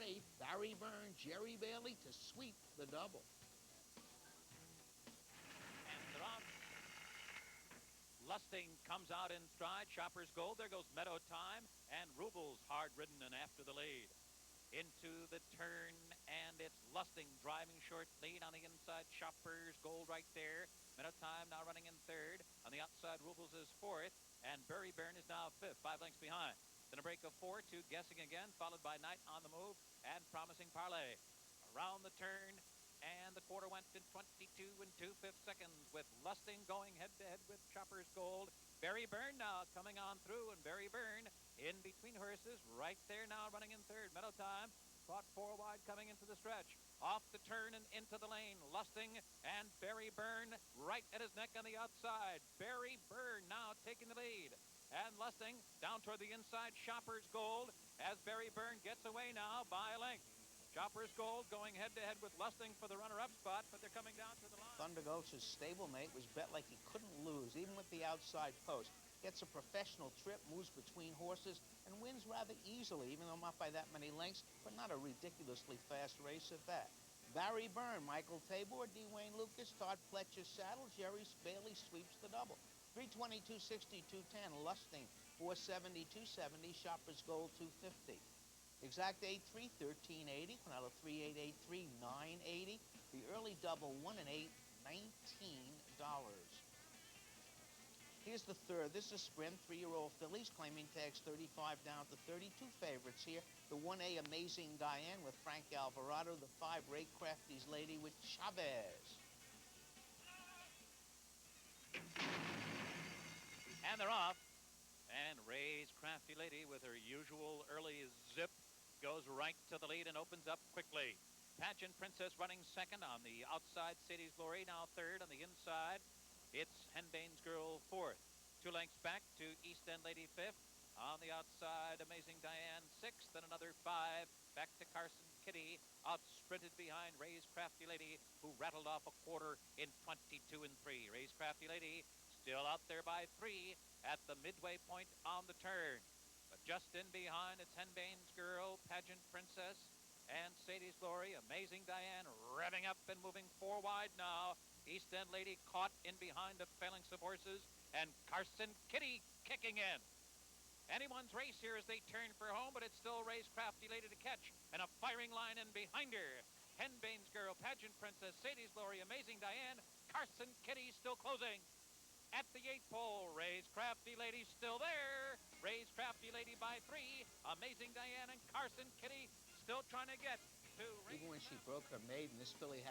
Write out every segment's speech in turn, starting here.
away. Barry Byrne, Jerry Bailey to sweep the double. And they're off. Lusting comes out in stride. Shopper's Gold. There goes Meadow Time. And Rubles hard-ridden and after the lead. Into the turn, and it's Lusting driving short lead on the inside. Shopper's Gold right there. Meadow Time now running in third. On the outside, Rubles is fourth, and Barry Byrne is now fifth, 5 lengths behind. Then a break of 4-2, Guessing Again, followed by Night on the Move and Promising Parlay. Around the turn, and the quarter went in 22 and 2/5 seconds with Lusting going head-to-head with Shopper's Gold. Barry Byrne now coming on through, and Barry Byrne in between horses right there now running in third. Meadow Time caught 4 wide coming into the stretch. Off the turn and into the lane. Lusting and Barry Byrne right at his neck on the outside. Barry Byrne now taking the lead. And Lusting down toward the inside. Shopper's Gold as Barry Byrne gets away now by a length. Shopper's Gold going head-to-head with Lusting for the runner-up spot, but they're coming down to the line. Thunder Ghost's stablemate was bet like he couldn't lose, even with the outside post. Gets a professional trip, moves between horses, and wins rather easily, even though not by that many lengths, but not a ridiculously fast race at that. Barry Byrne, Michael Tabor, D. Wayne Lucas, Todd Pletcher saddle, Jerry Bailey sweeps the double. 322.60, 210, Lusting, 470, 270, Shopper's Gold, 250. Exact 8-3, 1380, Quinella 3883, 980. The early double 1 and 8, $19. Here's the third. This is a sprint. 3-year-old fillies claiming tags 35 down to 32 favorites here. The 1A Amazing Diane with Frank Alvarado. The 5 Ray Crafty's Lady with Chavez. And they're off. And Ray's Crafty Lady with her usual early zip goes right to the lead and opens up quickly. Pageant Princess running second on the outside. Sadie's Glory now third on the inside. It's Henbane's Girl fourth. 2 lengths back to East End Lady fifth. On the outside, Amazing Diane sixth, and another 5 back to Carson Kitty. Out sprinted behind Ray's Crafty Lady, who rattled off a quarter in 22 and 3. Ray's Crafty Lady still out there by 3 at the midway point on the turn. But just in behind, it's Henbane's Girl, Pageant Princess, and Sadie's Glory. Amazing Diane revving up and moving 4 wide now. East End Lady caught in behind a phalanx of horses, and Carson Kitty kicking in. Anyone's race here as they turn for home, but it's still Ray's Crafty Lady to catch, and a firing line in behind her. Henbane's Girl, Pageant Princess, Sadie's Glory, Amazing Diane, Carson Kitty still closing. At the 8th pole, Ray's Crafty Lady still there. Ray's Crafty Lady by 3. Amazing Diane and Carson Kitty still trying to get to Ray. Even when she broke her maiden, this filly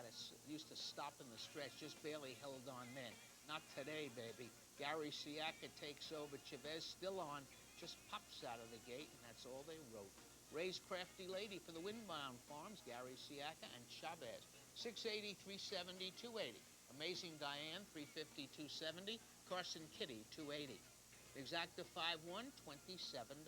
used to stop in the stretch, just barely held on then. Not today, baby. Gary Siaka takes over. Chavez still on, just pops out of the gate, and that's all they wrote. Ray's Crafty Lady for the Windbound Farms, Gary Siaka and Chavez. 680, 370, 280. Amazing Diane, 350, 270. Carson Kitty, 280. Exacta 5-1, $27.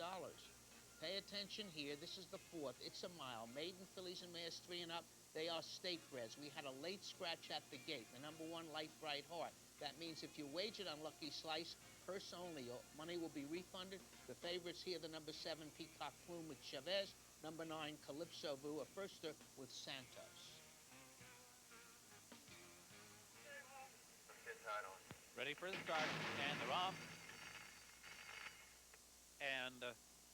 Pay attention here. This is the 4th. It's a mile. Maiden fillies and mares 3 and up. They are state breds. We had a late scratch at the gate. The number 1, Light Bright Heart. That means if you wagered on Lucky Slice, purse only. Your money will be refunded. The favorites here, the number 7, Peacock Plume with Chavez. Number 9, Calypso Vu, a firster with Santos. Ready for the start, and they're off. And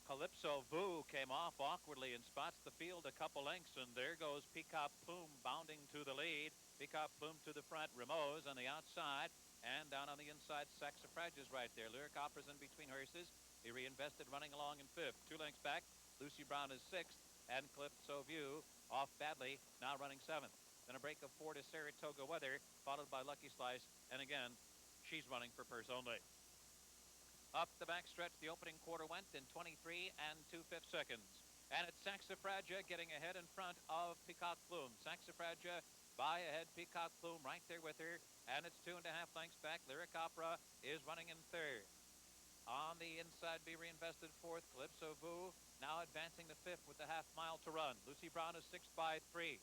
Calypso Vu came off awkwardly and spots the field a couple lengths, and there goes Peacock Plume bounding to the lead. Peacock Plume to the front, Rameau's on the outside, and down on the inside, Saxifrage is right there. Lyric Opera's in between horses. He reinvested running along in 5th. 2 lengths back, Lucy Brown is 6th, and Calypso Vu off badly, now running 7th. Then a break of 4 to Saratoga Weather, followed by Lucky Slice, and again, she's running for purse only. Up the back stretch, the opening quarter went in 23 and 2/5 seconds. And it's Saxifragia getting ahead in front of Peacock Plume. Saxifragia by ahead, Peacock Plume right there with her. And it's 2.5 lengths back. Lyric Opera is running in 3rd. On the inside, be reinvested 4th. Calypso Vu now advancing to 5th with the half mile to run. Lucy Brown is 6th by 3.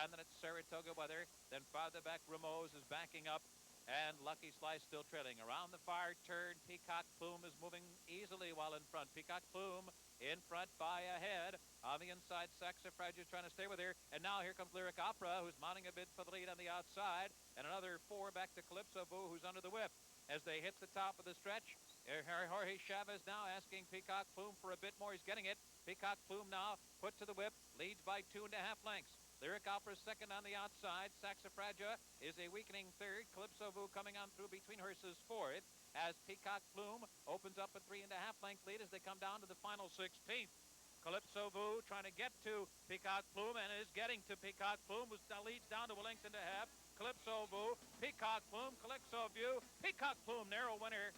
And then it's Saratoga Weather. Then farther back, Rameau's is backing up. And Lucky Slice still trailing. Around the far turn, Peacock Plume is moving easily while in front. Peacock Plume In front by a head. On the inside, Saxifrage is trying to stay with her. And now here comes Lyric Opera, who's mounting a bid for the lead on the outside. And another 4 back to Calypso Boo, who's under the whip. As they hit the top of the stretch, Jorge Chavez now asking Peacock Plume for a bit more. He's getting it. Peacock Plume now put to the whip, leads by 2.5 lengths. Lyric Opera second on the outside. Saxifragia is a weakening third. Calypso Boo coming on through between horses fourth. As Peacock Plume opens up a 3.5 length lead as they come down to the final 16th. Calypso Boo trying to get to Peacock Plume and is getting to Peacock Plume, who leads down to a length and a half. Calypso Boo, Peacock Plume, Calypso View, Peacock Plume, narrow winner.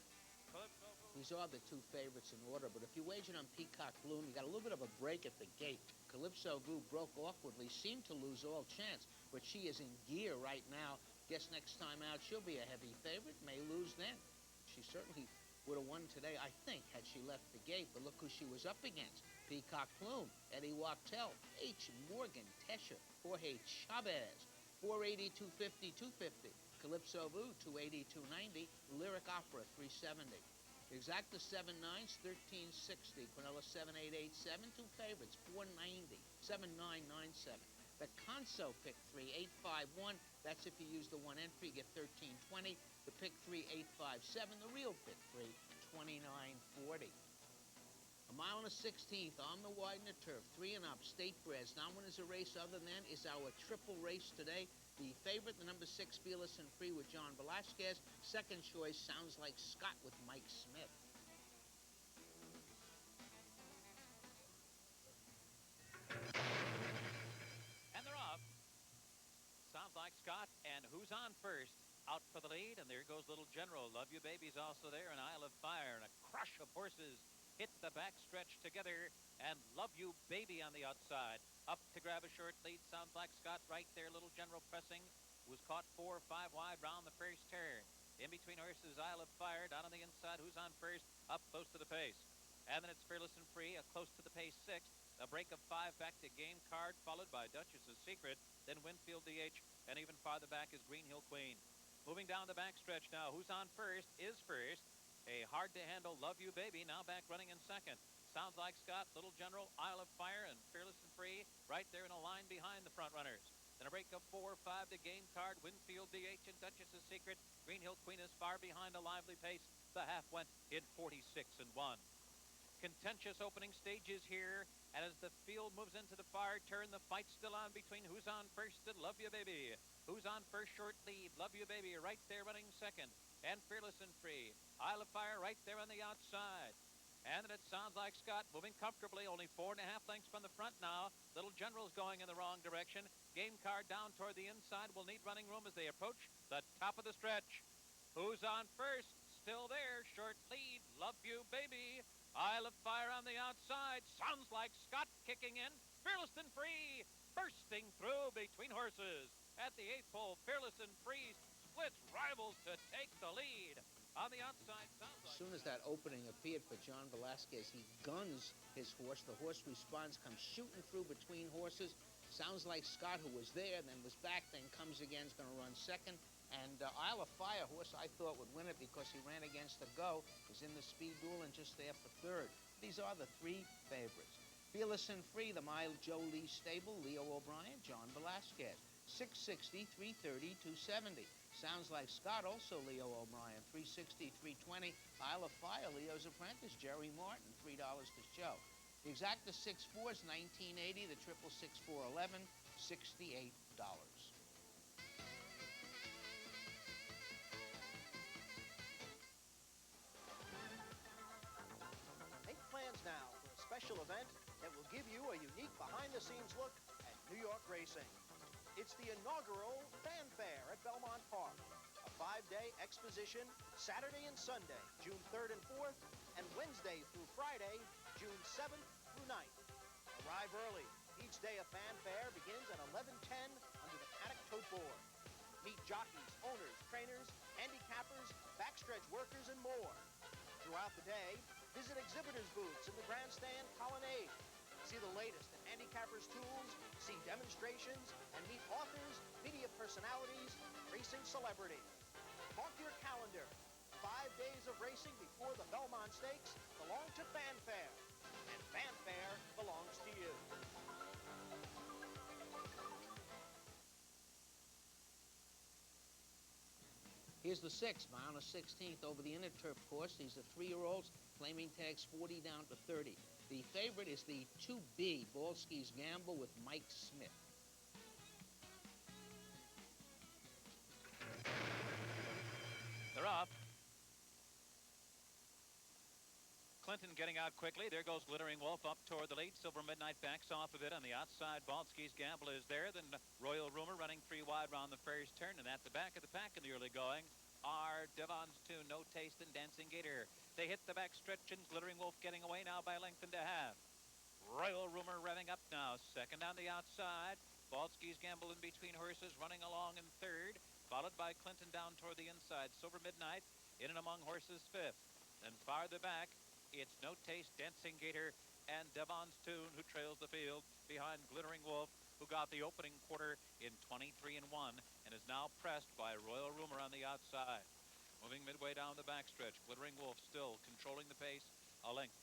Calypso Boo. These are the 2 favorites in order, but if you wager on Peacock Bloom, you got a little bit of a break at the gate. Calypso Boo broke awkwardly, seemed to lose all chance, but she is in gear right now. Guess next time out she'll be a heavy favorite, may lose then. She certainly would have won today, I think, had she left the gate, but look who she was up against. Peacock Plume, Eddie Wachtel, H. Morgan, Tesha, Jorge Chavez, 480, 250, 250. Calypso Boo, 280, 290. Lyric Opera, 370. Exacta 7-9s, 1360. Quinella 7-8-8-7. 2 favorites, 490, 7-9-9-7. The Conso pick 3, 8-5-1. That's if you use the 1 entry, you get 1320. The pick 3, 8-5-7. The real pick 3, 2940. A mile and a 16th on the Widener turf, 3 and up, state breds. Not one is a race other than is our triple race today. The favorite, the number 6, Fearless and Free with John Velasquez. Second choice, Sounds Like Scott with Mike Smith. And they're off. Sounds Like Scott, and who's on first? Out for the lead, and there goes Little General. Love You Baby's also there, and Isle of Fire, and a crush of horses hit the backstretch together, and Love You Baby on the outside. Up to grab a short lead, Sounds Like Scott right there. Little General pressing, was caught 4 or 5 wide round the first turn. In between horses, Isle of Fire down on the inside. Who's on first? Up close to the pace. And then it's Fearless and Free, a close to the pace 6th. A break of 5 back to Game Card, followed by Duchess's Secret, then Winfield DH, and even farther back is Green Hill Queen. Moving down the backstretch now. Who's on first is first. A hard-to-handle Love You Baby now back running in second. Sounds Like Scott, Little General, Isle of Fire, and Fearless and Free right there in a line behind the front runners. Then a break of 4 or 5 to Game Card, Winfield DH, and Duchess's Secret. Green Hill Queen is far behind a lively pace. The half went in 46-1. Contentious opening stages here, and as the field moves into the far turn, the fight's still on between Who's On First and Love You Baby. Who's On First, short lead. Love You Baby right there running second, and Fearless and Free. Isle of Fire right there on the outside. And then it Sounds Like Scott moving comfortably, only 4.5 lengths from the front now. Little General's going in the wrong direction. Game Card down toward the inside will need running room as they approach the top of the stretch. Who's On First? Still there, short lead. Love You Baby. Isle of Fire on the outside. Sounds Like Scott kicking in. Fearless and Free bursting through between horses. At the 8th pole, Fearless and Free splits rivals to take the lead. On the outside, Sounds Like As soon as that opening appeared for John Velasquez, he guns his horse. The horse responds, comes shooting through between horses. Sounds Like Scott, who was there, then was back, then comes again, is going to run second. And Isle of Fire, horse I thought would win it because he ran against the go, was in the speed duel and just there for third. These are the 3 favorites. Fearless and Free, the mile Joe Lee stable, Leo O'Brien, John Velasquez. 660, 330, 270. Sounds Like Scott, also Leo O'Brien, 360, 320. Isle of Fire, Leo's apprentice, Jerry Martin, $3 to show. The exacta 6-4 is 1980, the triple 6-4-11, $68. Make plans now for a special event that will give you a unique behind-the-scenes look at New York racing. It's the inaugural Fanfare at Belmont Park, a 5-day exposition Saturday and Sunday, June 3rd and 4th, and Wednesday through Friday, June 7th through 9th. Arrive early. Each day of Fanfare begins at 11:10 under the paddock tote board. Meet jockeys, owners, trainers, handicappers, backstretch workers, and more. Throughout the day, visit exhibitors' booths in the grandstand colonnade. See the latest in handicappers' tools, see demonstrations, and meet authors, media personalities, racing celebrities. Mark your calendar. 5 days of racing before the Belmont Stakes belong to Fanfare. and Fanfare belongs to you. Here's the 6th, mile on a 16th over the inner turf course. These are 3-year-olds, claiming tags 40 down to 30. The favorite is the 2B, Balski's Gamble with Mike Smith. They're off. Clinton getting out quickly. There goes Glittering Wolf up toward the lead. Silver Midnight backs off of it on the outside. Balski's Gamble is there. Then Royal Rumor running 3 wide round the fair's turn. And at the back of the pack in the early going are Devon's Tune, No Taste, and Dancing Gator. They hit the back stretch, and Glittering Wolf getting away now by length and a half. Royal Rumor revving up now. Second on the outside. Balski's Gamble in between horses running along in third. Followed by Clinton down toward the inside. Silver Midnight in and among horses fifth. Then farther back, it's No Taste, Dancing Gator, and Devon's Tune, who trails the field behind Glittering Wolf, who got the opening quarter in 23-1 and is now pressed by Royal Rumor on the outside. Moving midway down the backstretch, Glittering Wolf still controlling the pace a length.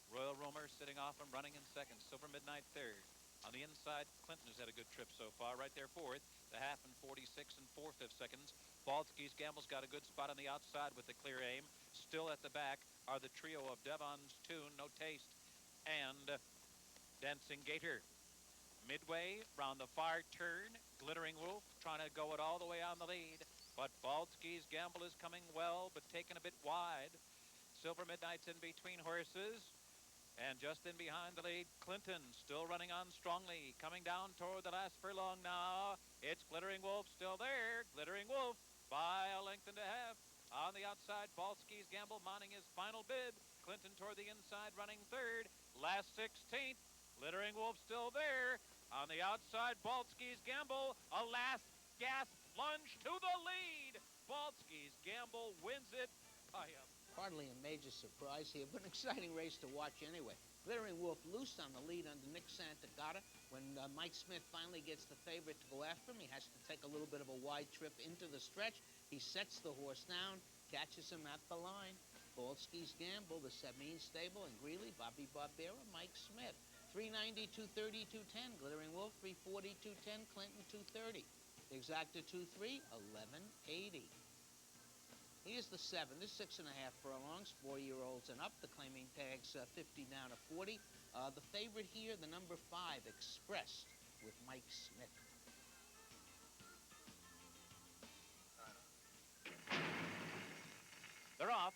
Royal Rumor sitting off and running in second. Silver Midnight third. On the inside, Clinton has had a good trip so far. Right there fourth. The half in 46 and 4/5 seconds. Balski's Gamble's got a good spot on the outside with the clear aim. Still at the back are the trio of Devon's Tune, No Taste, and Dancing Gator. Midway, round the far turn, Glittering Wolf trying to go it all the way on the lead. But Balski's Gamble is coming well, but taken a bit wide. Silver Midnight's in between horses. And just in behind the lead, Clinton still running on strongly. Coming down toward the last furlong now. It's Glittering Wolf still there. Glittering Wolf by a length and a half. On the outside, Balski's Gamble mounting his final bid. Clinton toward the inside running third. Last 16th. Glittering Wolf still there. On the outside, Balski's Gamble. A last gasp plunge to the lead. Balski's Gamble wins it by a Hardly a major surprise here, but an exciting race to watch anyway. Glittering Wolf loose on the lead under Nick Santagata. When Mike Smith finally gets the favorite to go after him, he has to take a little bit of a wide trip into the stretch. He sets the horse down, catches him at the line. Balski's Gamble, the Sabine Stable, and Greeley, Bobby Barbera, Mike Smith. 390, 230, 210. Glittering Wolf, 340, 210. Clinton, 230. The exacta 2-3, 1180. Here's the 7. This 6.5 furlongs, 4-year-olds and up. The claiming tags 50 down to 40. The favorite here, the number 5, Expressed, with Mike Smith. They're off.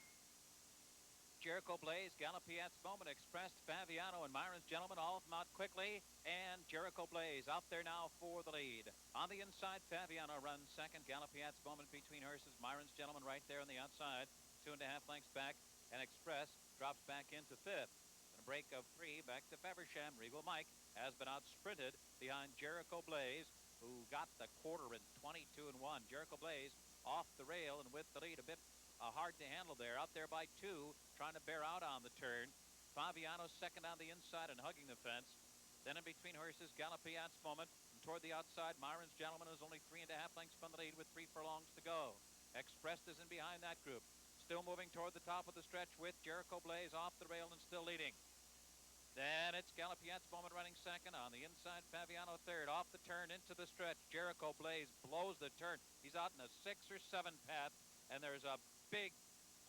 Jericho Blaze, Galopiat's Moment, Express, Faviano, and Myron's Gentleman, all of them out quickly. And Jericho Blaze out there now for the lead. On the inside, Faviano runs second. Galopiat's Moment between horses. Myron's Gentleman right there on the outside, 2.5 lengths back. And Express drops back into fifth. And a break of 3 back to Faversham. Regal Mike has been out sprinted behind Jericho Blaze, who got the quarter in 22-1. Jericho Blaze off the rail and with the lead a bit hard to handle there. Out there by 2, trying to bear out on the turn. Faviano second on the inside and hugging the fence. Then in between horses, Galopiat's Moment. And toward the outside, Myron's Gentleman is only 3.5 lengths from the lead with 3 furlongs to go. Expressed is in behind that group. Still moving toward the top of the stretch with Jericho Blaze off the rail and still leading. Then it's Galopiat's Moment running second. On the inside, Faviano third. Off the turn into the stretch. Jericho Blaze blows the turn. He's out in a 6 or 7 path. And there's a big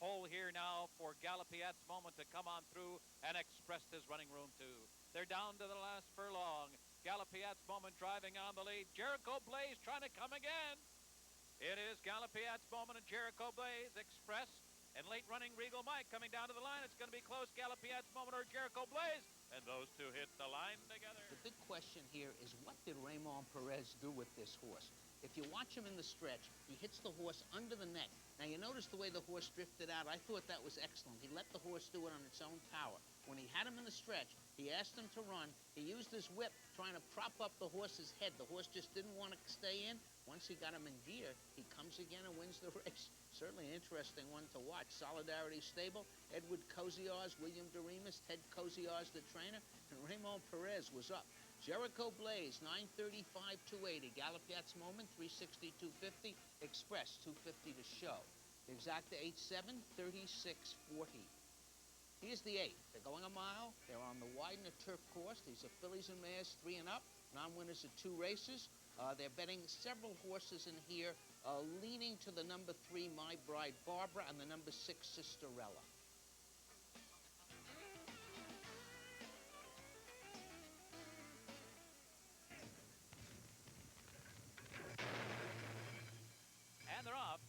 hole here now for Galopiat's Moment to come on through, and Expressed is running room 2. They're down to the last furlong. Galopiat's Moment driving on the lead. Jericho Blaze trying to come again. It is Galopiat's Moment and Jericho Blaze. Express and late running Regal Mike coming down to the line. It's going to be close. Galopiat's Moment or Jericho Blaze, and those two hit the line together. The big question here is, what did Raymond Perez do with this horse? If you watch him in the stretch, he hits the horse under the neck. Now, you notice the way the horse drifted out. I thought that was excellent. He let the horse do it on its own power. When he had him in the stretch, he asked him to run. He used his whip trying to prop up the horse's head. The horse just didn't want to stay in. Once he got him in gear, he comes again and wins the race. Certainly an interesting one to watch. Solidarity Stable, Edward Koziarz, William DeRemus, Ted Koziarz, the trainer, and Raymond Perez was up. Jericho Blaze, 935, 280. Galopiat's Moment, 360, 250. Express, 250 to show. The exacta 8-7, 36, 40. Here's the 8th. They're going a mile. They're on the Widener turf course. These are fillies and mares, 3 and up. Non-winners of 2 races. They're betting several horses in here, leaning to the number 3, My Bride Barbara, and the number 6, Sisterella. And they're off.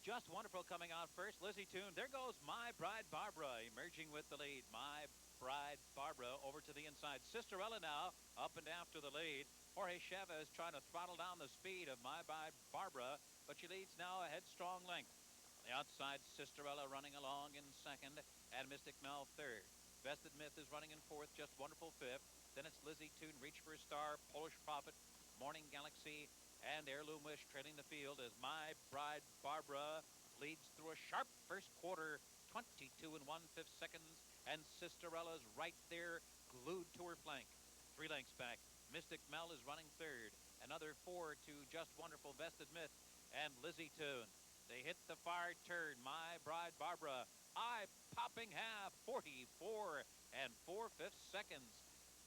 Just Wonderful coming out first. Lizzie Toon. There goes My Bride Barbara emerging with the lead. My Bride Barbara over to the inside. Sisterella now up and after the lead. Jorge Chavez trying to throttle down the speed of My Bride Barbara, but she leads now a headstrong length. On the outside, Sisterella running along in second, and Mystic Mel third. Vested Myth is running in fourth. Just Wonderful fifth. Then it's Lizzie Toon, Reach for a Star, Polish Prophet, Morning Galaxy, and Heirloom Wish trailing the field as My Bride Barbara leads through a sharp first quarter, 22 1/5 seconds, and Sisterella's right there, glued to her flank. 3 lengths back. Mystic Mel is running third. Another 4 to Just Wonderful, Vested Myth, and Lizzie Toon. They hit the far turn. My Bride Barbara, eye-popping half, 44 4/5 seconds.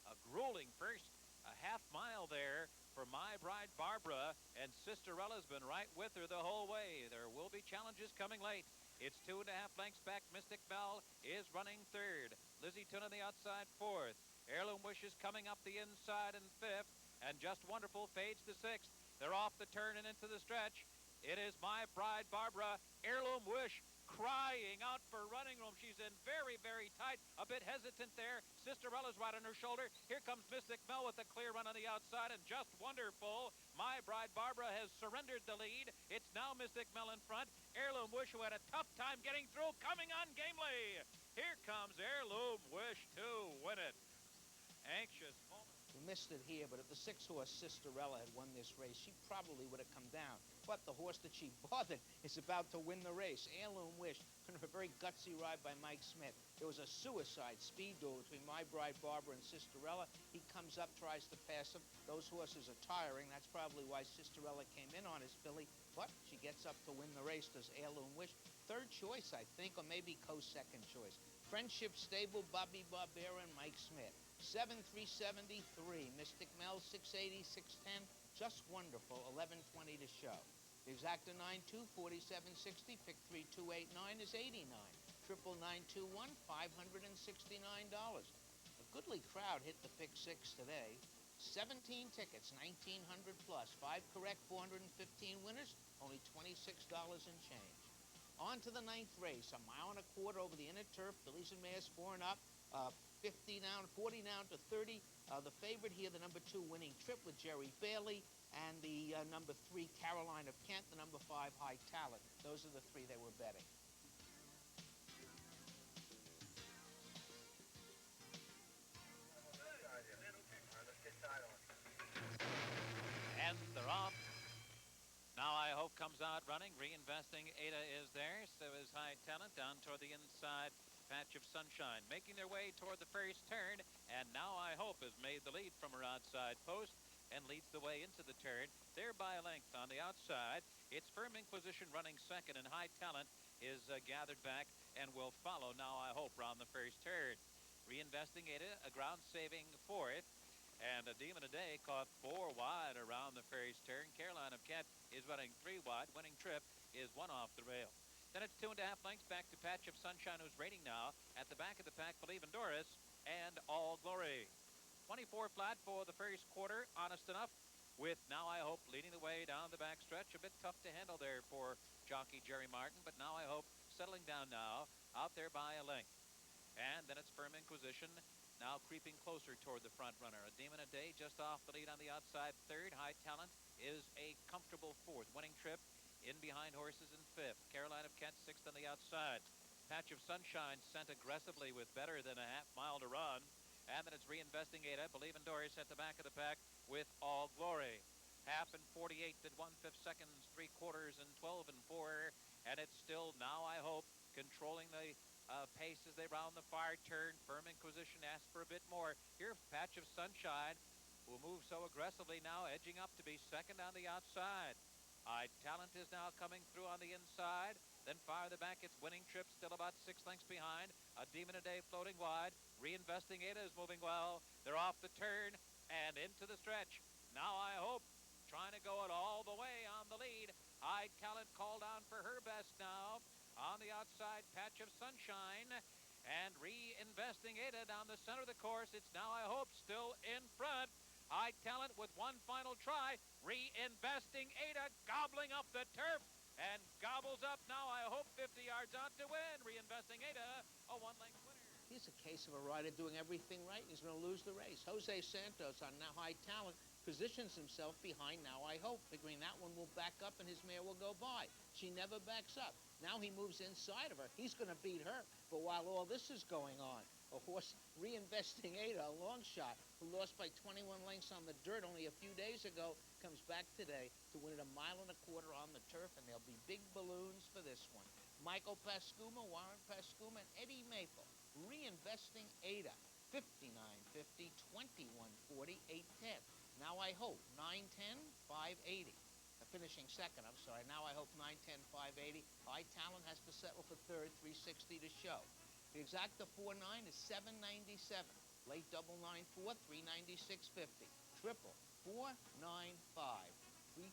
A grueling first, a half mile there for My Bride Barbara, and Sisterella's been right with her the whole way. There will be challenges coming late. It's 2.5 lengths back. Mystic Mel is running third. Lizzie Toon on the outside fourth. Heirloom Wish is coming up the inside in fifth, and Just Wonderful fades to sixth. They're off the turn and into the stretch. It is My Bride Barbara. Heirloom Wish crying out for running room. She's in very, very tight, a bit hesitant there. Sisterella's right on her shoulder. Here comes Mystic Mel with a clear run on the outside, and Just Wonderful. My Bride Barbara has surrendered the lead. It's now Mystic Mel in front. Heirloom Wish, who had a tough time getting through, coming on gamely. Here comes Heirloom Wish to win it. Anxious moment. We missed it here, but if the 6-horse Sisterella had won this race, she probably would have come down. But the horse that she bothered is about to win the race. Heirloom Wish, a very gutsy ride by Mike Smith. There was a suicide speed duel between My Bride Barbara and Sisterella. He comes up, tries to pass him. Those horses are tiring. That's probably why Sisterella came in on his filly. But she gets up to win the race, does Heirloom Wish. Third choice, I think, or maybe co-second choice. Friendship Stable, Bobby Barbera, and Mike Smith. 7,373. Mystic Mel, 680, 610. Just Wonderful, 1120 to show. The exacta 9-2, 4760. Pick 3289 is 89. 99921, $569. A goodly crowd hit the pick 6 today. 17 tickets, 1,900 plus. 5 correct, 415 winners. Only $26 in change. On to the 9th race. A mile and a quarter over the inner turf. Fillies and mares 4 and up. 50 down, 40 down to 30. The favorite here, the number 2 Winning Trip with Jerry Bailey, and the number 3 Caroline of Kent, the number 5 High Talent. Those are the 3 they were betting. And they're off. Now I Hope comes out running. Reinvesting Ada is there. So is High Talent down toward the inside. Patch of Sunshine making their way toward the first turn, and Now I Hope has made the lead from her outside post and leads the way into the turn. There by a length on the outside. It's Firm Inquisition running second, and High Talent is gathered back and will follow Now I Hope round the first turn. Reinvesting Ada, a ground-saving fourth, and a Demon a Day caught 4 wide around the first turn. Caroline of Kent is running 3 wide. Winning Trip is 1 off the rail. Then it's 2.5 lengths back to Patch of Sunshine, who's rating now. At the back of the pack, Believe in Doris and All Glory. 24 flat for the first quarter, honest enough, with Now I Hope leading the way down the back stretch. A bit tough to handle there for jockey Jerry Martin, but Now I Hope settling down now, out there by a length. And then it's Firm Inquisition, now creeping closer toward the front runner. A Demon a Day just off the lead on the outside third. High Talent is a comfortable fourth. Winning Trip in behind horses in fifth. Caroline of Kent sixth on the outside. Patch of Sunshine sent aggressively with better than a half mile to run. And then it's Reinvesting Ada. Believe in Doris at the back of the pack with All Glory. Half and 48 at 1/5 seconds, 3 quarters and 12 and 4. And it's still Now I Hope controlling the pace as they round the far turn. Firm Inquisition asks for a bit more. Here, Patch of Sunshine will move so aggressively now, edging up to be second on the outside. High Talent is now coming through on the inside. Then farther back, it's Winning Trip, still about 6 lengths behind. A Demon a Day floating wide. Reinvesting Ada is moving well. They're off the turn and into the stretch. Now I Hope, trying to go it all the way on the lead. High Talent called on for her best now. On the outside, Patch of Sunshine. And Reinvesting Ada down the center of the course. It's Now I Hope still in front. High Talent with one final try. Reinvesting Ada gobbling up the turf. And gobbles up Now I Hope 50 yards out to win. Reinvesting Ada, a one-length winner. He's a case of a rider doing everything right. He's going to lose the race. Jose Santos on Now High Talent positions himself behind Now I Hope, figuring that one will back up and his mare will go by. She never backs up. Now he moves inside of her. He's going to beat her. But while all this is going on, a horse Reinvesting Ada, a long shot, who lost by 21 lengths on the dirt only a few days ago, comes back today to win it 1.25 miles on the turf, and there'll be big balloons for this one. Michael Pascuma, Warren Pascuma, and Eddie Maple. Reinvesting Ada, 59.50, 21.40, 8.10. Now I Hope, 9.10, 5.80. Finishing second, I'm sorry. Now I Hope, 9.10, 5.80. High Talent has to settle for third, 3.60 to show. The exacta 4.9 is 7.97. Late double 9.4, 3.96.50. Triple 4.95, $3,939.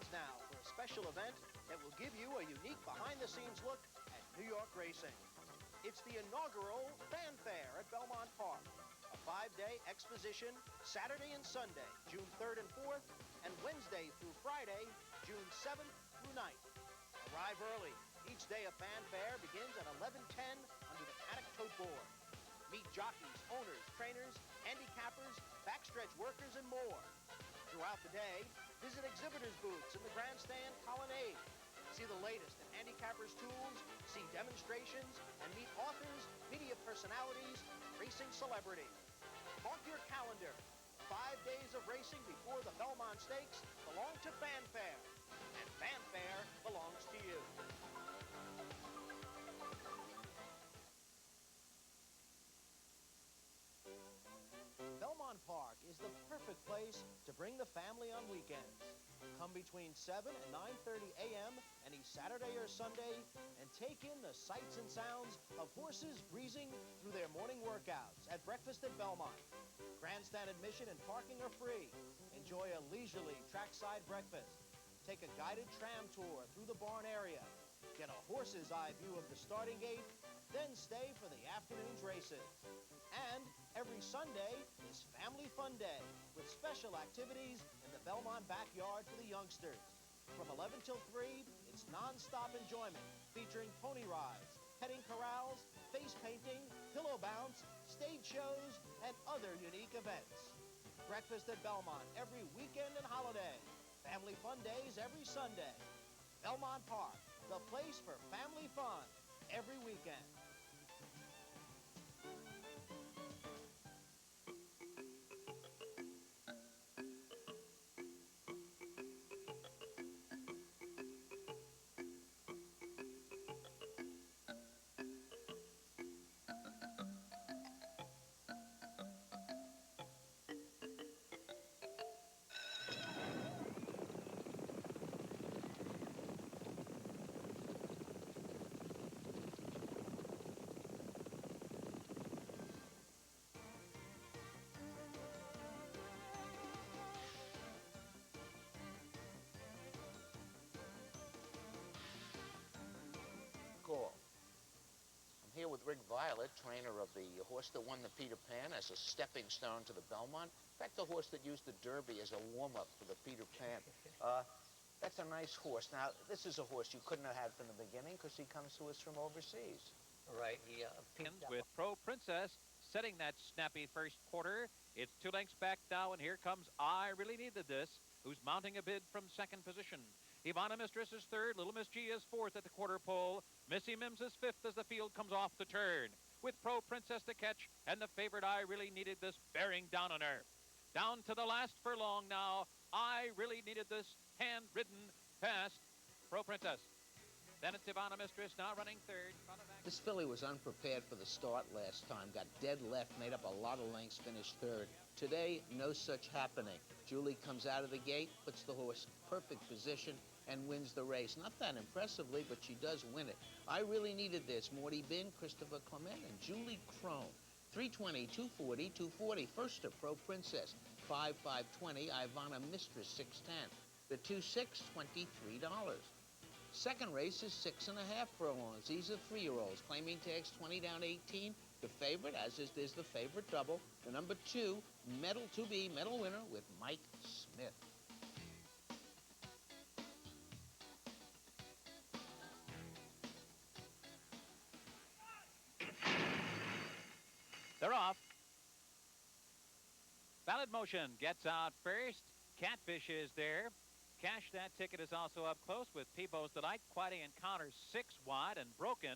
Now for a special event that will give you a unique behind-the-scenes look at New York racing. It's the inaugural Fanfare at Belmont Park, a 5-day exposition Saturday and Sunday, June 3rd and 4th, and Wednesday through Friday, June 7th through 9th. Arrive early. Each day of Fanfare begins at 11:10 under the paddock tote board. Meet jockeys, owners, trainers, handicappers, backstretch workers, and more. Throughout the day, visit exhibitors' booths in the grandstand colonnade. See the latest in handicappers' tools, see demonstrations, and meet authors, media personalities, racing celebrities. Mark your calendar. 5 days of racing before the Belmont Stakes belong to Fanfare, and Fanfare belongs to you. Belmont Park is the perfect place to bring the family on weekends. Come between 7 and 9:30 a.m. any Saturday or Sunday and take in the sights and sounds of horses breezing through their morning workouts at breakfast at Belmont. Grandstand admission and parking are free. Enjoy a leisurely trackside breakfast. Take a guided tram tour through the barn area. Get a horse's eye view of the starting gate, then stay for the afternoon's races. And every Sunday is Family Fun Day with special activities in the Belmont backyard for the youngsters. From 11 till 3, it's non-stop enjoyment featuring pony rides, petting corrals, face painting, pillow bounce, stage shows, and other unique events. Breakfast at Belmont every weekend and holiday. Family Fun Days every Sunday. Belmont Park, the place for family fun every weekend. I'm here with Rick Violet, trainer of the horse that won the Peter Pan as a stepping stone to the Belmont. In fact, the horse that used the Derby as a warm-up for the Peter Pan. That's a nice horse. Now, this is a horse you couldn't have had from the beginning because he comes to us from overseas. Right. He Ends with Pro Princess setting that snappy first quarter. It's 2 lengths back now, and here comes I Really Needed This, who's mounting a bid from second position. Ivana Mistress is third. Little Miss G is fourth at the quarter pole. Missy Mims is fifth as the field comes off the turn. With Pro Princess to catch and the favorite I Really Needed This bearing down on her. Down to the last furlong now. I Really Needed This, hand-ridden past Pro Princess. Then it's Ivana Mistress now running third. This filly was unprepared for the start last time. Got dead left, made up a lot of lengths, finished third. Today, no such happening. Julie comes out of the gate, puts the horse in perfect position, and wins the race. Not that impressively, but she does win it. I Really Needed This. Morty Bin, Christopher Clement, and Julie Crone. 320, 240, 240. First to Pro Princess. 520. Ivana Mistress, 610. The 2-6, $23. Second race is 6.5 furlongs. These are 3-year-olds. Claiming tags 20 down 18. The favorite, as is the favorite double. The number 2, medal to be, medal winner with Mike Smith. They're off. Ballad Motion gets out first. Catfish is there. Cash That Ticket is also up close with Peebo's Delight. Quite an encounter 6 wide and broken.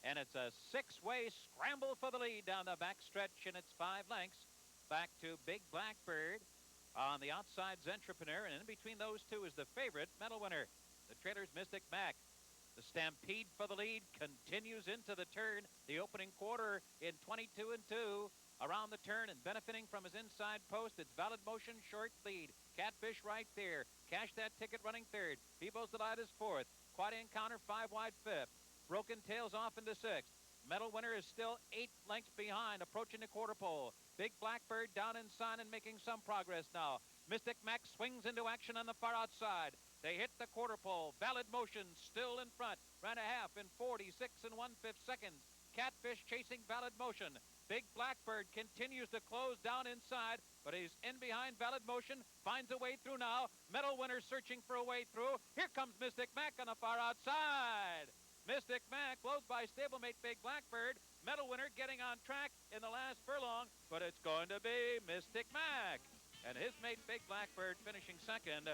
And it's a 6-way scramble for the lead down the backstretch, and it's 5 lengths. Back to Big Blackbird. On the outside's Entrepreneur, and in between those two is the favorite, medal winner, the trailer's Mystic Mac. The stampede for the lead continues into the turn. The opening quarter in 22 and 2. Around the turn and benefiting from his inside post, it's Ballad Motion, short lead. Catfish right there. Cash That Ticket running third. Peebo's Delight is fourth. Quite Encounter 5 wide fifth. Broken Tails off into sixth. Medal winner is still 8 lengths behind, approaching the quarter pole. Big Blackbird down inside and making some progress now. Mystic Mac swings into action on the far outside. They hit the quarter pole. Ballad Motion still in front. Ran a half in 46 and 1/5 seconds. Catfish chasing Ballad Motion. Big Blackbird continues to close down inside, but he's in behind Ballad Motion. Finds a way through now. Medal winner searching for a way through. Here comes Mystic Mac on the far outside. Mystic Mac blows by stablemate Big Blackbird. Medal winner getting on track in the last furlong, but it's going to be Mystic Mac. And his mate Big Blackbird finishing second.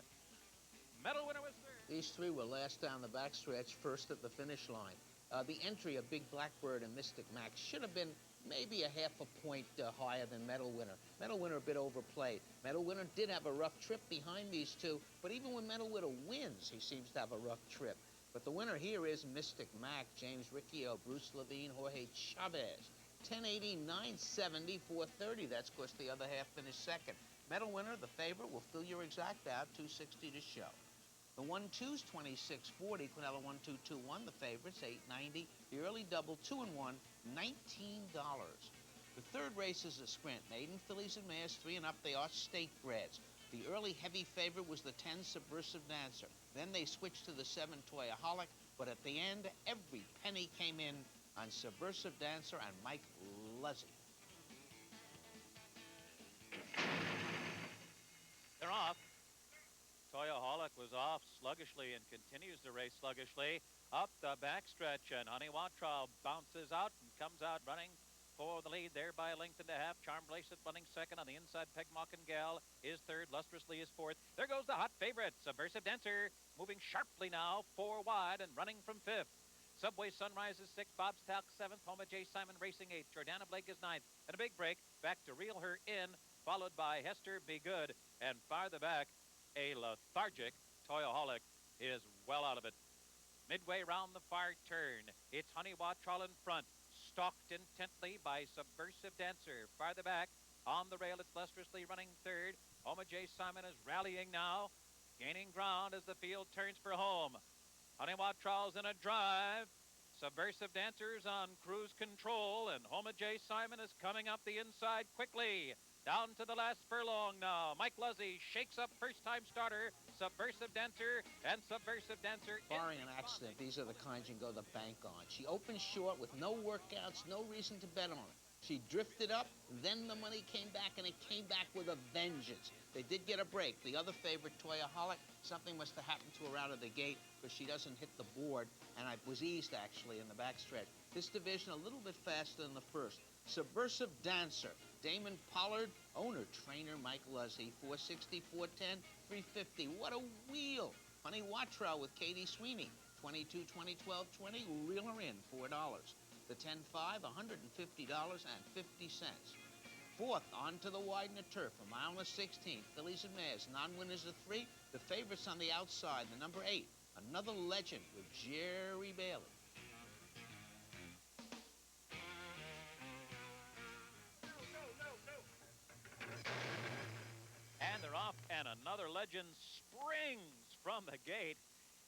Medal winner was third. These 3 were last down the backstretch, first at the finish line. The entry of Big Blackbird and Mystic Mac should have been maybe a half a point higher than Medal Winner. Medal Winner a bit overplayed. Medal Winner did have a rough trip behind these 2, but even when Medal Winner wins, he seems to have a rough trip. But the winner here is Mystic Mac, James Riccio, Bruce Levine, Jorge Chavez. 1080, 970, 430. That's, of course, the other half finished second. Medal Winner, the favorite, will fill your exact out, 260 to show. The 1-2's 26.40. Quinella 1-2-2-1. The favorites 8.90. The early double 2 and 1, $19. The third race is a sprint. Maiden fillies and mares 3 and up. They are state breds. The early heavy favorite was the 10 Subversive Dancer. Then they switched to the 7 Toyaholic. But at the end, every penny came in on Subversive Dancer and Mike Luzzy. They're off. Toyaholic was off sluggishly and continues to race sluggishly up the backstretch, and Honey Watrall bounces out and comes out running for the lead there by a length and a half. Charm Blazed running second on the inside. Peg Mockin Gal is third. Lustrously is fourth. There goes the hot favorite, Subversive Dancer, moving sharply now, 4 wide and running from fifth. Subway Sunrise is sixth. Bob's Talc seventh. Homa J. Simon racing eighth. Jordana Blake is ninth. And a big break back to reel her in, followed by Hester Be Good, and farther back, a lethargic Toyaholic is well out of it. Midway round the far turn, it's Honey Watrall in front, stalked intently by Subversive Dancer. Farther back, on the rail, it's lustrously running third. Homa J. Simon is rallying now, gaining ground as the field turns for home. Honey Watrall's in a drive. Subversive Dancer's on cruise control, and Homa J. Simon is coming up the inside quickly. Down to the last furlong now. Mike Luzzy shakes up first-time starter, Subversive Dancer, and Subversive Dancer. Barring an accident, these are the kinds you can go the bank on. She opens short with no workouts, no reason to bet on it. She drifted up, then the money came back, and it came back with a vengeance. They did get a break. The other favorite, Toyaholic, something must have happened to her out of the gate because she doesn't hit the board, and I was eased, actually, in the backstretch. This division a little bit faster than the first. Subversive Dancer, Damon Pollard, owner, trainer Mike Luzzy, 460, 410, 350. What a wheel! Honey Wattrow with Katie Sweeney, 22, 20, 12, 20, reel her in, $4. The 10-5, $150.50. Fourth, on to the Widener Turf, a mile and a 16th. Fillies and mares, non-winners of 3. The favorites on the outside, the number 8, Another Legend with Jerry Bailey. And they're off, and Another Legend springs from the gate,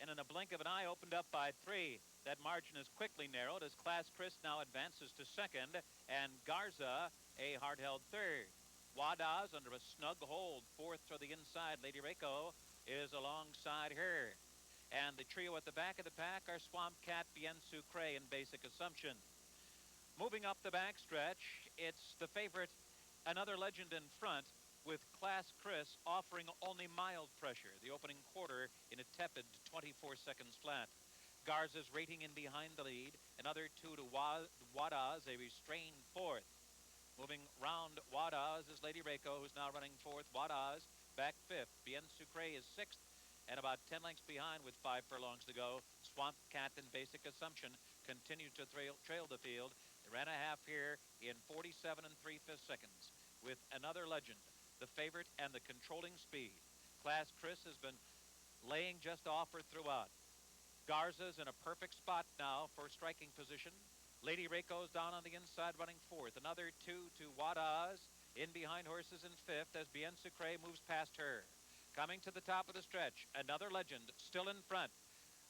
and in a blink of an eye opened up by 3. That margin is quickly narrowed as Class Chris now advances to second, and Garza a hard-held third. Wadaz under a snug hold, fourth to the inside. Lady Reiko is alongside her. And the trio at the back of the pack are Swamp Cat, Bien Sucre, and Basic Assumption. Moving up the backstretch, it's the favorite, Another Legend in front, with Class Chris offering only mild pressure. The opening quarter in a tepid 24 seconds flat. Garza's rating in behind the lead. Another 2 to Wadaz, a restrained fourth. Moving round Wadaz is Lady Reiko, who's now running fourth. Wadaz back fifth. Bien Sucre is sixth, and about 10 lengths behind with 5 furlongs to go. Swamp Cat and Basic Assumption continue to trail the field. They ran a half here in 47 3/5 seconds with Another Legend, the favorite and the controlling speed. Class Chris has been laying just off her throughout. Garza's in a perfect spot now for striking position. Lady Reiko's down on the inside running fourth. Another 2 to Wadaz. In behind horses in fifth as Bien Sucre moves past her. Coming to the top of the stretch, Another Legend still in front.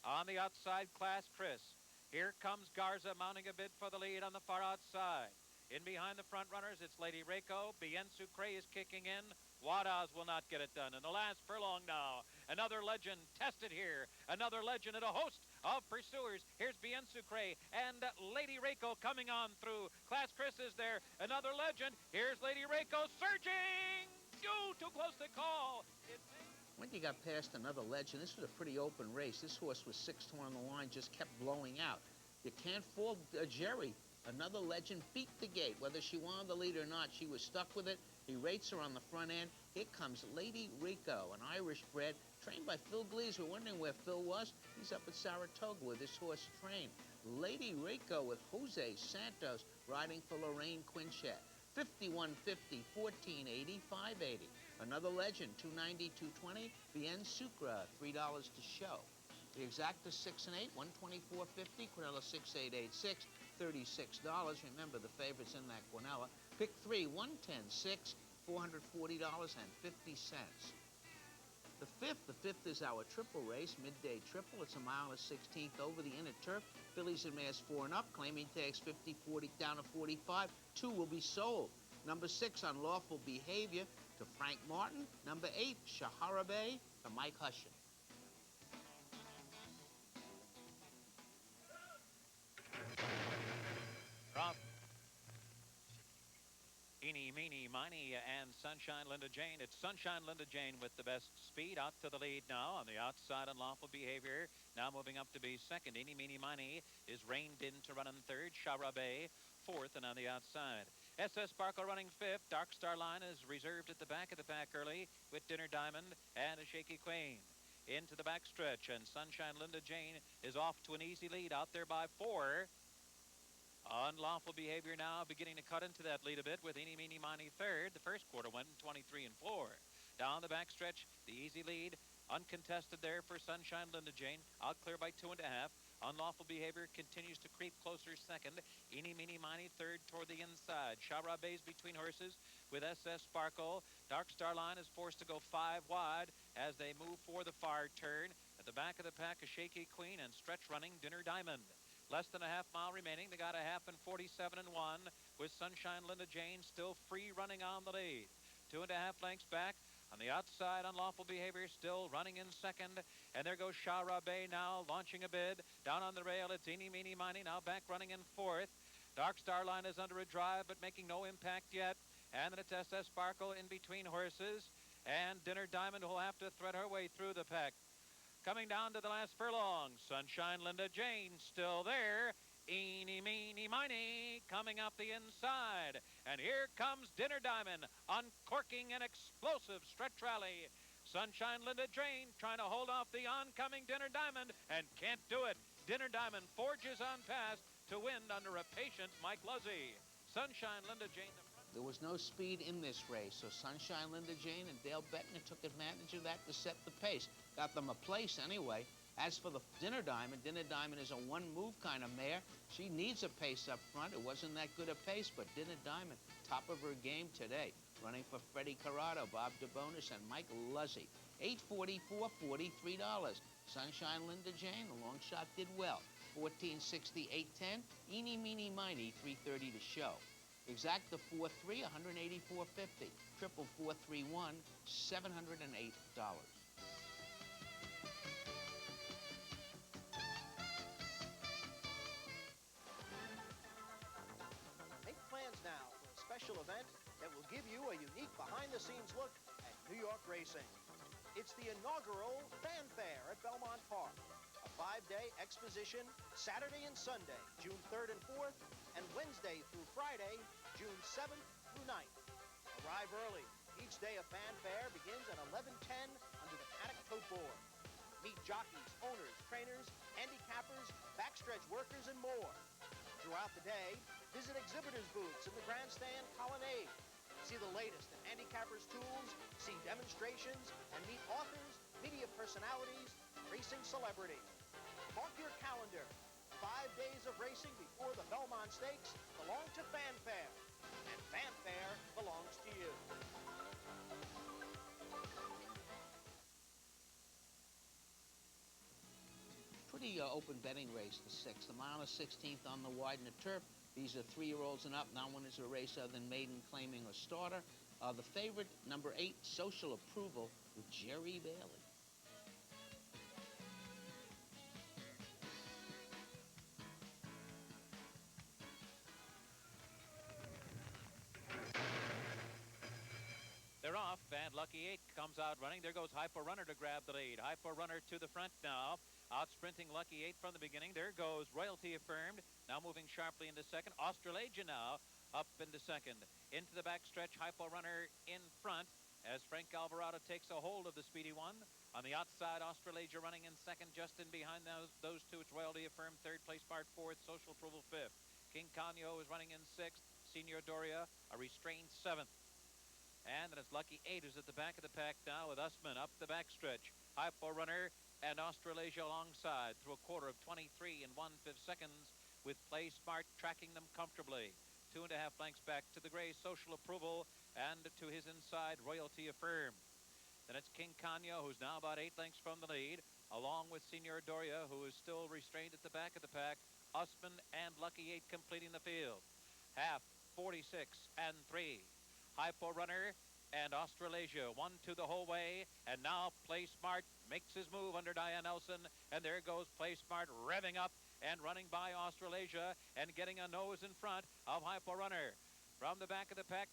On the outside, Class Chris. Here comes Garza mounting a bid for the lead on the far outside. In behind the front runners, it's Lady Reiko. Bien Sucre is kicking in. Wadaz will not get it done. In the last furlong now, Another Legend tested here. Another Legend and a host of pursuers. Here's Bien Sucre and Lady Reiko coming on through. Class Chris is there. Another Legend. Here's Lady Reiko surging. Too close to call. When you got past Another Legend, this was a pretty open race. This horse was 6-to-1 on the line, just kept blowing out. You can't fault Jerry. Another Legend beat the gate. Whether she wanted the lead or not, she was stuck with it. He rates her on the front end. Here comes Lady Reiko, an Irish bred, trained by Phil Glees. We're wondering where Phil was. He's up at Saratoga with this horse trained. Lady Reiko with Jose Santos riding for Lorraine Quinchet. 51.50, 14.80, 5.80. Another Legend, 290, 220. Bien Sucre, $3 to show. The exacta 6 and 8, 124.50. Quinella 6886, $36. Remember the favorites in that Quinella. Pick 3, 110.6, $440.50. The fifth is our triple race, midday triple. It's a mile and a 16th over the inner turf. Fillies and mares 4 and up. Claiming tags 50, 40 down to 45. 2 will be sold. Number 6, Unlawful Behavior to Frank Martin. Number 8, Shaharabe to Mike Hushin. Rob. Eeny, meeny, miny, and Sunshine Linda Jane. It's Sunshine Linda Jane with the best speed out to the lead now. On the outside, Unlawful Behavior now moving up to be second. Eeny, meeny, miny is reined in to run in third. Shaharabe fourth, and on the outside, SS Sparkle running fifth. Dark Star Line is reserved at the back of the pack early with Dinner Diamond and a Shaky Queen. Into the backstretch, and Sunshine Linda Jane is off to an easy lead out there by 4. Unlawful Behavior now beginning to cut into that lead a bit with Eeny, Meeny, Miny third. The first quarter went 23 and 4. Down the backstretch, the easy lead, uncontested there for Sunshine Linda Jane. Out clear by 2.5. Unlawful Behavior continues to creep closer second. Eeny, Meeny, Miny third toward the inside. Shahrabe's between horses with SS Sparkle. Dark Star Line is forced to go 5 wide as they move for the far turn. At the back of the pack, a Shaky Queen and stretch running Dinner Diamond. Less than a half mile remaining. They got a half in 47 and 1 with Sunshine Linda Jane still free running on the lead. 2.5 lengths back. On the outside, Unlawful Behavior still running in second. And there goes Shahrabe now launching a bid. Down on the rail, it's Eeny, Meeny, Miny now back running in fourth. Dark Star Line is under a drive, but making no impact yet. And then it's SS Sparkle in between horses. And Dinner Diamond will have to thread her way through the pack. Coming down to the last furlong, Sunshine Linda Jane still there. Eeny, meeny, miny, coming up the inside. And here comes Dinner Diamond, uncorking an explosive stretch rally. Sunshine Linda Jane trying to hold off the oncoming Dinner Diamond and can't do it. Dinner Diamond forges on past to win under a patient Mike Luzzy. Sunshine Linda Jane. There was no speed in this race, so Sunshine Linda Jane and Dale Bettner took advantage of that to set the pace. Got them a place anyway. As for the Dinner Diamond is a one-move kind of mare. She needs a pace up front. It wasn't that good a pace, but Dinner Diamond, top of her game today. Running for Freddie Corrado, Bob DeBonis, and Mike Luzzy. $8.44, $43. Sunshine Linda Jane, the long shot did well. $14.60, $8.10. Eeny, meeny, miny, $3.30 to show. Exact the 4-3, $184.50. Triple 4-3-1, $708. Make plans now for a special event that will give you a unique behind-the-scenes look at New York racing. It's the inaugural Fanfare at Belmont Park. A 5-day exposition, Saturday and Sunday, June 3rd and 4th, and Wednesday through Friday, June 7th through 9th. Arrive early. Each day of Fanfare begins at 11:10 under the paddock tote board. Meet jockeys, owners, trainers, handicappers, backstretch workers, and more. Throughout the day, visit exhibitors' booths in the grandstand colonnade. See the latest in handicappers' tools, see demonstrations, and meet authors, media personalities, racing celebrities. Mark your calendar. 5 days of racing before the Belmont Stakes belong to Fanfare, and Fanfare belongs to you. Pretty open betting race, the 6th. The mile is 16th on the widened turf. These are 3-year-olds and up. Not one is a race other than maiden, claiming, or starter. The favorite, number 8, Social Approval, with Jerry Bailey. They're off, and Lucky 8 comes out running. There goes Hyper Runner to grab the lead. Hyper Runner to the front now. Out sprinting Lucky 8 from the beginning. There goes Royalty Affirmed, now moving sharply into second. Australasia now up into second. Into the backstretch, Hyper Runner in front as Frank Alvarado takes a hold of the speedy one. On the outside, Australasia running in second. Just in behind those two, it's Royalty Affirmed, third. Place Part fourth. Social Approval fifth. King Canyo is running in sixth. Senior Doria a restrained seventh. And then it's Lucky 8 who's at the back of the pack now with Usman up the backstretch. Hypo Runner and Australasia alongside through a quarter of 23 and 1/5 seconds with Play Smart tracking them comfortably. 2.5 lengths back to the gray Social Approval and to his inside Royalty Affirmed. Then it's King Canyo, who's now about 8 lengths from the lead, along with Senior Doria, who is still restrained at the back of the pack. Usman and Lucky 8 completing the field. Half 46 and 3. Hypo Runner and Australasia 1-2 the whole way, and now Play Smart makes his move under Diane Nelson, and there goes Play Smart revving up and running by Australasia and getting a nose in front of Hypo Runner. From the back of the pack,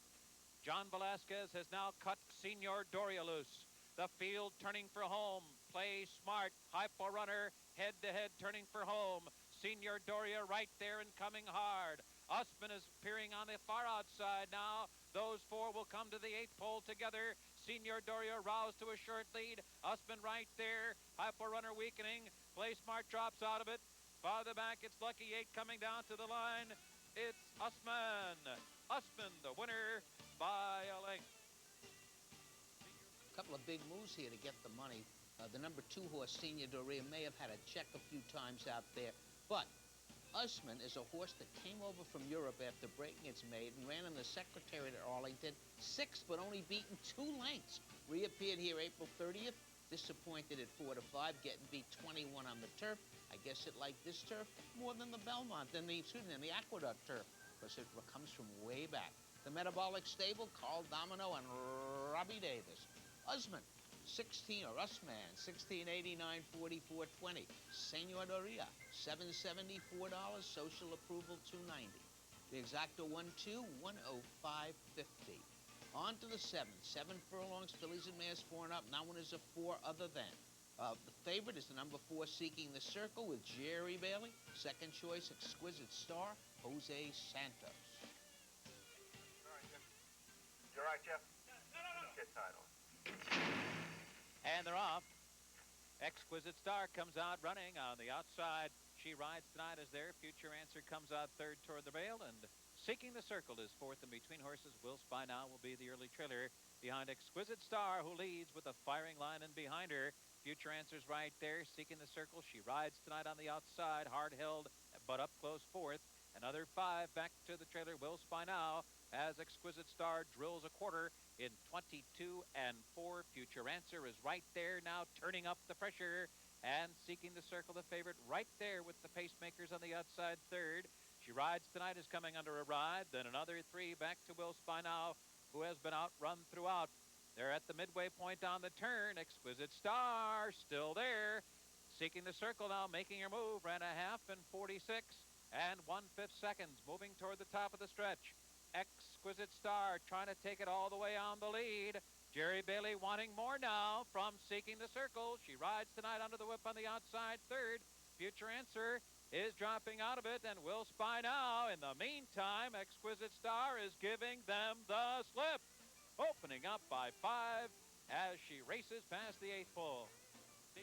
John Velasquez has now cut Senior Doria loose. The field turning for home. Play Smart, Hypo Runner head-to-head turning for home. Senior Doria right there and coming hard. Usman is appearing on the far outside now. Those four will come to the 8th pole together. Senior Doria roused to a short lead. Usman right there. Hypo Runner weakening. Play Smart drops out of it. Farther back, it's Lucky 8 coming down to the line. It's Usman. Usman, the winner by a length. A couple of big moves here to get the money. The number 2 horse, Senior Doria, may have had a check a few times out there, but Usman is a horse that came over from Europe after breaking its maiden, ran in the Secretariat at Arlington, 6th, but only beaten 2 lengths. Reappeared here April 30th, disappointed at 4-5, getting beat 21 on the turf. I guess it liked this turf more than the Belmont, than the Aqueduct turf, because it comes from way back. The Metabolic Stable, Carl Domino and Robbie Davis. Usman, 16, or Usman, 1689, 44.20. Senor Doria, $774. Social Approval, $290. The exacta 1-2, 105.50. On to the 7th. 7 furlongs, fillies and mares 4 and up. Now one is a 4 other than. The favorite is the number 4, Seeking the Circle with Jerry Bailey. Second choice, Exquisite Star, Jose Santos. You're right, Jeff. Get title. And they're off. Exquisite Star comes out running on the outside. She Rides Tonight is there. Future Answer comes out third toward the rail, and Seeking the Circle is fourth in between horses. Will Spy Now will be the early trailer behind Exquisite Star, who leads with a firing line in behind her. Future Answer's right there. Seeking the Circle. She Rides Tonight on the outside. Hard held, but up close fourth. Another 5 back to the trailer. Will Spy Now as Exquisite Star drills a quarter in 22 and 4. Future Answer is right there now, turning up the pressure. And Seeking the Circle, the favorite, right there with the pacemakers on the outside third. She Rides Tonight is coming under a ride. Then another 3 back to Will Spy Now, who has been outrun throughout. They're at the midway point on the turn. Exquisite Star still there. Seeking the Circle now making her move. Ran a half in 46 and 1/5 seconds. Moving toward the top of the stretch. Exquisite Star trying to take it all the way on the lead. Jerry Bailey wanting more now from Seeking the Circle. She Rides Tonight under the whip on the outside third. Future Answer is dropping out of it, and Will Spy Now. In the meantime, Exquisite Star is giving them the slip. Opening up by 5 as she races past the 8th pole.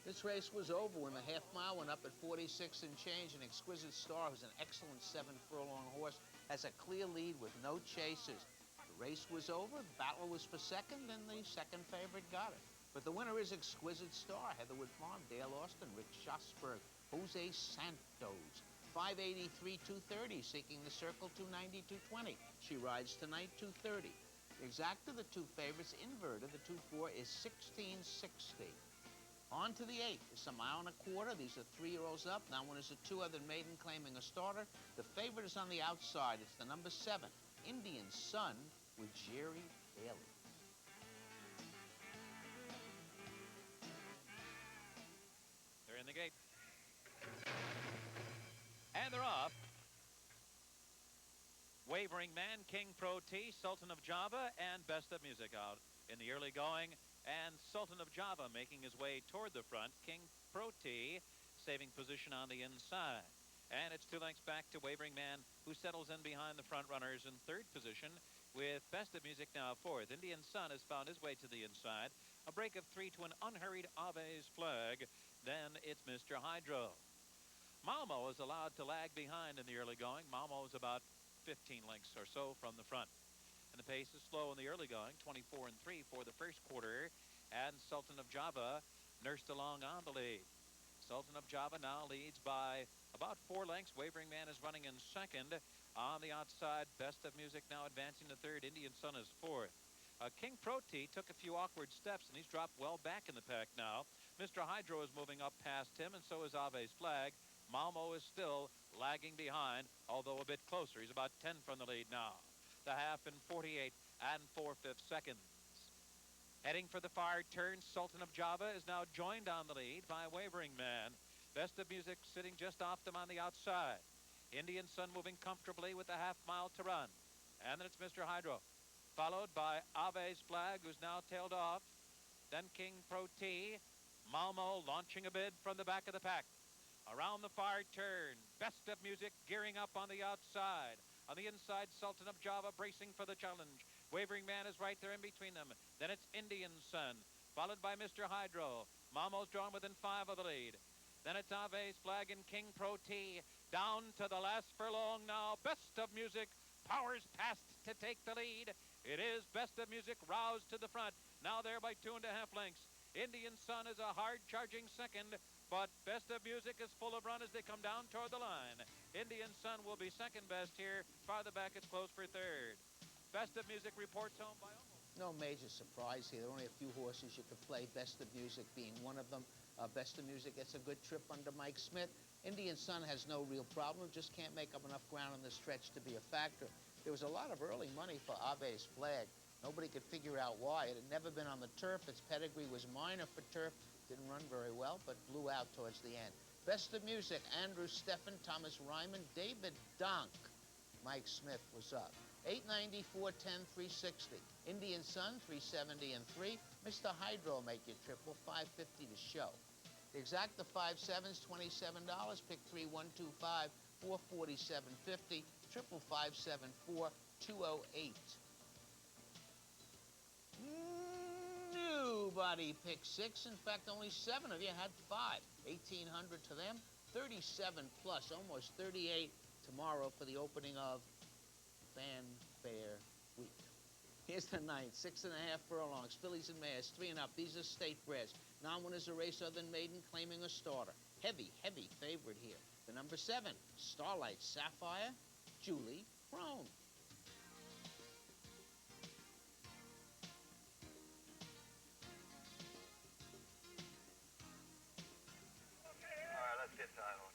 This race was over when the half mile went up at 46 and change, and Exquisite Star, who's an excellent 7 furlong horse, has a clear lead with no chasers. The race was over, the battle was for second, and the second favorite got it. But the winner is Exquisite Star, Heatherwood Farm, Dale Austin, Rick Schosberg, Jose Santos. 583, 230, Seeking the Circle, 290, 220. She Rides Tonight, 230. Exacta, the 2 favorites, inverted, the 2-4 is 1660. On to the 8th. It's a mile and a quarter. These are 3-year-olds up. Now one is a 2 other maiden claiming a starter. The favorite is on the outside. It's the number 7, Indian Sun with Jerry Bailey. They're in the gate. And they're off. Wavering Man, King Pro T, Sultan of Java, and Best of Music out in the early going. And Sultan of Java making his way toward the front. King Pro T saving position on the inside. And it's 2 lengths back to Wavering Man, who settles in behind the front runners in third position, with Best of Music now fourth. Indian Sun has found his way to the inside. A break of 3 to an unhurried Ave's Flag. Then it's Mr. Hydro. Malmo is allowed to lag behind in the early going. Malmo is about 15 lengths or so from the front. And the pace is slow in the early going, 24 and 3 for the first quarter. And Sultan of Java nursed along on the lead. Sultan of Java now leads by about 4 lengths. Wavering Man is running in second. On the outside, Best of Music now advancing to third. Indian Sun is fourth. King Pro T took a few awkward steps, and he's dropped well back in the pack now. Mr. Hydro is moving up past him, and so is Ave's Flag. Malmo is still lagging behind, although a bit closer. He's about 10 from the lead now. The half in 48 and 4/5 seconds. Heading for the far turn, Sultan of Java is now joined on the lead by Wavering Man. Best of Music sitting just off them on the outside. Indian Sun moving comfortably with a half mile to run. And then it's Mr. Hydro, followed by Ave's Flag, who's now tailed off. Then King Pro T. Malmo launching a bid from the back of the pack. Around the far turn, Best of Music gearing up on the outside. On the inside, Sultan of Java bracing for the challenge. Wavering Man is right there in between them. Then it's Indian Sun, followed by Mr. Hydro. Malmo's drawn within 5 of the lead. Then it's Ave's Flag and King Pro T. Down to the last furlong now. Best of Music powers past to take the lead. It is Best of Music roused to the front. Now there by 2.5 lengths. Indian Sun is a hard-charging second, but Best of Music is full of run as they come down toward the line. Indian Sun will be second best here. Farther back, it's close for third. Best of Music reports home by almost. No major surprise here. There are only a few horses you could play, Best of Music being one of them. Best of Music gets a good trip under Mike Smith. Indian Sun has no real problem, just can't make up enough ground on the stretch to be a factor. There was a lot of early money for Ave's Flag. Nobody could figure out why. It had never been on the turf. Its pedigree was minor for turf. Didn't run very well, but blew out towards the end. Best of Music, Andrew Steffen, Thomas Ryman, David Donk. Mike Smith was up. 890, 410, 360. Indian Sun, 370 and 3. Mr. Hydro make your triple, 550 to show. The exacta 5/7s, $27. Pick 3, 125, 447.50. Triple 574, 208. Nobody picked 6. In fact, only 7 of you had 5. 1,800 to them. 37 plus, almost 38 tomorrow for the opening of Fanfare Week. Here's the 9th, 6.5 furlongs, fillies and mares, 3 and up. These are state breds. Non-winners a race other than maiden claiming a starter. Heavy favorite here. The number 7, Starlight Sapphire, Julie Crone. All right, let's get titled.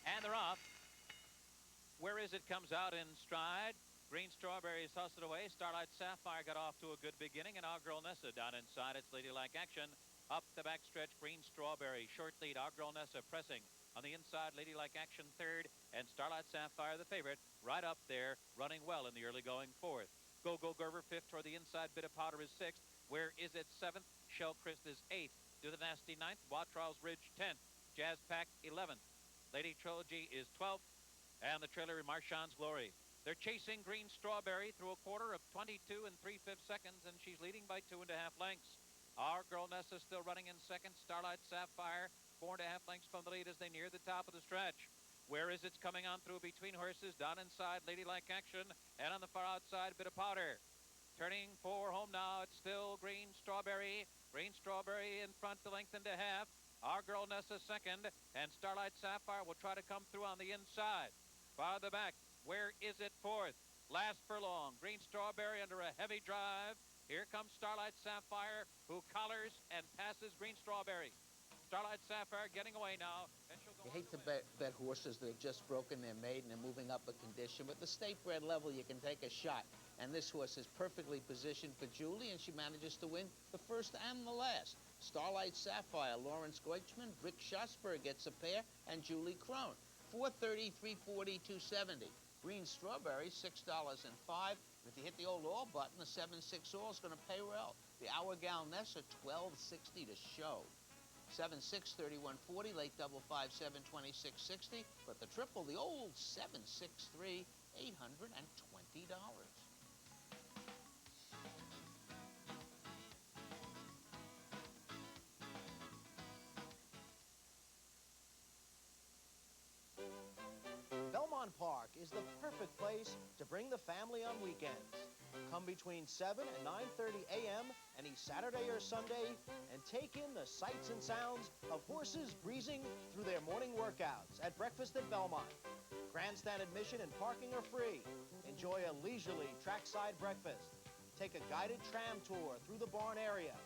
And they're off. Where Is It comes out in stride. Green Strawberry tossed it away. Starlight Sapphire got off to a good beginning, and Our Girl Nessa down inside. It's Ladylike Action. Up the backstretch, Green Strawberry. Short lead, Our Girl Nessa pressing. On the inside, Ladylike Action third, and Starlight Sapphire the favorite. Right up there, running well in the early going fourth. Go Gerber fifth, toward the inside. Bit of Powder is sixth. Where Is It seventh. Shell Christ is eighth. Do the Nasty ninth. Watrow's Ridge 10th. Jazz Pack 11th. Lady Trilogy is 12th. And the trailer Marchand's Glory. They're chasing Green Strawberry through a quarter of 22 and 3/5 seconds, and she's leading by 2.5 lengths. Our Girl Nessa still running in second. Starlight Sapphire 4.5 lengths from the lead as they near the top of the stretch. Where Is It's coming on through between horses. Down inside, Ladylike Action, and on the far outside, Bit of Powder. Turning for home now, it's still Green Strawberry. Green Strawberry in front, the length and a half. Our Girl Nessa second, and Starlight Sapphire will try to come through on the inside. Farther back, Where Is It fourth. Last furlong, Green Strawberry under a heavy drive. Here comes Starlight Sapphire, who collars and passes Green Strawberry. Starlight Sapphire getting away now. And she'll go You hate to bet horses that have just broken their maiden and moving up a condition, but the state bred level, you can take a shot. And this horse is perfectly positioned for Julie, and she manages to win the first and the last. Starlight Sapphire, Lawrence Goichman, Rick Schatzberg gets a pair, and Julie Crone. 430, 340, 270. Green Strawberry, $6.05. If you hit the old all button, the 7-6 all is going to pay well. The Hour Gal Nessa, $12.60 to show. 7-6, 31.40, late double 5-7, 26.60. But the triple, the old 7-6-3, $820. Belmont Park is the perfect place to bring the family on weekends. Come between 7 and 9:30 a.m. any Saturday or Sunday and take in the sights and sounds of horses breezing through their morning workouts at breakfast at Belmont. Grandstand admission and parking are free. Enjoy a leisurely trackside breakfast. Take a guided tram tour through the barn area.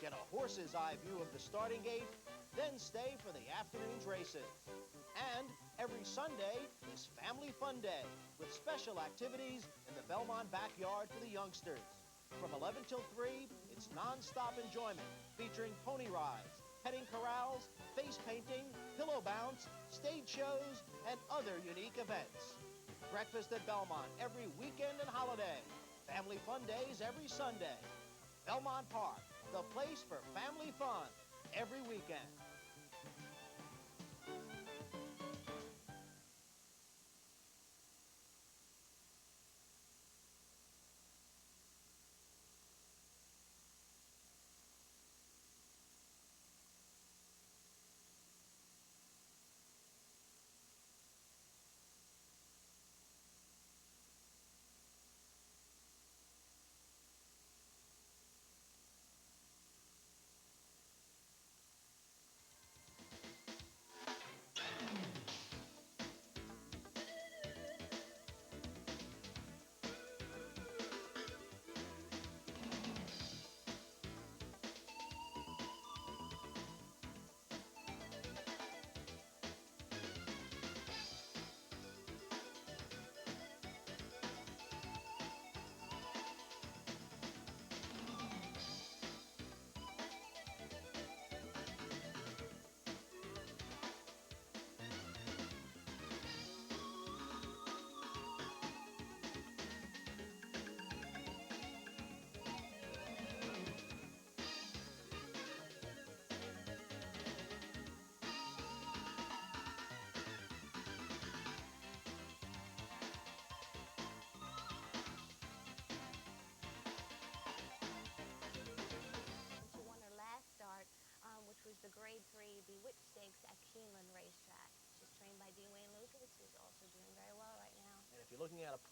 Get a horse's eye view of the starting gate, then stay for the afternoon's races. And every Sunday is Family Fun Day with special activities in the Belmont backyard for the youngsters. From 11 till 3, it's non-stop enjoyment featuring pony rides, petting corrals, face painting, pillow bounce, stage shows, and other unique events. Breakfast at Belmont every weekend and holiday. Family Fun Days every Sunday. Belmont Park, the place for family fun every weekend.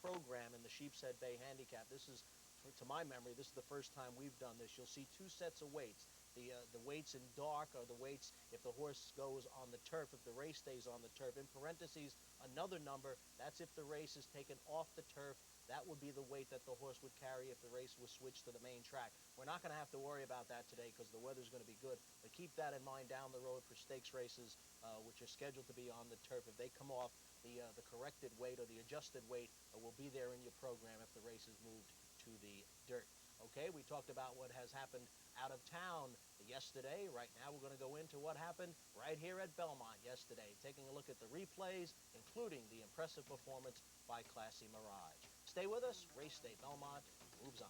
program in the Sheepshead Bay Handicap. This is, to my memory, this is the first time we've done this. You'll see two sets of weights. The weights in dark are the weights if the horse goes on the turf, if the race stays on the turf. In parentheses, another number, that's if the race is taken off the turf. That would be the weight that the horse would carry if the race was switched to the main track. We're not going to have to worry about that today because the weather's going to be good. But keep that in mind down the road for stakes races, which are scheduled to be on the turf. If they come off, the corrected weight or the adjusted weight will be there in your program if the race is moved to the dirt. Okay, we talked about what has happened out of town yesterday. Right now we're going to go into what happened right here at Belmont yesterday, taking a look at the replays, including the impressive performance by Classy Mirage. Stay with us. Race Day Belmont moves on.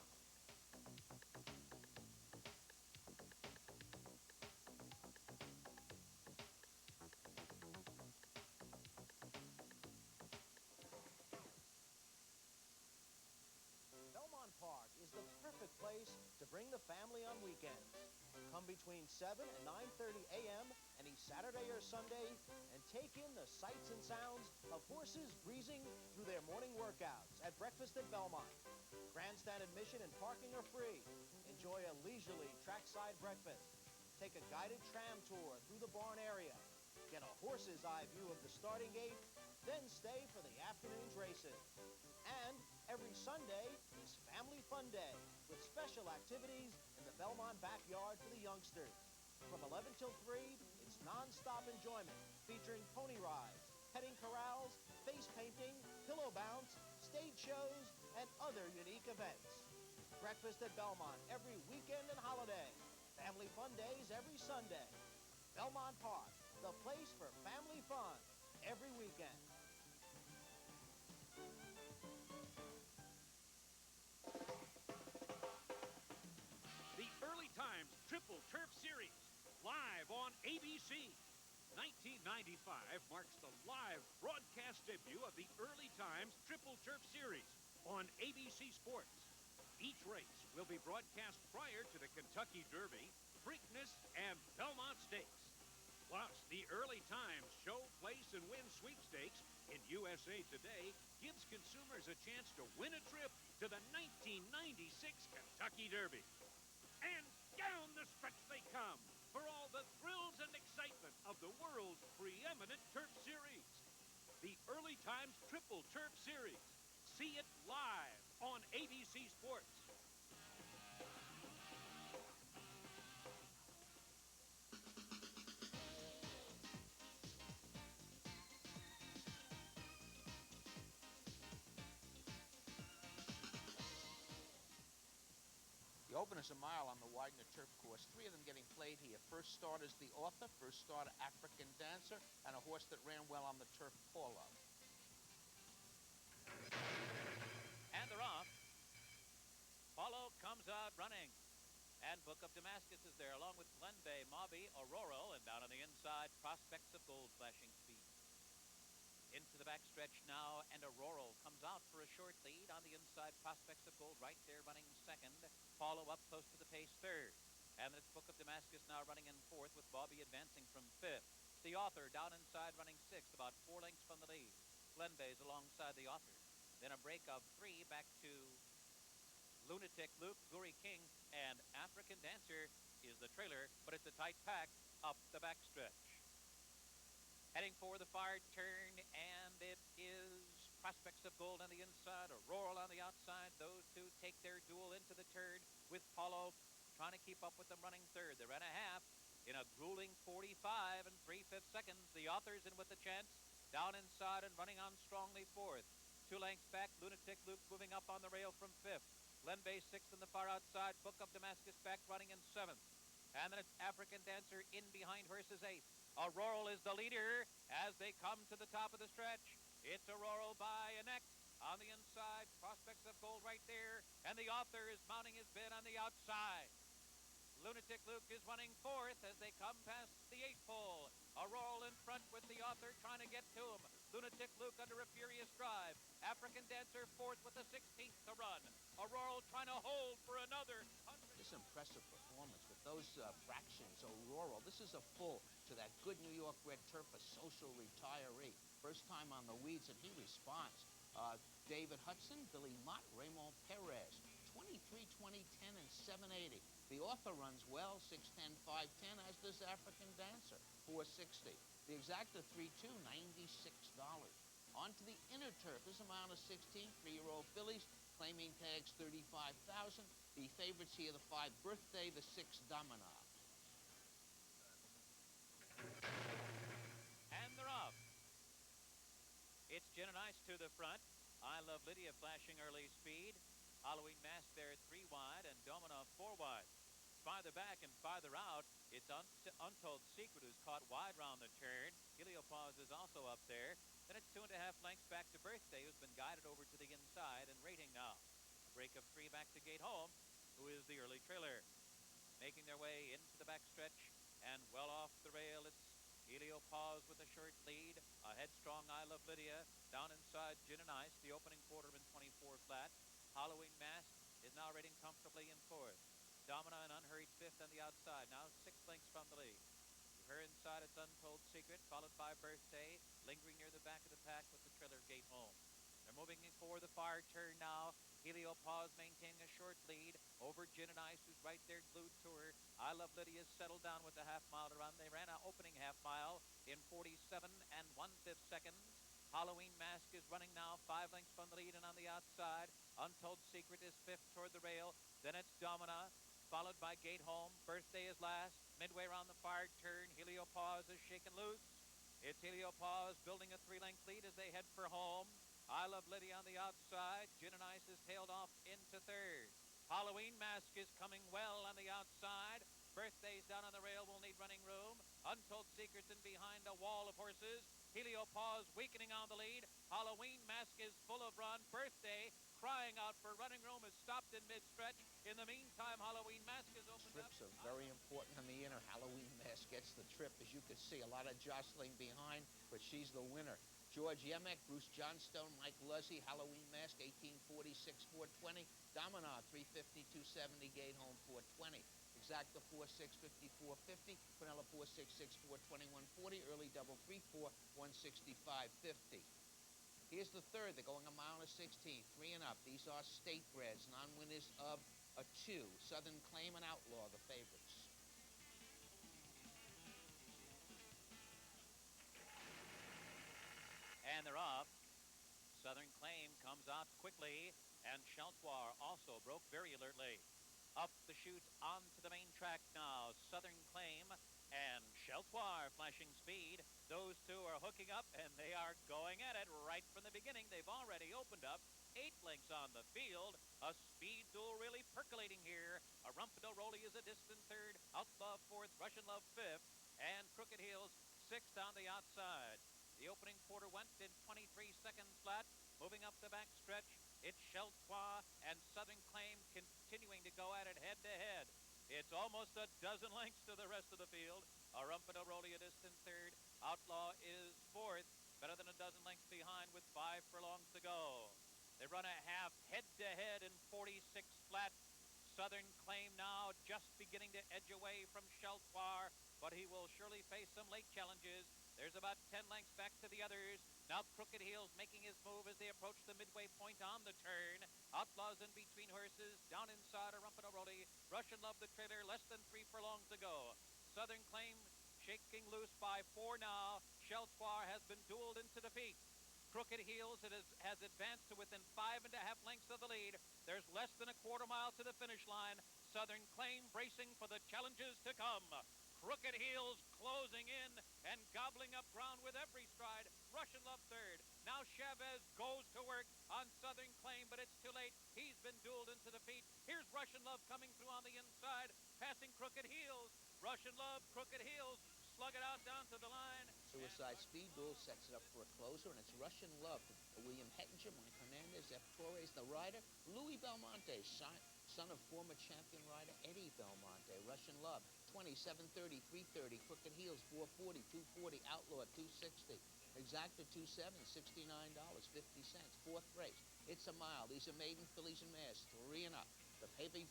Belmont Park is the perfect place to bring the family on weekends. Come between 7 and 9:30 a.m. any Saturday or Sunday and take in the sights and sounds of horses breezing through their morning workouts at breakfast at Belmont. Grandstand admission and parking are free. Enjoy a leisurely trackside breakfast. Take a guided tram tour through the barn area. Get a horse's eye view of the starting gate, then stay for the afternoon's races. And every Sunday is Family Fun Day with special activities in the Belmont backyard for the youngsters. From 11 till 3, it's non-stop enjoyment featuring pony rides, petting corrals, face painting, pillow bounce, stage shows, and other unique events. Breakfast at Belmont every weekend and holiday. Family Fun Days every Sunday. Belmont Park, the place for family fun every weekend. The Early Times Triple Turf Series, live on ABC. 1995 marks the live broadcast debut of the Early Times Triple Turf Series on ABC Sports. Each race will be broadcast prior to the Kentucky Derby, Preakness, and Belmont Stakes. Plus, the Early Times Show, Place, and Win sweepstakes in USA Today gives consumers a chance to win a trip to the 1996 Kentucky Derby. And down the stretch they come for all the thrills and excitement of the world's preeminent turf series. The Early Times Triple Turf Series. See it live on ABC Sports. The Open is a mile on the Widener turf course. 3 of them getting played here. First start is the author, first starter African Dancer, and a horse that ran well on the turf, Paulo. And they're off. Paulo comes out running. And Book of Damascus is there, along with Glen Bay, Mobby, Auroral, and down on the inside, Prospects of Gold flashing speed. Into the backstretch now, and Auroral comes out for a short lead on the inside. Prospects of Gold right there running second. Paulo up close to the pace third. And it's Book of Damascus now running in fourth, with Bobby advancing from fifth. The author down inside running sixth, about 4 lengths from the lead. Glen Bay's alongside the author. Then a break of 3 back to Lunatic Luke, Guri King, and African Dancer is the trailer, but it's a tight pack up the backstretch. Heading for the far turn, and it is Prospects of Gold on the inside, Auroral on the outside. Those two take their duel into the turn, with Paulo trying to keep up with them running third. They ran a half in a grueling 45 and 3/5 seconds. The author's in with a chance, down inside and running on strongly fourth. 2 lengths back, Lunatic Luke moving up on the rail from fifth. Glen Bay sixth in the far outside, Book of Damascus back running in seventh. And then it's African Dancer in behind horses eighth. Auroral is the leader as they come to the top of the stretch. It's Auroral by a neck on the inside. Prospects of Gold right there. And the author is mounting his bid on the outside. Lunatic Luke is running fourth as they come past the 8th pole. Auroral in front with the author trying to get to him. Lunatic Luke under a furious drive. African Dancer fourth with a 16th to run. Auroral trying to hold for another 100. This impressive performance with those fractions. Auroral, this is a full to that good New York red turf, a social retiree. First time on the weeds, and he responds. David Hudson, Billy Mott, Raymond Perez. 23, 20, 10, and 780. The author runs well, 610, 510, as does African Dancer, 460. The exacta 3-2, $96. On to the inner turf. This amount of 16, 3-year-old fillies, claiming tags 35,000. The favorites here, the 5 Birthday, the 6 Domina. And they're off. It's Gin and Ice to the front. I Love Lydia flashing early speed. Halloween Mask there 3 wide and Domina 4 wide. Farther back and farther out, it's Untold Secret who's caught wide round the turn. Heliopause is also up there. Then it's 2.5 lengths back to Birthday, who's been guided over to the inside and rating now. A break of 3 back to Gate Home, who is the early trailer. Making their way into the backstretch and well off the rail, it's Heliopause with a short lead. A headstrong I Love Lydia. Down inside Gin and Ice, the opening quarter in 24 flat. Halloween Mask is now rating comfortably in 4th. Domina and Unhurried 5th on the outside, now 6 lengths from the lead. To her inside, it's Untold Secret, followed by Birthday, lingering near the back of the pack with the trailer Gate Home. They're moving in for the far turn now. Heliopause maintaining a short lead over Gin and Ice, who's right there glued to her. I Love Lydia settled down with a half-mile to run. They ran an opening half-mile in 47 1/5 seconds. Halloween Mask is running now 5 lengths from the lead and on the outside. Untold Secret is 5th toward the rail. Then it's Domina, followed by Gate Home. Birthday is last. Midway around the far turn, Heliopause is shaken loose. It's Heliopause building a 3-length lead as they head for home. I Love Lydia on the outside. Gin and Ice is tailed off into 3rd. Halloween Mask is coming well on the outside. Birthday's down on the rail, will need running room. Untold Secret's in behind a wall of horses. Heliopause weakening on the lead. Halloween Mask is full of run. Birthday crying out for running room is stopped in mid-stretch. In the meantime, Halloween Mask is opened up. Trips are very important on the inner. Halloween Mask gets the trip. As you can see, a lot of jostling behind, but she's the winner. George Yemek, Bruce Johnstone, Mike Luzzy, Halloween Mask, 1846, 420. Domina, 350, 270, Gate Home, 420. Exacta, 4650, 450. Quinella, 466, 420, 140. Early double 3-4, 165.50. Here's the third. They're going a mile and 16, 3 and up. These are state breds, non-winners of a 2. Southern Claim and Outlaw, the favorites. And they're off. Southern Claim comes out quickly, and Cheltoir also broke very alertly. Up the chute onto the main track now. Southern Claim and Cheltoir flashing speed. Those two are hooking up, and they are going at it right from the beginning. They've already opened up 8 lengths on the field. A speed duel really percolating here. A Rumpadoroli is a distant 3rd. Outlaw 4th. Russian Love 5th. And Crooked Heels 6th on the outside. The opening quarter went in 23 seconds flat. Moving up the back stretch, it's Cheltoir and Southern Claim continuing to go at it head-to-head. It's almost a dozen lengths to the rest of the field. A Rumpadoroli a distant 3rd. Outlaw is 4th, better than a dozen lengths behind with 5 furlongs to go. They run a half head-to-head in 46 flat. Southern Claim now just beginning to edge away from Cheltoir, but he will surely face some late challenges. There's about 10 lengths back to the others. Now Crooked Heels making his move as they approach the midway point on the turn. Outlaws in between horses. Down inside a Rumpadoroli. Russian Love the trailer. Less than 3 furlongs to go. Southern Claim shaking loose by 4 now. Cheltoir has been dueled into defeat. Crooked Heels has advanced to within 5.5 lengths of the lead. There's less than a quarter mile to the finish line. Southern Claim bracing for the challenges to come. Crooked Heels closing in and gobbling up ground with every stride. Russian Love 3rd. Now Chavez goes to work on Southern Claim, but it's too late. He's been dueled into defeat. Here's Russian Love coming through on the inside, passing Crooked Heels. Russian Love, Crooked Heels, slug it out down to the line. Suicide Speed Duel sets it up for a closer, and it's Russian Love. William Hettinger, Mike Hernandez, F. Torres, the rider. Louis Belmonte, son of former champion rider Eddie Belmonte. Russian Love, 27:30, 3:30. Crooked Heels, 4:40, 2:40. Outlaw, 2:60. Exacta, 2:7, $69.50. 4th race. It's a mile. These are maiden fillies and mares, 3 and up. The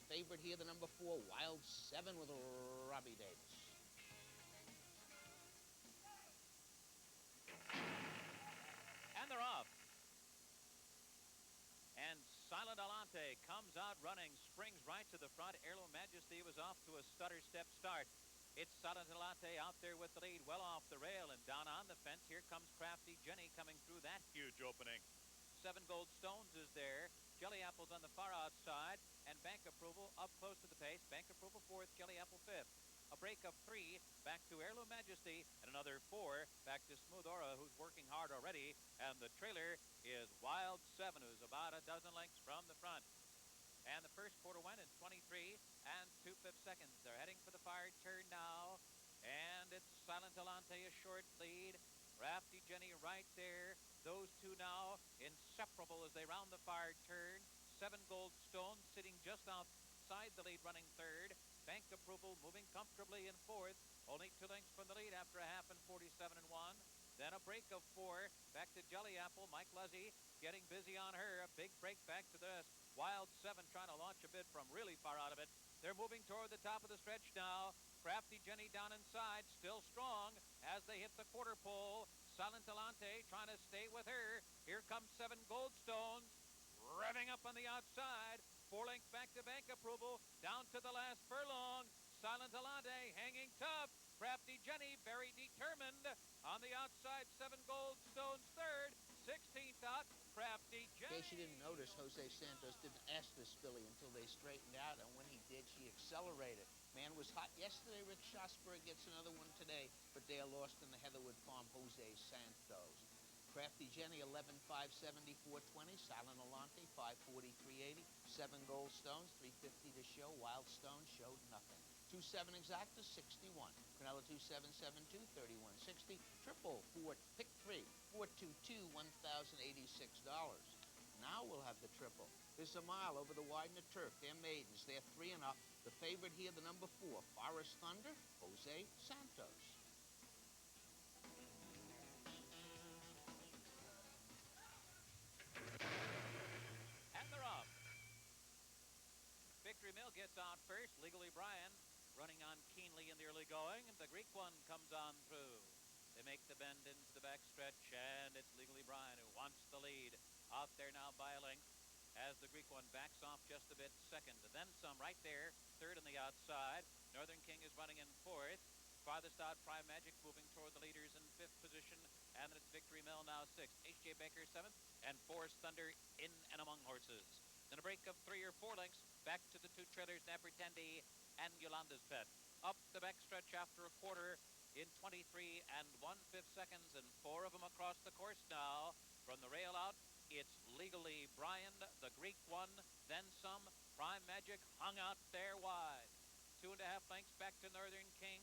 favorite here, the number 4, Wild 7 with Robbie Davis. And they're off. Salante comes out running, springs right to the front. Heirloom Majesty was off to a stutter step start. It's Salante out there with the lead, well off the rail and down on the fence. Here comes Crafty Jenny coming through that huge opening. 7 Gold Stones is there. Jelly Apple's on the far outside, and Bank Approval up close to the pace. Bank Approval 4th, Jelly Apple 5th. A break of 3 back to Heirloom Majesty, and another 4 back to Smooth Aura, who's working hard already. And the trailer is Wild 7, who's about a dozen lengths from the front. And the first quarter went in 23 and 2/5 seconds. They're heading for the fire turn now. And it's Salante, a short lead. Crafty Jenny right there. Those two now inseparable as they round the fire turn. 7 Gold Stones sitting just outside the lead, running 3rd. Bank Approval moving comfortably in 4th. Only 2 lengths from the lead after a half and 47 and 1. Then a break of 4 back to Jelly Apple. Mike Luzzy getting busy on her. A big break back to the Wild 7, trying to launch a bit from really far out of it. They're moving toward the top of the stretch now. Crafty Jenny down inside, still strong as they hit the quarter pole. Salante trying to stay with her. Here comes 7 Gold Stones, revving up on the outside. 4 lengths back to Bank Approval, down to the last furlong. Salante hanging tough. Crafty Jenny very determined. On the outside, 7 Gold Stones 3rd. 16th out, Crafty Jenny. In case you didn't notice, Jose Santos didn't ask this filly until they straightened out, and when he did, she accelerated. Man was hot yesterday. Rick Schosberg gets another one today, but they are lost in the Heatherwood Farm, Jose Santos. Crafty Jenny, 11,574.20. Salante, 543.80. 7 Gold Stones, 350 to show. Wild Stones showed nothing. 2-7 exacta, 61. Canela 2-7-7-2, 31.60. Triple 4, pick 3, 422, $1,086. Now we'll have the triple. There's a mile over the Widener turf. They're maidens. They're 3 and up. The favorite here, the number 4, Forest Thunder, Jose Santos. And they're off. Victory Mill gets on first. Legally Brian running on keenly in the early going, and the Greek one comes on through. They make the bend into the backstretch, and it's Legally Brian who wants the lead. Out there now by a length as the Greek one backs off just a bit. 2nd, then some right there. 3rd on the outside. Northern King is running in 4th. Farthest out, Prime Magic moving toward the leaders in 5th position. And then it's Victory Mill now 6th. H.J. Baker 7th, and Forest Thunder in and among horses. Then a break of 3 or 4 lengths back to the 2 trailers, Napretendi and Yolanda's Pet. Up the backstretch after a quarter in 23 and 1/5 seconds, and 4 of them across the course now. From the rail out, it's Legally Brian, the Greek one, then some. Prime Magic hung out there wide. 2.5 lengths back to Northern King,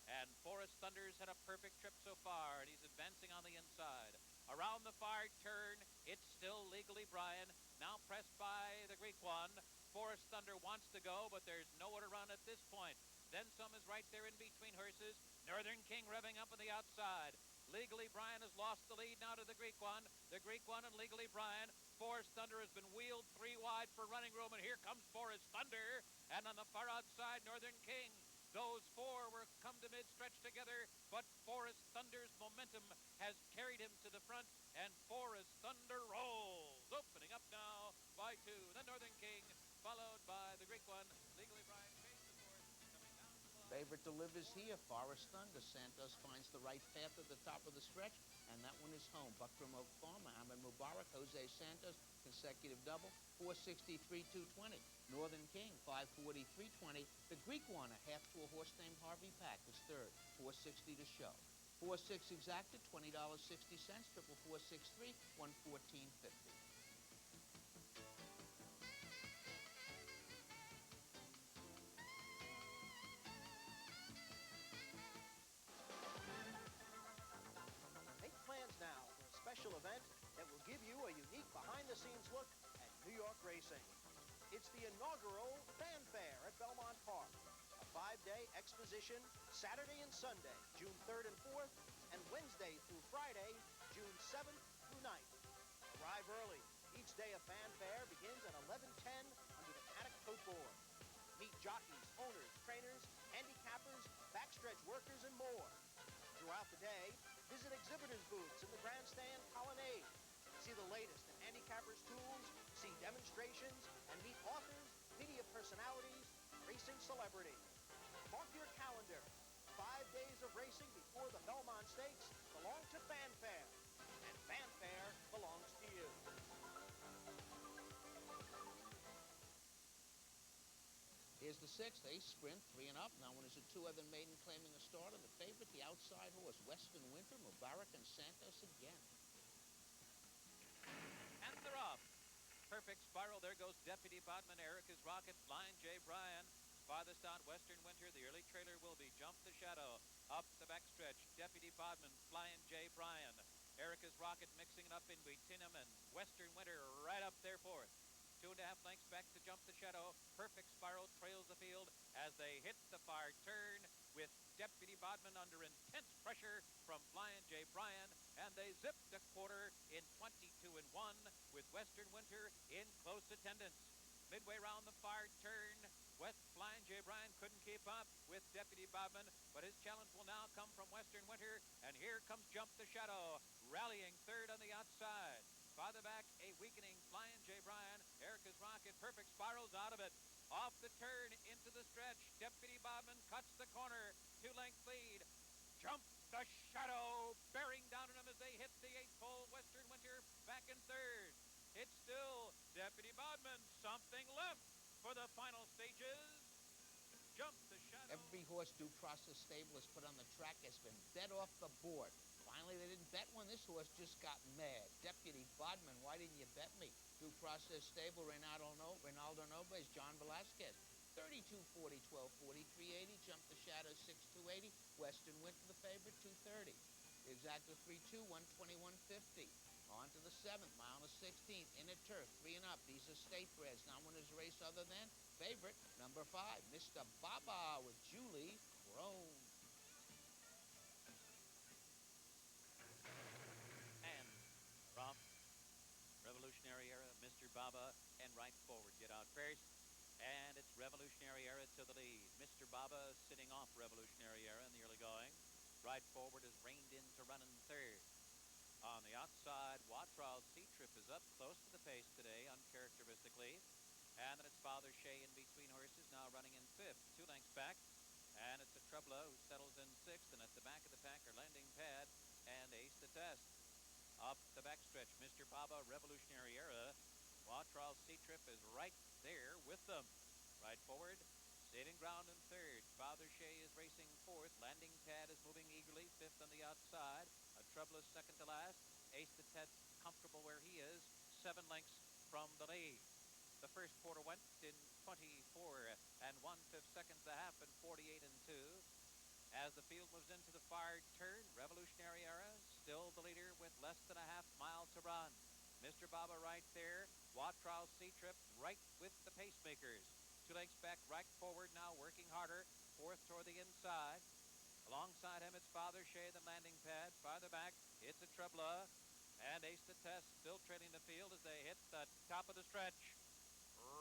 and Forest Thunder's had a perfect trip so far, and he's advancing on the inside. Around the far turn, it's still Legally Brian, now pressed by the Greek one. Forest Thunder wants to go, but there's nowhere to run at this point. Then some is right there in between horses. Northern King revving up on the outside. Legally Brian has lost the lead now to the Greek one. The Greek one and Legally Brian. Forest Thunder has been wheeled 3 wide for running room, and here comes Forest Thunder. And on the far outside, Northern King. Those 4 were come to mid-stretch together, but Forest Thunder's momentum has carried him to the front, and Forest Thunder rolls. Opening up now by 2. The Northern King, followed by the Greek one. Legally Brian chased the 4th, coming down to the line. Favorite delivers here, Forest Thunder. Santos finds the right path at the top of the stretch, and that one is home. Buckram Oak Farm, Mohammed Mubarak, Jose Santos, consecutive double, 463.220. Northern King, 543.20. The Greek one, a half to a horse named Harvey Pack, is 3rd, 460 to show. 4-6 exacted, $20.60. Triple 463, $114.50. Make plans now for a special event that will give you a unique behind-the-scenes look at New York racing. It's the inaugural Fanfare at Belmont Park, a 5-day exposition Saturday and Sunday, June 3rd and 4th, and Wednesday through Friday, June 7th through 9th. Arrive early. Each day of Fanfare begins at 11:10 under the paddock coat board. Meet jockeys, owners, trainers, handicappers, backstretch workers, and more. Throughout the day, visit exhibitors' booths in the grandstand colonnade. See the latest in handicappers' tools, see demonstrations, and meet authors, media personalities, racing celebrities. Mark your calendar. 5 days of racing before the Belmont Stakes belong to Fanfare, and Fanfare belongs to you. Here's the sixth, Ace Sprint, 3 and up. Now one is a 2-other maiden claiming a starter. The favorite, the outside horse, Western Winter, Mubarak and Santos again. And they're off. Perfect spiral. There goes Deputy Bodman. Erica's Rocket. Flying J. Bryan. Farthest out, Western Winter. The early trailer will be Jump the Shadow. Up the backstretch, Deputy Bodman. Flying J. Bryan. Erica's Rocket mixing it up in between him, and Western Winter right up there fourth. 2.5 lengths back to Jump the Shadow. Perfect spiral trails the field as they hit the far turn with Deputy Bodman under intense pressure from Flying J. Bryan, and they zipped a quarter in 22 and 1 with Western Winter in close attendance. Midway round the far turn, Flying J. Bryan couldn't keep up with Deputy Bodman, but his challenge will now come from Western Winter, and here comes Jump the Shadow, rallying third on the outside. Farther back, a weakening Flying J. Bryan. Erica's Rocket, perfect spirals out of it. Off the turn, into the stretch. Deputy Bodman cuts the corner. 2-length lead. Jump the Shadow, bearing down on him as they hit the 8th-hole. Western Winter back in third. It's still Deputy Bodman. Something left for the final stages. Jump the Shadow. Every horse Due Process Stable has put on the track has been bet off the board. Finally, they didn't bet one. This horse just got mad. Deputy Bodman, why didn't you bet me? Due Process Stable, Ronaldo Nobes, John Velasquez. 32-40, 12-40, 380. Jump the Shadow, 6-280. Western Winter, the favorite, 230. The exacta 3-2, 120, 150. On to the 7th, mile and 16th. In at turf, 3 and up. These are state breds. Not one is a race other than favorite, number 5, Mr. Baba with Julie Crone. And Rob, Revolutionary Era, Mr. Baba, and right forward get out first. And it's Revolutionary Era to the lead. Mr. Baba sitting off Revolutionary Era in the early going. Right forward is reined in to run in third. On the outside, Watrow's Sea-Trip is up close to the pace today, uncharacteristically. And then it's Father Shea in between horses, now running in 5th. 2 lengths back. And it's a Trebla who settles in 6th. And at the back of the pack are Landing Pad and Ace the Test. Up the backstretch, Mr. Baba, Revolutionary Era. Watrow's Sea-Trip is right there with them. Right forward, saving ground in 3rd. Father Shea is racing 4th. Landing Pad is moving eagerly, 5th on the outside. A Trebla second to last. Ace the Test comfortable where he is, 7 lengths from the lead. The first quarter went in 24 and 1/5 seconds a half and 48 and 2. As the field moves into the far turn, Revolutionary Era still the leader with less than a half mile to run. Mr. Baba right there. Watrow's Sea-Trip right with the pacemakers. 2 lengths back, right forward now, working harder. 4th toward the inside. Alongside him, it's Father Shea, the Landing Pad. Farther back, it's a Trebla. And Ace the Test still trailing the field as they hit the top of the stretch.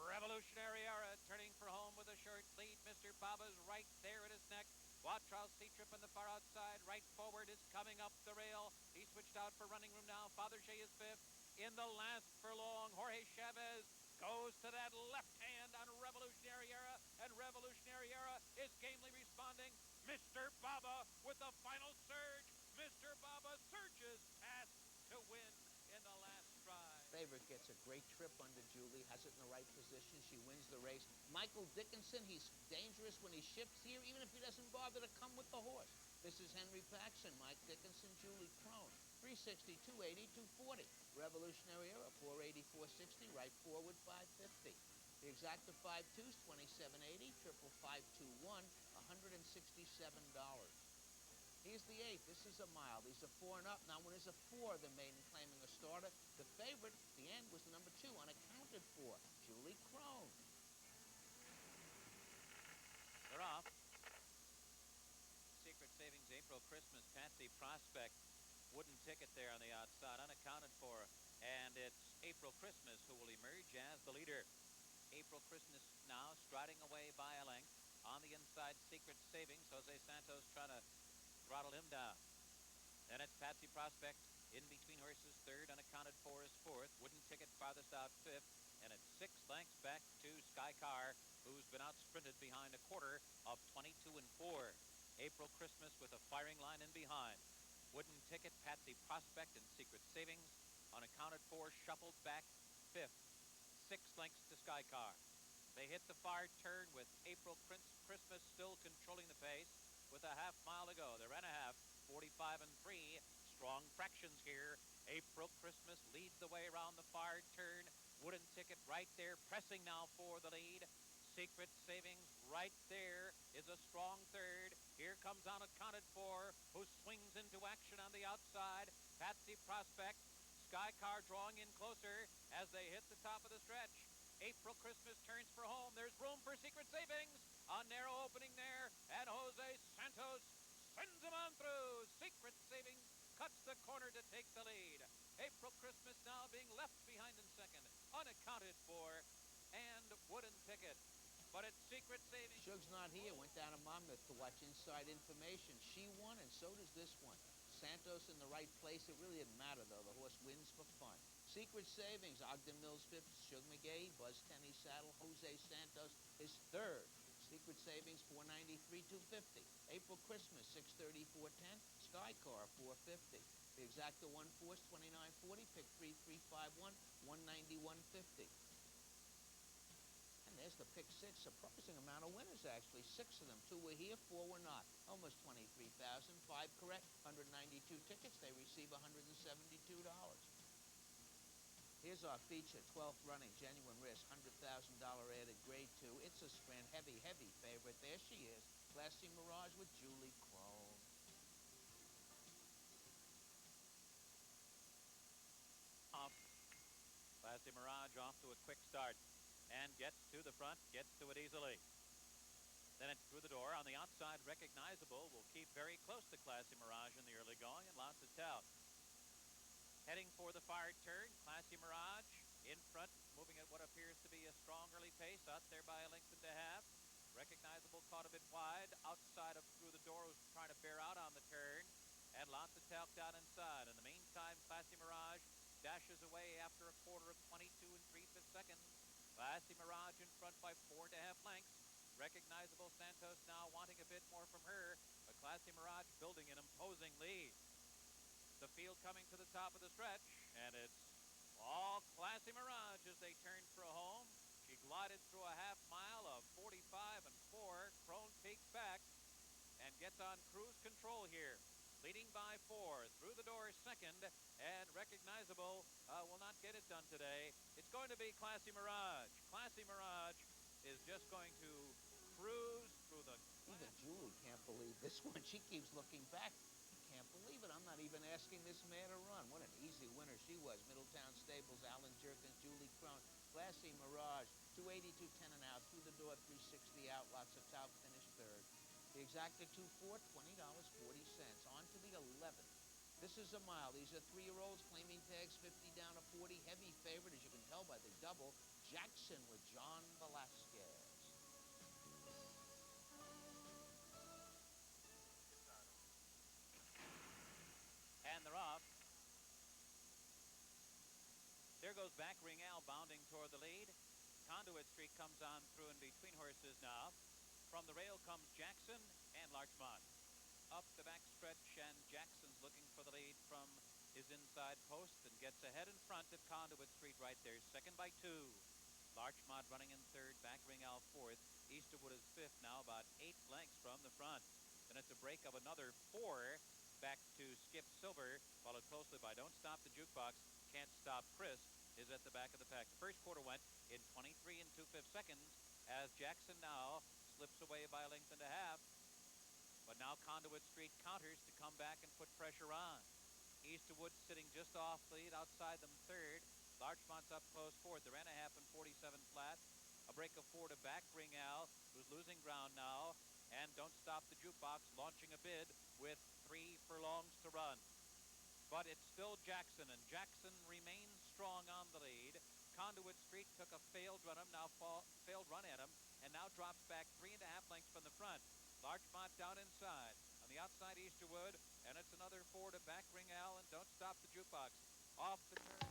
Revolutionary Era turning for home with a short lead. Mr. Baba's right there at his neck. Watrow's Sea-Trip on the far outside. Right forward is coming up the rail. He switched out for running room now. Father Shea is 5th. In the last furlong, Jorge Chavez goes to that left hand on Revolutionary Era, and Revolutionary Era is gamely responding. Mr. Baba with the final surge. Mr. Baba surges past to win in the last stride. Favorite gets a great trip under Julie, has it in the right position. She wins the race. Michael Dickinson, he's dangerous when he shifts here, even if he doesn't bother to come with the horse. This is Henry Paxson, Mike Dickinson, Julie Crone. 360, 280, 240. Revolutionary Era, 480, 460. Right forward, 550. The exacta 5-2s, 2780. Triple 521, $167. Here's the 8th. This is a mile. These are 4 and up. Now one is a 4, the maiden claiming a starter. The favorite, the end, was the number 2, unaccounted for, Julie Crone. They're off. Secret Savings April Christmas Patsy Prospect. Wooden ticket there on the outside, unaccounted for. And it's April Christmas who will emerge as the leader. April Christmas now striding away by a length. On the inside, Secret Savings. Jose Santos trying to throttle him down. Then it's Patsy Prospect in between horses, 3rd, unaccounted for is 4th. Wooden ticket farthest out 5th. and it's 6 lengths back to Sky Car, who's been out-sprinted behind a quarter of 22 and 4. April Christmas with a firing line in behind. Wooden Ticket, Patsy Prospect, and Secret Savings, unaccounted for, shuffled back 5th. 6 lengths to Sky Car. They hit the far turn with April Christmas still controlling the pace with a half mile to go. They ran a half, 45 and 3. Strong fractions here. April Christmas leads the way around the far turn. Wooden Ticket right there, pressing now for the lead. Secret Savings right there is a strong third. Here comes Unaccounted For, who swings into action on the outside. Patsy Prospect, Sky Car drawing in closer as they hit the top of the stretch. April Christmas turns for home. There's room for Secret Savings. A narrow opening there, and Jose Santos sends him on through. Secret Savings cuts the corner to take the lead. April Christmas now being left behind in second. Unaccounted For and Wooden Ticket. But it's Secret Savings. Shug's not here. Went down to Monmouth to watch Inside Information. She won, and so does this one. Santos in the right place. It really didn't matter, though. The horse wins for fun. Secret Savings, Ogden Mills 5th, Shug McGay, Buzz Tenney Saddle, Jose Santos is 3rd. Secret Savings, 493, 250. April Christmas, 630, 410. Sky Car, 450. The Exacta 1 Force, 2940. Pick 3351, 190, 150. And there's the pick 6. Surprising amount of winners, actually. 6 of them. 2 were here, 4 were not. Almost 23,000. 5 correct. 192 tickets. They receive $172. Here's our feature, 12th running, Genuine Risk, $100,000 added, grade 2. It's a Scran, heavy favorite. There she is, Classy Mirage with Julie Crone. Classy Mirage off to a quick start and gets to the front, gets to it easily. Then it's through the door on the outside, Recognizable will keep very close to Classy Mirage in the early going, and lots of tout. Heading for the far turn, Classy Mirage in front, moving at what appears to be a strong early pace, out there by a length and a half. Recognizable caught a bit wide, outside of through the door, was trying to bear out on the turn, and lots of talc down inside. In the meantime, Classy Mirage dashes away after a quarter of 22 and 3/5 seconds. Classy Mirage in front by 4.5 lengths. Recognizable Santos now wanting a bit more from her, but Classy Mirage building an imposing lead. The field coming to the top of the stretch, and it's all Classy Mirage as they turn for a home. She glided through a half mile of 45 and 4. Crone peeks back and gets on cruise control here. Leading by 4, through the door second, and Recognizable will not get it done today. It's going to be Classy Mirage. Classy Mirage is just going to cruise through the... Even Julie can't believe this one. She keeps looking back. Can't believe it. I'm not even asking this mare to run. What an easy winner she was. Middletown Stables, Alan Jerkins, Julie Crone, Classy Mirage, 280, 210 and out. Through the door, 360 out. Lots of tout, finished 3rd. The Exacta 2-4, $20.40. On to the 11th. This is a mile. These are 3-year-olds, claiming tags 50 down to 40. Heavy favorite, as you can tell by the double. Jackson with John Velasquez. And they're off. There goes Back Ring Al bounding toward the lead. Conduit Street comes on through in between horses now. From the rail comes Jackson and Larchmont. Up the back stretch, and Jackson's looking for the lead from his inside post and gets ahead in front of Conduit Street right there, second by 2. Larchmont running in 3rd, Back Ring Al 4th. Easterwood is 5th now, about 8 lengths from the front. Then it's a break of another 4 back to Skip Silver, followed closely by Don't Stop the Jukebox, Can't Stop Chris is at the back of the pack. The first quarter went in 23 and 2/5 seconds as Jackson now slips away by a length and a half. But now Conduit Street counters to come back and put pressure on. Easterwood sitting just off lead, outside them 3rd. Larchmont's up close 4th. They ran a half in 47 flat. A break of 4 to Back Ring Al, who's losing ground now. And Don't Stop the Jukebox launching a bid with 3 furlongs to run. But it's still Jackson, and Jackson remains strong on the lead. Conduit Street took a failed run at him, and now drops back 3.5 lengths from the front. Larchmont down inside. On the outside, Easterwood, and it's another 4 to Back Ring Al, and Don't Stop the Jukebox. Off the turn.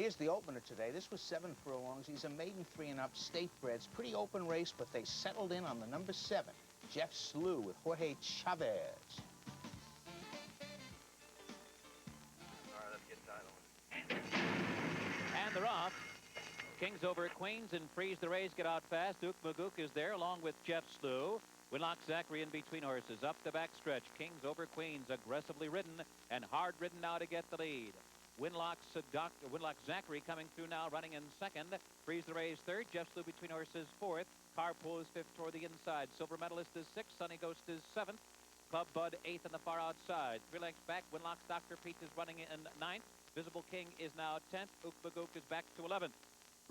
Here's the opener today. This was 7 furlongs. He's a maiden 3 and up, state breds. Pretty open race, but they settled in on the number 7, Jeff Slew with Jorge Chavez. All right, let's get titled. And they're off. Kings over Queens and Freeze the Rays get out fast. Duke Magoo is there along with Jeff Slew. Winlock Zachary in between horses. Up the back stretch. Kings over Queens aggressively ridden and hard ridden now to get the lead. Winlock Zachary coming through now, running in second. Freeze the Rays third. Jeff Slew between horses fourth. Carpool is fifth toward the inside. Silver Medalist is sixth. Sunny Ghost is seventh. Club Bud eighth on the far outside. 3 lengths back. Winlock's Dr. Pete is running in ninth. Visible King is now 10th. Ukbagook is back to 11th.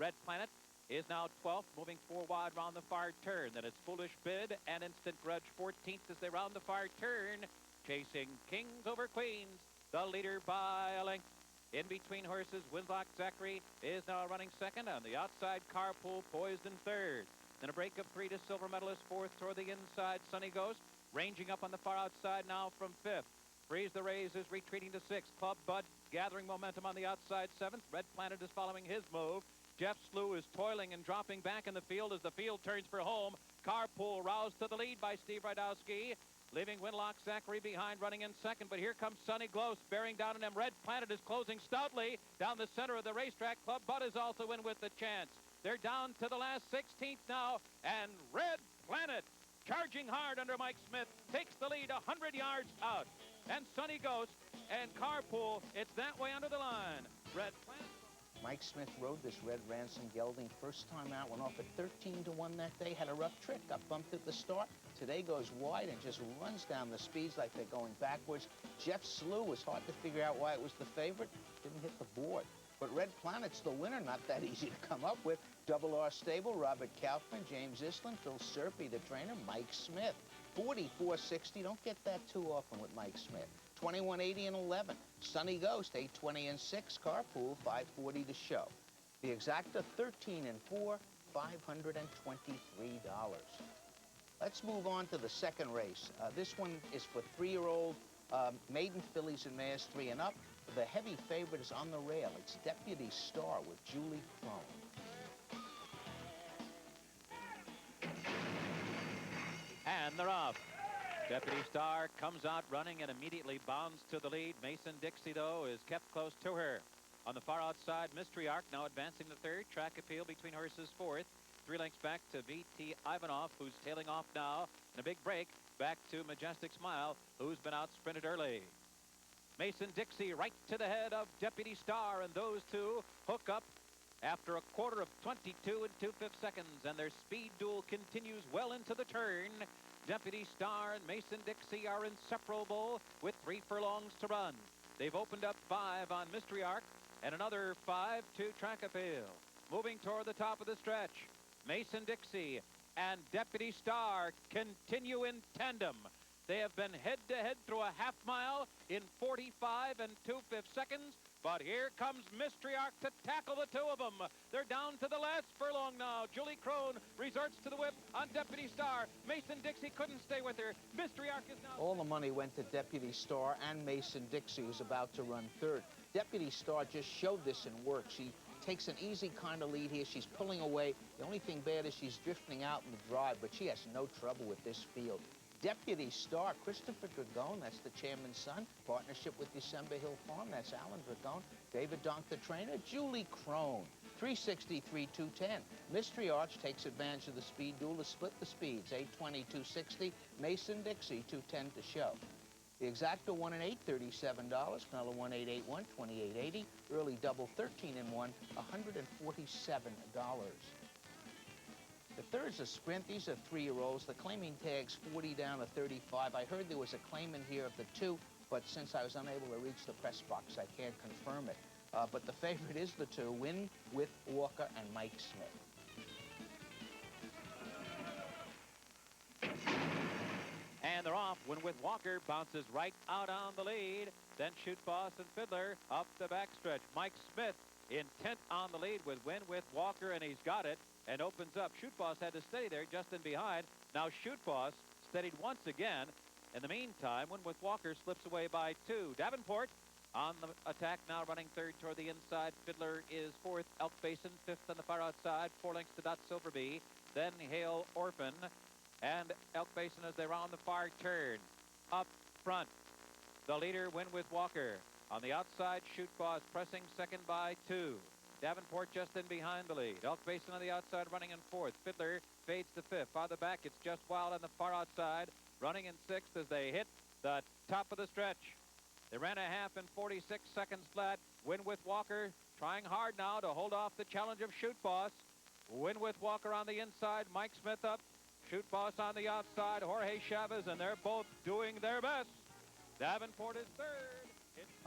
Red Planet is now 12th, moving 4 wide round the far turn. Then it's Foolish Bid and Instant Grudge 14th as they round the far turn. Chasing Kings over Queens, the leader by a length. In between horses, Winlock Zachary is now running second. On the outside, Carpool poised in third. Then a break of 3 to Silver Medalist fourth toward the inside. Sunny Ghost ranging up on the far outside now from fifth. Freeze the Rays is retreating to sixth. Club Bud gathering momentum on the outside seventh. Red Planet is following his move. Jeff Slew is toiling and dropping back in the field as the field turns for home. Carpool roused to the lead by Steve Rydowski, leaving Winlock Zachary behind, running in second. But here comes Sunny Ghost bearing down on him. Red Planet is closing stoutly down the center of the racetrack. Club Bud is also in with the chance. They're down to the last 16th now, and Red Planet, charging hard under Mike Smith, takes the lead 100 yards out. And Sunny Ghost and Carpool, it's that way under the line. Red Planet. Mike Smith rode this red Ransom gelding first time out, went off at 13 to 1 that day, had a rough trick, got bumped at the start. Today goes wide and just runs down the speeds like they're going backwards. Jeff Slew was hard to figure out why it was the favorite. Didn't hit the board. But Red Planet's the winner, not that easy to come up with. Double R Stable, Robert Kaufman, James Islin, Phil Serpy, the trainer, Mike Smith. 44.60, don't get that too often with Mike Smith. 21.80 and 11. Sunny Ghost, 8.20 and 6. Carpool, 5.40 to show. The exacta, 13 and 4, $523. Let's move on to the second race. This one is for 3-year-old maiden fillies and mares 3 and up. The heavy favorite is on the rail. It's Deputy Star with Julie Crone. And they're off. Deputy Star comes out running and immediately bounds to the lead. Mason Dixie, though, is kept close to her. On the far outside, Mystery Arc now advancing the third. Track Appeal between horses fourth. 3 lengths back to V.T. Ivanov, who's tailing off now. And a big break back to Majestic Smile, who's been out sprinted early. Mason Dixie right to the head of Deputy Star, and those two hook up after a quarter of 22 and 2/5 seconds, and their speed duel continues well into the turn. Deputy Star and Mason Dixie are inseparable with 3 furlongs to run. They've opened up 5 on Mystery Arc and another 5 to Track Appeal. Moving toward the top of the stretch, Mason Dixie and Deputy Star continue in tandem. They have been head-to-head through a half mile in 45 and 2/5 seconds. But here comes Mystery Arc to tackle the two of them. They're down to the last furlong now. Julie Crone resorts to the whip on Deputy Star. Mason Dixie couldn't stay with her. Mystery Arc is now... All the money went to Deputy Star and Mason Dixie, who's about to run third. Deputy Star just showed this in work. She takes an easy kind of lead here. She's pulling away. The only thing bad is she's drifting out in the drive, but she has no trouble with this field. Deputy Star, Christopher Dragone, that's the chairman's son. Partnership with December Hill Farm, that's Alan Dragone. David Donk, the trainer. Julie Crone, 363, 210. Mystery Arch takes advantage of the speed duel to split the speeds, 820, 260. Mason Dixie, 210 to show. The exacta 1 and 8, $37. Canelo 1, 8, 8, 1, 28.80. Early double 13 and 1, $147. The third's a sprint. These are 3-year-olds. The claiming tag's 40 down to 35. I heard there was a claimant here of the 2, but since I was unable to reach the press box, I can't confirm it. But the favorite is the 2, Win with Walker and Mike Smith. And they're off. Win with Walker bounces right out on the lead. Then Shoot Boss and Fiddler up the backstretch. Mike Smith intent on the lead with Win with Walker, and he's got it. And opens up. Shoot Boss had to stay there just in behind. Now Shoot Boss steadied once again. In the meantime, Win with Walker slips away by 2. Davenport On the attack now, running third toward the inside. Fiddler is fourth. Elk Basin fifth on the far outside. 4 lengths to Dot Silverby. Then Hale Orphan and Elk Basin as they round the far turn. Up front, the leader, Win with Walker. On the outside, Shoot Boss pressing second by 2. Davenport just in behind the lead. Elk Basin on the outside running in fourth. Fiddler fades to fifth. Farther back, it's Just Wild on the far outside, running in sixth as they hit the top of the stretch. They ran a half in 46 seconds flat. Win with Walker trying hard now to hold off the challenge of Shoot Boss. Win with Walker on the inside. Mike Smith up. Shoot Boss on the outside. Jorge Chavez, and they're both doing their best. Davenport is third.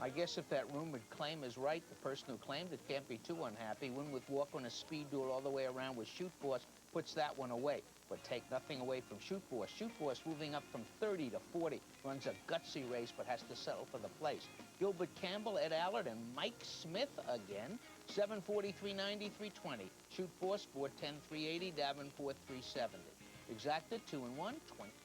I guess if that rumored claim is right, the person who claimed it can't be too unhappy. Win with Walker on a speed duel all the way around with Shoot Boss puts that one away. But take nothing away from Shoot Boss. Shoot Boss moving up from 30 to 40. Runs a gutsy race, but has to settle for the place. Gilbert Campbell, Ed Allard, and Mike Smith again. 7:43.90, 3:20. Shoot Boss, 4:10, 3:80. Davenport, 3:70. Exacta, 2 and 1,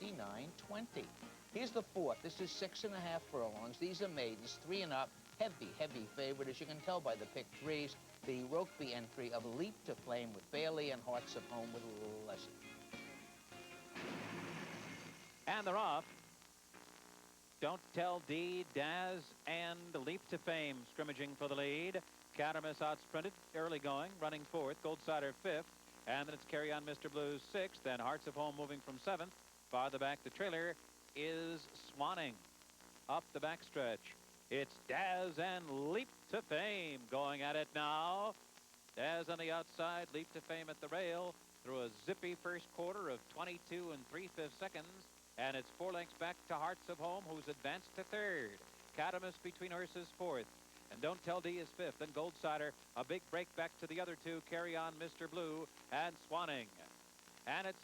29.20. Here's the fourth. This is 6.5 furlongs. These are maidens, 3 and up. Heavy favorite, as you can tell by the pick threes. The Rokeby entry of Leap to Flame with Bailey and Hearts of Home with Leslie. And they're off. Don't Tell D, Daz, and Leap to Fame scrimmaging for the lead. Catamus outsprinted, early going, running fourth. Goldsider fifth. And then it's Carry On Mr. Blues sixth. And Hearts of Home moving from seventh. Farther back, the trailer is Swanning. Up the backstretch, it's Daz and Leap to Fame going at it now. Daz on the outside, Leap to Fame at the rail through a zippy first quarter of 22 3/5 seconds. And it's 4 lengths back to Hearts of Home, who's advanced to third. Catamus between horses fourth. And Don't Tell D is fifth. And Goldsider, a big break back to the other two. Carry On Mr. Blue and Swanning. And it's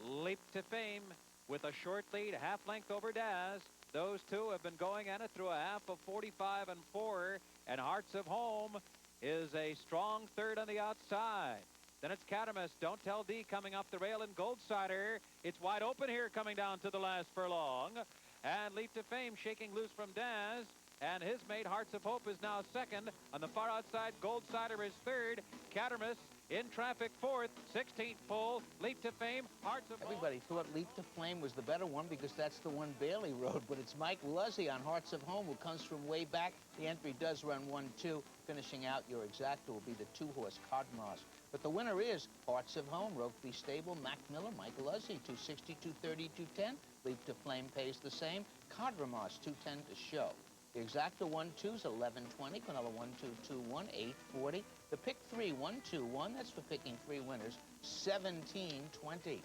Leap to Fame with a short lead, half length over Daz. Those two have been going at it through a half of 45 and 4. And Hearts of Home is a strong third on the outside. Then it's Catamus, Don't Tell D coming off the rail, and Goldsider. It's wide open here coming down to the last furlong. And Leap to Fame shaking loose from Daz. And his mate, Hearts of Hope, is now second. On the far outside, Goldsider is third. Catamus in traffic fourth. 16th pole, Leap to Fame, Hearts of Hope. Everybody thought Leap to Flame was the better one because that's the one Bailey rode, but it's Mike Luzzy on Hearts of Home who comes from way back. The entry does run 1-2. Finishing out your exacta will be the 2-horse Codmos. But the winner is Hearts of Home, Rokeby Stable, Mac Miller, Mike Luzzy, 260, 230, 210. Leap to Flame pays the same. Codremos, 210 to show. The exacta 1-2's 11.20. Quinella 1-2-2-1, 8.40. The pick 3, 1-2-1. That's for picking 3 winners. 17.20.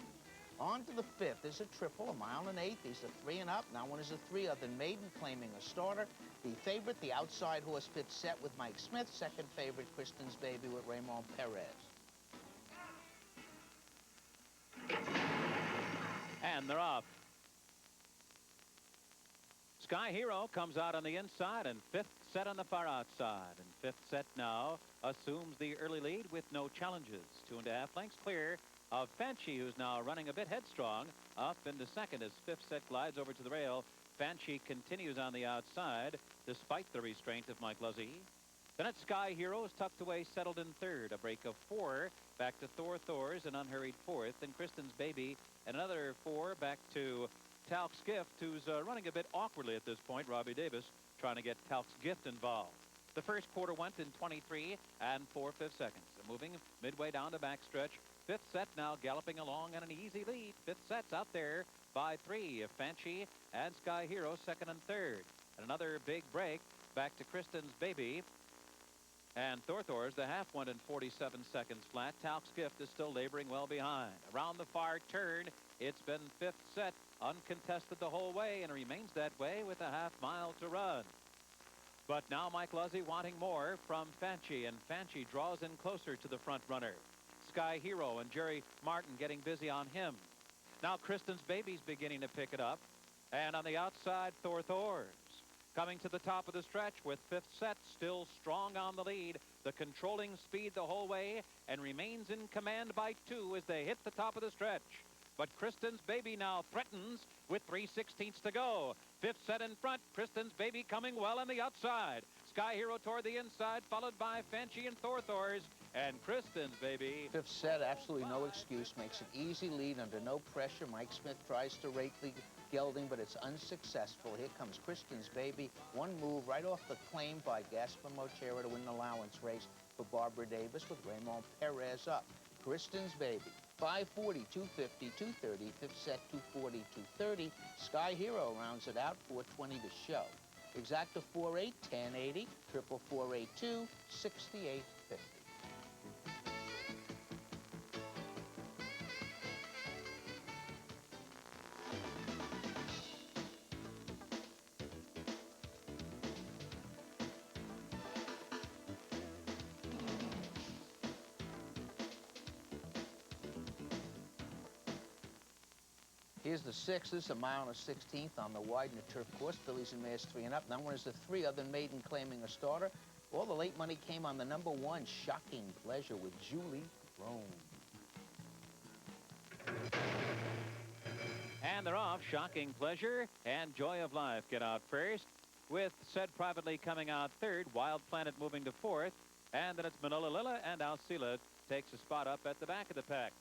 On to the fifth. There's a triple, a mile and 8. These are 3 and up. Now one is a 3 other than Maiden claiming a starter. The favorite, the outside horse fit set with Mike Smith. Second favorite, Kristen's Baby with Raymond Perez. And they're off. Sky Hero comes out on the inside, and fifth set on the far outside. And fifth set now assumes the early lead with no challenges. 2.5 lengths clear of Fanchi, who's now running a bit headstrong. Up into second as fifth set glides over to the rail. Fanchi continues on the outside, despite the restraint of Mike Luzzy. Then it's Sky Hero is tucked away, settled in third. A break of 4 back to Thor's, an unhurried fourth. And Kristen's Baby, and another 4 back to Talc's Gift, who's running a bit awkwardly at this point. Robbie Davis trying to get Talc's Gift involved. The first quarter went in 23 4/5 seconds. And moving midway down the backstretch. Fifth set now galloping along on an easy lead. Fifth set's out there by 3 of Fanchi and Sky Hero, second and third. And another big break back to Kristen's Baby. And Thor's, the half went in 47 seconds flat. Talc's Gift is still laboring well behind. Around the far turn, it's been fifth set, uncontested the whole way, and remains that way with a half mile to run. But now Mike Luzzy wanting more from Fanchi, and Fanchi draws in closer to the front runner. Sky Hero and Jerry Martin getting busy on him. Now Kristen's Baby's beginning to pick it up. And on the outside, Thor's. Coming to the top of the stretch with fifth set, still strong on the lead. The controlling speed the whole way and remains in command by 2 as they hit the top of the stretch. But Kristen's Baby now threatens with 3/16 to go. Fifth set in front. Kristen's Baby coming well on the outside. Sky Hero toward the inside, followed by Fanchi and Thor's. And Kristen's Baby. Fifth set, absolutely no excuse. Makes an easy lead under no pressure. Mike Smith tries to rake the gelding, but it's unsuccessful. Here comes Kristen's Baby. One move right off the claim by Gaspar Mochera to win the allowance race for Barbara Davis with Raymond Perez up. Kristen's Baby. 540, 250, 230. Fifth set, 240, 230. Sky Hero rounds it out, 420 to show. Exacta 4-8, 1080. Triple 482, 68.50. Here's the sixth. This is a mile and a 16th on the Widener turf course. Fillies and mares 3 and up. Number is the 3 other maiden claiming a starter. All the late money came on the number 1, Shocking Pleasure with Julie Rome. And they're off. Shocking Pleasure and Joy of Life get out first, with Said Privately coming out third, Wild Planet moving to fourth, and then it's Manila Lila and Alcila takes a spot up at the back of the pack.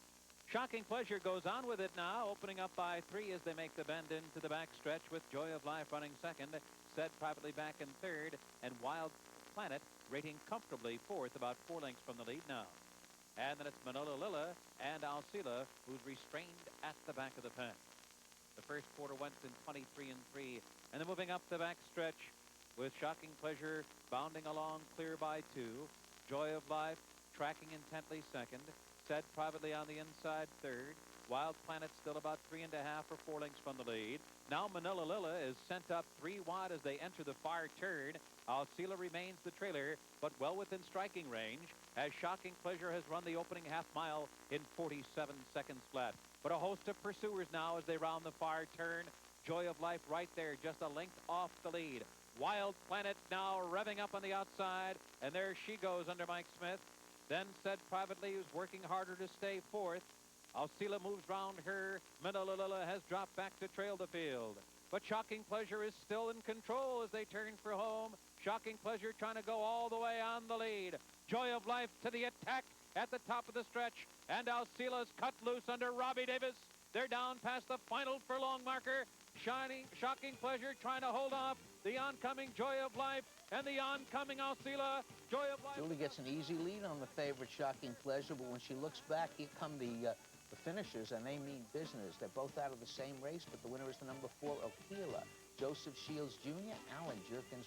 Shocking Pleasure goes on with it now, opening up by 3 as they make the bend into the back stretch with Joy of Life running second, Said Privately back in third, and Wild Planet rating comfortably fourth, about 4 lengths from the lead now. And then it's Manila Lila and Alcila, who's restrained at the back of the pack. The first quarter went in 23 and 3, and then moving up the back stretch with Shocking Pleasure bounding along clear by 2, Joy of Life tracking intently second, Said Privately on the inside third, Wild Planet still about 3.5 or 4 lengths from the lead. Now Manila Lila is sent up 3 wide as they enter the far turn. Alcila remains the trailer, but well within striking range, as Shocking Pleasure has run the opening half mile in 47 seconds flat. But a host of pursuers now as they round the far turn. Joy of Life right there, just a length off the lead. Wild Planet now revving up on the outside, and there she goes under Mike Smith. Then Said Privately, who's working harder to stay fourth. Alcila moves round her. Manila Lila has dropped back to trail the field. But Shocking Pleasure is still in control as they turn for home. Shocking Pleasure trying to go all the way on the lead. Joy of Life to the attack at the top of the stretch. And Alcila's cut loose under Robbie Davis. They're down past the final furlong marker. Shocking Pleasure trying to hold off the oncoming Joy of Life and the oncoming Alcila. Joy of Life. Julie gets an easy lead on the favorite Shocking Pleasure, but when she looks back, here come the finishers, and they mean business. They're both out of the same race, but the winner is the number 4, Aquila. Joseph Shields Jr., Alan Jerkins,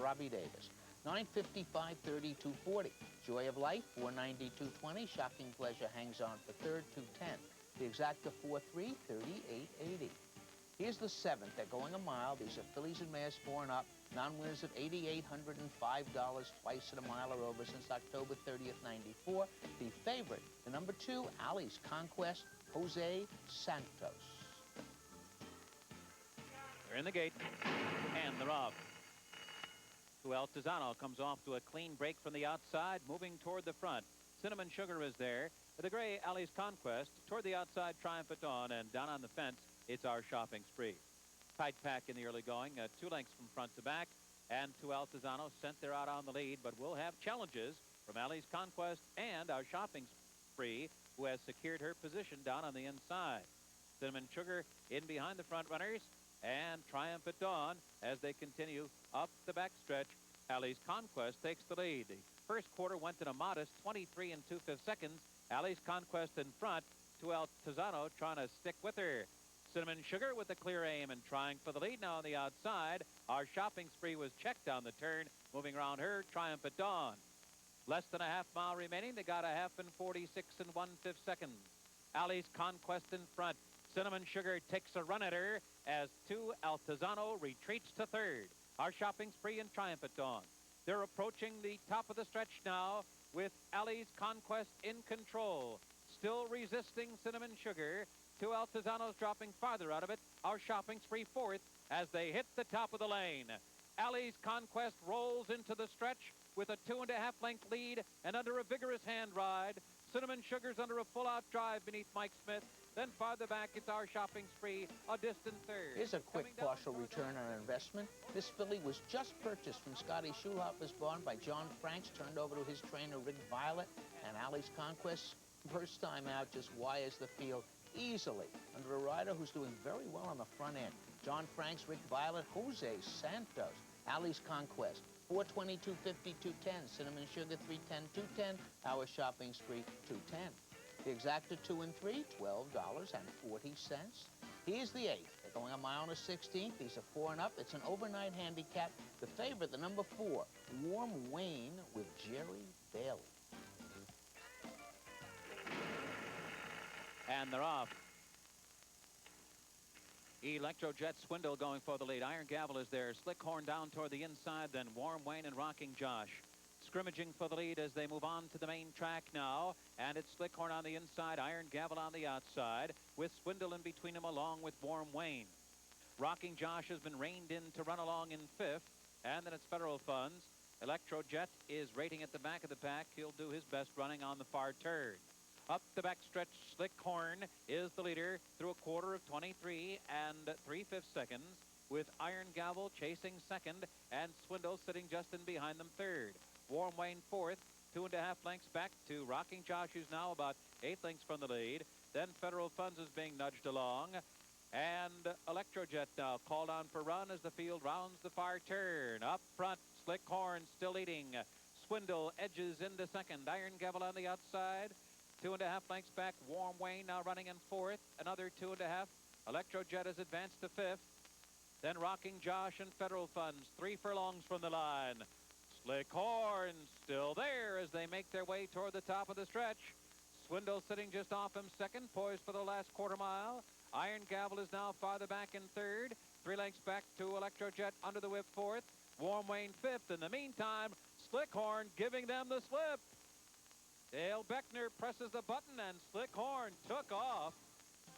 Robbie Davis. 950, 530, 240. Joy of Life, 490, 220. Shocking Pleasure hangs on for third, 210. The exacta 4-3, 38.80. Here's the 7th. They're going a mile. These are fillies and mares 4 and up. Non-winners of $8,805 twice at a mile or over since October 30th, 94. The favorite, the number 2, Ali's Conquest, Jose Santos. They're in the gate, and they're off. Altazano comes off to a clean break from the outside, moving toward the front. Cinnamon Sugar is there. The gray Ali's Conquest toward the outside, Triumph at Dawn, and down on the fence, it's Our Shopping Spree. Tight pack in the early going, 2 lengths from front to back, and Altazano sent there out on the lead, but will have challenges from Ali's Conquest and Our Shopping Spree, who has secured her position down on the inside. Cinnamon Sugar in behind the front runners, and Triumph at Dawn as they continue up the back stretch. Ali's Conquest takes the lead. The first quarter went in a modest 23 and 2/5 seconds. Ali's Conquest in front. Altazano trying to stick with her. Cinnamon Sugar with a clear aim and trying for the lead now on the outside. Our Shopping Spree was checked on the turn, moving around her. Triumph at Dawn. Less than a half mile remaining. They got a half in 46 and 1/5 seconds. Ali's Conquest in front. Cinnamon Sugar takes a run at her as Altazano retreats to third. Our Shopping Spree and Triumph at Dawn. They're approaching the top of the stretch now with Ali's Conquest in control. Still resisting Cinnamon Sugar. Altazano's dropping farther out of it. Our Shopping Spree fourth as they hit the top of the lane. Ali's Conquest rolls into the stretch with a 2.5 length lead and under a vigorous hand ride. Cinnamon Sugar's under a full-out drive beneath Mike Smith. Then farther back, it's Our Shopping Spree, a distant third. Here's a quick Coming down partial toward the return on investment. This filly was just purchased from Scotty Schulhofer's barn by John Franks, turned over to his trainer, Rick Violet, and Allie's Conquest. First time out, just wires the field easily under a rider who's doing very well on the front end. John Franks, Rick Violet, Jose Santos, Allie's Conquest. 422, 50, 210. Cinnamon Sugar, 310, 210. Our Shopping Spree, 210. The exacta 2 and 3, $12.40. Here's the 8th. They're going a mile and a 16th. These are 4 and up. It's an overnight handicap. The favorite, the number 4, Warm Wayne with Jerry Bailey. And they're off. Electrojet Swindle going for the lead. Iron Gavel is there. Slickhorn down toward the inside, then Warm Wayne and Rocking Josh. Scrimmaging for the lead as they move on to the main track now. And it's Slickhorn on the inside, Iron Gavel on the outside, with Swindle in between them along with Warm Wayne. Rocking Josh has been reined in to run along in 5th. And then it's Federal Funds. Electrojet is rating at the back of the pack. He'll do his best running on the far turn. Up the backstretch, Slickhorn is the leader through a quarter of 23 and 3/5 seconds, with Iron Gavel chasing second and Swindle sitting just in behind them third. Warm Wayne 4th, 2.5 lengths back to Rocking Josh, who's now about 8 lengths from the lead. Then Federal Funds is being nudged along. And Electrojet now called on for run as the field rounds the far turn. Up front, Slickhorn still leading. Swindle edges into second. Iron Gavel on the outside. 2.5 lengths back. Warm Wayne now running in 4th. Another 2.5. Electrojet has advanced to 5th. Then Rocking Josh and Federal Funds 3 furlongs from the line. Slickhorn still there as they make their way toward the top of the stretch. Swindle sitting just off him second, poised for the last quarter mile. Iron Gavel is now farther back in 3rd. 3 lengths back to Electrojet under the whip 4th. Warm Wayne 5th. In the meantime, Slickhorn giving them the slip. Dale Beckner presses the button and Slickhorn took off,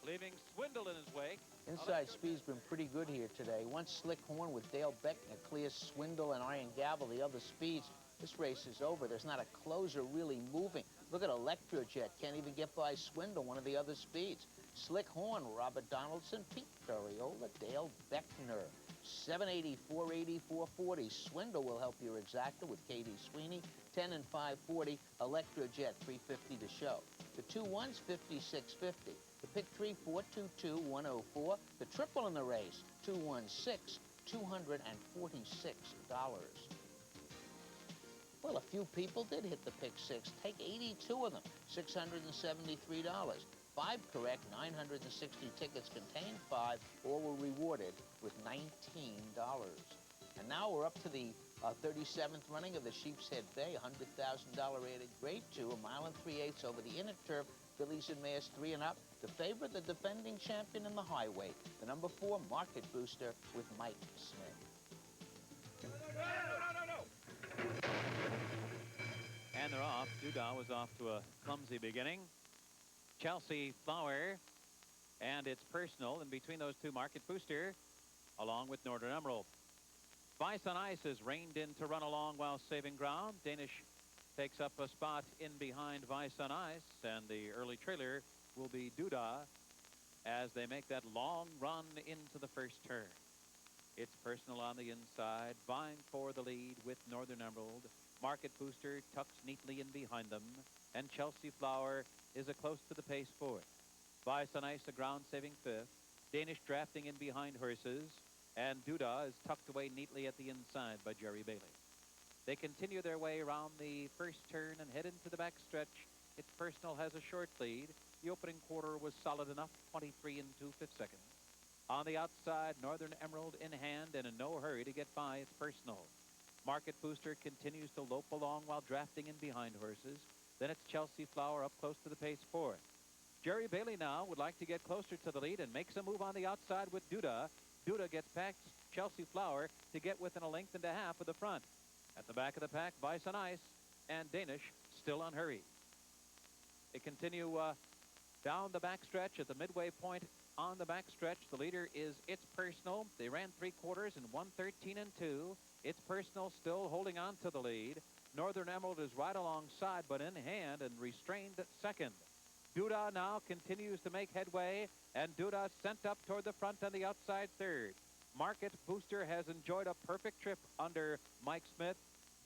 leaving Swindle in his wake. Inside speed's been pretty good here today. Once Slickhorn with Dale Beckner clears Swindle and Iron Gavel, the other speeds, this race is over. There's not a closer really moving. Look at Electrojet. Can't even get by Swindle, one of the other speeds. Slickhorn, Robert Donaldson, Pete Ferriola, Dale Beckner. 780, 480, 440. Swindle will help your exacta with Katie Sweeney. 10 and 540. Electrojet, 350 to show. The 2-1's 56.50. The pick 3, 422, 104. The triple in the race, 216, $246. Well, a few people did hit the pick 6. Take 82 of them, $673. 5 correct, 960 tickets contained 5, all were rewarded with $19. And now we're up to the 37th running of the Sheep's Head Bay, $100,000 rated grade 2, a mile and 3/8 over the inner turf. Fillies and mares 3 and up. The favorite, the defending champion in the highway, the number 4 Market Booster with Mike Smith. And they're off. Duda was off to a clumsy beginning. Chelsea Flower, and it's Personal in between those two, Market Booster, along with Northern Emerald. Vice on Ice is reined in to run along while saving ground. Danish takes up a spot in behind Vice on Ice, and the early trailer will be Duda as they make that long run into the first turn. It's Personal on the inside, vying for the lead with Northern Emerald. Market Booster tucks neatly in behind them, and Chelsea Flower is a close to the pace 4th. Vice on Ice, a ground-saving 5th. Danish drafting in behind horses, and Duda is tucked away neatly at the inside by Jerry Bailey. They continue their way around the first turn and head into the backstretch. It's Personal has a short lead. The opening quarter was solid enough, 23 and 2/5 seconds. On the outside, Northern Emerald in hand and in no hurry to get by. It's Personal. Market Booster continues to lope along while drafting in behind horses. Then it's Chelsea Flower up close to the pace 4th. Jerry Bailey now would like to get closer to the lead and makes a move on the outside with Duda. Duda gets past Chelsea Flower to get within a length and a half of the front. At the back of the pack, Vice on Ice and Danish still unhurried. They continue down the backstretch at the midway point. On the backstretch, the leader is It's Personal. They ran 3 quarters in 1:13 and 2. It's Personal still holding on to the lead. Northern Emerald is right alongside, but in hand and restrained at second. Duda now continues to make headway, and Duda sent up toward the front on the outside third. Market Booster has enjoyed a perfect trip under Mike Smith.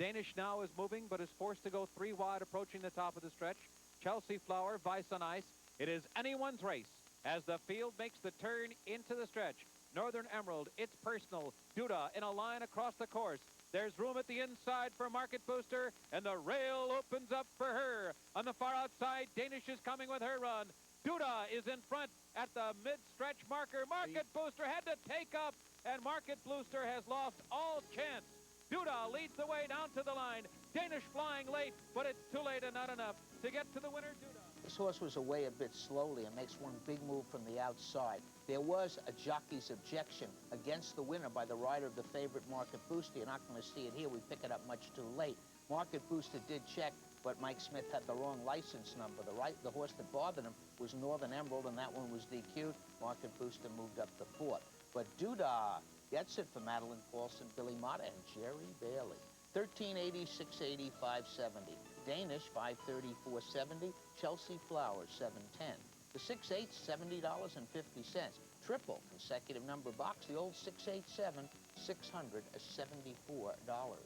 Danish now is moving, but is forced to go 3 wide approaching the top of the stretch. Chelsea Flower, Vice on Ice. It is anyone's race as the field makes the turn into the stretch. Northern Emerald, it's personal. Duda in a line across the course. There's room at the inside for Market Booster, and the rail opens up for her. On the far outside, Danish is coming with her run. Duda is in front at the mid-stretch marker. Market Booster had to take up, and Market Booster has lost all chance. Duda leads the way down to the line. Danish flying late, but it's too late and not enough to get to the winner, Duda. This horse was away a bit slowly and makes one big move from the outside. There was a jockey's objection against the winner by the rider of the favorite Market Booster. You're not going to see it here. We pick it up much too late. Market Booster did check, but Mike Smith had the wrong license number. The horse that bothered him was Northern Emerald, and that one was DQ'd. Market Booster moved up to 4th. But Duda gets it for Madeline Paulson, Billy Mott, and Jerry Bailey. 1380, 680, 570. Danish, 530, 470. Chelsea Flowers, 710. The 6/8, $70.50. Triple consecutive number box, the old 687, $674.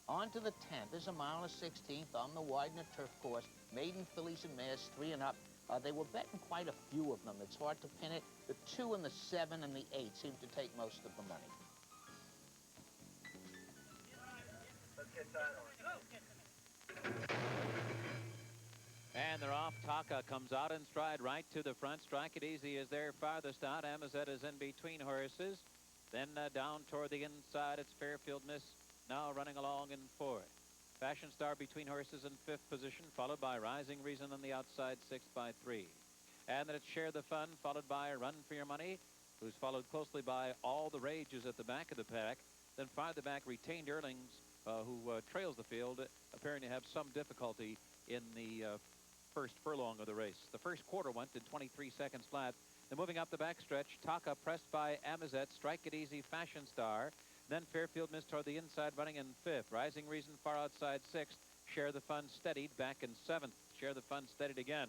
On to the 10th. There's a mile and a 16th on the Widener turf course. Maiden fillies and mares, 3 and up. They were betting quite a few of them. It's hard to pin it. The 2 and the 7 and the 8 seem to take most of the money. Let's get that on. And they're off. Taka comes out in stride right to the front. Strike It Easy is there farthest out. Amazette is in between horses. Then down toward the inside, it's Fairfield Miss now running along in 4th. Fashion Star between horses in 5th position, followed by Rising Reason on the outside, 6th by 3. And then it's Share the Fun, followed by Run for Your Money, who's followed closely by All the Rages at the back of the pack. Then farther back, Retained Earlings, who trails the field, appearing to have some difficulty in the first furlong of the race. The first quarter went in 23 seconds flat. Then moving up the backstretch, Taka pressed by Amazette, Strike It Easy, Fashion Star. Then Fairfield Miss toward the inside, running in 5th. Rising Reason far outside 6th. Share the Fun steadied back in 7th. Share the Fun steadied again.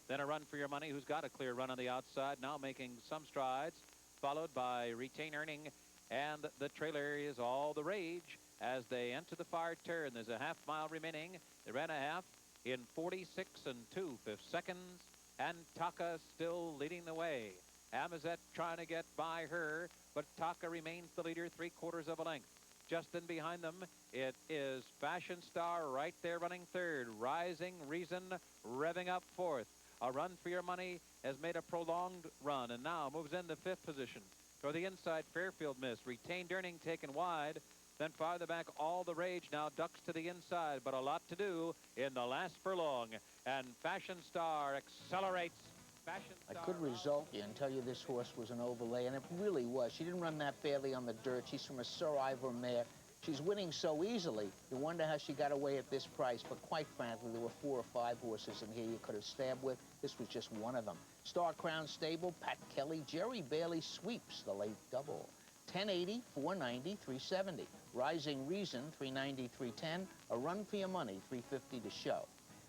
Then a Run for Your Money, who's got a clear run on the outside, now making some strides, followed by Retain Earning, and the trailer is All the Rage as they enter the far turn. There's a half mile remaining. They ran a half in 46 2/5 seconds, and Taka still leading the way. Amazette trying to get by her, but Taka remains the leader, 3/4 of a length. Just in behind them, it is Fashion Star right there running 3rd. Rising Reason revving up 4th. A Run for Your Money has made a prolonged run and now moves into 5th position. For the inside, Fairfield Miss. Retained Earning taken wide. Then farther back, All the Rage now ducks to the inside, but a lot to do in the last furlong. And Fashion Star accelerates. Fashion Star I could result you and tell you this horse was an overlay, and it really was. She didn't run that badly on the dirt. She's from a Sir Ivor mare. She's winning so easily. You wonder how she got away at this price, but quite frankly, there were 4 or 5 horses in here you could have stabbed with. This was just one of them. Star Crown Stable, Pat Kelly, Jerry Bailey sweeps the late double. 1080, 490, 370. Rising Reason, 390, 310. A Run for Your Money, 350 to show.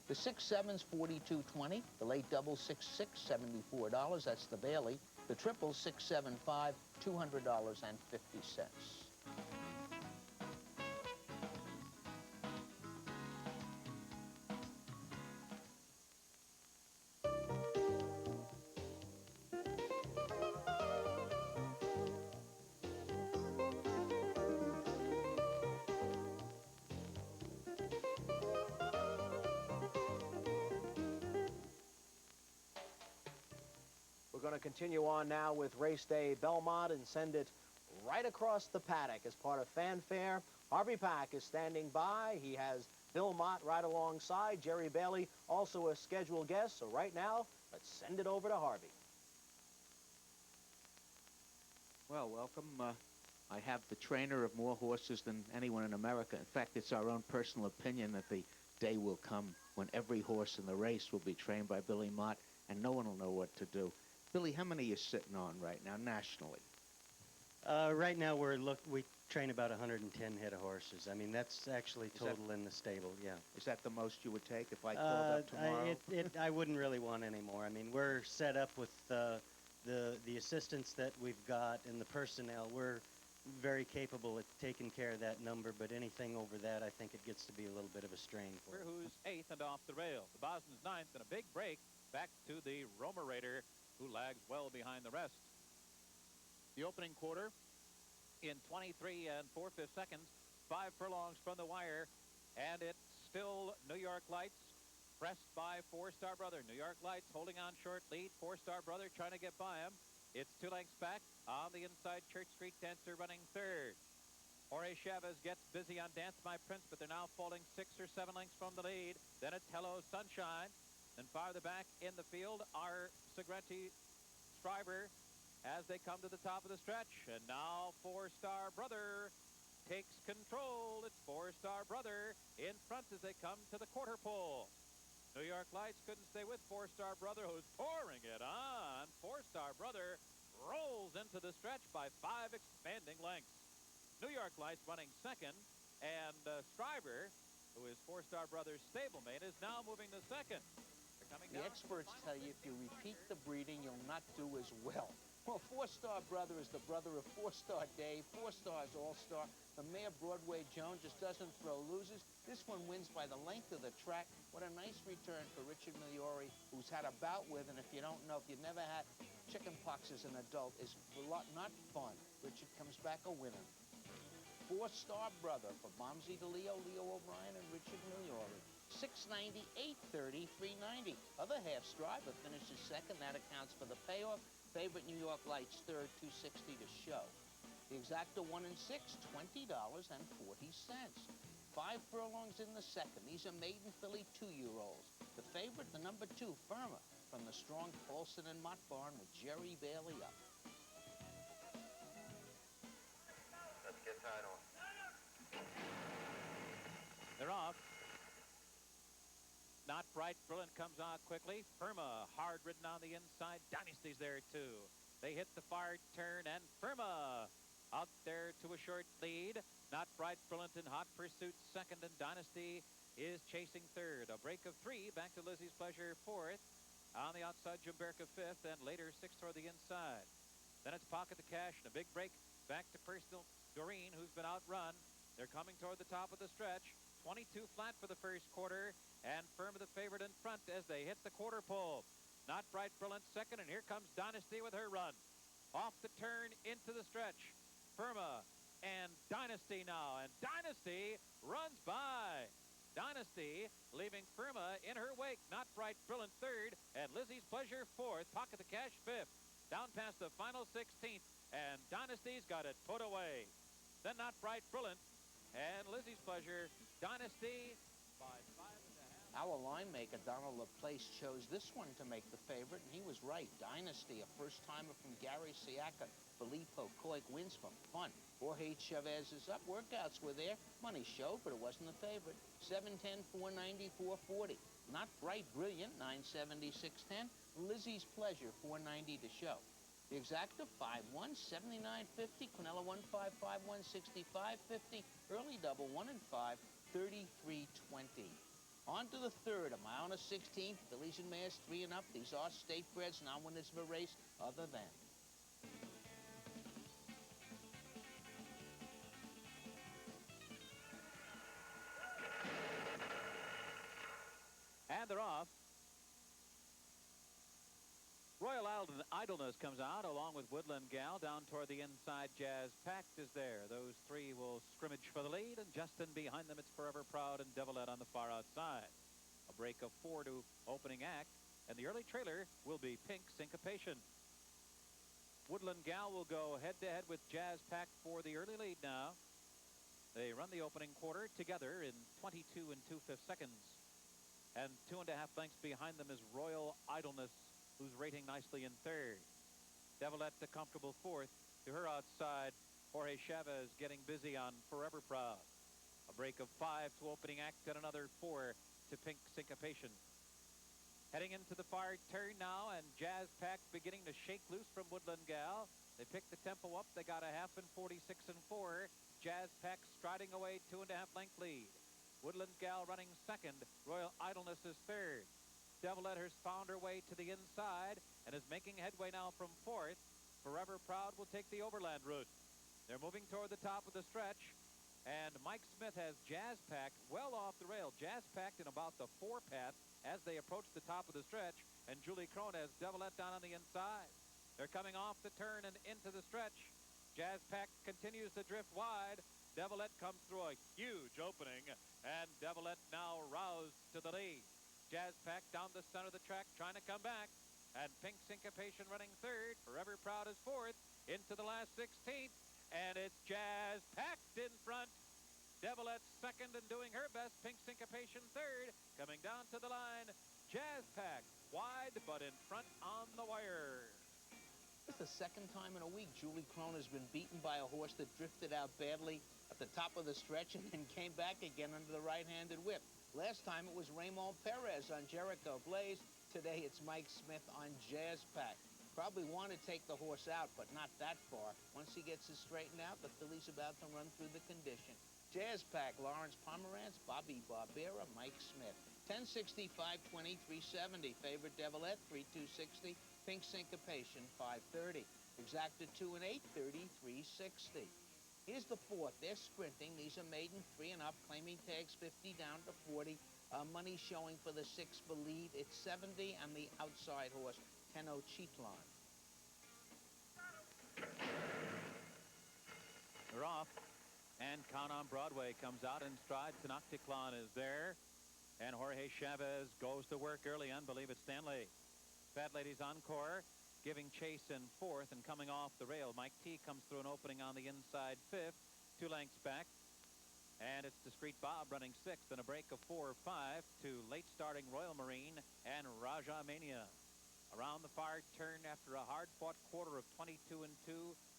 The 6/7's 42.20. The late double 6/6, $74. That's the Bailey. The triple 6/7/5, $200.50. We're going to continue on now with race day Belmont and send it right across the paddock as part of Fanfare. Harvey Pack is standing by. He has Bill Mott right alongside. Jerry Bailey, also a scheduled guest. So right now, let's send it over to Harvey. Well, welcome. I have the trainer of more horses than anyone in America. In fact, it's our own personal opinion that the day will come when every horse in the race will be trained by Billy Mott, and no one will know what to do. Billy, how many are you sitting on right now nationally? Right now we train about 110 head of horses. I mean, that's actually Is that- total in the stable, yeah. Is that the most you would take if I called up tomorrow? I wouldn't really want any more. I mean, we're set up with the assistants that we've got and the personnel. We're very capable at taking care of that number, but anything over that, I think it gets to be a little bit of a strain for it. Who's 8th and off the rail. The Boston's 9th and a big break back to the Roma Raider, who lags well behind the rest. The opening quarter in 23 and 4/5 seconds, 5 furlongs from the wire, and it's still New York Lights pressed by Four Star Brother. New York Lights holding on short lead. Four Star Brother trying to get by him. It's 2 lengths back on the inside. Church Street Dancer running 3rd. Jorge Chavez gets busy on Dance My Prince, but they're now falling 6 or 7 lengths from the lead. Then it's Hello Sunshine. And farther back in the field are Segreti Stryber as they come to the top of the stretch. And now Four Star Brother takes control. It's Four Star Brother in front as they come to the quarter pole. New York Lights couldn't stay with Four Star Brother, who's pouring it on. Four Star Brother rolls into the stretch by 5 expanding lengths. New York Lights running 2nd, and Stryber, who is Four Star Brother's stablemate, is now moving to 2nd. They're coming The down. experts tell you if you repeat the breeding, you'll not do as well. Well, Four Star Brother is the brother of Four Star Dave. 4 Stars All-Star. The mare Broadway Joan just doesn't throw losers. This one wins by the length of the track. What a nice return for Richard Miliori, who's had a bout with, and if you don't know, if you've never had chicken pox as an adult, is not fun. Richard comes back a winner. Four Star Brother for Bomsey DeLeo, Leo O'Brien, and Richard Miliori. 690, 830, 390. Other half Stryber finishes 2nd. That accounts for the payoff. Favorite New York Lights 3rd, 260 to show. The exacta 1 and 6, $20.40. 5 furlongs in the 2nd. These are maiden filly 2-year-olds. The favorite, the number 2, Firma, from the strong Paulson and Mott barn with Jerry Bailey up. Let's get tied on. They're off. Not Bright Brilliant comes on quickly. Firma hard ridden on the inside. Dynasty's there too. They hit the far turn, and Firma out there to a short lead. Not Bright Brilliant in hot pursuit 2nd, and Dynasty is chasing 3rd. A break of 3 back to Lizzie's Pleasure 4th. On the outside, Jumberka 5th, and later 6th toward the inside. Then it's Pocket the Cash and a big break back to Personal Doreen, who's been outrun. They're coming toward the top of the stretch. 22 flat for the first quarter, and Firma the favorite in front as they hit the quarter pole. Not Bright Brilliant 2nd, and here comes Dynasty with her run. Off the turn into the stretch. Firma and Dynasty now, and Dynasty runs by. Dynasty leaving Firma in her wake. Not Bright Brilliant 3rd, and Lizzie's Pleasure 4th. Pocket the Cash 5th. Down past the final 16th, and Dynasty's got it put away. Then Not Bright Brilliant and Lizzie's Pleasure. Dynasty by 5.5. Our line maker, Donald LaPlace, chose this one to make the favorite, and he was right. Dynasty, a first-timer from Gary Siaka. Filippo Koik wins from Fun. Jorge Chavez is up. Workouts were there. Money showed, but it wasn't the favorite. 710, 490, 440. Not Bright Brilliant, 970, 610. Lizzie's Pleasure, 490 to show. The exacta, 5-1, 79.50. Quinella 1-5-5-1, 65.50. Early double, 1 and 5, 33.20. On to the 3rd, a mile and a 16th. Fillies and mares 3 and up. These are state breds, not winners of a race other than. And they're off. Royal Idleness comes out along with Woodland Gal. Down toward the inside, Jazz Pact is there. Those 3 will scrimmage for the lead, and Justin behind them. It's Forever Proud and Devilette on the far outside. A break of 4 to opening act, and the early trailer will be Pink Syncopation. Woodland Gal will go head-to-head with Jazz Pact for the early lead now. They run the opening quarter together in 22 and 2/5 seconds. And 2.5 lengths behind them is Royal Idleness, who's rating nicely in 3rd. Devilette a comfortable 4th. To her outside, Jorge Chavez getting busy on Forever Proud. A break of 5 to opening act and another 4 to Pink Syncopation. Heading into the far turn now, and Jazz Pack beginning to shake loose from Woodland Gal. They pick the tempo up. They got a half in 46 and 4. Jazz Pack striding away 2.5 length lead. Woodland Gal running second. Royal Idleness is third. Devilette has found her way to the inside and is making headway now from fourth. Forever Proud will take the overland route. They're moving toward the top of the stretch, and Mike Smith has Jazz Pack well off the rail. Jazz Packed in about the 4 path as they approach the top of the stretch, and Julie Crone has Devilette down on the inside. They're coming off the turn and into the stretch. Jazz Pack continues to drift wide. Devilette comes through a huge opening, and Devilette now roused to the lead. Jazz Pack down the center of the track trying to come back, and Pink Syncopation running third. Forever Proud is fourth into the last 16th, and it's Jazz Packed in front. Devilette second and doing her best. Pink Syncopation third. Coming down to the line, Jazz Pack wide but in front on the wire. It's the second time in a week Julie Crone has been beaten by a horse that drifted out badly at the top of the stretch and then came back again under the right-handed whip. Last time it was Raymond Perez on Jericho Blaze. Today it's Mike Smith on Jazz Pack. Probably want to take the horse out, but not that far. Once he gets it straightened out, the filly's about to run through the condition. Jazz Pack, Lawrence Pomerantz, Bobby Barbera, Mike Smith. 1065, 2370. Favorite Devilette, 3260. Pink Syncopation, 530. Exacta 2 and 8, 3360. Here's the fourth. They're sprinting. These are maiden 3 and up, claiming tags 50 down to 40. Money showing for the 6 Believe. It's 70, and the outside horse, Tenochtitlan. They're off, and Count on Broadway comes out in stride. Tenochtitlan is there, and Jorge Chavez goes to work early on Believe It Stanley. Fat Ladies Encore giving chase in fourth and coming off the rail. Mike T comes through an opening on the inside fifth, 2 lengths back. And it's Discreet Bob running sixth in a break of 4 or 5 to late starting Royal Marine and Raja Mania. Around the far turn after a hard-fought quarter of 22 and 2,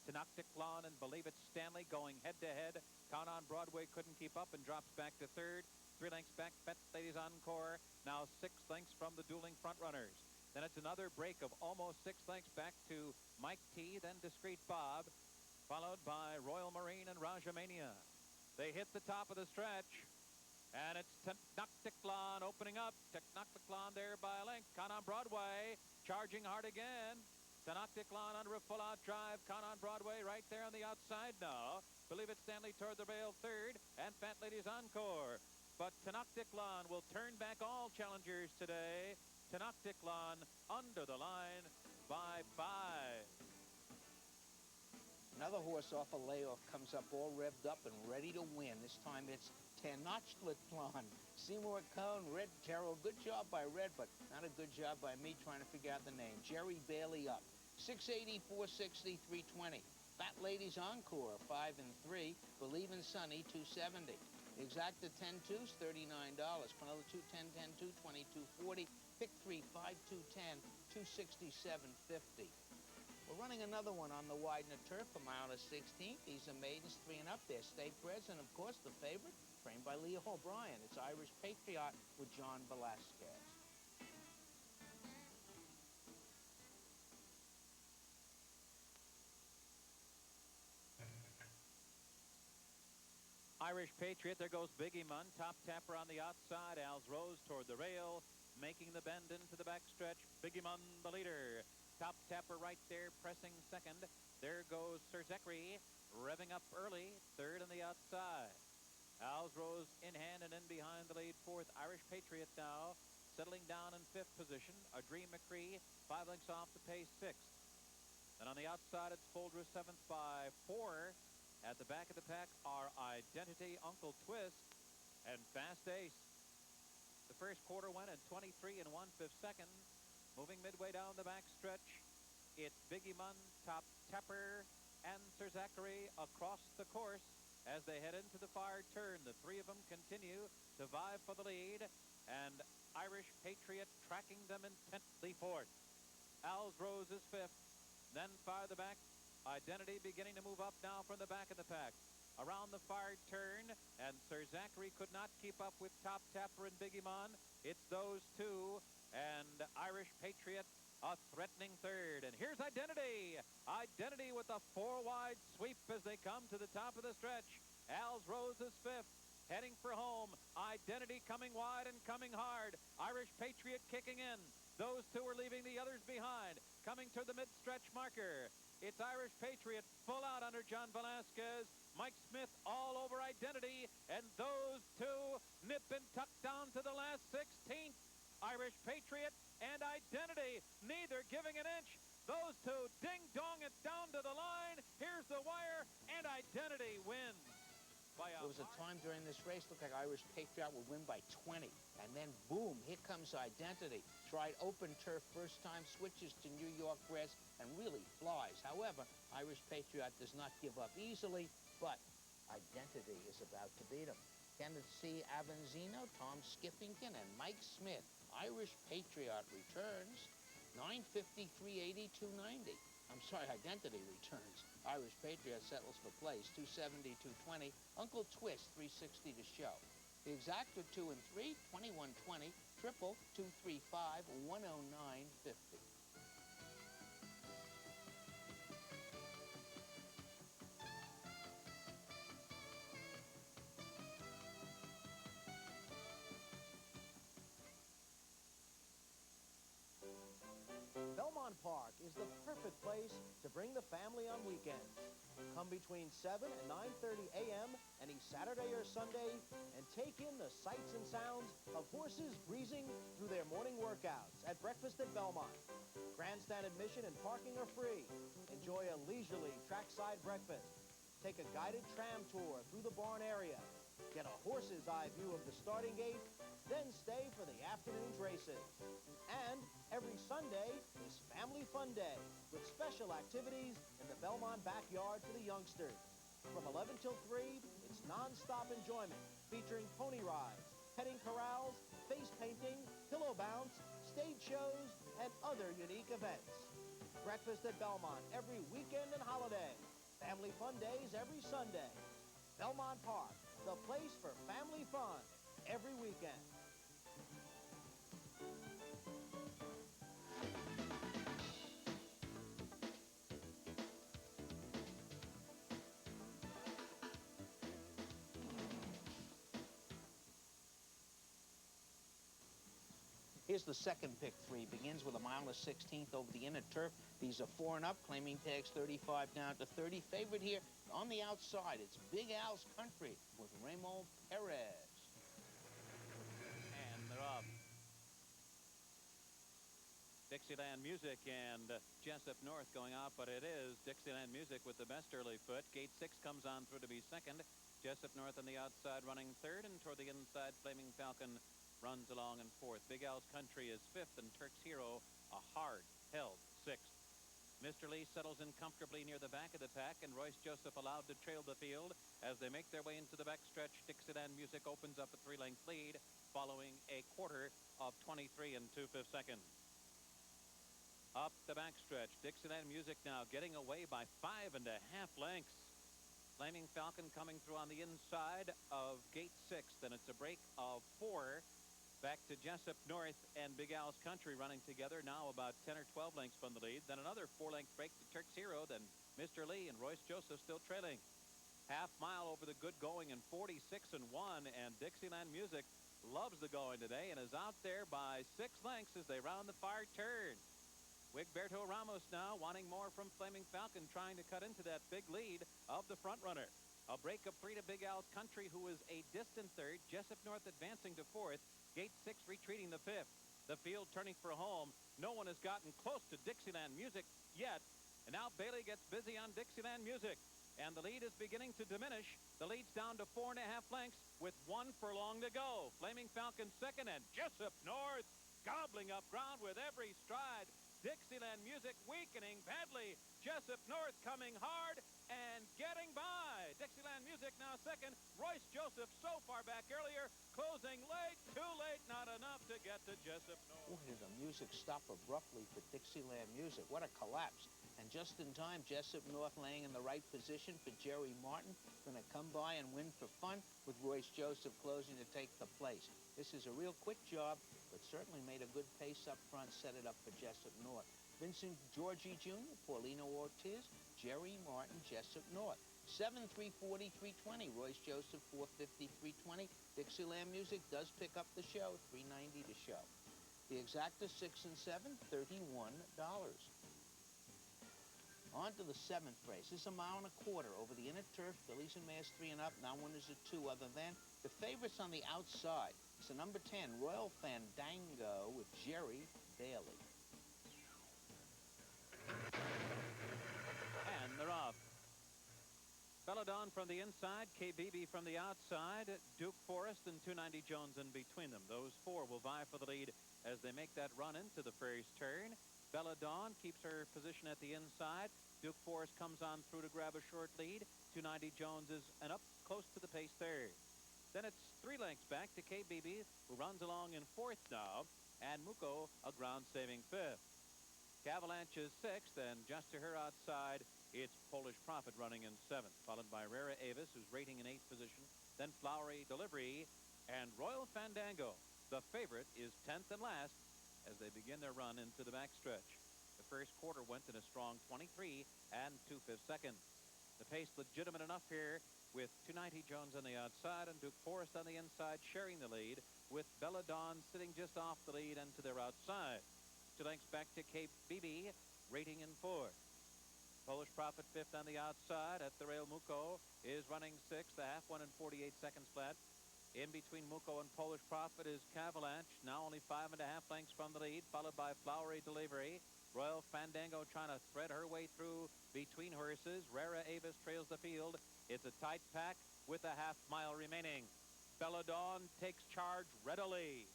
Tenochtitlan and Believe It Stanley going head-to-head. Count on Broadway couldn't keep up and drops back to third. 3 lengths back, Fat Ladies Encore, now 6 lengths from the dueling frontrunners. Then it's another break of almost 6 lengths back to Mike T, then Discreet Bob, followed by Royal Marine and Rajamania. They hit the top of the stretch, and it's Tenochtitlan opening up. Tenochtitlan there by a length. Count on Broadway, charging hard again. Tenochtitlan under a full-out drive. Count on Broadway right there on the outside now. Believe It Stanley toward the rail third, and Fat Ladies Encore. But Tenochtitlan will turn back all challengers today. Tenochtitlan under the line by 5. Another horse off a layoff comes up all revved up and ready to win. This time it's Tenochtitlan. Seymour Cohn, Red Terrell. Good job by Red, but not a good job by me trying to figure out the name. Jerry Bailey up. 680, 460, 320. Fat Ladies Encore, 5 and 3. Believe in Sunny, 270. Exacta 10-2's $39. Another 2, 10, 10, 2, 22.40. Pick 3, 5, 2, 10, 267.50. We're running another one on the Widener turf for mile to 16th. These are maidens 3 and up. They're state breds, and of course the favorite, trained by Leo O'Brien. It's Irish Patriot with John Velasquez. Irish Patriot, there goes Biggie Munn. Top tapper on the outside. Al's Rose toward the rail, making the bend into the backstretch. Biggie Munn, the leader. Top tapper right there, pressing second. There goes Sir Zachary, revving up early, third on the outside. Al's Rose in hand and in behind the lead fourth. Irish Patriot now settling down in fifth position. A Dream McCree, 5 lengths off the pace, sixth. And on the outside, it's Folger seventh by 4. At the back of the pack are Identity, Uncle Twist, and Fast Ace. The first quarter went in 23 and 1/5 seconds. Moving midway down the backstretch, it's Biggie Munn, Top Tapper, and Sir Zachary across the course as they head into the far turn. The 3 of them continue to vie for the lead, and Irish Patriot tracking them intently fourth. Al's Rose is fifth. Then far the back, Identity beginning to move up now from the back of the pack. Around the far turn, and Sir Zachary could not keep up with Top Tapper and Biggie Munn. It's those 2, and Irish Patriot a threatening third. And here's Identity. Identity with a 4-wide sweep as they come to the top of the stretch. Al's Rose is fifth. Heading for home. Identity coming wide and coming hard. Irish Patriot kicking in. Those two are leaving the others behind. Coming to the mid-stretch marker. It's Irish Patriot full out under John Velasquez. Mike Smith all over Identity. And those two nip and tuck down to the last 16th. Irish Patriot and Identity, neither giving an inch. Those two ding-dong it down to the line. Here's the wire, and Identity wins. There was a time during this race, looked like Irish Patriot would win by 20. And then, boom, here comes Identity. Tried open turf first time, switches to New York grass, and really flies. However, Irish Patriot does not give up easily, but Identity is about to beat him. Kenneth C. Avanzino, Tom Skiffington, and Mike Smith. Irish Patriot returns. 953.80, 290. I'm sorry, Identity returns. Irish Patriot settles for place, 270, 220. Uncle Twist, 360 to show. The exacta 2 and 3, 2120. Triple, 235, 109.50. Belmont Park is the perfect place to bring the family on weekends. Come between 7 and 9:30 a.m. any Saturday or Sunday and take in the sights and sounds of horses breezing through their morning workouts at breakfast at Belmont. Grandstand admission and parking are free. Enjoy a leisurely trackside breakfast. Take a guided tram tour through the barn area. Get a horse's eye view of the starting gate, then stay for the afternoon's races. And every Sunday is Family Fun Day with special activities in the Belmont backyard for the youngsters. From 11 till 3, it's non-stop enjoyment featuring pony rides, petting corrals, face painting, pillow bounce, stage shows, and other unique events. Breakfast at Belmont every weekend and holiday. Family Fun Days every Sunday. Belmont Park, the place for family fun every weekend. Here's the second pick three. Begins with a mile and 16th over the inner turf. These are 4 and up. Claiming tags 35 down to 30. Favorite here on the outside. It's Big Al's Country with Raymond Perez. And they're off. Dixieland Music and Jessup North going off, but it is Dixieland Music with the best early foot. Gate 6 comes on through to be second. Jessup North on the outside running third, and toward the inside, Flaming Falcon runs along in fourth. Big Al's Country is fifth, and Turk's Hero a hard-held sixth. Mr. Lee settles in comfortably near the back of the pack, and Royce Joseph allowed to trail the field as they make their way into the backstretch. Dixieland Music opens up a 3-length lead following a quarter of 23 2/5 seconds. Up the backstretch, Dixieland Music now getting away by 5.5 lengths. Flaming Falcon coming through on the inside of gate 6, then it's a break of 4. Back to Jessup North and Big Al's Country running together, now about 10 or 12 lengths from the lead. Then another 4-length break to Turk's Hero, then Mr. Lee and Royce Joseph still trailing. Half mile over the good going in 46-1, and Dixieland Music loves the going today and is out there by 6 lengths as they round the far turn. Wigberto Ramos now wanting more from Flaming Falcon, trying to cut into that big lead of the front runner. A break of 3 to Big Al's Country, who is a distant third. Jessup North advancing to fourth. Gate 6 retreating the fifth. The field turning for home. No one has gotten close to Dixieland Music yet. And now Bailey gets busy on Dixieland Music. And the lead is beginning to diminish. The lead's down to 4.5 lengths with 1 furlong to go. Flaming Falcon second, and Jessup North gobbling up ground with every stride. Dixieland Music weakening badly. Jessup North coming hard and getting by. Dixieland Music now second. Royce Joseph so far back earlier, closing late, too late, not enough to get to Jessup North. Boy, did the music stop abruptly for Dixieland Music. What a collapse. And just in time, Jessup North laying in the right position for Jerry Martin. Going to come by and win for fun with Royce Joseph closing to take the place. This is a real quick job, but certainly made a good pace up front, set it up for Jessup North. Vincent Georgie Jr., Paulino Ortiz, Jerry Martin, Jessup North. 7, 340, 320. Royce Joseph, 450, 320. Dixieland Music does pick up the show, 390 to show. The exacta 6 and 7, $31. On to the 7th race. This is a mile and a quarter over the inner turf. Fillies and mares 3 and up. Now winners are 2 other than. The favorites on the outside. It's the number 10, Royal Fandango with Jerry Bailey. And they're off. Belladon from the inside, KBB from the outside, Duke Forest and 290 Jones in between them. Those 4 will vie for the lead as they make that run into the first turn. Belladon keeps her position at the inside. Duke Forest comes on through to grab a short lead. 290 Jones is an up close to the pace third. Then it's 3 lengths back to KBB, who runs along in 4th now, and Muko a ground-saving 5th. Avalanche is 6th, and just to her outside, it's Polish Prophet running in 7th, followed by Rara Avis, who's rating in 8th position. Then Flowery Delivery and Royal Fandango. The favorite is 10th and last as they begin their run into the backstretch. The first quarter went in a strong 23 and 2/5 seconds. The pace legitimate enough here with 290 Jones on the outside and Duke Forest on the inside sharing the lead, with Belladon sitting just off the lead and to their outside. 2 lengths back to KBB, rating in 4th. Polish Prophet 5th on the outside. At the rail, Muko is running 6th, a half 1 and 48 seconds flat. In between Muko and Polish Prophet is Cavalanche, now only 5.5 lengths from the lead, followed by Flowery Delivery. Royal Fandango trying to thread her way through between horses. Rara Avis trails the field. It's a tight pack with a half mile remaining. Belladon takes charge readily.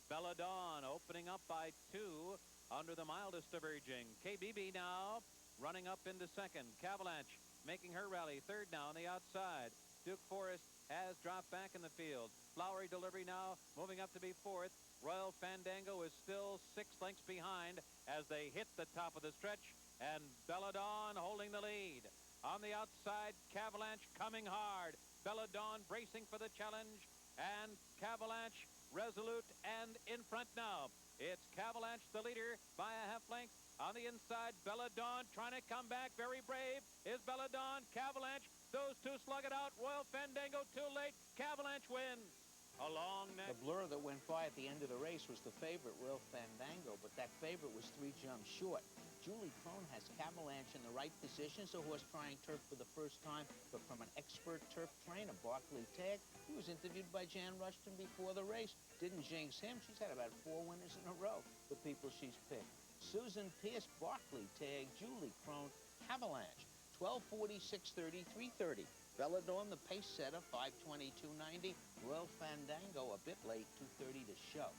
Belladon opening up by 2 under the mildest of urging. KBB now running up into 2nd. Cavalanche making her rally 3rd now on the outside. Duke Forest has dropped back in the field. Flowery Delivery now moving up to be 4th. Royal Fandango is still 6 lengths behind as they hit the top of the stretch, and Belladon holding the lead. On the outside, Cavalanche coming hard. Belladon bracing for the challenge, and Cavalanche resolute and in front now. It's Cavalanche the leader by a half length. On the inside, Belladon trying to come back. Very brave is Belladon. Cavalanche, those 2 slug it out. Royal Fandango too late. Cavalanche wins. Along next. The blur that went by at the end of the race was the favorite, Royal Fandango, but that favorite was 3 jumps short. Julie Crone has Cavalanche in the right position. It's a horse trying turf for the first time, but from an expert turf trainer, Barclay Tagg. He was interviewed by Jan Rushton before the race. Didn't jinx him. She's had about 4 winners in a row, the people she's picked. Susan Pierce, Barclay Tagg, Julie Crone, Cavalanche, 12:40, 6:30, 3:30. Belladon, the pace setter, 5:20, 2:90. Royal Fandango, a bit late, 2:30 to show.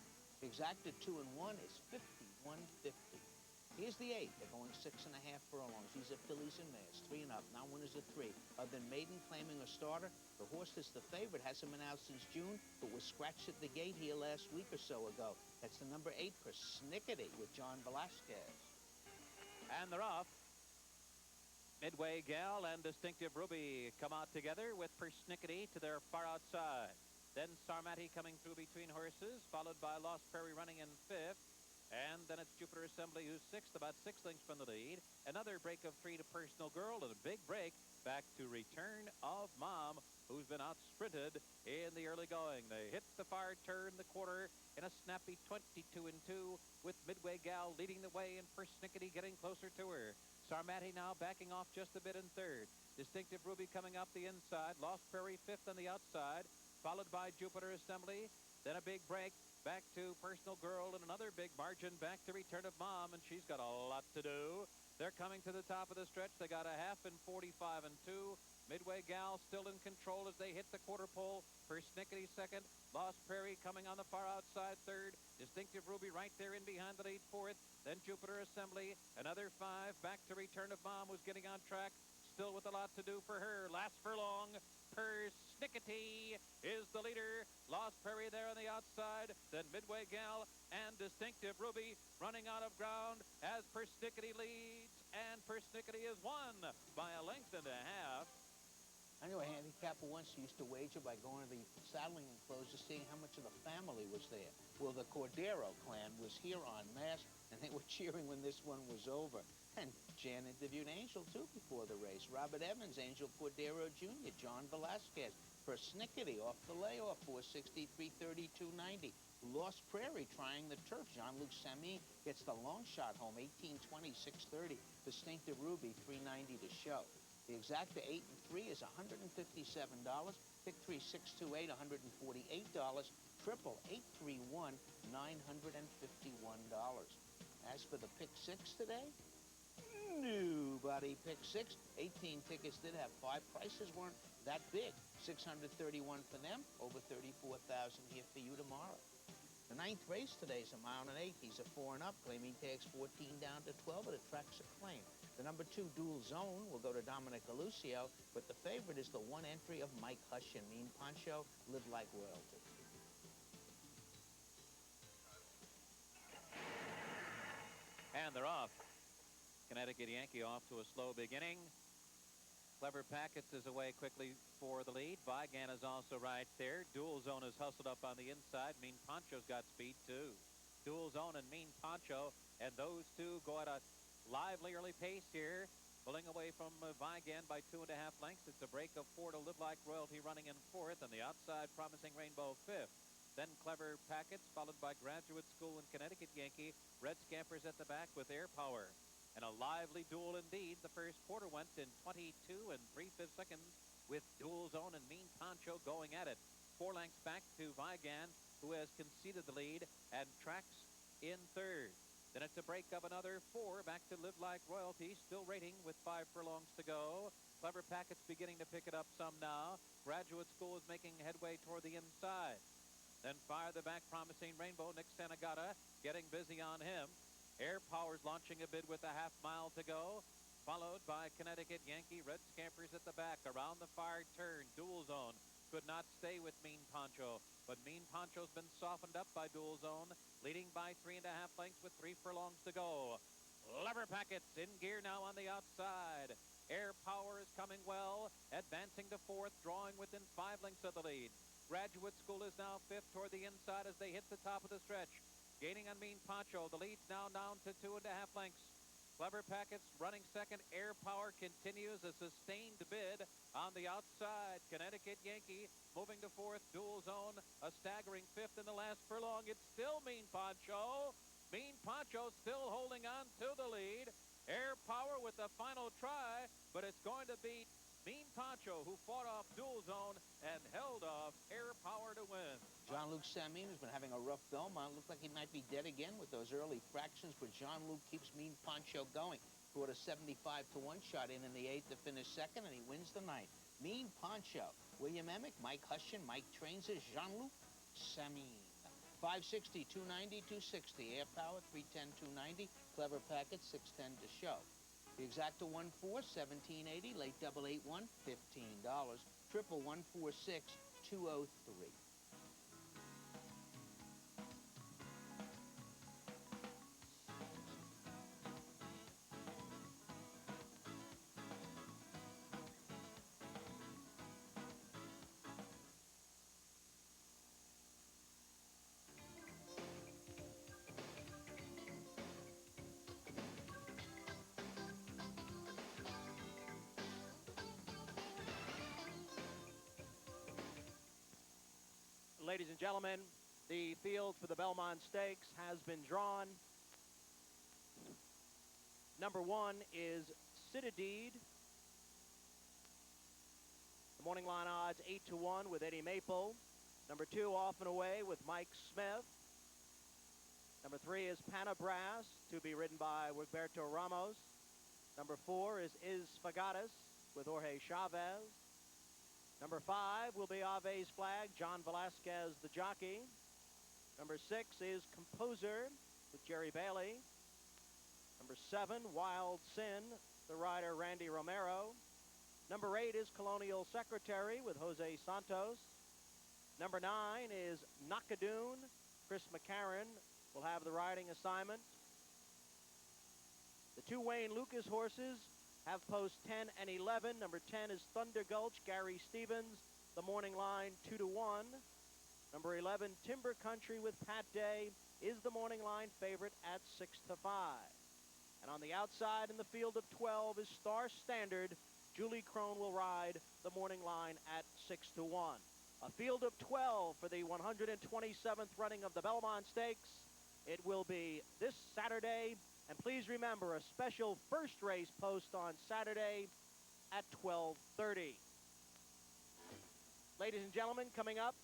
Exacta 2 and 1 is 51.50. Here's the 8. They're going 6.5 furlongs. These are fillies and mares, 3 and up. Now winners are 3. Other than Maiden claiming a starter, the horse that's the favorite hasn't been out since June, but was scratched at the gate here last week or so ago. That's the number 8, Persnickety, with John Velasquez. And they're off. Midway Gal and Distinctive Ruby come out together with Persnickety to their far outside. Then Sarmati coming through between horses, followed by Lost Prairie running in 5th. And then it's Jupiter Assembly, who's 6th, about 6 lengths from the lead. Another break of 3 to Personal Girl, and a big break back to Return of Mom, who's been out-sprinted in the early going. They hit the far turn, the quarter, in a snappy 22 and 2, with Midway Gal leading the way and Persnickety getting closer to her. Sarmati now backing off just a bit in 3rd. Distinctive Ruby coming up the inside. Lost Prairie 5th on the outside, followed by Jupiter Assembly. Then a big break back to Personal Girl, and another big margin back to Return of Mom, and she's got a lot to do. They're coming to the top of the stretch. They got a half in 45 and 2. Midway Gal still in control as they hit the quarter pole. Persnickety 2nd. Lost Prairie coming on the far outside 3rd. Distinctive Ruby right there in behind the lead 4th. Then Jupiter Assembly, another 5 back to Return of Mom, who's getting on track. Still with a lot to do for her. Last furlong, Persnickety is the leader. Lost Prairie there on the outside. Then Midway Gal and Distinctive Ruby running out of ground as Persnickety leads. And Persnickety is won by a length and a half. I knew a handicapper once who used to wager by going to the saddling enclosure, seeing how much of the family was there. Well, the Cordero clan was here en masse, and they were cheering when this one was over. And Jan interviewed Angel, too, before the race. Robert Evans, Angel Cordero Jr., John Velasquez, Persnickety off the layoff, 463, 32.90. Lost Prairie trying the turf. Jean-Luc Samy gets the long shot home, 18.20, 6.30. Distinctive Ruby, 3.90 to show. The exacta 8 and 3 is $157. Pick 3, 628, $148. Triple 831, $951. As for the pick 6 today, nobody picked 6. 18 tickets did have 5. Prices weren't that big. 631 for them. Over 34,000 here for you tomorrow. The 9th race today is a mile and 1/8. He's a 4 and up. Claiming takes 14 down to 12. It attracts acclaim. The number 2 Dual Zone will go to Dominic Alucio, but the favorite is the 1 entry of Mike Hush and Mean Poncho, Live Like Royalty. And they're off. Connecticut Yankee off to a slow beginning. Clever Packets is away quickly for the lead. Vigan is also right there. Dual Zone is hustled up on the inside. Mean Poncho's got speed too. Dual Zone and Mean Poncho, and those two go at a lively early pace here, pulling away from Vigan by 2.5 lengths. It's a break of 4 to Live Like Royalty running in 4th, and the outside Promising Rainbow 5th. Then Clever Packets, followed by Graduate School and Connecticut Yankee. Red Scampers at the back with Air Power. And a lively duel indeed. The first quarter went in 22 and 3/5 seconds with Dual Zone and Mean Poncho going at it. 4 lengths back to Vigan, who has conceded the lead and tracks in 3rd. Then it's a break of another 4 back to Live Like Royalty, still rating with 5 furlongs to go. Clever Packets beginning to pick it up some now. Graduate School is making headway toward the inside. Then Fire the Back Promising Rainbow, Nick Sanagata getting busy on him. Air Power's launching a bid with a half mile to go, followed by Connecticut Yankee. Red Scampers at the back. Around the far turn, Dual Zone could not stay with Mean Poncho, but Mean Poncho's been softened up by Dual Zone, leading by 3.5 lengths with 3 furlongs to go. Clever Packets in gear now on the outside. Air Power is coming well, advancing to 4th, drawing within 5 lengths of the lead. Graduate School is now 5th toward the inside as they hit the top of the stretch. Gaining on Mean Poncho. The lead's now down to 2.5 lengths. Clever Packets running 2nd. Air Power continues a sustained bid on the outside. Connecticut Yankee moving to 4th. Dual Zone a staggering 5th in the last furlong. It's still Mean Poncho. Mean Poncho still holding on to the lead. Air Power with the final try, but it's going to be Mean Poncho who fought off Dual Zone and held off Air Power to win. Jean-Luc Samy has been having a rough Belmont. Looks like he might be dead again with those early fractions, but Jean-Luc keeps Mean Poncho going. Brought a 75 to 1 shot in the 8th to finish 2nd, and he wins the 9th. Mean Poncho, William Emick, Mike Hushin, Mike trains as Jean-Luc Samy. 560, 290, 260. Air Power, 310, 290. Clever Packet, 610 to show. The exacta 1-4, 1780. Late double 8-1, $15. Triple 146, 203. Ladies and gentlemen, the field for the Belmont Stakes has been drawn. Number 1 is Citadede. The morning line odds 8 to 1 with Eddie Maple. Number 2, Off and Away with Mike Smith. Number 3 is Panabras, to be ridden by Roberto Ramos. Number 4 is Fagatas with Jorge Chavez. Number 5 will be Ave's Flag, John Velasquez, the jockey. Number 6 is Composer with Jerry Bailey. Number 7, Wild Sin, the rider Randy Romero. Number 8 is Colonial Secretary with Jose Santos. Number 9 is Nakadoon. Chris McCarron will have the riding assignment. The 2 Wayne Lucas horses have post 10 and 11. Number 10 is Thunder Gulch, Gary Stevens. The morning line 2 to 1. Number 11, Timber Country with Pat Day is the morning line favorite at 6 to 5. And on the outside in the field of 12 is Star Standard. Julie Crone will ride the morning line at 6-1. A field of 12 for the 127th running of the Belmont Stakes. It will be this Saturday. And please remember, a special first race post on Saturday at 12:30. Ladies and gentlemen, coming up,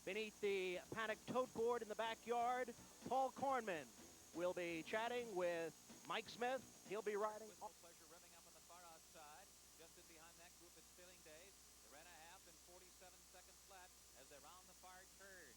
beneath the paddock tote board in the backyard, Paul Kornman will be chatting with Mike Smith. He'll be riding. Whistle Pleasure revving up on the far outside. Just in behind that group, it's Sailing Days. They ran a half in 47 seconds flat as they round the far turn.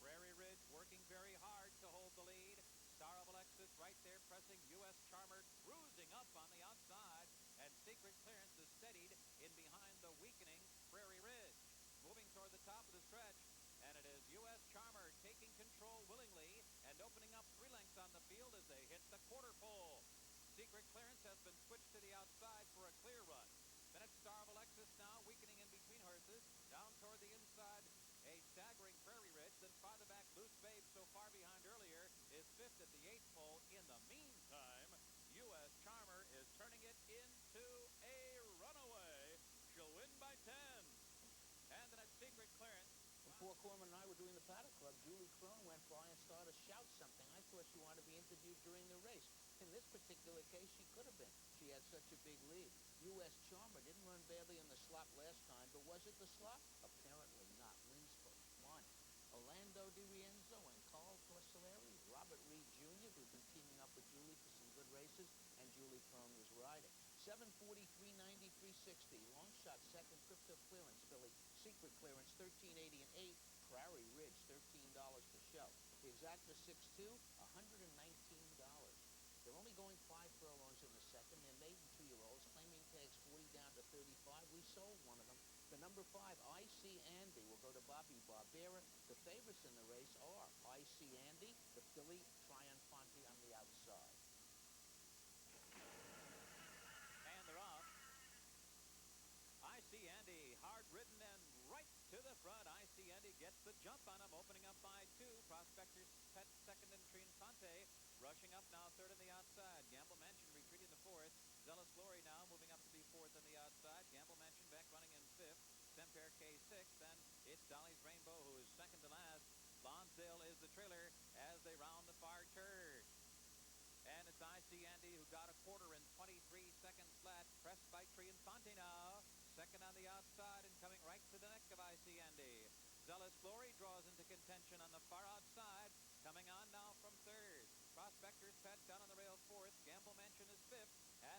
Prairie Ridge working very hard to hold the lead. Star of Alexis right there pressing U.S. Charmer, cruising up on the outside. And Secret Clearance is steadied in behind the weakening Prairie Ridge. Moving toward the top of the stretch. And it is U.S. Charmer taking control willingly and opening up 3 lengths on the field as they hit the quarter pole. Secret Clearance has been switched to the outside for a clear run. Then it's Star of Alexis now weakening in between horses. Down toward the inside, a staggering Prairie Ridge. Then farther back, Loose Babe, so far behind earlier, is 5th at the 8th pole. In the meantime, U.S. Charmer is turning it into a runaway. She'll win by 10. And then it's Secret Clearance. Before Corman and I were doing the Paddock Club, Julie Crone went by and started to shout something. I thought she wanted to be interviewed during the race. In this particular case, she could have been. She had such a big lead. U.S. Charmer didn't run badly in the slot last time, but was it the slot? Apparently not. Linsford won. Orlando Di Rienzo and Carl Torcelleri, Robert Reed Jr., who'd been teaming up with Julie for some good races, and Julie Crone was riding. 7:43, 93, 60. Long shot second, Crypto Clearance, Philly. Secret Clearance, 13.80 and 8. Prairie Ridge, $13 per show. The exacta 6-2, $119. They're only going 5 furlongs in the second. They're maiden 2-year-olds. Claiming tags 40 down to 35. We sold one of them. The number 5, I.C. Andy, will go to Bobby Barbera. The favorites in the race are I.C. Andy, the filly, Triunfante on the outside. And they're off. I.C. Andy, hard-ridden and right to the front. I.C. Andy gets the jump on him, opening up by 2. Prospector's Pet second and Triunfante. Rushing up now, 3rd on the outside. Gamble Mansion retreating the 4th. Zealous Glory now moving up to be 4th on the outside. Gamble Mansion back running in 5th. Fanfare K 6th. Then it's Dolly's Rainbow, who is second to last. Lonsdale is the trailer as they round the far turn. And it's I.C. Andy, who got a quarter in 23 seconds flat. Pressed by Triunfante now. Second on the outside and coming right to the neck of I.C. Andy. Zealous Glory draws into contention on the far outside. Coming on now from 3rd. Prospector's Pet down on the rails 4th. Gamble Mansion is 5th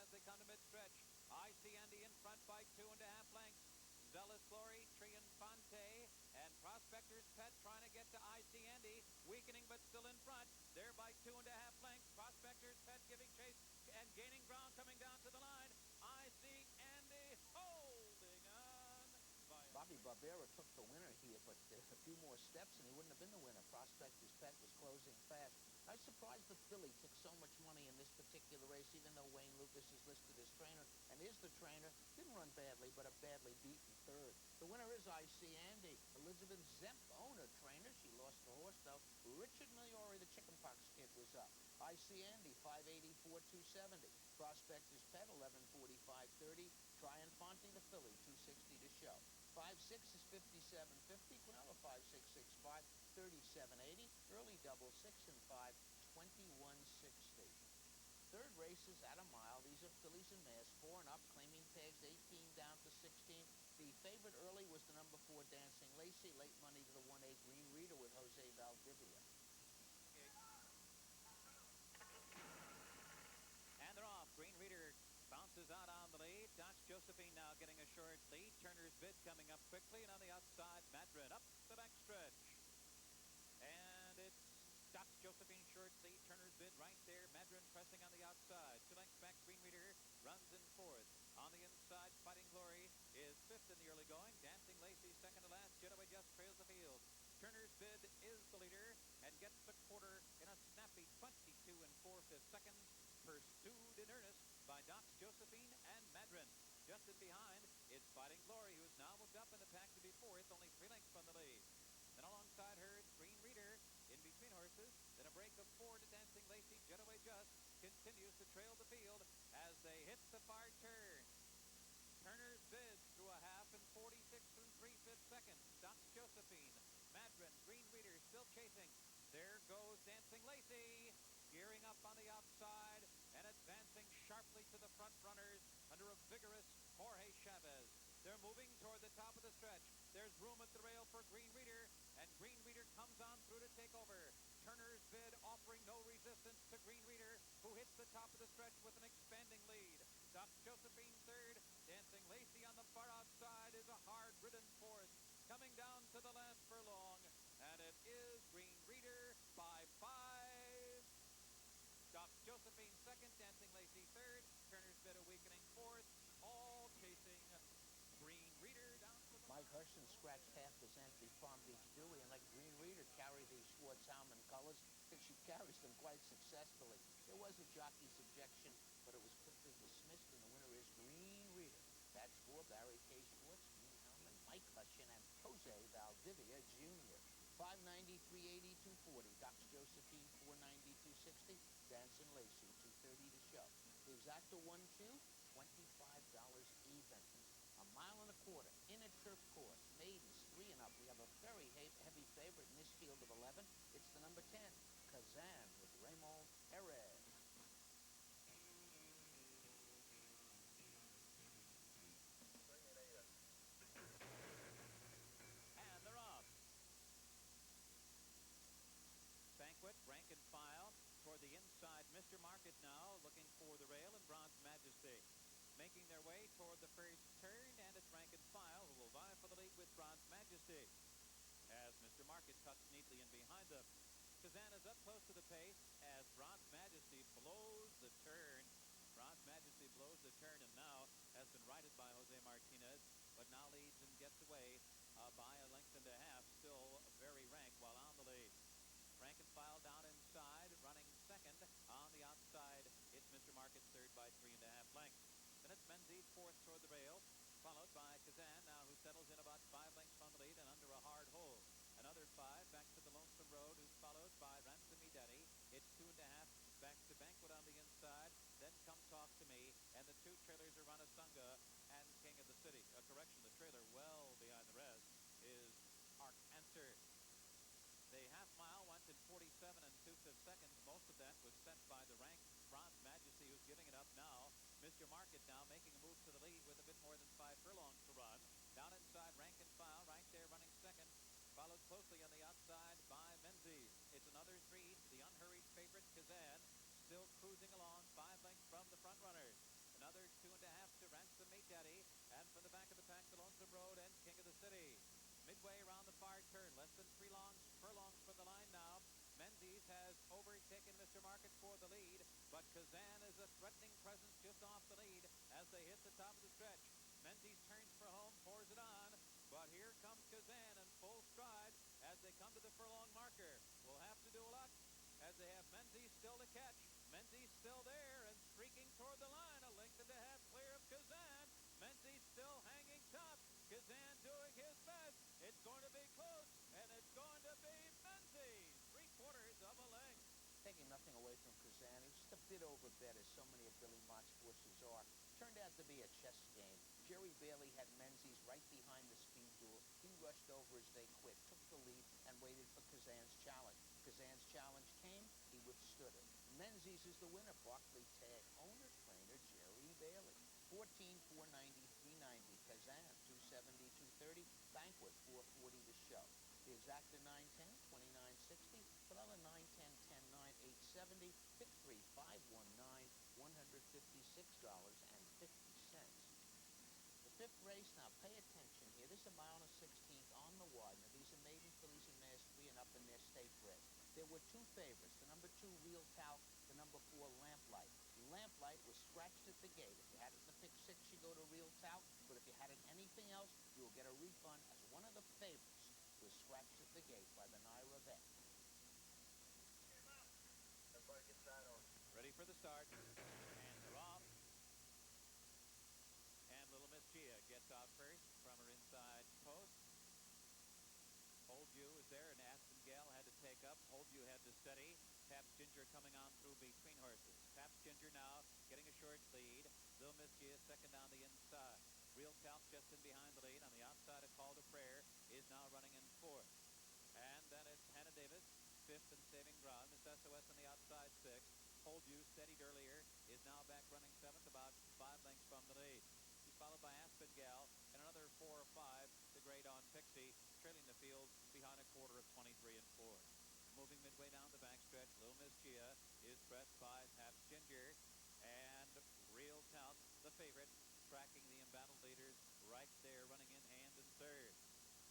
as they come to mid-stretch. I.C. Andy in front by 2.5 lengths. Zealous Glory, Triunfante, and Prospector's Pet trying to get to I.C. Andy. Weakening but still in front. There by 2.5 lengths. Prospector's Pet giving chase and gaining ground coming down to the line. I.C. Andy holding on. Bobby Barbera took the winner here, but a few more steps and he wouldn't have been the winner. Prospector's Pet was closing fast. I was surprised the filly took so much money in this particular race, even though Wayne Lucas is listed as trainer and is the trainer. Didn't run badly, but a badly beaten 3rd. The winner is I.C. Andy. Elizabeth Zemp, owner, trainer. She lost the horse, though. Richard Miliori, the chickenpox kid, was up. I.C. Andy, 584, 270. Prospector's Pet, 1145.30. Triunfante, the filly, 260 to show. 5-6 is 57.50. Quinella, 5-6-6-5, 37.80. Early double 6 and 5, 21.60. Third race is at a mile. These are fillies and mares, 4 and up, claiming tags 18 down to 16. The favorite early was the number 4, Dancing Lacey. Late money to the 1A Green Reader with Jose Valdivia. And they're off. Green Reader bounces out on the lead. Docs Josephine now getting a short lead. Turner's Bid coming up quickly. And on the outside, Madrid up the backstretch. And it's Docs Josephine short lead. Turner's Bid right there. Madrid pressing on the outside. 2 lengths back. Green Reader runs in 4th. On the inside, Fighting Glory is 5th in the early going. Dancing Lacey second to last. Getaway Just trails the field. Turner's Bid is the leader and gets the quarter in a snappy 22 4/5 seconds. Pursued in earnest by Docs Josephine and Madrin. Just in behind, it's Fighting Glory, who's now moved up in the pack to be 4th, only 3 lengths from the lead. Then alongside her, it's Green Reader in between horses. Then a break of 4 to Dancing Lacey, Getaway Just. bid second. Stops Josephine. Madron, Green Reader still chasing. There goes Dancing Lacey. Gearing up on the outside and advancing sharply to the front runners under a vigorous Jorge Chavez. They're moving toward the top of the stretch. There's room at the rail for Green Reader, and Green Reader comes on through to take over. Turner's bid offering no resistance to Green Reader, who hits the top of the stretch with an expanding lead. Stops Josephine third. Dancing Lacey on the far outside is a hard-ridden fourth. Coming down to the last furlong, and it is Green Reader by 5. Stops Josephine second, Dancing Lacey third, Turner's bid a weakening fourth, all chasing Green Reader down to the... Mike Hurston scratched half his empty Palm Beach Dewey and let Green Reader carry these Schwartz-Hellman colors, and she carries them quite successfully. There was a jockey's objection, but it was quickly dismissed, and the winner is Green Reader. That's for Barry K. Schwartz, Dean Hellman, Mike Hurston, and Jose Valdivia Jr. 590, 380, 240. Docs Josephine, 490, 260. Dancing Lacey, 230 to show. The exacta 1-2, $25 even. A mile and a quarter in a turf course. Maidens 3 and up. We have a very heavy favorite in this field of 11. It's the number 10, Kazan with Raymond Perez. And they're off. Banquet, rank and file toward the inside. Mr. Market now looking for the rail and Bronze Majesty. Making their way toward the first turn, and it's rank and file who will vie for the lead with Bronze Majesty. As Mr. Market tucks neatly in behind them. Kazan is up close to the pace as Bronze Majesty blows the turn. Bronze Majesty blows the turn and now has been righted by Jose Martinez, but now leads and gets away by a length and a half. Still very rank while on the lead. Rank and file down inside, running second. On the outside, it's Mr. Market third by 3.5 lengths. Then it's Menzies fourth toward the rail, followed by Kazan now, who settles in about 5 lengths from the lead and under a hard hold. Another 5 back to the Lonesome Road, who's followed by Ransom Me Daddy. It's 2.5 back to Banquet on the inside. Then Come Talk to Me, and the 2 trailers are Ranasunga and King of the City. A correction, the trailer well behind the rest is Arc Answer. The half mile went in 47 2/5 seconds. Most of that was spent by the rank Bronze Majesty, who's giving it up now. Mr. Market now making a move to the lead with a bit more than 5 furlongs to run. Down inside, rank and file right there running second. Followed closely on the outside by Menzies. It's another 3 to the unhurried favorite Kazan. Still cruising along 5 lengths from the front runners. Another 2.5 to Ransom Me Daddy. And from the back of the pack, the Lonesome Road and King of the City. Midway around the far turn, less than 3 furlongs from the line now. Menzies has overtaken Mr. Market for the lead, but Kazan is a threatening presence just off the lead as they hit the top of the stretch. Menzies turns for home, pours it on, but here comes Kazan in full stride as they come to the furlong marker. Will have to do a lot as they have Menzies still to catch. Menzies still there and streaking toward the line, a length and a half clear of Kazan. Menzies still hanging tough. Kazan doing his best. It's going to be close, and it's going to be Menzies. 3/4 of a length. Taking nothing away from Kazan, he was just a bit overbet, as so many of Billy Mott's horses are. Turned out to be a chess game. Jerry Bailey had Menzies right behind the speed duel. He rushed over as they quit, took the lead, and waited for Kazan's challenge. Kazan's challenge came, he withstood it. Menzies is the winner. Barclay Tag owner, trainer Jerry Bailey. 14, 490, 390. Kazan, 270, 230. Banquet, 440 to show. The exacta 910, 2960. Vanilla 910, 10-9, 870. Pick 3, 519, $156.50. The 5th race, now pay attention here. This is a mile and a 16th on the wide. Now these are maiden fillies and mares 3 and up in their state bred. There were 2 favorites. The number 2, Real Talc. The number 4, Lamplight. Lamplight was scratched at the gate. If you had it in the pick 6, you go to Real Talc. But if you had it anything else, you will get a refund, as one of the favorites was scratched at the gate by the Naira vet. Everybody get side on. Ready for the start. And they're off. And Little Miss Gia gets out first from her inside post. Hold You is there, and Aspen Gale had to take up. Hold You had to steady. Taps Ginger coming on through between horses. Taps Ginger now getting a short lead. Little Miss Gia second on the inside. Real Talc just in behind the lead. On the outside, a Call to Prayer is now running in fourth. And then it's Hannah Davis, fifth and saving ground. Miss SOS on the outside, sixth. Hold You, steadied earlier, is now back running seventh, about 5 lengths from the lead. She's followed by Aspen Gal and another 4 or 5 to Great On Pixie, trailing the field behind a quarter of 23 and 4. Moving midway down the backstretch, Little Miss Gia is pressed by Pabst Ginger, and Real Talc, the favorite, tracking the embattled leaders right there, running in hand in third.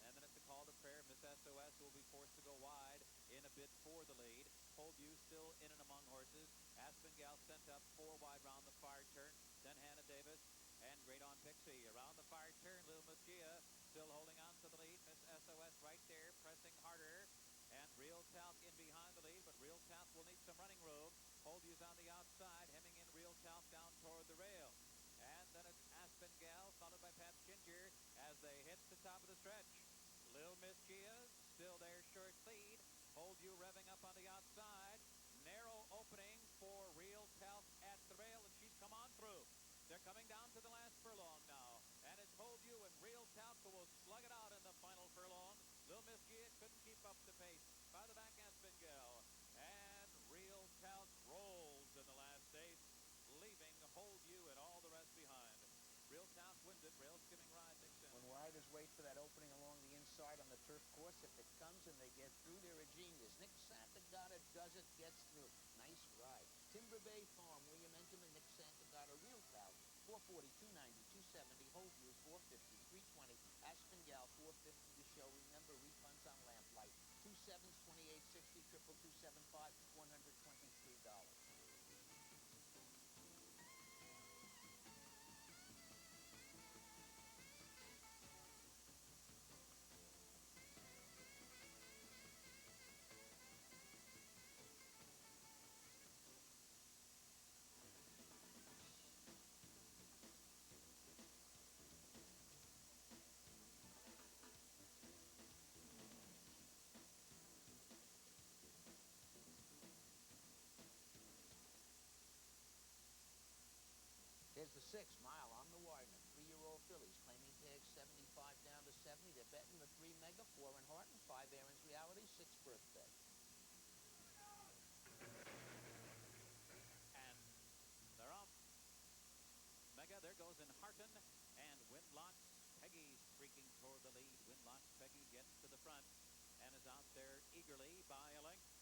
And then it's a Call to Prayer. Miss SOS will be forced to go wide in a bid for the lead. Hold You still in and among horses. Aspen Gal sent up 4 wide round the far turn. Then Hannah Davis and Great On Pixie. Around the far turn, Little Miss Gia still holding on to the lead. Miss SOS right there, pressing harder. And Real Talc in behind the lead, but Real Talc will need some running room. Hold You's on the outside, hemming in Real Talc down toward the rail. And then it's Aspen Gal, followed by Pabst Ginger as they hit the top of the stretch. Little Miss Gia still there, short lead. Hold You revving up on the outside. Narrow opening for Real Talc at the rail, and she's come on through. They're coming down to the last furlong now. And it's Hold You and Real Talc who will slug it out in the final furlong. Little Miss Gia couldn't keep up the pace. Farther back, Aspen Gal. And Real Talc rolls in the last 8, leaving Hold You and all the rest behind. Real Talc wins it. Rail skimming ride, Nixon. When riders wait for that opening along the inside on the turf course, if it comes and they get through, they're a genius. Nick Santagata does it, gets through. Nice ride. Timber Bay Farm, William Entum and Nick Santagata. Real Talc, 440, 290, 270. Hold You, 450, 320. Aspen Gal, 450 to show. Remember, refunds on Lamplight. 27s, 2860, triple 275, $123. Here's the 6 mile on the Widener. 3-year-old fillies claiming tags 75 down to 70. They're betting the 3 Mega, 4 in Heart, and 5 Aaron's Reality, 6 Birthday. And they're off. Mega, there goes in Harton, and Windlock's Peggy streaking toward the lead. Windlock's Peggy gets to the front and is out there eagerly by a length.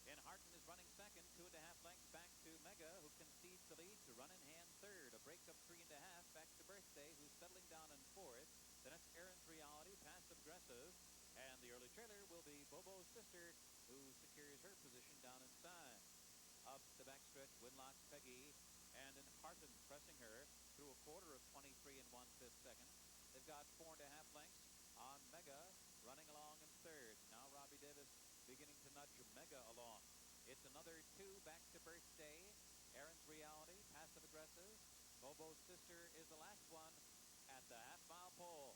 And Harton is running second, 2.5 lengths back to Mega, who concedes the lead to run in hand third. A break of 3.5 back to Birthday, who's settling down in fourth. Then it's Aaron's Reality, Passive Aggressive. And the early trailer will be Bobo's Sister, who secures her position down inside. Up the backstretch, Winlock's Peggy, and in Harton pressing her through a quarter of 23 and 1/5 seconds. They've got 4.5 lengths on Mega, running along in third. Now Robbie Davis beginning to nudge Mega along. It's another 2 back to Birthday. Aaron's Reality, Passive Aggressive. Bobo's Sister is the last one at the half-mile pole.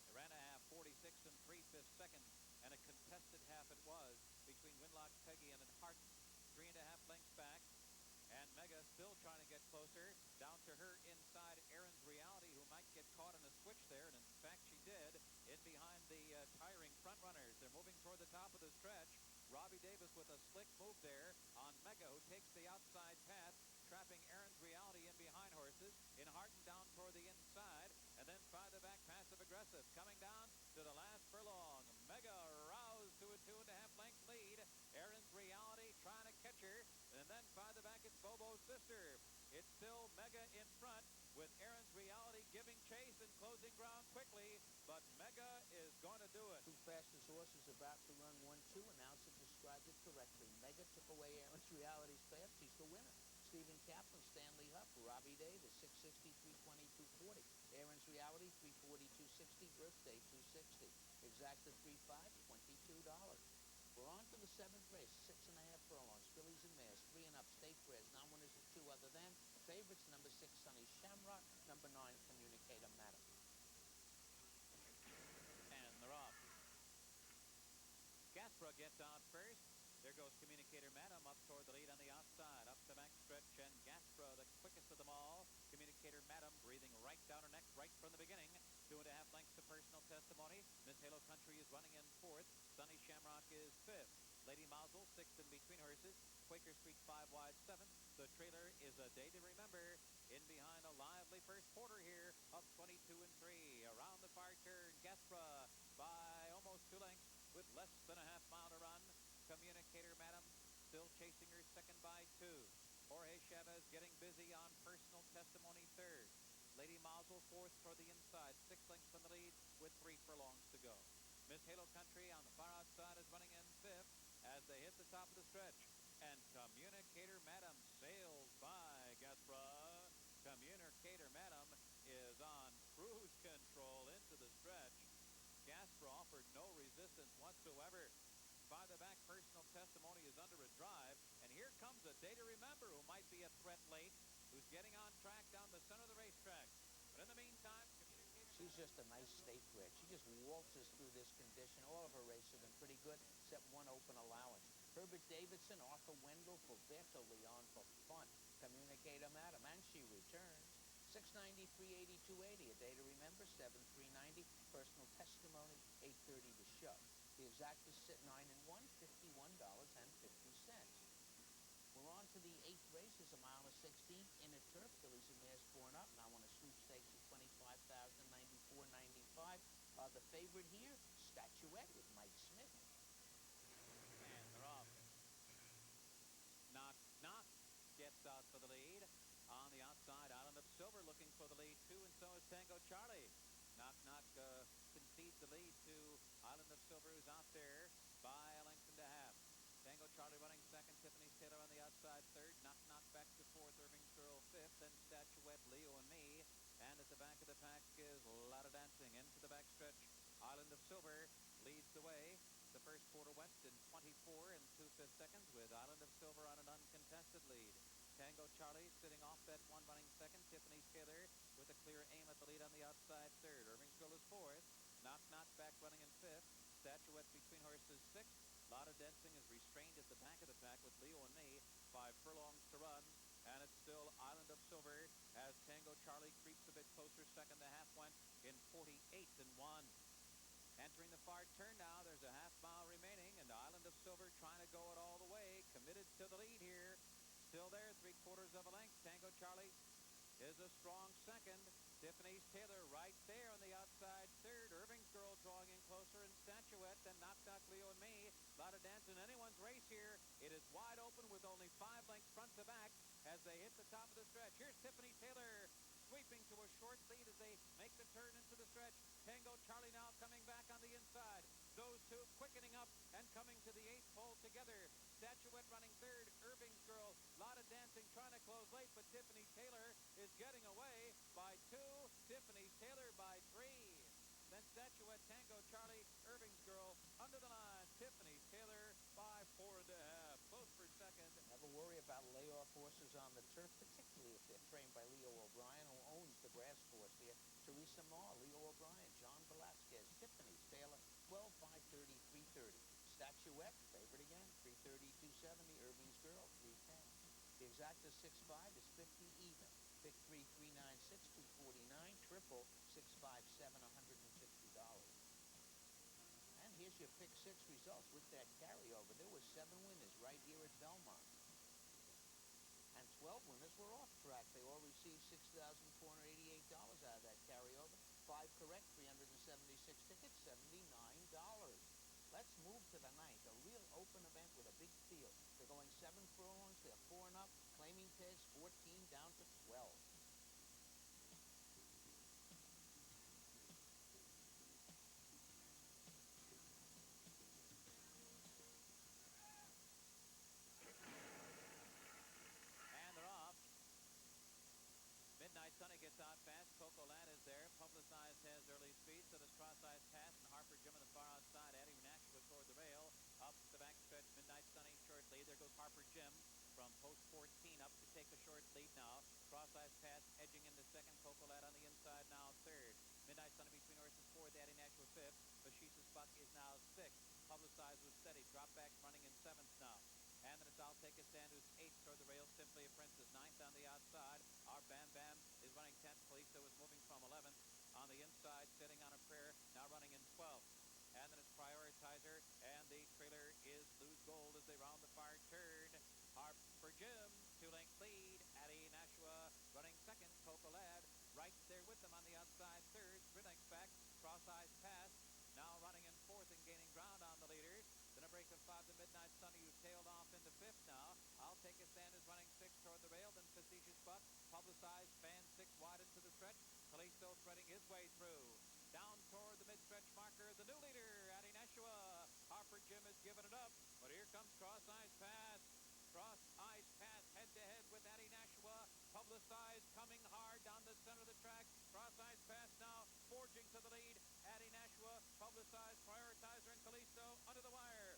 They ran a half 46 and 3/5 seconds, and a contested half it was between Winlock's Peggy and Harton. 3.5 lengths back, and Mega still trying to get closer. Down to her inside, Aaron's Reality, who might get caught in a switch there, and in fact she did, in behind the tiring front runners. They're moving toward the top of the stretch. Robbie Davis with a slick move there on Mega, who takes the outside path, trapping Aaron's Reality in behind horses. In Harton down toward the inside, and then farther back, Passive Aggressive coming down to the last furlong. Mega roused to a 2.5 length lead. Aaron's Reality trying to catch her, and then farther back it's Bobo's Sister. It's still Mega in front, with Aaron's Reality giving chase and closing ground quickly, but Mega is going to do it. Two fastest horses about to run 1-2. Announcer described it correctly. Mega took away Aaron's Reality's path. She's the winner. Stephen Kaplan, Stanley Huff, Robbie Davis, 660, 320, 240. Aaron's Reality, 340, 260. Birthday, 260. Exacta 3.5, $22. We're on to the 7th race, 6.5 furlongs. Fillies and mares, 3 and up, state fares. Non-winners of 2 other than. Favorites, number 6, Sunny Shamrock. Number 9, Communicator Madam. And they're off. Gaspra gets out first. There goes Communicator Madam up toward the lead on the outside. Up the back stretch, and Gaspra, the quickest of them all. Communicator Madam breathing right down her neck, right 2.5 lengths to personal testimony. Miss Halo Country is running in 4th. Sunny Shamrock is 5th. Lady Mausel 6th in between horses. Quaker Street 5 wide 7th. The trailer is a day to remember. In behind a lively first quarter here of 22 and 3. Around the far turn, Gaspra by almost 2 lengths with less than a half mile to run. Communicator Madam still chasing her second by 2. Jorge Chavez getting busy on personal testimony 3rd. Lady Mausel 4th toward the inside, 6 lengths from the lead with 3 furlongs to go. Miss Halo Country on the far outside is running in 5th as they hit the top of the stretch. And Communicator Madam sails by Gaspra. Communicator Madam is on cruise control into the stretch. Gaspra offered no resistance whatsoever. Farther back, personal testimony is under a drive. And here comes a day to remember who might be a threat late, who's getting on track down the center of the racetrack. But in the meantime, She's just a nice stake bred. She just waltzes through this condition. All of her races have been pretty good, except one open allowance. Herbert Davidson, Arthur Wendell, Gilberto Leon for fun. Communicator Madam, and she returns. 690, 380, 280. A day to remember. 7390. Personal testimony. 830 to show. The exact is 9 and 1. $51.50. We're on to the 8th race. It's a mile of 16 in a turf. Fillies and mares 4 and up. Now on a sweepstakes of $25,094.95. The favorite here, Statuette with Mike Smith. and they're off. Knock, knock gets out for the lead. On the outside, Island of Silver looking for the lead too, and so is Tango Charlie. Knock, knock concedes the lead to Island of Silver, who's out there by a length and a half. Tango Charlie running second, Tiffany's Taylor on the outside third, Knock Knock back to fourth, Irving's Girl fifth, then Statuette, Leo and Me. And at the back of the pack is a lot of dancing into the backstretch. Island of Silver leads the way. The first quarter went in 24 and 2/5 seconds with Island of Silver on an uncontested lead. Tango Charlie sitting off that one running second. Tiffany's Taylor with a clear aim at the lead on the outside third. Irving's Girl is fourth. Knock Knock back running in fifth. Statuette between horses sixth. Lot of dancing is restrained at the back of the pack with Leo and Me. 5 furlongs to run. And it's still Island of Silver as Tango Charlie creeps a bit closer. Second the half went in 48 and 1. Entering the far turn now, there's a half mile remaining, and Island of Silver trying to go it all the way, committed to the lead here. Still there, 3/4 of a length. Tango Charlie is a strong second. Tiffany's Taylor right there on the outside third. Irving's Girl drawing in closer, and Statuette, then Knock Knock, Leo and Me. A lot of dancing. Anyone's race here. It is wide open with only 5 lengths front to back as they hit the top of the stretch. Here's Tiffany Taylor sweeping to a short lead as they make the turn into the stretch. Tango Charlie now coming back on the inside. Those two quickening up and coming to the 8th hole together. Statuette running third. Irving's Girl, lot of dancing, trying to close late, but Tiffany Taylor is getting away by 2. Tiffany's Taylor by 3. Then Statuette, Tango Charlie, Irving's Girl under the line. Tiffany's Taylor by 4.5. Close for second. Never worry about layoff horses on the turf, particularly if they're trained by Leo O'Brien, who owns the grass course here. Teresa Marr, Leo O'Brien, John Velasquez, Tiffany's Taylor, 12, 530, 330. Statuette, favorite again, 330, 270. Irving's Girl, 310. The exact is 6-5 is 50 even. Pick 3, 396, 249. Triple, 657, $150. And here's your pick 6 results with that carryover. There were 7 winners right here at Belmont. And 12 winners were off track. They all received $6,488 out of that carryover. 5 correct, 376 tickets, $79. Let's move to the 9th, a real open event with a big field. They're going 7 furlongs, they're 4 and up, claiming pairs 14 down to 12. And they're off. Midnight Sunny gets out fast. Coco Land is there. Publicized has early speed. So does Cross-Eyes Pass and Harper Jim on the far outside, adding Nashua toward the rail. Up the backstretch, Midnight Sunny short lead. There goes Harper Jim from post 14 up to take a short lead now. Cross-Eyes Pass edging into second. Coco Land on the inside now third. Midnight Sunny between horses fourth, adding Nashua fifth. Bashisha's Buck is now sixth. Publicized was steady. Drop back running in seventh now. And then it's I'll Take a Stand, who's 8th toward the rail. Simply a Princess 9th on the outside. Our Bam Bam is running 10th. Callisto is moving from 11th. on the inside, sitting on a prayer, now running in 12th. And then it's Prioritizer, and the trailer is Lose Gold as they round the far turn. Harper Jim, 2-length lead. Addie Nashua running second. Coco Lad right there with them on the outside third. 3 lengths back. Cross Eyes Pass now running in fourth and gaining ground on the leader. Then a break of 5 to Midnight Sunny, who's tailed off into fifth now. I'll Take a Stand is running sixth toward the rail. Then Facetious Buck, Publicized, Fan 6 wide into the stretch. Kalisto threading his way through. Down toward the mid-stretch marker, the new leader, Addie Nashua. Harper Jim has given it up, but here comes Cross Eyes Pass. Cross Eyes Pass head-to-head with Addie Nashua. Publicized coming hard down the center of the track. Cross Eyes Pass now forging to the lead. Addie Nashua, Publicized, Prioritizer, and Kalisto under the wire.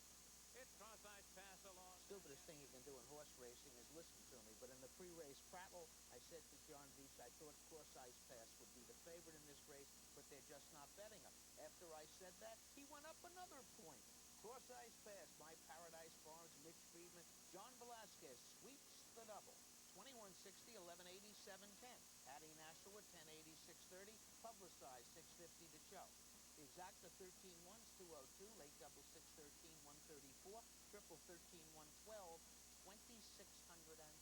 It's Cross Eyes Pass along. Stupidest thing you can do in horse racing is listen to me. But in the pre-race prattle, I said to John Veach, I thought Cross Eyes Pass would be the favorite in this race, but they're just not betting him. After I said that, he went up another point. Cross Eyes Pass, My Paradise Farms, Mitch Friedman, John Velasquez sweeps the double. 2160, 1187, 10. Addie Nashua, 1080, 630. Publicized, 650 to show. The exacta 13 ones, 202. Late double 613, 134. Triple 13, 112, 2607.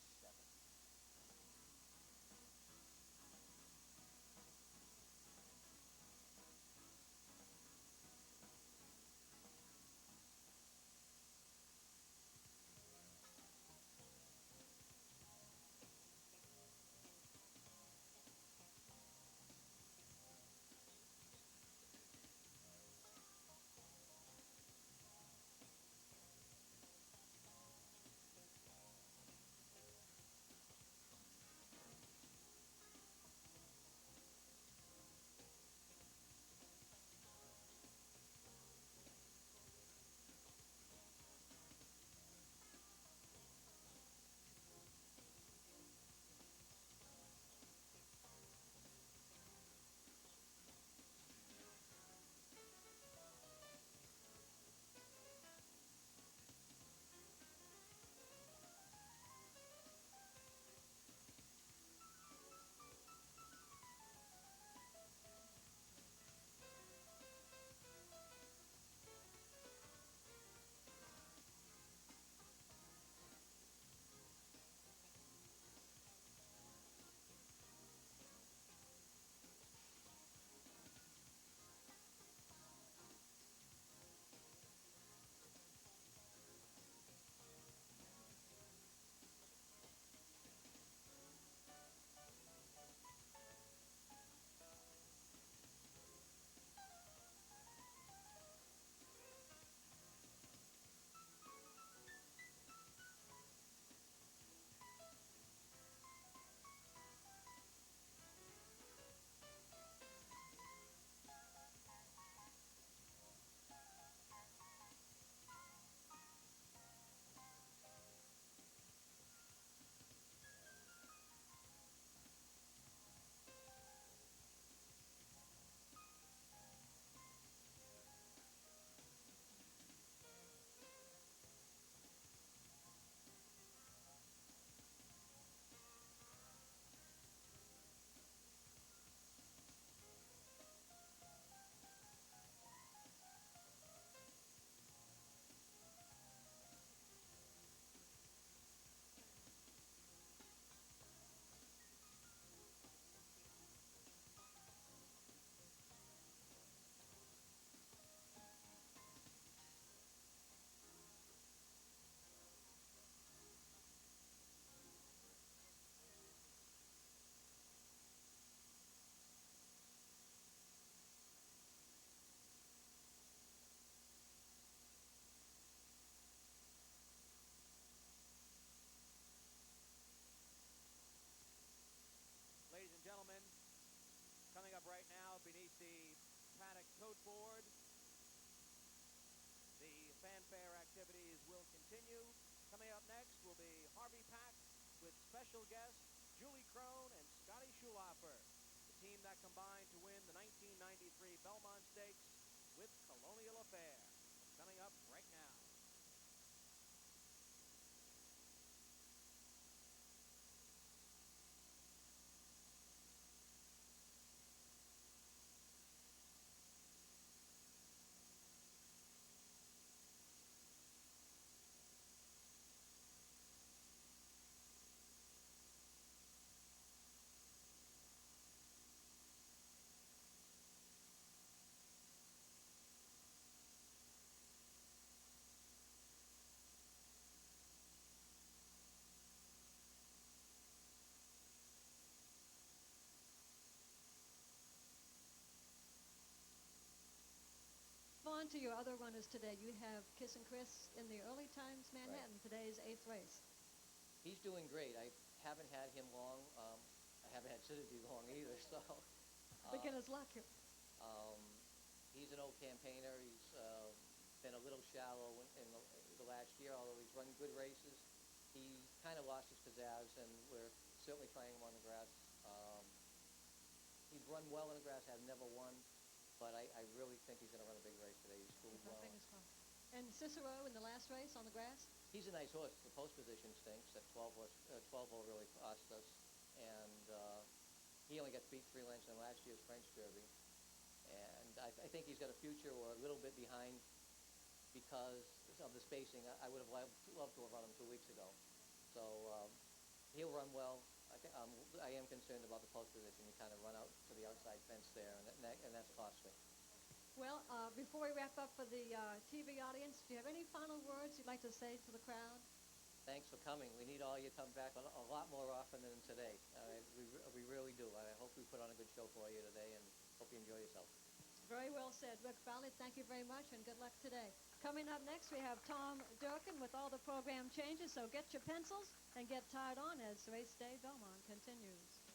Ladies and gentlemen, coming up right now beneath the paddock tote board, the fanfare activities will continue. Coming up next will be Harvey Pack with special guests Julie Crone and Scotty Schulhofer, the team that combined to win the 1993 Belmont Stakes with Colonial Affair. It's coming up right now. on to your other runners today. You have Kiss and Chris in the early times Manhattan. Today's 8th race. He's doing great. I haven't had him long. I haven't had Synergy long either, so. Beginner's luck. He's an old campaigner. He's been a little shallow in the last year, although he's run good races. He kind of lost his pizzazz, and we're certainly trying him on the grass. He's run well on the grass, has never won, but I really think he's going to run a big race today. He's pulled well. Fingers crossed. And Cicero in the last race on the grass? He's a nice horse. The post position stinks. That 12-hole really cost us, and he only got beat 3 lengths in last year's French Derby. And I think he's got a future. We're a little bit behind because of the spacing. I would have loved to have run him 2 weeks ago. So he'll run well. I am concerned about the post position. You kind of run out to the outside fence there, and that's costly. Well, before we wrap up for the TV audience, do you have any final words you'd like to say to the crowd? Thanks for coming. We need all you to come back a lot more often than today. We really do. I hope we put on a good show for you today, and hope you enjoy yourself. Very well said. Rick Fowler, thank you very much, and good luck today. Coming up next, we have Tom Durkin with all the program changes, so get your pencils and get tied on as Race Day Belmont continues.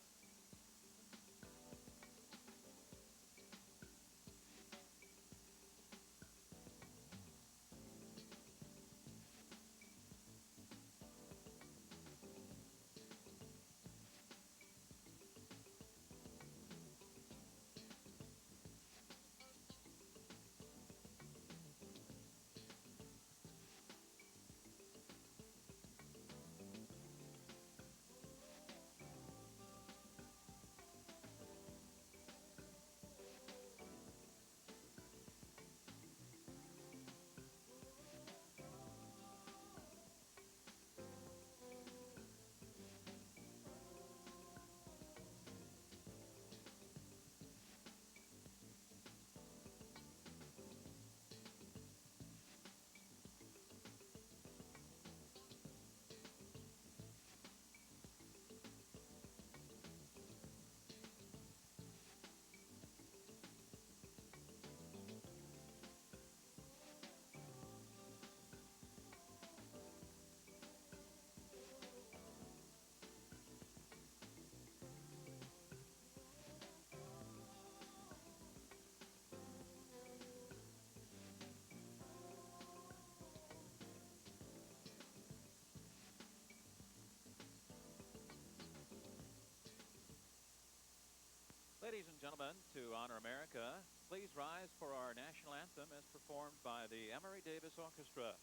Ladies and gentlemen, to honor America, please rise for our national anthem as performed by the Emory Davis Orchestra.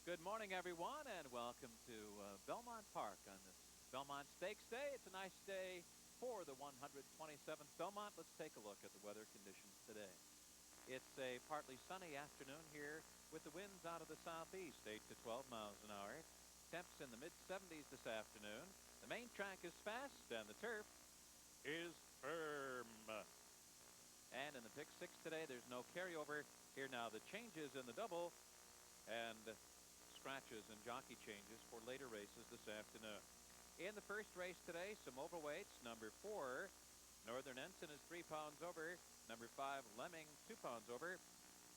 Good morning, everyone, and welcome to Belmont Park on this Belmont Stakes Day. It's a nice day for the 127th Belmont. Let's take a look at the weather conditions today. It's a partly sunny afternoon here with the winds out of the southeast, 8 to 12 miles an hour. Temps in the mid-70s this afternoon. The main track is fast, and the turf is firm. And in the pick 6 today, there's no carryover. Here now the changes in the double and scratches and jockey changes for later races this afternoon. In the first race today, some overweights. Number 4, Northern Ensign is 3 pounds over. Number 5, Lemming, 2 pounds over.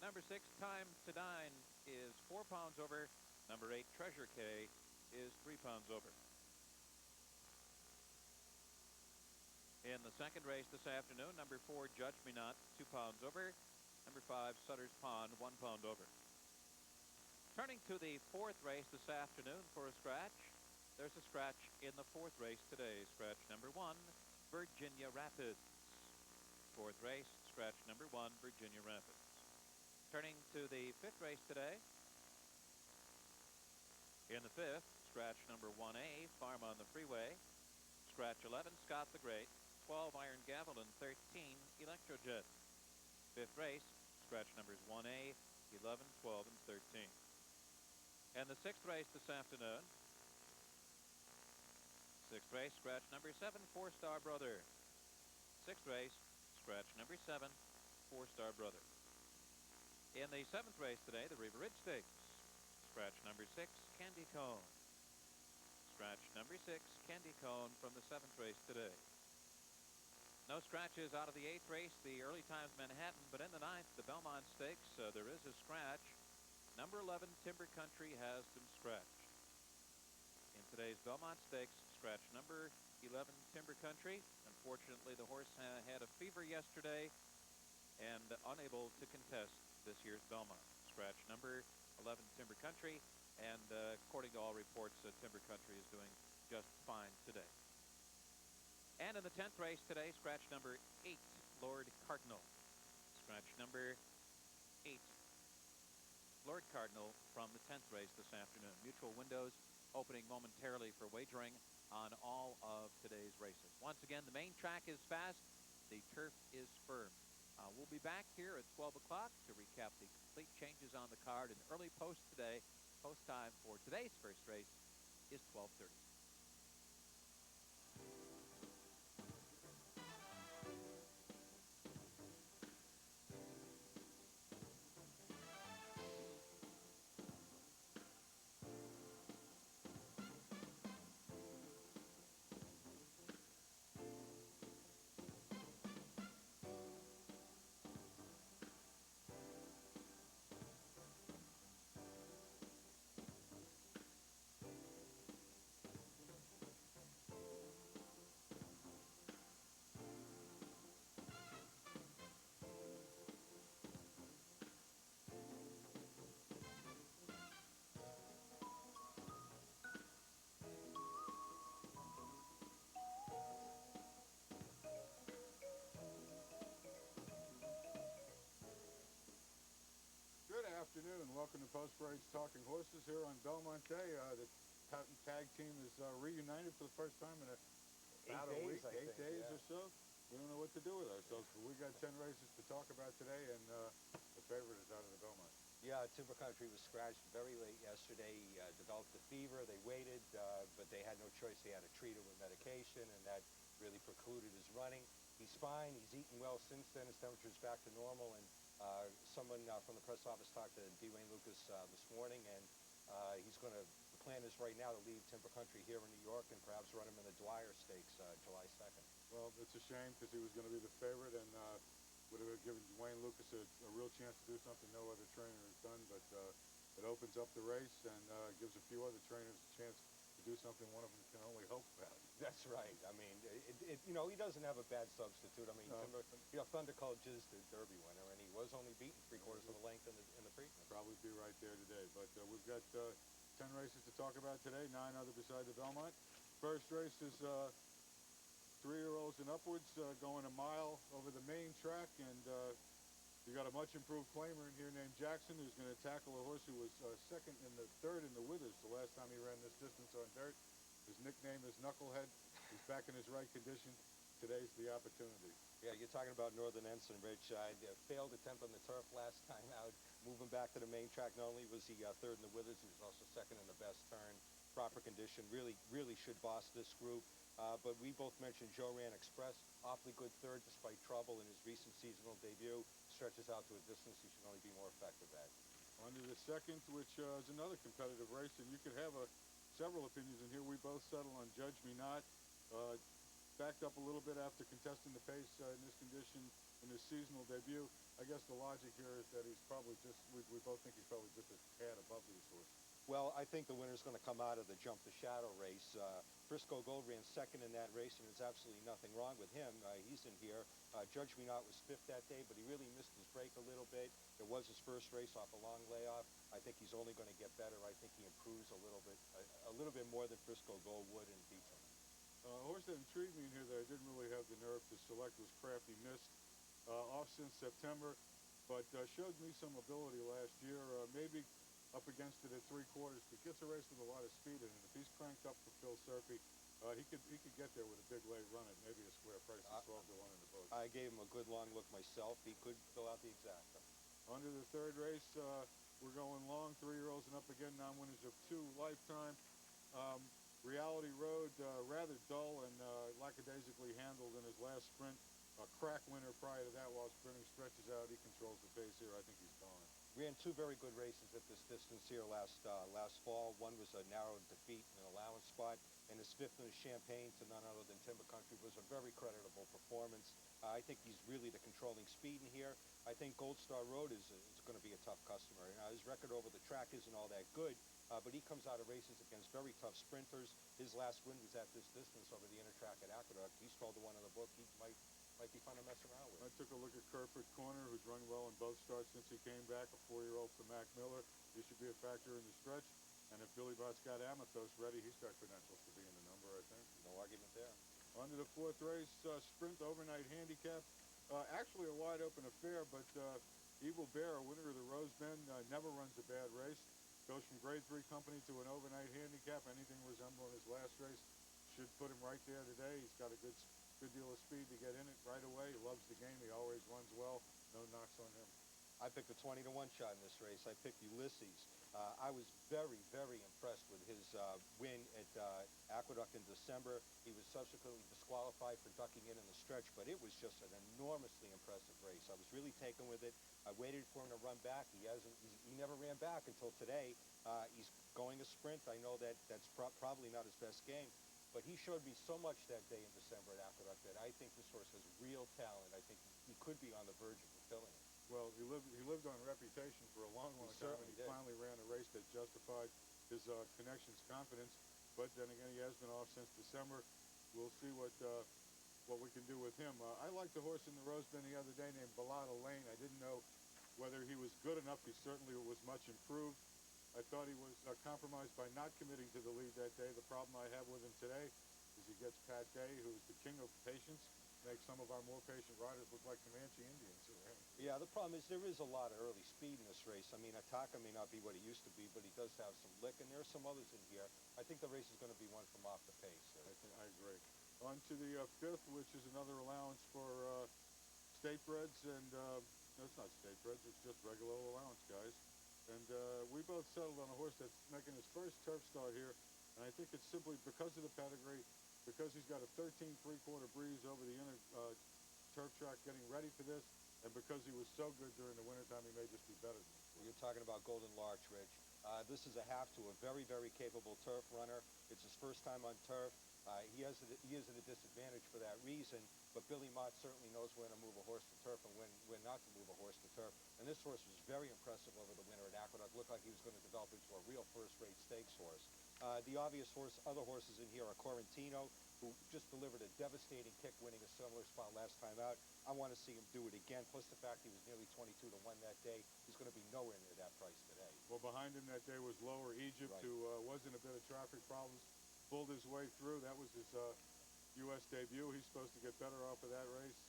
Number 6, Time to Dine is 4 pounds over. Number 8, Treasure K is 3 pounds over. In the second race this afternoon, number 4, Judge Me Not, 2 pounds over. Number 5, Sutter's Pond, 1 pound over. Turning to the fourth race this afternoon for a scratch. There's a scratch in the fourth race today. Scratch number 1, Virginia Rapids. Fourth race, scratch number 1, Virginia Rapids. Turning to the fifth race today. In the fifth, scratch number 1A, Farm on the Freeway. Scratch 11, Scott the Great. 12, Iron Gavel, and 13, Electrojet. Fifth race, scratch numbers 1A, 11, 12, and 13. And the sixth race this afternoon. Sixth race, scratch number 7, 4-Star Brother. Sixth race, scratch number 7, 4-Star Brother. In the seventh race today, the River Ridge Stakes. Scratch number 6, Candy Cone. Scratch number 6, Candy Cone from the seventh race today. No scratches out of the eighth race, the Early Times Manhattan, but in the ninth, the Belmont Stakes, there is a scratch. Number 11, Timber Country, has been scratched. In today's Belmont Stakes, scratch number 11, Timber Country. Unfortunately, the horse had a fever yesterday and unable to contest this year's Belmont. Scratch number 11, Timber Country, and according to all reports, Timber Country is doing just fine today. And in the 10th race today, scratch number 8, Lord Cardinal. Scratch number 8, Lord Cardinal from the 10th race this afternoon. Mutual windows opening momentarily for wagering on all of today's races. Once again, the main track is fast. The turf is firm. We'll be back here at 12 o'clock to recap the complete changes on the card. And early post today, post time for today's first race is 12:30. Good afternoon. Welcome to Post Parades Talking Horses here on Belmont Day. The tag team is reunited for the first time in about a week, 8 days or so. We don't know what to do with ourselves, but we got 10 races to talk about today, and the favorite is out of the Belmont. Yeah, Timber Country was scratched very late yesterday. He developed a fever. They waited, but they had no choice. They had to treat it with medication, and that really precluded his running. He's fine. He's eaten well since then. His temperature's back to normal, and someone from the press office talked to D. Wayne Lucas this morning, and the plan is right now to leave Timber Country here in New York and perhaps run him in the Dwyer Stakes July 2nd. Well, it's a shame because he was going to be the favorite and would have given Wayne Lucas a real chance to do something no other trainer has done, but it opens up the race and gives a few other trainers a chance to do something one of them can only hope about. That's right. I mean, he doesn't have a bad substitute. I mean, no. Thunder Colt is the Derby winner, and he was only beaten 3/4 of a length in the Preakness. Probably be right there today, but we've got 10 races to talk about today, 9 other beside the Belmont. First race is 3-year-olds and upwards going a mile over the main track, and you got a much improved claimer in here named Jackson, who's going to tackle a horse who was third in the Withers the last time he ran this distance on dirt. His nickname is Knucklehead. He's back in his right condition. Today's the opportunity. Yeah, you're talking about Northern Ensign, Rich. Failed attempt on the turf last time out. Moving back to the main track, not only was he third in the Withers, he was also second in the best turn. proper condition. Really should boss this group. But we both mentioned Joe Ran Express, awfully good third despite trouble in his recent seasonal debut. Stretches out to a distance he should only be more effective at. On to the second, which is another competitive race, and you could have several opinions in here. We both settle on Judge Me Not. Backed up a little bit after contesting the pace in this condition in his seasonal debut. I guess the logic here is that he's probably just, we both think he's probably just a tad above these horses. Well, I think the winner's going to come out of the Jump the Shadow race. Frisco Gold ran second in that race, and there's absolutely nothing wrong with him. He's in here. Judge Me Not was fifth that day, but he really missed his break a little bit. It was his first race off a long layoff. I think he's only going to get better. I think he improves a little bit more than Frisco Gold would and beats him. A horse that intrigued me in here that I didn't really have the nerve to select was Crafty Mist. Off since September, but showed me some ability last year. Maybe up against it at 3/4, but gets a race with a lot of speed in it. If he's cranked up for Phil Serpy, he could get there with a big late run at maybe a square price of 12 to 1 in the book. I gave him a good long look myself. He could fill out the exacta. On to the third race. We're going long, 3-year-olds and up again, non-winners of 2 lifetime. Reality Road, rather dull and lackadaisically handled in his last sprint. A crack winner prior to that while sprinting, stretches out. He controls the pace here. I think he's gone. Ran 2 very good races at this distance here last fall. One was a narrow defeat in an allowance spot, and his 5th in the Champagne to none other than Timber Country was a very creditable performance. I think he's really the controlling speed in here. I think Gold Star Road is going to be a tough customer. His record over the track isn't all that good, but he comes out of races against very tough sprinters. His last win was at this distance over the inner track at Aqueduct. He's 12 to 1 in the book. He might be fun to mess around with. I took a look at Kerfoot Corner, who's run well in both starts since he came back, a 4-year-old from Mac Miller. He should be a factor in the stretch. And if Billy Bott's got Amathos ready, he's got credentials to be in the number, I think. No argument there. On to the 4th race, Sprint Overnight Handicap. Actually a wide open affair, but Evil Bear, a winner of the Rose Bend, never runs a bad race. Goes from grade 3 company to an overnight handicap. Anything resembling his last race should put him right there today. He's got a good deal of speed to get in it right away. He loves the game. He always runs well. No knocks on him. I picked a 20 to 1 shot in this race. I picked Ulysses. I was very, very impressed with his win at Aqueduct in December. He was subsequently disqualified for ducking in the stretch, but it was just an enormously impressive race. I was really taken with it. I waited for him to run back. He never ran back until today. He's going a sprint. I know that's probably not his best game, but he showed me so much that day in December at Aqueduct that I think this horse has real talent. I think he could be on the verge of fulfilling it. Well, he lived on reputation for a long time, and he finally ran a race that justified his connections confidence. But then again, he has been off since December. We'll see what we can do with him. I liked the horse in the Rose Bend the other day named Balada Lane. I didn't know whether he was good enough. He certainly was much improved. I thought he was compromised by not committing to the lead that day. The problem I have with him today is he gets Pat Day, who's the king of patience, makes some of our more patient riders look like Comanche Indians around. Yeah, the problem is there is a lot of early speed in this race. I mean, Ataka may not be what he used to be, but he does have some lick, and there are some others in here. I think the race is going to be one from off the pace. I agree. On to the 5th, which is another allowance for state breds, and no, it's not state breds, it's just regular allowance, guys. And we both settled on a horse that's making his first turf start here, and I think it's simply because of the pedigree, because he's got a 13 3/4 breeze over the inner turf track getting ready for this, and because he was so good during the wintertime, he may just be better than this. You're talking about Golden Larch, Rich. This is a half to a very, very capable turf runner. It's his first time on turf. He is at a disadvantage for that reason, but Billy Mott certainly knows when to move a horse to turf and when not to move a horse to turf. And this horse was very impressive over the winter at Aqueduct. Looked like he was going to develop into a real first-rate stakes horse. The obvious other horses in here are Correntino, who just delivered a devastating kick, winning a similar spot last time out. I want to see him do it again, plus the fact he was nearly 22 to 1 that day. He's going to be nowhere near that price today. Well, behind him that day was Lower Egypt, right, who was in a bit of traffic problems, pulled his way through. That was his U.S. debut. He's supposed to get better off of that race.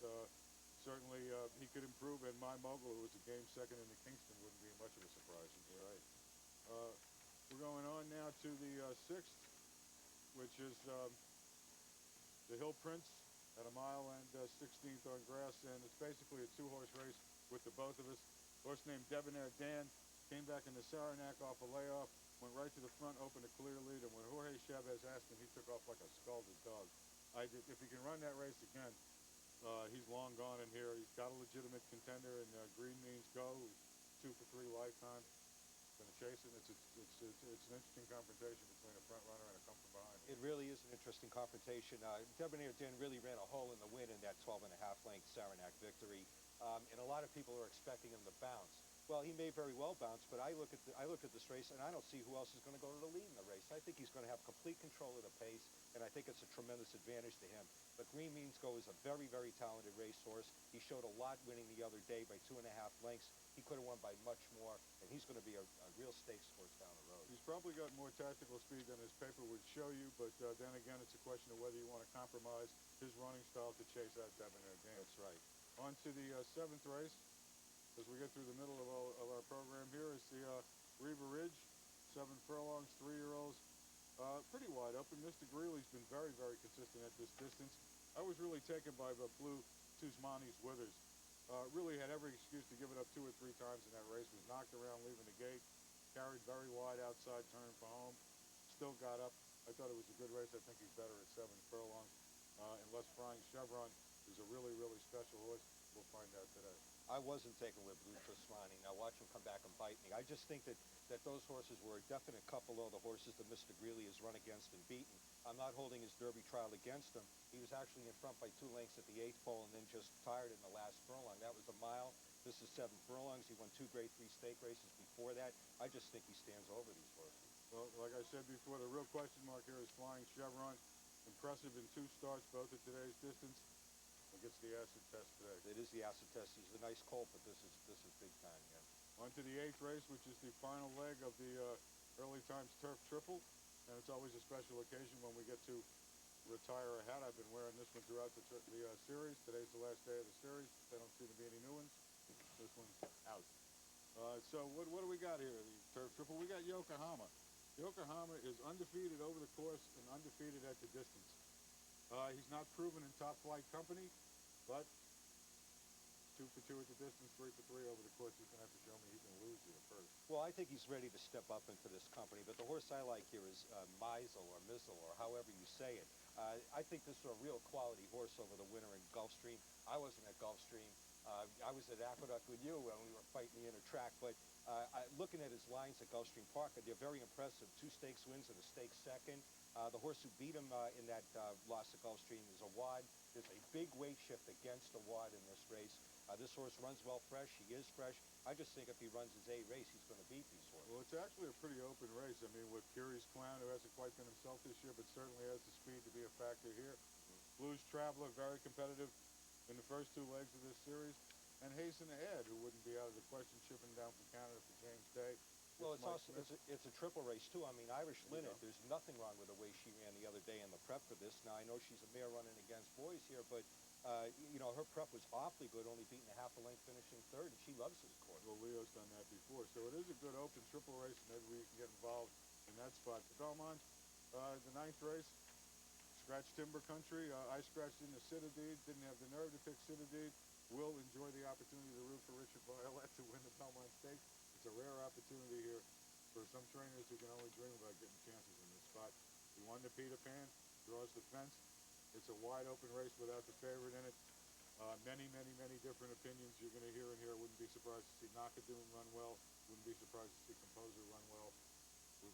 Certainly, he could improve, and My Mogul, who was a game second in the Kingston, wouldn't be much of a surprise. Right. We're going on now to the 6th, which is the Hill Prince at a mile and 16th on grass, and it's basically a 2-horse race with the both of us. Horse named Debonair Dan came back in the Saranac off a layoff. went right to the front, opened a clear lead, and when Jorge Chavez asked him, he took off like a scalded dog. If he can run that race again, he's long gone in here. He's got a legitimate contender, and green means go. He's 2 for 3 lifetime. Going to chase it. It's an interesting confrontation between a front runner and a come from behind. It really is an interesting confrontation. Debonair Dan really ran a hole in the win in that 12.5 length Saranac victory, and a lot of people are expecting him to bounce. Well, he may very well bounce, but I look at this race, and I don't see who else is going to go to the lead in the race. I think he's going to have complete control of the pace, and I think it's a tremendous advantage to him. But Green Means Go is a very, very talented racehorse. He showed a lot winning the other day by 2.5 lengths. He could have won by much more, and he's going to be a real stakes horse down the road. He's probably got more tactical speed than his paper would show you, but then again, it's a question of whether you want to compromise his running style to chase that Debonair Dan. That's right. On to the 7th race. As we get through the middle of our program here, is the Riva Ridge, 7 furlongs, 3-year-olds. Pretty wide open. Mr. Greeley's been very, very consistent at this distance. I was really taken by the blue Tusmani's Withers. Really had every excuse to give it up 2 or 3 times in that race. Was knocked around leaving the gate. Carried very wide outside turn for home. Still got up. I thought it was a good race. I think he's better at 7 furlongs. Unless Flying Chevron is a really, really special horse. We'll find out today. I wasn't taken with Blue Tosmani. Now watch him come back and bite me. I just think that those horses were a definite couple of the horses that Mr. Greeley has run against and beaten. I'm not holding his Derby trial against him. He was actually in front by 2 lengths at the 8th pole and then just tired in the last furlong. That was a mile. This is 7 furlongs. He won 2 Grade 3 stake races before that. I just think he stands over these horses. Well, like I said before, the real question mark here is Flying Chevron. Impressive in 2 starts, both at today's distance. Gets the acid test today. It is the acid test. He's a nice colt, but this is big time, yeah. On to the 8th race, which is the final leg of the Early Times Turf Triple, and it's always a special occasion when we get to retire a hat. I've been wearing this one throughout the series. Today's the last day of the series. There don't seem to be any new ones. This one's out. So what do we got here? The Turf Triple. We got Yokohama. Yokohama is undefeated over the course and undefeated at the distance. He's not proven in top flight company, but 2 for 2 at the distance, 3 for 3 over the course. He's going to have to show me he can lose here first. Well, I think he's ready to step up into this company, but the horse I like here is Meisel or Mizzle or however you say it. I think this is a real quality horse over the winter in Gulfstream. I wasn't at Gulfstream. I was at Aqueduct with you when we were fighting the inner track, but looking at his lines at Gulfstream Park, they're very impressive. 2 stakes wins and a stake second. The horse who beat him in that loss at Gulfstream is a Wad. There's a big weight shift against a Wad in this race. This horse runs well fresh. He is fresh. I just think if he runs his A race, he's going to beat these horses. Well, it's actually a pretty open race. I mean, with Curious Clown, who hasn't quite been himself this year, but certainly has the speed to be a factor here. Blues Traveler, very competitive in the first 2 legs of this series. And Hasten Ahead, who wouldn't be out of the question, shipping down from Canada for James Day. Well, it's a triple race, too. I mean, Irish Linnet, there's nothing wrong with the way she ran the other day in the prep for this. Now, I know she's a mare running against boys here, but, her prep was awfully good, only beating a half a length, finishing 3rd, and she loves this course. Well, Leo's done that before. So it is a good open triple race, and maybe we can get involved in that spot. The Belmont, the 9th race, Scratch Timber Country. I scratched in the Citadine, didn't have the nerve to pick Citadine. Will enjoy the opportunity to root for Richard Violette to win the Belmont Stakes. It's a rare opportunity here for some trainers who can only dream about getting chances in this spot. He won the Peter Pan, draws the fence. It's a wide open race without the favorite in it. Many different opinions you're going to hear in here. Wouldn't be surprised to see Nakadoon run well. Wouldn't be surprised to see Composer run well.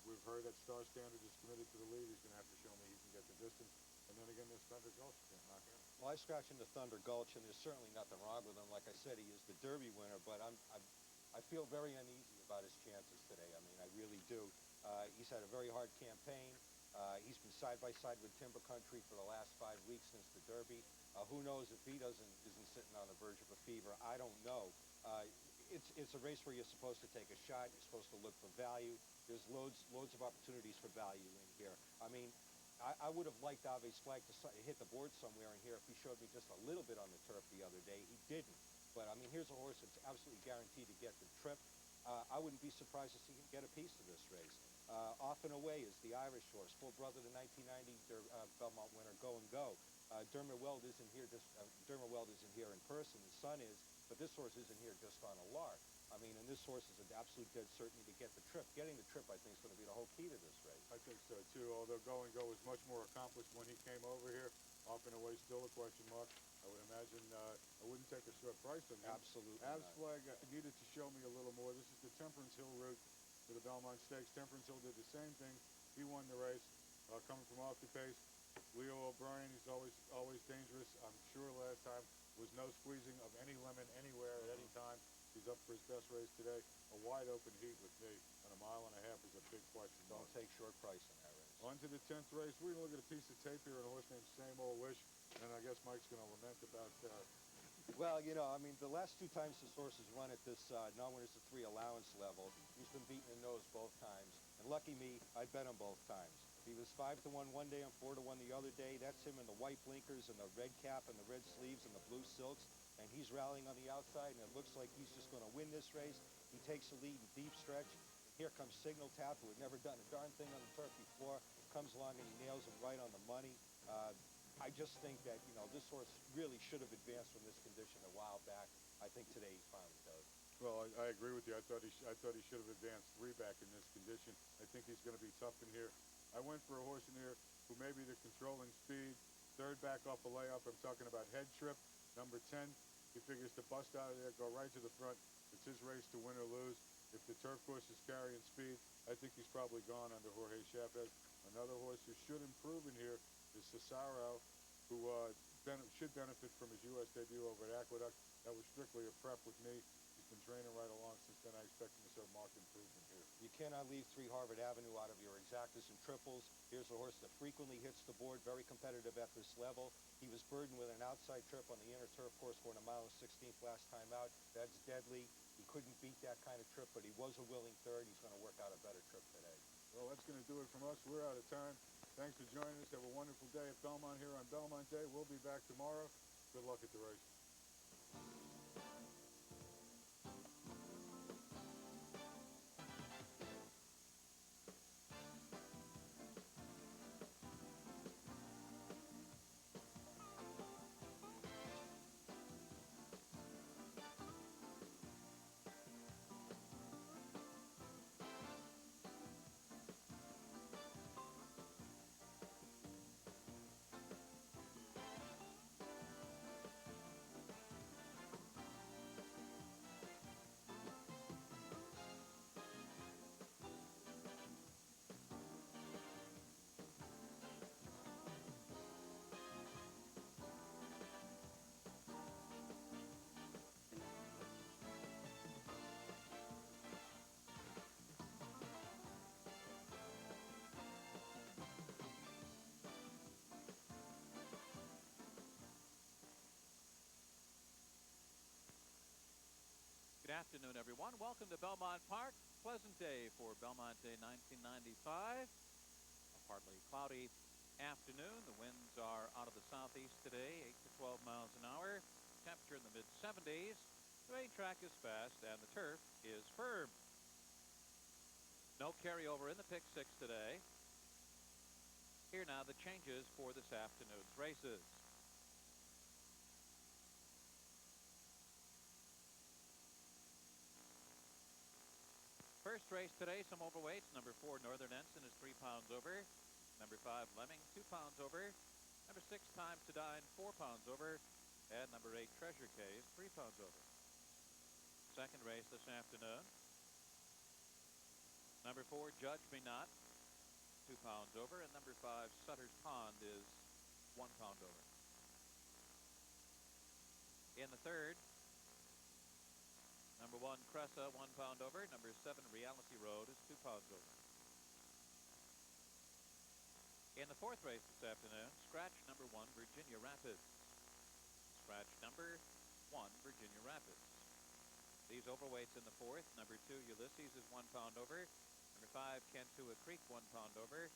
We've heard that Star Standard is committed to the lead. He's going to have to show me he can get the distance. And then again, there's Thunder Gulch. You can't knock him. Well, I scratch into Thunder Gulch, and there's certainly nothing wrong with him. Like I said, he is the Derby winner, but I feel very uneasy about his chances today. I mean, I really do. He's had a very hard campaign. He's been side by side with Timber Country for the last 5 weeks since the Derby. Who knows if he isn't sitting on the verge of a fever? I don't know. It's a race where you're supposed to take a shot. You're supposed to look for value. There's loads of opportunities for value in here. I mean, I would have liked Ave's Flag to hit the board somewhere in here if he showed me just a little bit on the turf the other day. He didn't. But, I mean, here's a horse that's absolutely guaranteed to get the trip. I wouldn't be surprised to see him get a piece of this race. Off and Away is the Irish horse, full brother to 1990 Belmont winner, Go and Go. Dermot Weld isn't here in person. His son is, but this horse isn't here just on a lark. I mean, and this horse is an absolute dead certainty to get the trip. Getting the trip, I think, is going to be the whole key to this race. I think so too, although Go and Go was much more accomplished when he came over here. Off and Away still a question mark. I would imagine I wouldn't take a short price on him. Absolutely Abs not. Flag needed to show me a little more. This is the Temperance Hill route to the Belmont Stakes. Temperance Hill did the same thing. He won the race, coming from off the pace. Leo O'Brien, he's always dangerous. I'm sure last time was no squeezing of any lemon anywhere at any time. He's up for his best race today. A wide open heat with me, and a mile and a half is a big question. Don't take short price in that race. On to the 10th race. We're going to look at a piece of tape here on a horse named Same Old Wish, and I guess Mike's going to lament about Well, you know, I mean, the last two times this horse has run at this non-winners of 3 allowance level, he's been beaten in those both times. And lucky me, I bet him both times. He was 5-1 one day and 4-1 the other day. That's him in the white blinkers and the red cap and the red sleeves and the blue silks. And he's rallying on the outside, and it looks like he's just going to win this race. He takes the lead in deep stretch. Here comes Signal Tap, who had never done a darn thing on the turf before. Comes along and he nails him right on the money. I just think that, you know, this horse really should have advanced from this condition a while back. I think today he finally does. Well, I agree with you. I thought he should have advanced 3 back in this condition. I think he's going to be tough in here. I went for a horse in here who may be the controlling speed. 3rd back off a layup. I'm talking about Head Trip, number 10. He figures to bust out of there, go right to the front. It's his race to win or lose. If the turf course is carrying speed, I think he's probably gone under Jorge Chavez. Another horse who should improve in here is Cesaro, who should benefit from his U.S. debut over at Aqueduct. That was strictly a prep with me. He's been training right along since then. I expect him to show marked improvement here. You cannot leave 3 Harvard Avenue out of your exactas and triples. Here's a horse that frequently hits the board, very competitive at this level. He was burdened with an outside trip on the inner turf course going a mile and 16th last time out. That's deadly. He couldn't beat that kind of trip, but he was a willing third. He's going to work out a better trip today. Well, that's going to do it from us. We're out of time. Thanks for joining us. Have a wonderful day at Belmont here on Belmont Day. We'll be back tomorrow. Good luck at the race. Good afternoon, everyone. Welcome to Belmont Park. Pleasant day for Belmont Day 1995. A partly cloudy afternoon. The winds are out of the southeast today, 8 to 12 miles an hour. Temperature in the mid-70s. The racetrack is fast and the turf is firm. No carryover in the pick 6 today. Here now the changes for this afternoon's races. First race today, some overweights. Number 4, Northern Ensign is 3 pounds over. Number 5, Lemming, 2 pounds over. Number 6, Time to Dine, 4 pounds over. And number 8, Treasure Case, 3 pounds over. Second race this afternoon. Number 4, Judge Me Not, 2 pounds over. And number 5, Sutter's Pond is 1 pound over. In the third, number 1, Cressa, 1 pound over. Number 7, Reality Road is 2 pounds over. In the fourth race this afternoon, scratch number 1, Virginia Rapids. Scratch number 1, Virginia Rapids. These overweights in the fourth, number 2, Ulysses is 1 pound over. Number 5, Cantua Creek, 1 pound over.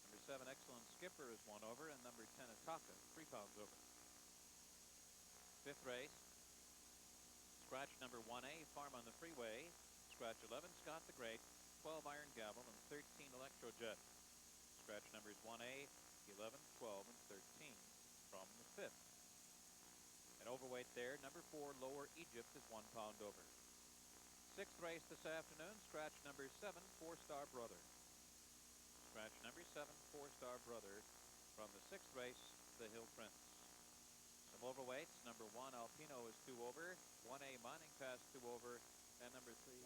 Number 7, Excellent Skipper is 1 over. And number 10, Ataka, 3 pounds over. Fifth race, scratch number 1A, Farm on the Freeway. Scratch 11, Scott the Great, 12, Iron Gavel, and 13, Electrojet. Scratch numbers 1A, 11, 12, and 13 from the fifth. An overweight there, number 4, Lower Egypt is 1 pound over. sixth race this afternoon, scratch number 7, Four-Star Brother. Scratch number 7, Four-Star Brother from the sixth race, the Hill Prince. Some overweights. Number 1, Alpino is 2 over. 1A Mining Pass 2 over. And number 3,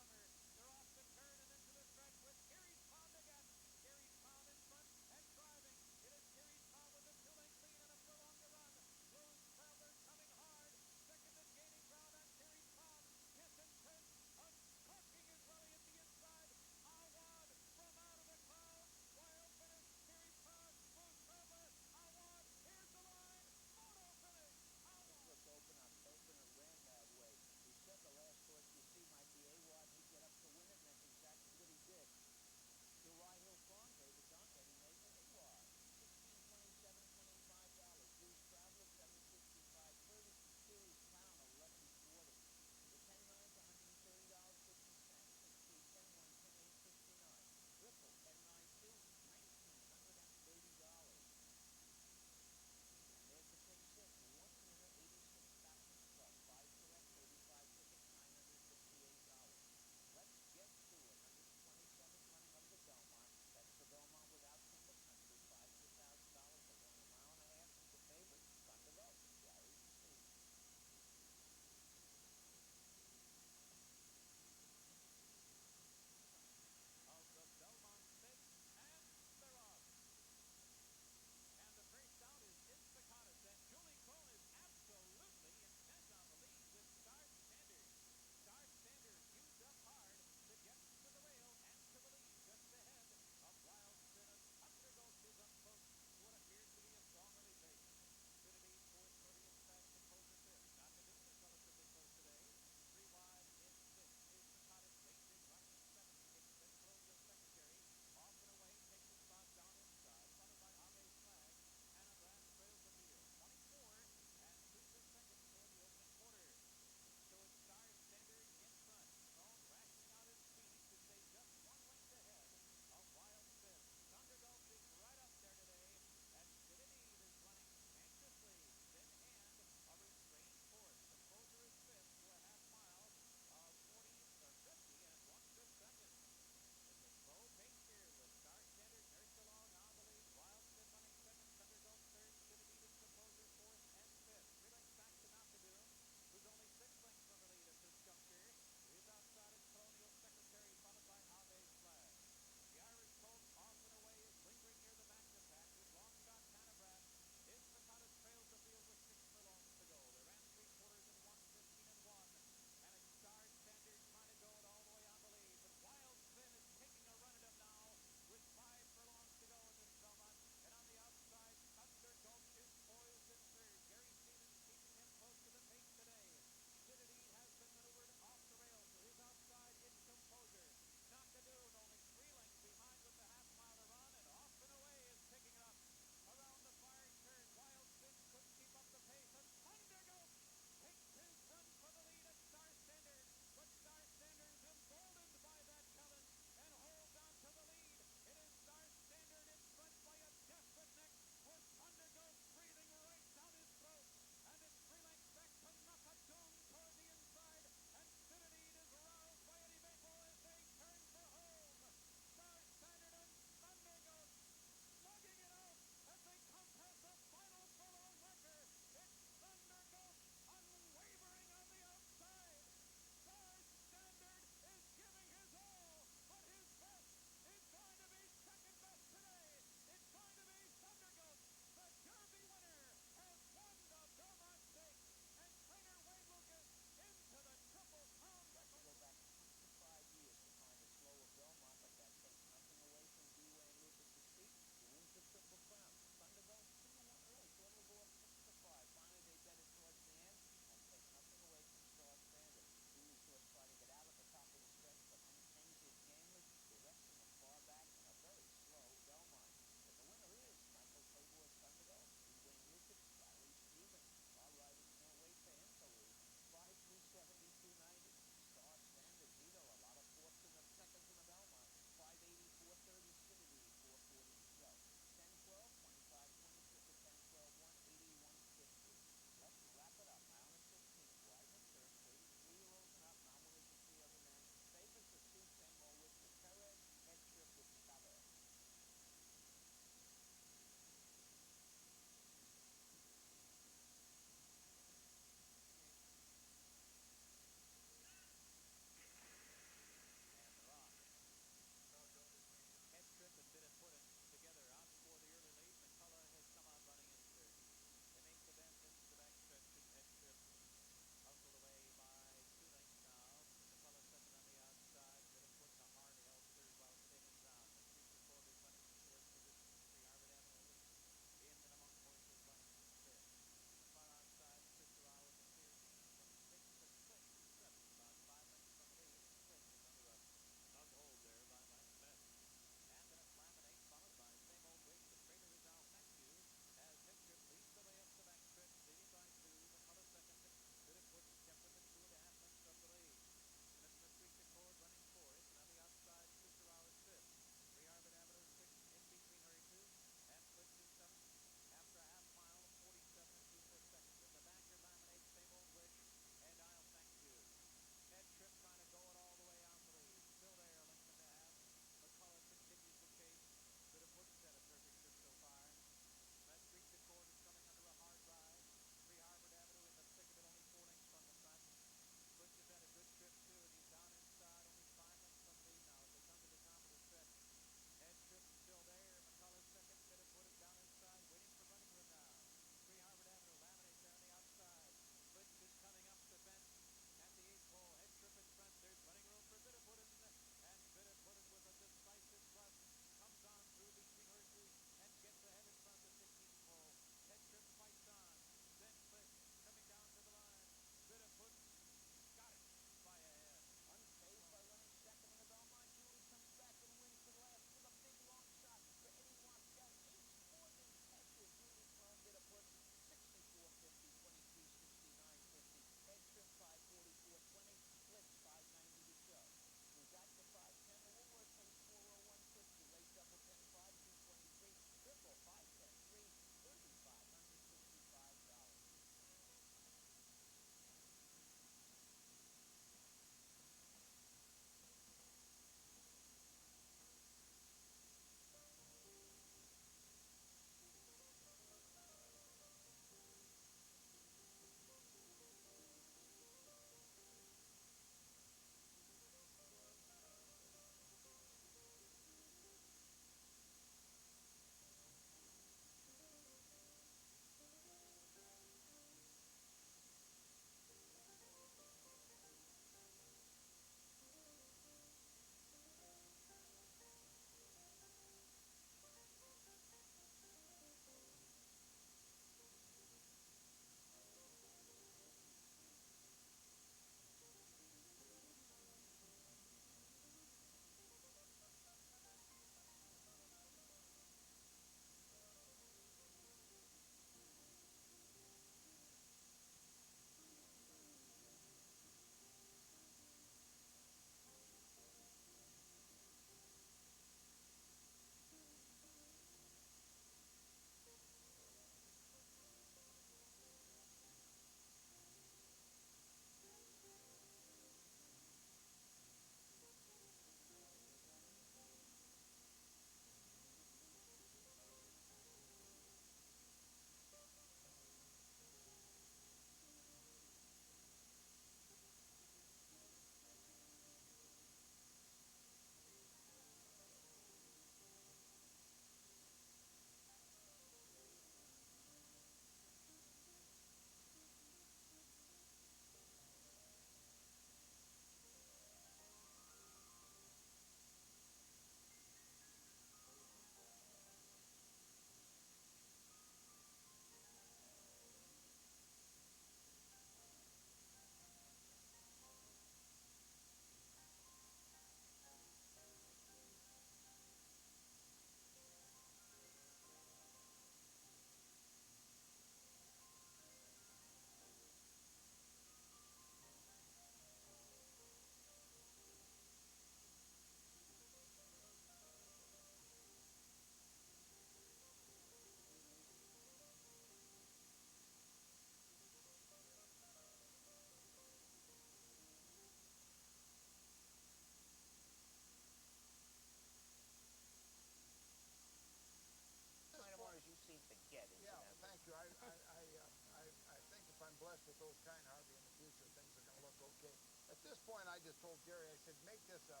blessed with those kind, Harvey, in the future, things are going to look okay. At this point, I just told Gary, I said, make this a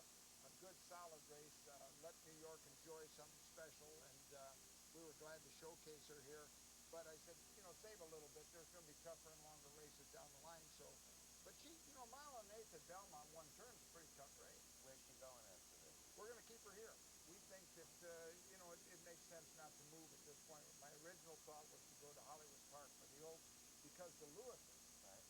good, solid race. Let New York enjoy something special, and we were glad to showcase her here. But I said, save a little bit. There's going to be tougher and longer races down the line. So, but she, mile and eighth at Belmont, one turn is a pretty tough race. Where's she going after this? We're going to keep her here. We think that, it makes sense not to move at this point. My original thought was to go to Hollywood Park for the Oaks because the Lewises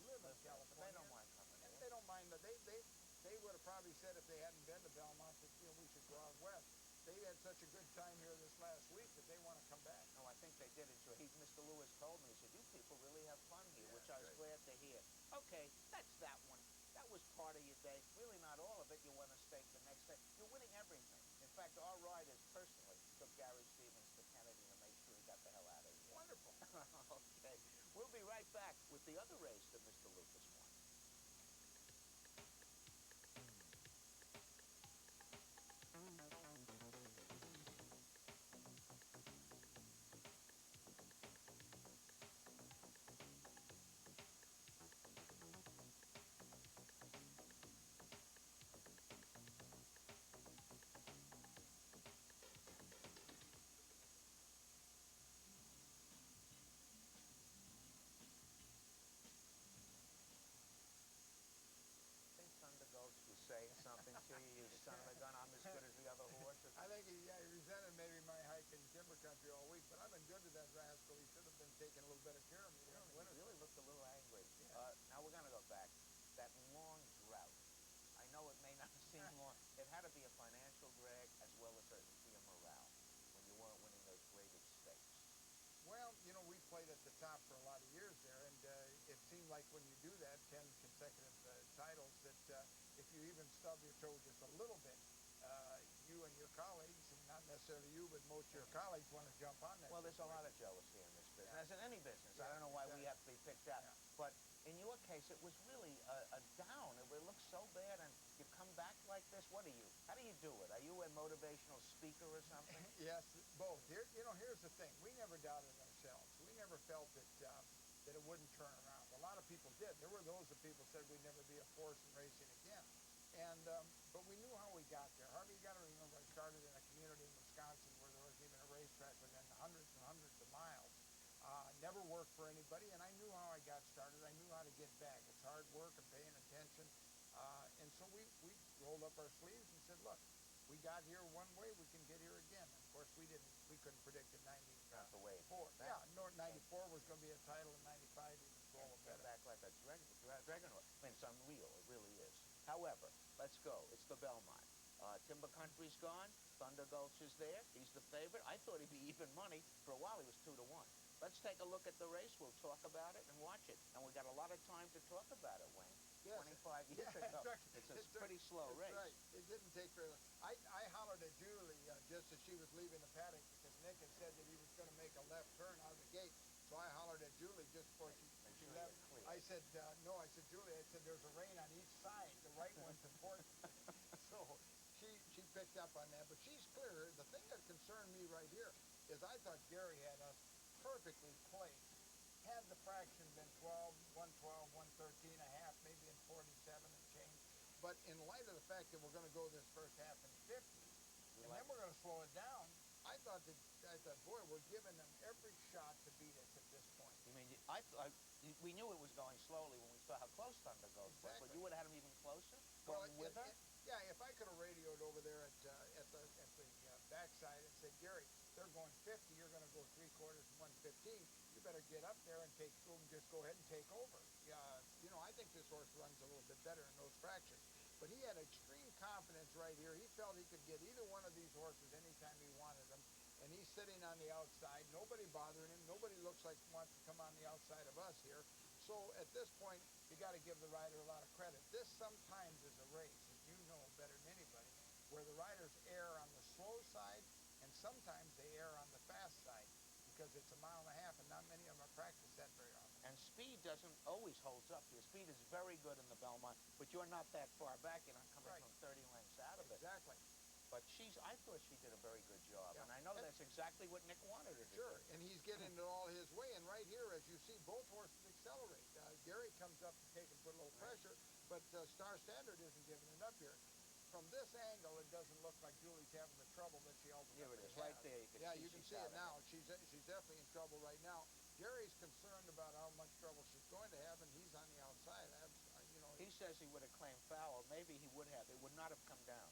live in California. They don't mind coming And here. they don't mind that. They would have probably said if they hadn't been to Belmont that, we should go out west. They had such a good time here this last week that they want to come back. No, I think they did enjoy. Mr. Lewis told me, he said, you people really have fun here, Yeah, which I was glad to hear. Okay, that's that one. That was part of your day. Really not all of it. You won a stake the next day. You're winning everything. In fact, our riders personally took Gary Stevens to Kennedy to make sure he got the hell out of here. Wonderful. Okay. We'll be right back with the other race that Mr. Lucas won. Saying something to you, you son of a gun, I'm as good as the other horses. I think he resented maybe my hike in timber country all week, but I've been good to that rascal. He should have been taking a little bit of care of me. He really looked a little angry. Yeah. Now we're going to go back. That long drought. I know it may not seem long. It had to be a financial drag as well as be a morale when you weren't winning those graded stakes. Well, we played at the top for a lot of years there, and it seemed like when you do that, 10 consecutive titles, that if you even stub your toe just a little bit, you and your colleagues, and not necessarily you, but most of your colleagues want to jump on that. Well, there's a lot of jealousy in this business, as in any business. I don't know why we have to be picked out. Yeah. But in your case, it was really a down. It looked so bad, and you come back like this. What are you? How do you do it? Are you a motivational speaker or something? Yes, both. Here's the thing. We never doubted ourselves. We never felt that it wouldn't turn around. A lot of people did. There were those that people said we'd never be a force in racing again. And but we knew how we got there. Harvey, you got to remember, I started in a community in Wisconsin where there was even a racetrack within hundreds and hundreds of miles. Never worked for anybody, and I knew how I got started. I knew how to get back. It's hard work and paying attention. And so we rolled up our sleeves and said, look, we got here one way, we can get here again. Of course, we couldn't predict in 94. Not the way. 94 was going to be a title, in 95 even go Get back like a dragon horse. I mean, it's unreal. It really is. However, let's go. It's the Belmont. Timber Country's gone. Thunder Gulch is there. He's the favorite. I thought he'd be even money. For a while, he was 2-1. Let's take a look at the race. We'll talk about it and watch it. And we got a lot of time to talk about it, Wayne. Yes. 25 years ago. It's a pretty slow race. Right. It didn't take very long. I hollered at Julie just as she was leaving the paddock because Nick had said that he was going to make a left turn out of the gate. So I hollered at Julie just before she left. I said, no, I said, Julie, I said, there's a rain on each side. The right one's important. So she picked up on that. But she's clear. The thing that concerned me right here is I thought Gary had us perfectly placed. Had the fraction been 12, 112, 113 and a half, maybe in 47 and change. But in light of the fact that we're going to go this first half in 50, and then we're going to slow it down, I thought, boy, we're giving them every shot to beat us at this point. You mean, we knew it was going slowly when we saw how close Thunder Gulch was, but you would have had him even closer? Well, Going with her? Yeah, if I could have radioed over there at the backside and said, Gary, they're going 50, you're going to go 3/4 and 115. You better get up there and just go ahead and take over. I think this horse runs a little bit better in those fractions. But he had extreme confidence right here. He felt he could get either one of these horses anytime he wanted them. And he's sitting on the outside. Nobody bothering him. Nobody looks like wants to come on the outside of us here. So at this point, you got to give the rider a lot of credit. This sometimes is a race, as you know better than anybody, where the riders err on the slow side, and sometimes they err on the fast side because it's a mile and a half, and not many of them have practiced that very often. And speed doesn't always holds up. Your speed is very good in the Belmont, but you're not that far back. You're not coming from 30 lengths out of it. Exactly. But she I thought she did a very good job, Yeah. and I know that's exactly what Nick wanted her to Sure, do. and he's getting it all his way. And right here, as you see, both horses accelerate. Gary comes up to take and put a little pressure, but Star Standard isn't giving it up here. From this angle, it doesn't look like Julie's having the trouble that she ultimately Here it is, has. right there. You can Yeah, see you can she's see out it of now. She's definitely in trouble right now. Gary's concerned about how much trouble she's going to have, and he's on the outside. He says he would have claimed foul. Maybe he would have. It would not have come down.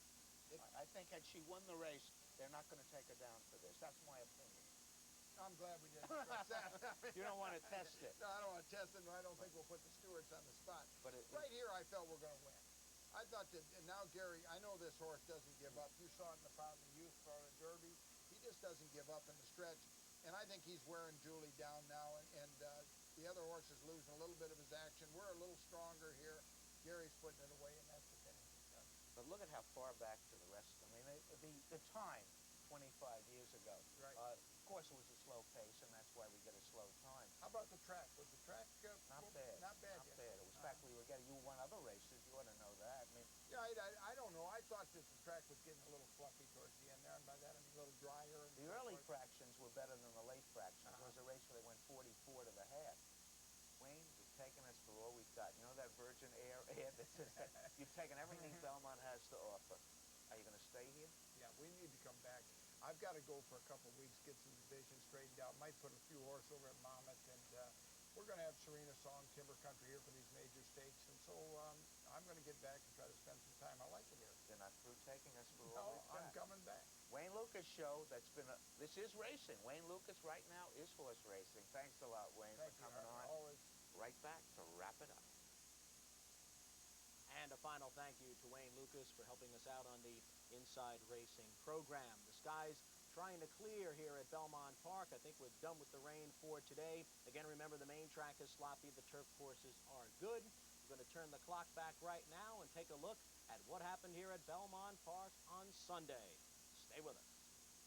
I think had she won the race, they're not going to take her down for this. That's my opinion. I'm glad we didn't discuss that. You don't want to test it. No, I don't want to test it, and I don't think we'll put the stewards on the spot. But right here, I felt we're going to win. I thought that, and now Gary, I know this horse doesn't give up. You saw it in the Fountain of Youth for the Derby. He just doesn't give up in the stretch. And I think he's wearing Julie down now, and the other horse is losing a little bit of his action. We're a little stronger here. Gary's putting it away, and that's the finishing touch. But look at how far back to the rest. I mean, the time 25 years ago. Right. Of course, it was a slow pace, and that's why we get a slow time. How about the track? Was the track not bad? Not bad. Not bad. It was in fact we were getting. You won other races. You ought to know that. I mean, yeah, I don't know. I thought that the track was getting a little fluffy towards the end there, and by that I mean a little drier. And the early fractions were better than the late fractions. There was a race where they went 44 to the half. Wayne, you've taken us for all we've got. You know that Virgin Air ad that says that? You've taken everything Belmont has to offer. Are you going to stay here? Yeah, we need to come back. I've got to go for a couple of weeks, get some divisions straightened out. Might put a few horses over at Monmouth, and we're going to have Serena Song, Timber Country here for these major stakes. And so I'm going to get back and try to spend some time. I like it here. You're not through taking us for No, all we've got. I'm coming back. Wayne Lucas show. This is racing. Wayne Lucas right now is horse racing. Thanks a lot, Wayne, Thank for you, coming on. Always. Right back to wrap it up. And a final thank you to Wayne Lucas for helping us out on the Inside Racing program. The sky's trying to clear here at Belmont Park. I think we're done with the rain for today. Again, remember the main track is sloppy. The turf courses are good. We're going to turn the clock back right now and take a look at what happened here at Belmont Park on Sunday. Stay with us.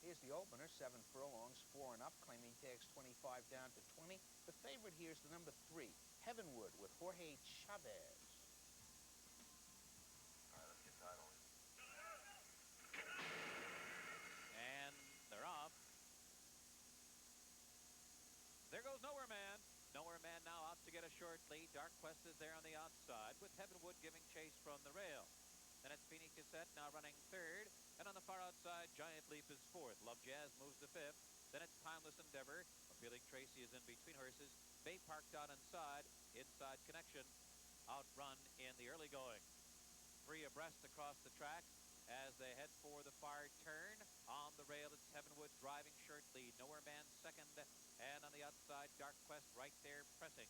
Here's the opener, 7 furlongs, 4 and up, claiming tags 25 down to 20. The favorite here is the number 3, Heavenwood, with Jorge Chavez. All right, let's get tied on. And they're off. There goes Nowhere Man. Nowhere Man now out to get a short lead. Dark Quest is there on the outside, with Heavenwood giving chase from the rail. Then it's Feeney Cassette now running third. And on the far outside, Giant Leap is fourth. Love Jazz moves to fifth. Then it's Timeless Endeavor. Appealing Tracy is in between horses. Bay parked out inside. Inside Connection outrun in the early going. 3 abreast across the track as they head for the far turn. On the rail, it's Heavenwood driving short lead. Nowhere Man second. And on the outside, Dark Quest right there pressing.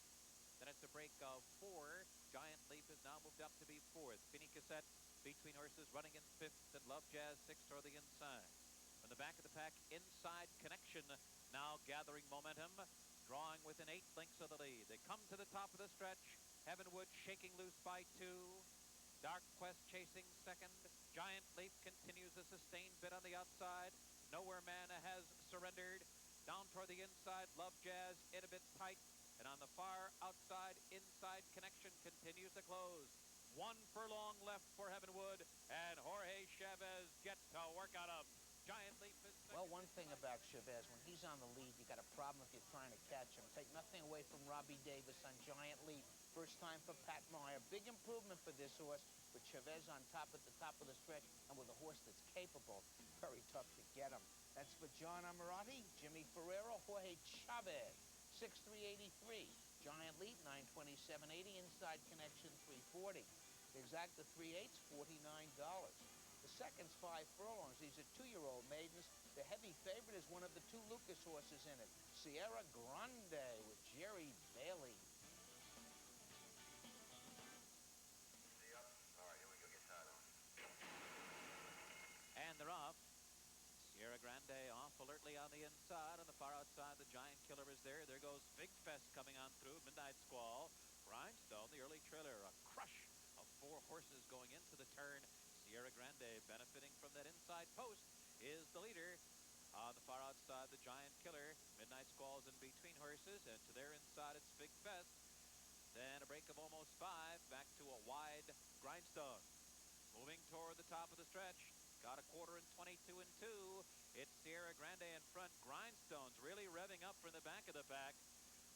Then it's a break of 4. Giant Leap is now moved up to be fourth. Feeney Cassette between horses running in fifth, and Love Jazz sixth or the inside. From the back of the pack, Inside Connection now gathering momentum, drawing within 8 lengths of the lead. They come to the top of the stretch. Heavenwood shaking loose by 2. Dark Quest chasing second. Giant Leap continues a sustained bid on the outside. Nowhere Man has surrendered. Down toward the inside, Love Jazz in a bit tight. And on the far outside, Inside Connection continues to close. 1 furlong left for Heavenwood, and Jorge Chavez gets to work on him. Giant Leap is second. Well, one thing about Chavez, when he's on the lead, you got a problem if you're trying to catch him. Take nothing away from Robbie Davis on Giant Leap. First time for Pat Meyer. Big improvement for this horse, with Chavez on top at the top of the stretch, and with a horse that's capable. Very tough to get him. That's for John Amorati, Jimmy Ferrero, Jorge Chavez, 6'3", 83. Giant Leap, 927.80. Inside Connection, 340. The exact, the 3/8, $49. The second's 5 furlongs. These are 2-year-old maidens. The heavy favorite is one of the 2 Lucas horses in it, Sierra Grande with Jerry Bailey. See up? All right, here we go. Get tied on. And they're off. Sierra Grande off alertly on the inside. On the far outside, the Giant Killer is there. There goes Big Fest coming on through. Midnight Squall. Rhinestone, the early trailer. A crush of 4 horses going into the turn. Sierra Grande benefiting from that inside post is the leader. On the far outside, the Giant Killer. Midnight Squall is in between horses, and to their inside, it's Big Fest. Then a break of almost 5, back to a wide Grindstone. Moving toward the top of the stretch. Got a 1/4 and 22 It's Sierra Grande in front. Grindstone's really revving up from the back of the pack.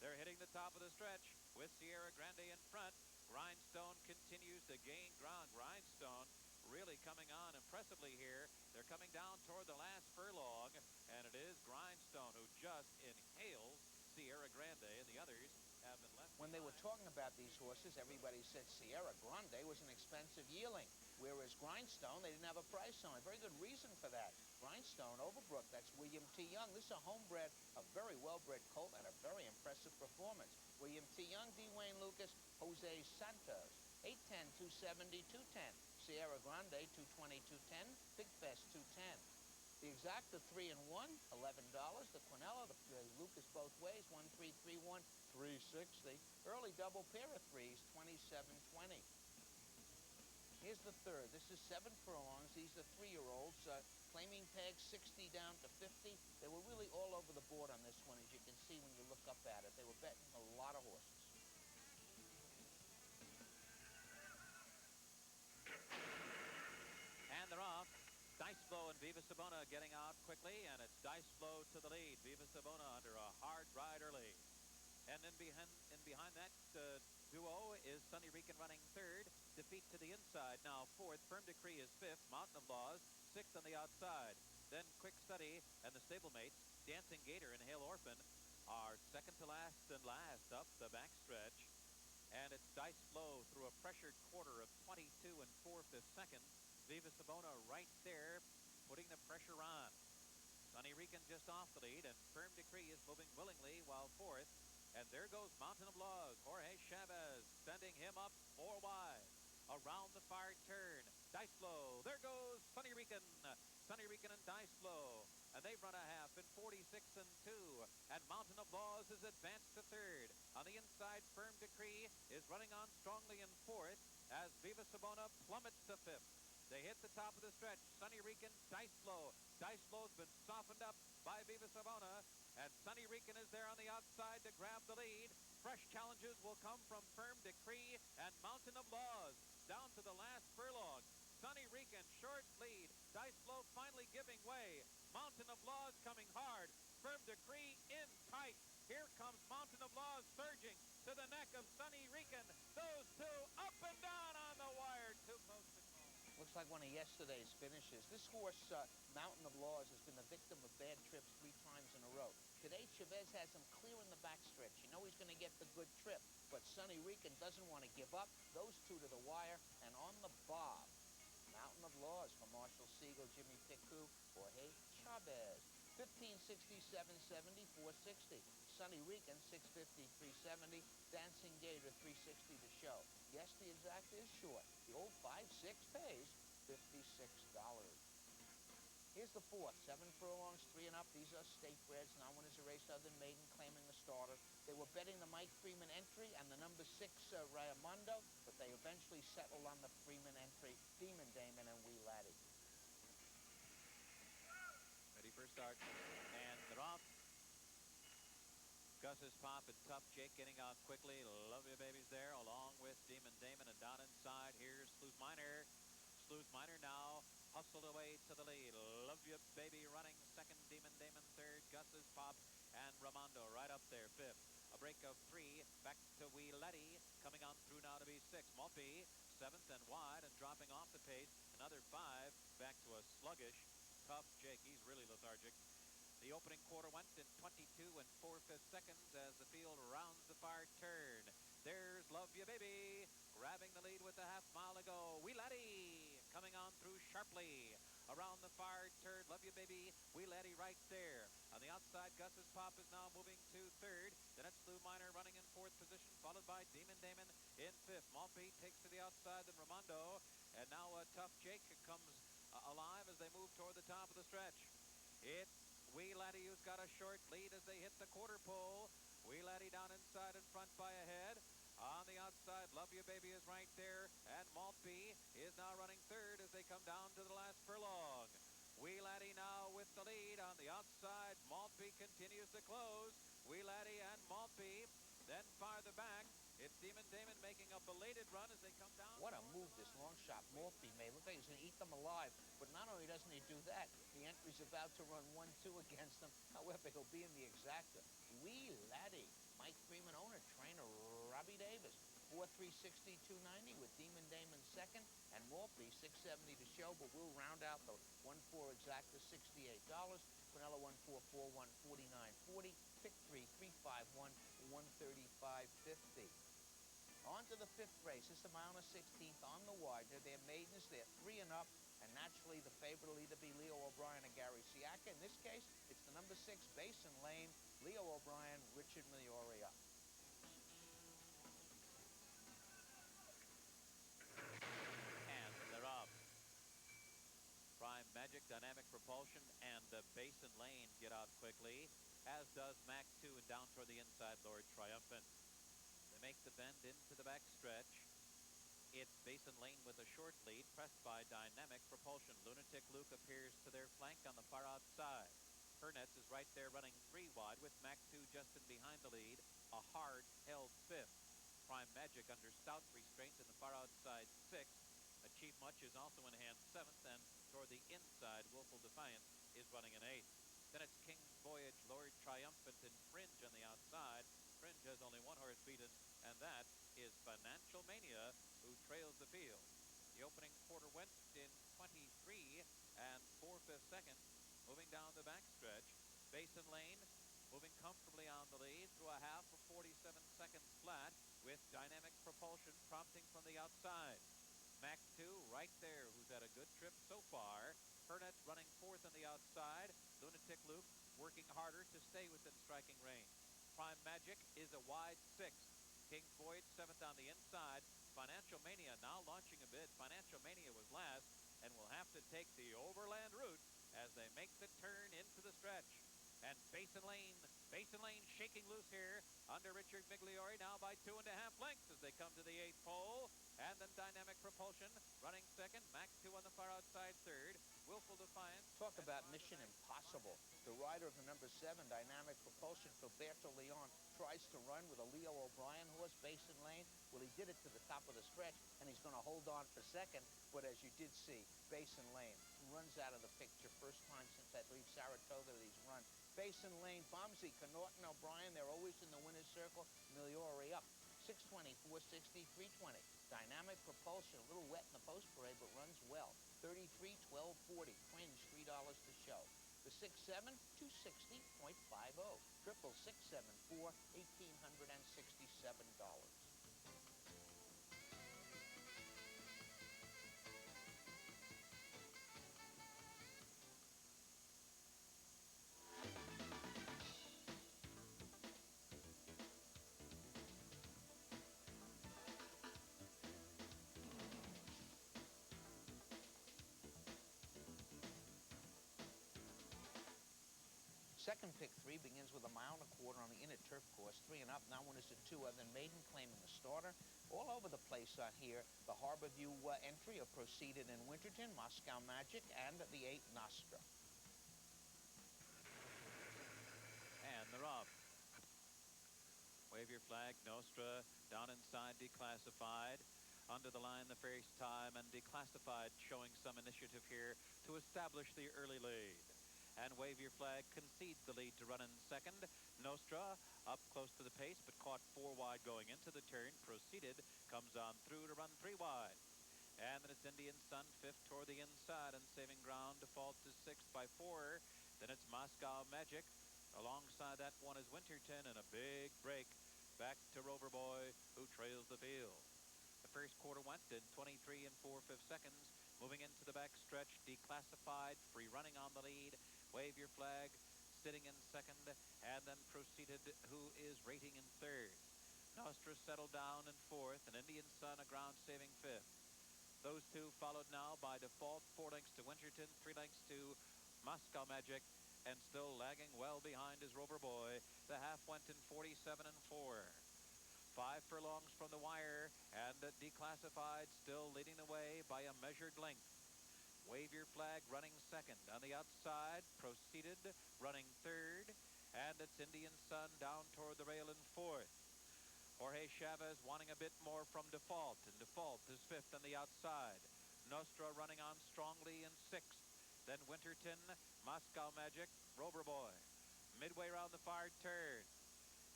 They're hitting the top of the stretch with Sierra Grande in front. Grindstone continues to gain ground. Grindstone really coming on impressively here. They're coming down toward the last furlong, and it is Grindstone who just inhales Sierra Grande, and the others have been left When they were behind. talking about these horses, everybody said Sierra Grande was an expensive yearling, whereas Grindstone, they didn't have a price on it. Very good reason for that. Grindstone, Overbrook, that's William T. Young. This is a homebred, a very well-bred colt, and a very impressive performance. William T. Young, D. Wayne Lucas, Jose Santos. 810, 270, 210. Sierra Grande, 220, 210. Big Fest, 210. The Exacta 3 and 1, $11. The Quinella, the Lucas both ways, 1331, $360. Early double pair of threes, 2720. Here's the third. This is 7 furlongs. These are 3-year-olds. Claiming pegs 60 down to 50. They were really all over the board on this one, as you can see when you look up at it. They were betting a lot of horses. And they're off. Dice Flow and Viva Sabona getting out quickly, and it's Dice Flow to the lead. Viva Sabona under a hard ride early. And then behind that duo is Sonny Rican running third. Defeat to the inside. Now fourth. Firm Decree is fifth. Mountain of Laws sixth on the outside. Then Quick Study and the stablemates, Dancing Gator and Hail Orphan, are second to last and last up the backstretch. And it's Dice Flow through a pressured quarter of 22 and 4/5 seconds. Viva Sabona right there, putting the pressure on. Sonny Rican just off the lead, and Firm Decree is moving willingly while fourth. And there goes Mountain of Laws. Jorge Chavez sending him up 4 wide. Around the far turn. Dice Flow. There goes Sonny Rican. Sonny Rican and Dice Flow. And they've run a half in 46 and 2. And Mountain of Laws is advanced to third. On the inside, Firm Decree is running on strongly in fourth as Viva Sabona plummets to fifth. They hit the top of the stretch. Sonny Rican, Dice Flow. Dice Flow's been softened up by Viva Sabona, and Sonny Rican is there on the outside to grab the lead. Fresh challenges will come from Firm Decree and Mountain of Laws. Down to the last furlong. Sonny Rican, short lead. Dice Flow finally giving way. Mountain of Laws coming hard. Firm Decree in tight. Here comes Mountain of Laws surging to the neck of Sonny Rican. Those two up and down on the wire. Too close to call. Looks like one of yesterday's finishes. This horse, Mountain of Laws, has been the victim of bad trips 3 times in a row. Today, Chavez has him clear in the backstretch. You know he's going to get the good trip, but Sonny Rican doesn't want to give up. Those two to the wire, and on the bob, Mountain of Laws for Marshall Siegel, Jimmy Picu, Jorge Chavez. 1560, 770, 460. Sonny Rican, 650, 370. Dancing Gator, 360 to show. Yes, the exact is short. The old 5-6 pays $56. Here's the fourth. 7 furlongs, 3 and up. These are state breds. Not one is a race other than Maiden claiming the starter. They were betting the Mike Freeman entry and the number 6 Raimondo, but they eventually settled on the Freeman entry, Demon Damon and Wee Laddie. Ready for a start. And they're off. Gus's Pop and Tough Jake getting out quickly. Love You Baby's there along with Demon Damon, and down inside here's Sleuth Miner. Sleuth Miner now hustled away to the lead. Love You Baby running second. Demon Damon third. Gus's Pop and Ramondo right up there fifth. A break of 3 back to Wee Letty, coming on through now to be 6. Maltby seventh and wide and dropping off the pace. Another 5 back to a sluggish Tough Jake. He's really lethargic. The opening quarter went in 22 and 4/5 seconds as the field rounds the far turn. There's Love You Baby grabbing the lead with a half mile to go. Wee Laddie coming on through sharply. Around the far turn, Love You Baby, Wee Laddie right there. On the outside, Gus's Pop is now moving to third. Then it's Lou Miner running in fourth position, followed by Demon Damon in fifth. Maltby takes to the outside, then Ramondo. And now Tough Jake comes alive as they move toward the top of the stretch. It's Wee Laddie who's got a short lead as they hit the quarter pole. Wee Laddie down inside in front by a head. On the outside, Love You Baby is right there, and Maltby is now running third as they come down to the last furlong. Wee Laddie now with the lead on the outside. Maltby continues to close. Wee Laddie and Maltby. Then farther back, it's Demon Damon making a belated run as they come down. What a move this long shot Maltby made. Looked like he's going to eat them alive. But not only doesn't he do that, he Country's about to run 1-2 against him. However, he'll be in the exacta. Wee laddie. Mike Freeman owner, trainer Robbie Davis. 4-3, 60, 290 with Demon Damon second, and Maltby 670 to show, but we'll round out the 1-4 exacta $68. Quinella 1-4, 4-1, 49.40. Pick 3, 3-5-1, 135.50. On to the fifth race. This is the mile and a 16th on the Widener. They're maidens. They're 3 and up. And naturally, the favorite will either be Leo O'Brien or Gary Siaka. In this case, it's the number 6, Basin Lane. Leo O'Brien, Richard Miliori up. And they're up. Prime Magic, Dynamic Propulsion, and Basin Lane get out quickly, as does Mac 2 and down toward the inside, Lord Triumphant. They make the bend into the back stretch. It's Basin Lane with a short lead, pressed by Dynamic Propulsion. Lunatic Luke appears to their flank on the far outside. Hernetz is right there running 3 wide with Mac 2 just in behind the lead, a hard-held 5th. Prime Magic under stout restraint in the far outside 6th. Chief Much is also in hand 7th, and toward the inside, Willful Defiance is running an 8th. Then it's King's Voyage, Lord Triumphant, and Fringe on the outside. Fringe has only 1 horse beaten, and that is Financial Mania, who trails the field. The opening quarter went in 23 and 4/5 seconds. Moving down the backstretch, Basin Lane moving comfortably on the lead through a half of 47 seconds flat, with Dynamic Propulsion prompting from the outside. Mac 2 right there, who's had a good trip so far. Hernetz running 4th on the outside. Lunatic Luke working harder to stay within striking range. Prime Magic is a wide 6th. King's Voyage 7th on the inside. Financial Mania now launching a bid. Financial Mania was last and will have to take the overland route as they make the turn into the stretch. And Basin Lane shaking loose here under Richard Migliori, now by 2.5 lengths as they come to the 8th pole. And then Dynamic Propulsion running 2nd. Mac 2 on the far outside 3rd. Willful Defiance. Talk about mission impossible. The rider of the number 7, Dynamic Propulsion, Roberto Leon, tries to run with a Leo O'Brien horse, Basin Lane. Well, he did it to the top of the stretch, and he's going to hold on for 2nd. But as you did see, Basin Lane runs out of the picture. First time since, I believe, Saratoga that he's run. Basin Lane, Bomsey, Connaughton, O'Brien, they're always in the winner's circle. Miliori up. 620, 460, 320. Dynamic Propulsion, a little wet in the post parade, but runs well. 33, 1240. Fringe, $3 to show. The 6-7, 260.50. Triple 674, $1,867. Second pick 3 begins with a 1.25 miles on the inner turf course, 3 and up. Now one is a 2, other than Maiden claiming the starter. All over the place on here. The Harbor View entry are proceeded in Winterton, Moscow Magic, and the 8 Nostra. And they're off. Wave your flag, Nostra, down inside, declassified. Under the line the first time, and declassified showing some initiative here to establish the early lead. And Wave Your Flag concedes the lead to run in 2nd. Nostra up close to the pace, but caught 4 wide going into the turn. Proceeded, comes on through to run 3 wide. And then it's Indian Sun 5th toward the inside and saving ground. Default to 6th by 4. Then it's Moscow Magic. Alongside that one is Winterton, and a big break back to Rover Boy, who trails the field. The first quarter went in 23 and 4/5 seconds. Moving into the back stretch, declassified, free running on the lead. Wave Your Flag sitting in 2nd, and then Proceeded, who is rating in 3rd. Nostra settled down in 4th, and Indian Sun a ground-saving 5th. Those two followed now by Default, 4 lengths to Winterton, 3 lengths to Moscow Magic, and still lagging well behind is Rover Boy. The half went in 47 and 4. 5 furlongs from the wire, and declassified still leading the way by a measured length. Wave Your Flag running 2nd. On the outside, Proceeded running 3rd. And it's Indian Sun down toward the rail in 4th. Jorge Chavez wanting a bit more from Default, and Default is 5th on the outside. Nostra running on strongly in 6th. Then Winterton, Moscow Magic, Rover Boy. Midway around the far turn.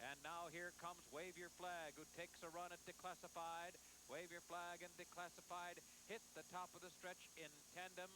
And now here comes Wave Your Flag, who takes a run at Declassified. Wave Your Flag and Declassified hit the top of the stretch in tandem.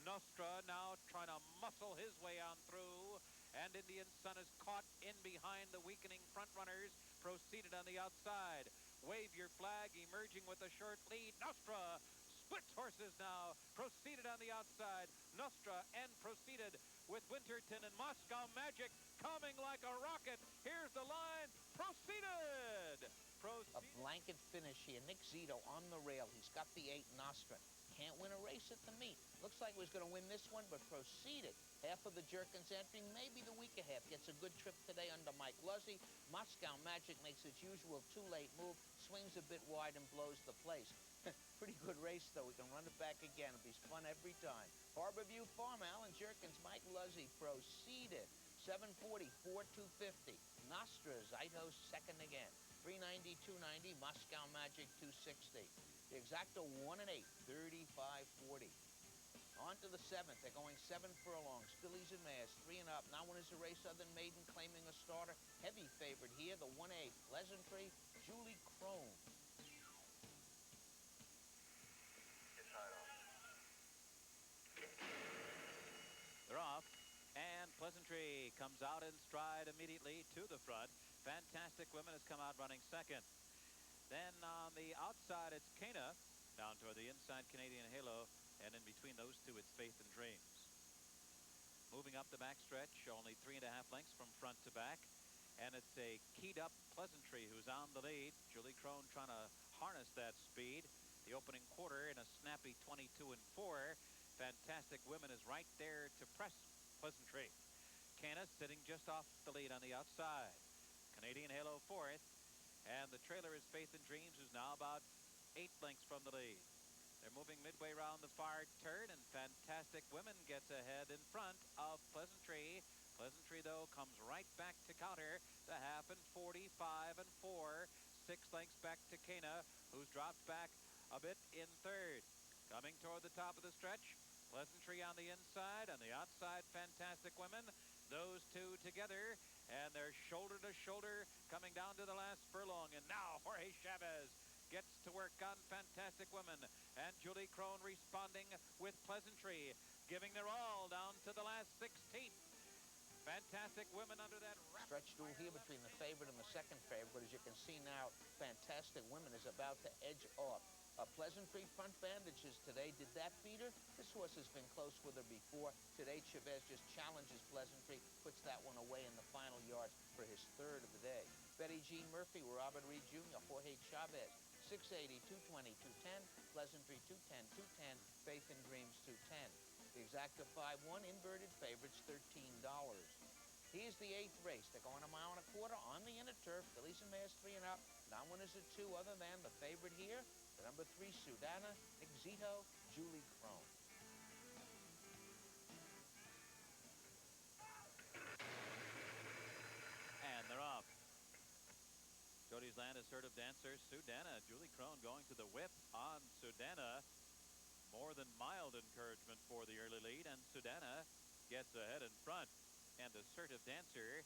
Nostra now trying to muscle his way on through. And Indian Sun is caught in behind the weakening front runners. Proceeded on the outside. Wave Your Flag emerging with a short lead. Nostra splits horses now. Proceeded on the outside. Nostra and Proceeded with Winterton and Moscow Magic coming like a rocket. Here's the line. Proceeded. A blanket finish here. Nick Zito on the rail. He's got the 8 Nostra. Can't win a race at the meet. Looks like he was going to win this one, but Proceeded. Half of the Jerkins entering, maybe the weaker half. Gets a good trip today under Mike Luzzy. Moscow Magic makes its usual too-late move. Swings a bit wide and blows the place. Pretty good race, though. We can run it back again. It'll be fun every time. Harbor View Farm, Alan Jerkins, Mike Luzzy. Proceeded. 740, 4250. Nostra, Zito second again. 390, 290, Moscow Magic 260. The exacta 1 and 8, 3540. On to the 7th. They're going 7 furlongs. Fillies and mares, 3 and up. Not one is a race other than Maiden claiming a starter. Heavy favorite here, the 1-8, Pleasantry, Julie Crone. Get tied off. They're off. And Pleasantry comes out in stride immediately to the front. Fantastic Women has come out running second. Then on the outside, it's Cana. Down toward the inside, Canadian Halo. And in between those two, it's Faith and Dreams. Moving up the backstretch, only 3.5 lengths from front to back. And it's a keyed-up Pleasantry who's on the lead. Julie Crone trying to harness that speed. The opening quarter in a snappy 22 and 4. Fantastic Women is right there to press Pleasantry. Cana sitting just off the lead on the outside. Canadian Halo fourth. And the trailer is Faith and Dreams, who's now about 8 lengths from the lead. They're moving midway around the far turn, and Fantastic Women gets ahead in front of Pleasantry. Pleasantry, though, comes right back to counter the half and 45 and 4. 6 lengths back to Cana, who's dropped back a bit in third. Coming toward the top of the stretch, Pleasantry on the inside, on the outside, Fantastic Women. Those two together, and they're shoulder to shoulder coming down to the last furlong. And now Jorge Chavez gets to work on Fantastic Women, and Julie Crone responding with Pleasantry, giving their all down to the last 16th. Fantastic Women under that stretch duel here between the favorite and the second favorite, but as you can see now, Fantastic Women is about to edge off. Pleasantry front bandages today. Did that beat her? This horse has been close with her before. Today, Chavez just challenges Pleasantry, puts that one away in the final yards for his third of the day. Betty Jean Murphy, Robert Reed Jr., Jorge Chavez, 680, 220, 210, Pleasantry 210, 210, Faith and Dreams 210. The exacta 5-1, inverted favorites $13. Here's the 8th race. They're going a mile and a quarter on the inner turf. Fillies and mares 3 and up. Not one is a 2 other than the favorite here, the number 3, Sudana, Nick Zito, Julie Crone. And they're off. Jody's Land, assertive dancer, Sudana. Julie Crone going to the whip on Sudana. More than mild encouragement for the early lead, and Sudana gets ahead in front. And assertive dancer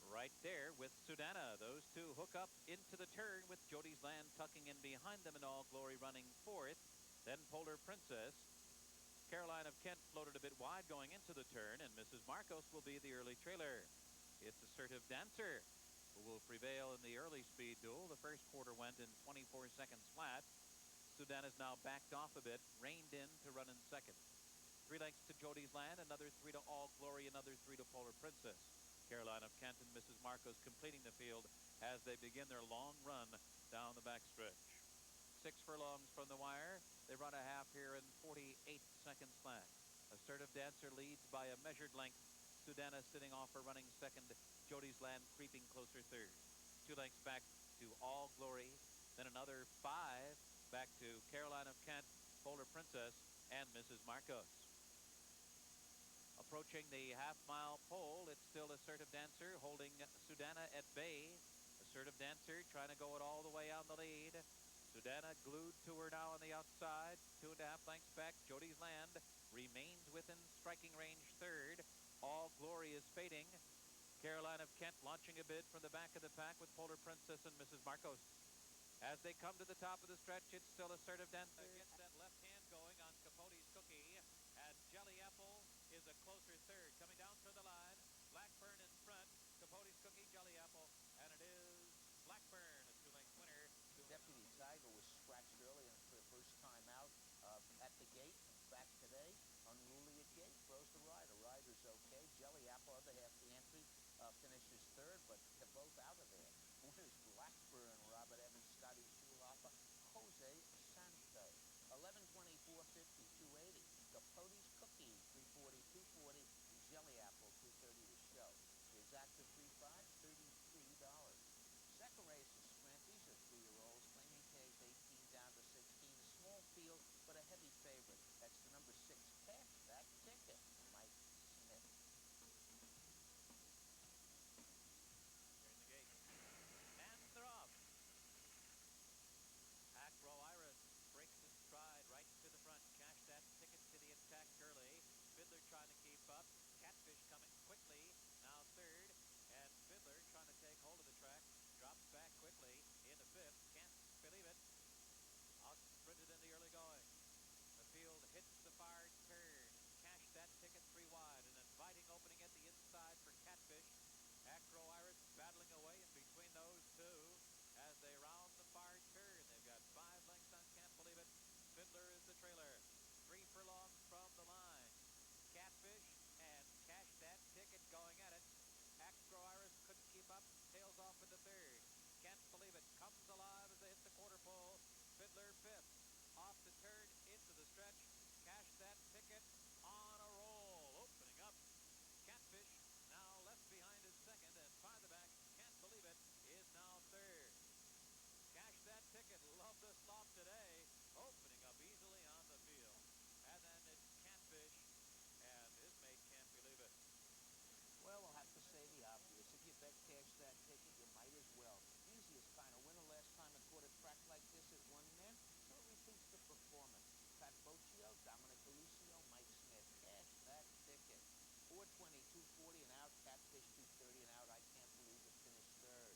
right there with Sudana. Those two hook up into the turn with Jody's Land tucking in behind them, and All Glory running fourth. Then Polar Princess. Caroline of Kent floated a bit wide going into the turn, and Mrs. Marcos will be the early trailer. It's assertive dancer who will prevail in the early speed duel. The first quarter went in 24 seconds flat. Sudana's now backed off a bit, reined in to run in second. 3 lengths to Jody's Land, another 3 to All Glory, another 3 to Polar Princess. Caroline of Kent and Mrs. Marcos completing the field as they begin their long run down the backstretch. 6 furlongs from the wire. They run a half here in 48 seconds flat. Assertive dancer leads by a measured length. Sudana sitting off for running second. Jody's Land creeping closer third. 2 lengths back to All Glory. Then another 5 back to Caroline of Kent, Polar Princess, and Mrs. Marcos. Approaching the half-mile pole, it's still Assertive Dancer holding Sudana at bay. Assertive Dancer trying to go it all the way on the lead. Sudana glued to her now on the outside. 2.5 lengths back. Jody's Land remains within striking range third. waiting. Caroline of Kent launching a bid from the back of the pack with Polar Princess and Mrs. Marcos. As they come to the top of the stretch, it's still assertive. Dancer gets that left hand going on Capote's Cookie. And Jelly Apple is a closer third. Coming down from the line, Blackburn in front. Capote's Cookie, Jelly Apple. And it is Blackburn, a 2-length winner. Deputy Tiger was scratched early and for the first time out at the gate. In fact, today, unruly at gate, throws the rider. Rider's okay. Jelly Apple, other half the entry, finishes third, but they're both out of there. Winners Blackburn, Robert Evans, Scotty Schulhofer, Jose Santo. 11:24.50, 280. Capote's Cookie, 340, 240. Jelly Apple, 230 to show. The exacta 3.5, $33. Second race is sprint. These are 3-year-olds. Claiming tags 18 down to 16. A small field, but a heavy favorite. That's the number 6. Cash that ticket. Mike Smith. Turn the gate. And they're off. Acro Iris breaks his stride right to the front. Cash that ticket to the attack early. Fiddler trying to keep up. Catfish coming quickly. Now third. And Fiddler trying to take hold of the track. Drops back quickly in the fifth. Can't believe it. Out sprinted in the early going. The field hits the far turn. Cash that ticket 3 wide. An inviting opening at the inside for Catfish. Acro Iris battling away in between those two as they round the far turn. They've got 5 lengths on Can't Believe It. Fiddler is the trailer. 3 furlongs from the line. Catfish and Cash That Ticket going at it. Acro Iris couldn't keep up. Tails off in the third. Can't Believe It comes alive as they hit the quarter pole. Fiddler fifth. Off the turn into the stretch. Cash That Ticket on a roll. Opening up. Catfish now left behind in second, and farther back, Can't Believe It is now third. Cash That Ticket loved the slop today, opening up easily on the field. And then it's Catfish, and his mate Can't Believe It. Well, I'll have to say the obvious. If you bet Cash That Ticket, you might as well. Easiest kind of winner. Last time it caught a track like this, it won then, so it repeats the performance. Pat Boccio, Dominic Lucio, Mike Smith. Cash That Ticket. 420, 240 and out. Catfish 230 and out. I Can't Believe It finished third.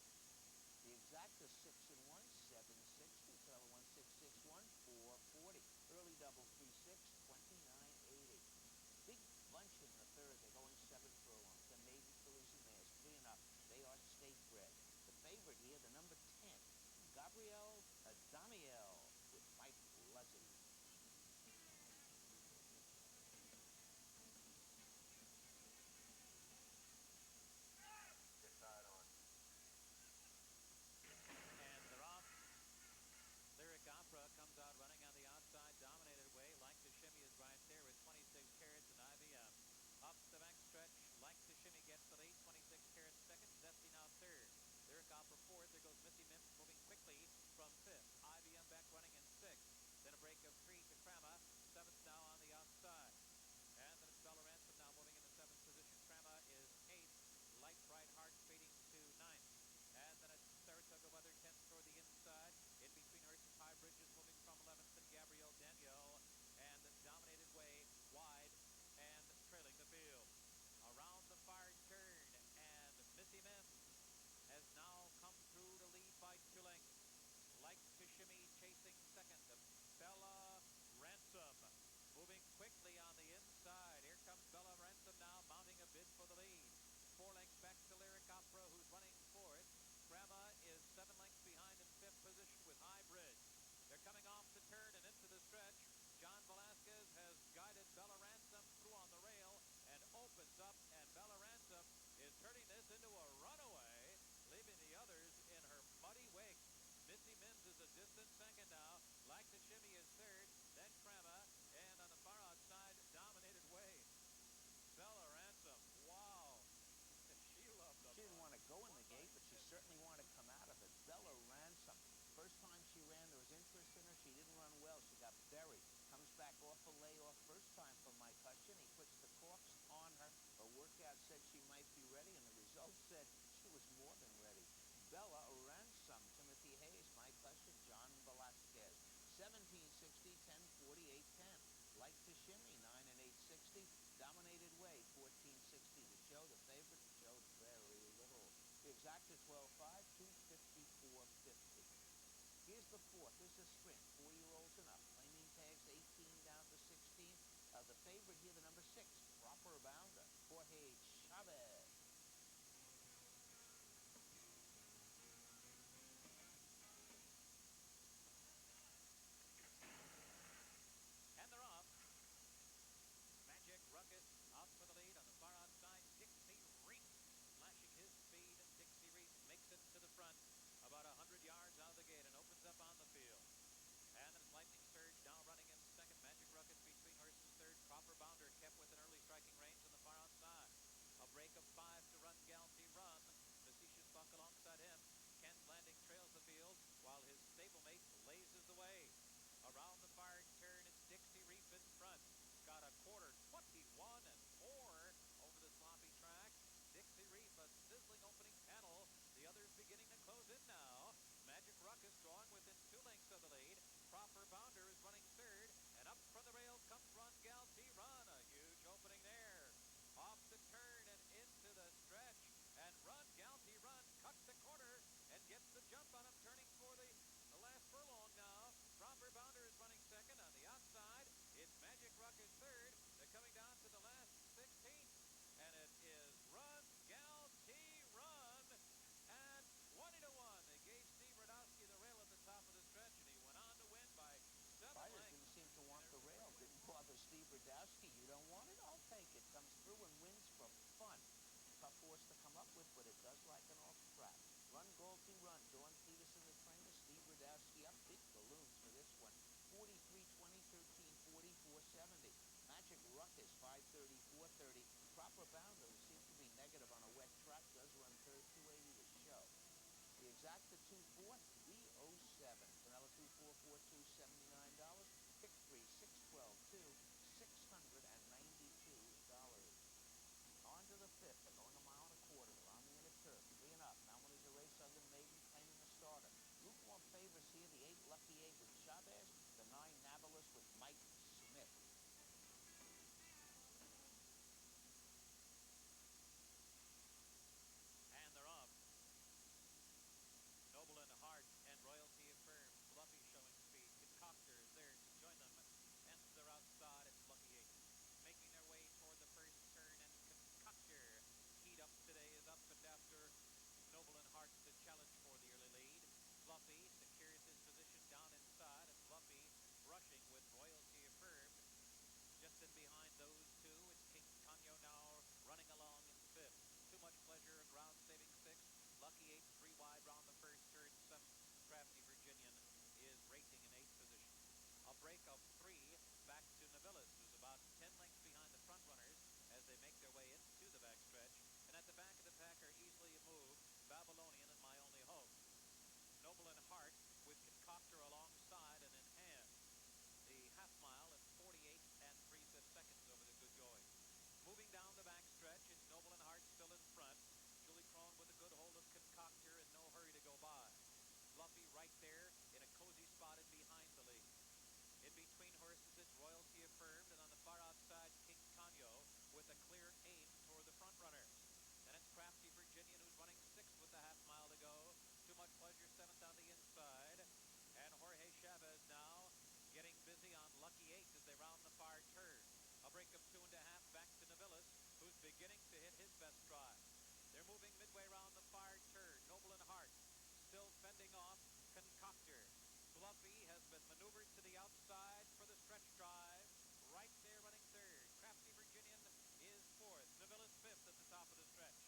The exacta 6 and 1, 760. Trailer 1661, 440. Early double 36, 2980. Big bunch in the third. They're going 7 furlongs. They're maiden fillies and mares. 3 and up. They are state bred. The favorite here, the number 10, Gabriel Damiel with Mike Luzzy. Get tied on. And they're off. Lyric Opera comes out running on the outside, dominated way. Like to Shimmy is right there with 26 carats and IBM. Up the back stretch, Like to Shimmy gets the lead, 26 carats second, Zesty now third. Lyric Opera fourth, there goes Missy Mims moving quickly from fifth. IBM back running in sixth. Then a break of 3 to Crama, seventh now on the outside. And then it's Bella Ransom now moving in the seventh position. Crama is eighth, Light Bright Heart fading to ninth. And then it's Saratoga Weather 10th toward the inside. In between her some High Bridges moving from 11th and Gabrielle Daniel. And dominated way wide and trailing the field. Around the far turn, and Missy Mims has now come through to lead by 2 lengths. Like to Shimmy chasing second. Bella Ransom moving quickly on the inside. Here comes Bella Ransom now mounting a bid for the lead. 4 lengths back to Lyric Opera, who's running fourth. Crama is 7 lengths behind in fifth position with High Bridge. They're coming off the turn and into the stretch. John Velasquez has guided Bella Ransom through on the rail and opens up, and Bella Ransom is turning this into a runaway, leaving the others in her muddy wake. Missy Mims is a distant second now. Like to Shimmy is third, then Crama, and on the far outside, dominated way. Bella Ransom, wow. She loved the She didn't want to go in the gate, but she certainly wanted to come out of it. Bella Ransom. First time she ran, there was interest in her. She didn't run well. She got buried. Comes back off a layoff first time for Mike Huston. He puts the corks on her. Her workout said she might be ready, and the results said she was more than ready. Bella Ransom, Timothy Hayes, Mike Huston, John Velasquez. 1760, 1040, 810. Like to Shimmy, 9 and 860. Dominated way, 1460 to show. The favorite to 12.5, 254.50. Here's the fourth. This is a sprint. 4-year-olds and up. Claiming tags 18 down to 16. The favorite here, the number 6, Proper Bounder, Jorge Chavez. And they're off. Magic Ruckus out for the lead on the far outside. Dixie Reef flashing his speed, and Dixie Reef makes it to the front about 100 yards out of the gate and opens up on the field. And then it's Lightning Surge now running in second. Magic Ruckus between horses third. Proper Bounder kept within early striking range on the far outside. A break of 5 to Run Galty Run. Facetious Buck alongside him. Ken's Landing trails the field while his stablemate blazes away. Around the far turn, it's Dixie Reef in front. Got a quarter 21 and 4 over the sloppy track. Dixie Reef, a sizzling opening panel. The others beginning to close in now. Magic Ruckus drawing within 2 lengths of the lead. Proper Bounder is running third, and up from the rails comes Run Galty Run. A huge opening there. Off the turn and into the stretch, and Run Galty Run cuts the corner and gets the jump on him, turning for the last furlong now. Proper Bounder is running second. On the outside, it's Magic Ruckus third. They're coming down to the last 16th, and it is Run Galty Run at 20 to 1. They gave Steve Radowski the rail at the top of the stretch, and he went on to win by 7 Riders lengths. didn't seem to want the rail. Didn't bother Steve Radowski. You don't want it? I'll take it. Comes through and wins for fun. Tough horse to come up with, but it does like an off track. Run Galty Run. Dawn Peterson, the trainer. Steve Radowski up. Big balloons for this one. 43, 20, 13, 40, 470. Magic Ruckus, 530, 430. Proper Bounder, who seems to be negative on a wet track, does run third, 280 to show. The exacta 2-4, 307. Vanilla 2-4, 4-2, $79. Pick 3, 6-12, 2, $692. On to the fifth. They're going a mile and a quarter around the inner turf. 3 and up. Now one is a race under maiden, claiming a starter. Lukewarm favorites here, the 8 Lucky 8 with Chavez, the 9 Nablus with Mike Smith. And they're off. Noble and Hart and Royalty Affirmed. Fluffy showing speed. Concoctor is there to join them. And to their outside, it's Lucky 8. Making their way toward the first turn, and Concoctor, keyed up today, is up and after Noble and Hart to challenge for the early lead. Fluffy secures his position down inside, and Fluffy brushing with Royalty Affirmed. Just in behind those two, it's King Canyo now running along in fifth. Too Much Pleasure, a ground saving 6th. Lucky 8, 3 wide round the first turn. 7th, Crafty Virginian is racing in 8th position. A break of 3 back to Navillis, who's about 10 lengths behind the front runners as they make their way into the backstretch. And at the back of the pack are easily moved Babylonian and My Only Hope. Noble and Hart with Concoctor alongside and in hand. The half mile in 48 and 3/5 seconds over the good going. Moving down the backstretch, it's Noble and Hart still in front. Julie Crone with a good hold of Concoctor in no hurry to go by. Fluffy right there in a cozy spot in behind the lead. In between horses, it's Royalty Affirmed, and on the far outside, King Canyo with a clear aim toward the front runners. Then it's Crafty Virginian, who's running 6th with a half mile to go. Too Much Pleasure 7th on the inside. And Jorge Chavez now getting busy on Lucky 8 as they round the far turn. A break of 2.5 back to Navillis, who's beginning to hit his best stride. They're moving midway round the far turn. Noble and Hart still fending off Concoctor. Fluffy has been maneuvered to the outside for the stretch drive. Right there running third. Crafty Virginian is 4th. Navillis 5th at the top of the stretch.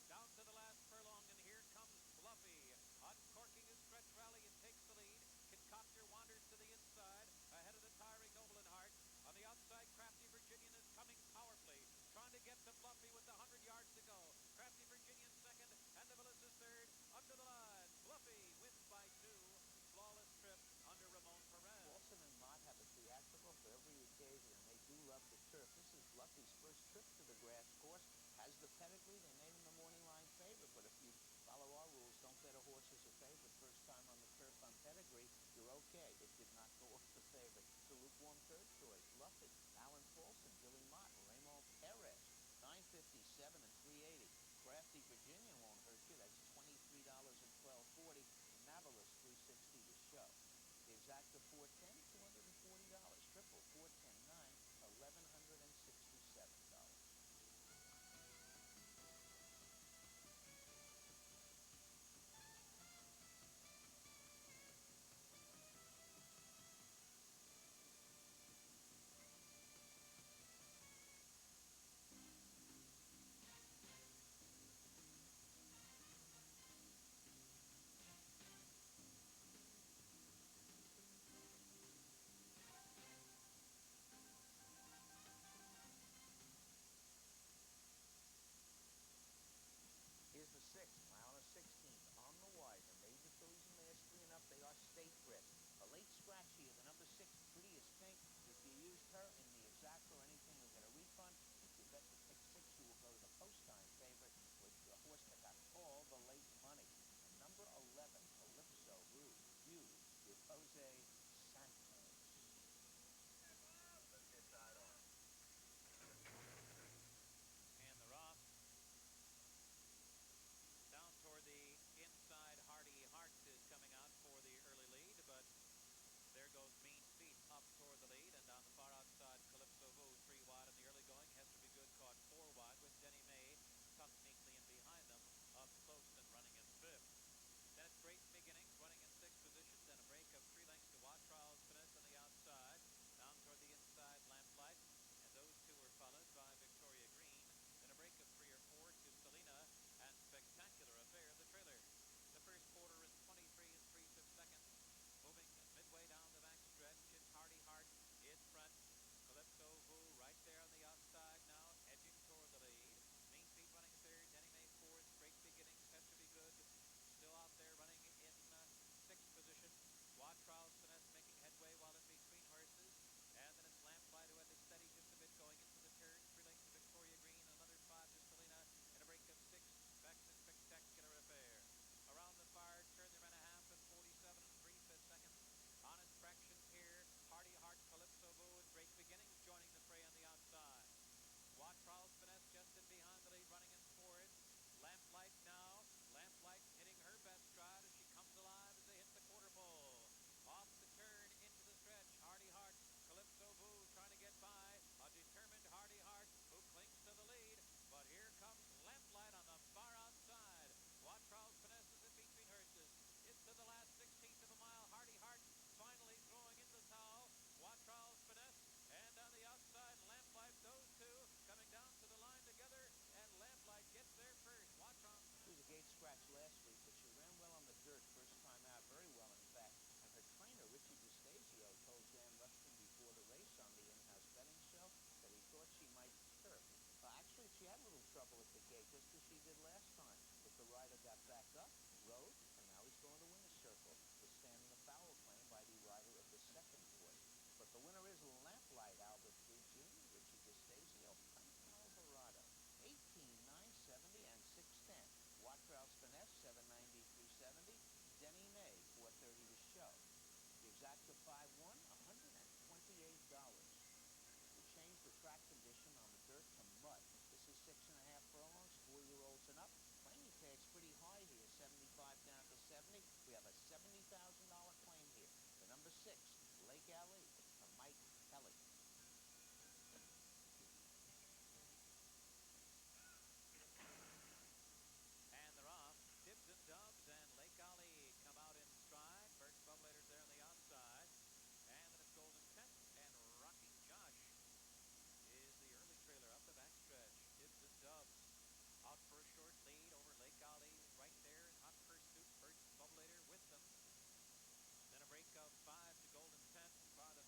Down to the last furlong, and here comes Fluffy, uncorking his stretch rally and takes the lead. Concoctor wanders to the inside, ahead of the tiring Noble and Hart. On the outside, Crafty Virginian is coming powerfully, trying to get to Fluffy with 100 yards to go. Crafty Virginian second, and Navillis is third. Under the line, Fluffy wins by 2. Flawless trip under Ramon Perez. Wilson and Mott have a theatrical for every occasion, and they do love the turf. This is Fluffy's first trip to the grass course. Has the pedigree. They made him the morning line favorite, but if you follow our rules, don't bet a horse as a favorite first time on the turf on pedigree, you're okay. It did not go off the favorite. It's a lukewarm third choice. Fluffy, Alan Paulson, Billy Mott, Ramon Perez, 957 and 380. Crafty Virginian won't hurt you. That's 23 Marvelous 360 to show. The exacta 410, $240. Triple 410.9, $1,167. Here's the 6th, mile and a 16th, on the wire. Major fillies and mares 3 and up, they are state bred. A late scratch here, the number 6, Prettiest Pink. If you used her in the exacta or anything, you'll get a refund. If you bet to pick 6, you will go to the post-time favorite, which the horse that got all the late money. And number 11, Calypso Rue, feud with Jose Santos. Let's get tied on. And they're off. Down toward the inside, Hardy Heart is coming out for the early lead, but there goes Mean Speed up toward the lead, and down the far outside, Calypso Vu 3 wide in the early going. Hester Be Good caught 4 wide with Denny May tucked neatly in behind them, up close and running in 5th. Then it's Great Beginnings running in 6th position, then a break of 3 lengths to Watt Trials Finesse on the outside, down toward the inside, Lamplight, and those two were followed by Victoria Green, then a break of 3 or 4 to Selena and Spectacular Affair, the trailer. The first quarter in 23 3/5 seconds. Moving midway down the back stretch, it's Hardy Heart in front. Calypso Vu right there on the outside now, edging toward the lead. Mean Speed running 3rd, Denny May 4th, Great Beginnings, Hester Be Good still out there running in 6th position. Watt Trials Finesse making headway while in between horses. And then it's Lamplight who had to steady just a bit going into the turn. 3 lengths to Victoria Green, another 5 to Selena, and a break of 6 back to Spectacular Affair. Around the far turn, they ran a half at 47 3/5 seconds. On its fractions here, Hardy Heart, Calypso Vu, and Great Beginnings joining the fray on the outside. Watt Trials Finesse just in behind the lead, running in 4th. Lamplight now. Lamplight hitting her best stride as she comes alive as they hit the quarter pole. Off the turn into the stretch, Hardy Heart, Calypso Vu trying to get by. A determined Hardy Heart who clings to the lead. But here comes Lamplight on the far outside. Watt Trials Finesse is in between horses. Into the last 16th of a mile. Hardy Heart finally throwing in the towel. Watt Trials Finesse, and on the outside, Lamplight. Those two coming down to the line together, and Lamplight gets there first. Watt Trials. She was a gate scratch last week, but she ran well on the dirt first time out, very well in fact. And her trainer, Richie DeStasio, told Dan Rushton before the race on the in-house betting show that he thought she might turf. Actually, she had a little trouble at the gate, just as she did last time. But the rider got back up, rode, and now he's going to Winner's Circle, withstanding a foul claim by the rider of the second horse. But the winner is Lamplight, Albert Free Jr., Richie DeStasio, Punta Alvarado, 18,970 and 610. Watt Trials Finesse, 790, 370. Denny May, 430 to show. The exacta 5-1, $128. We changed the track condition on the dirt to mud. This is 6.5 furlongs, 4-year-olds and up. Claiming tag's pretty high here, 75 down to 70. We have a $70,000 claim here. The number 6, Lake Alley, to Mike Kelly. And they're off. Tibbs and Dubs and Lake Ali come out in stride. Birch Bubblader's there on the outside. And then it's Golden Tent and Rocking Josh is the early trailer up the backstretch. Tibbs and Dubs out for a short lead over Lake Ali right there in hot pursuit. Birch Bubblader with them. Then a break of 5 to Golden Tent. Far the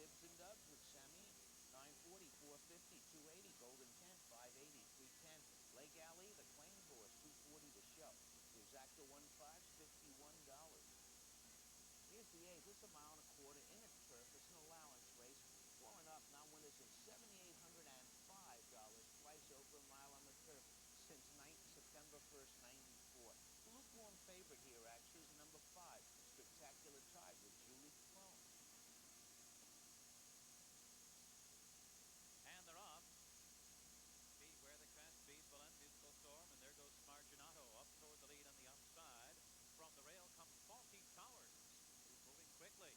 Dibs and Dubs with Sammy, 940, 450, 280, Golden 10, 580, 310. Lake Alley, the claimed horse, 240 to show. The exacta 1.5's $51. Here's the 8th. This is a mile and a quarter in a turf. It's an allowance race. Flowing up now winners of $7,805. Twice over a mile on the turf since September 1st, 94. The lukewarm favorite here actually is number 5, Spectacular Tide with Julie Crone. And they're off. Beware the Crest, Beat Belen, Musical Storm, and there goes Smarginato up toward the lead on the outside. From the rail comes Faulty Towers, who's moving quickly.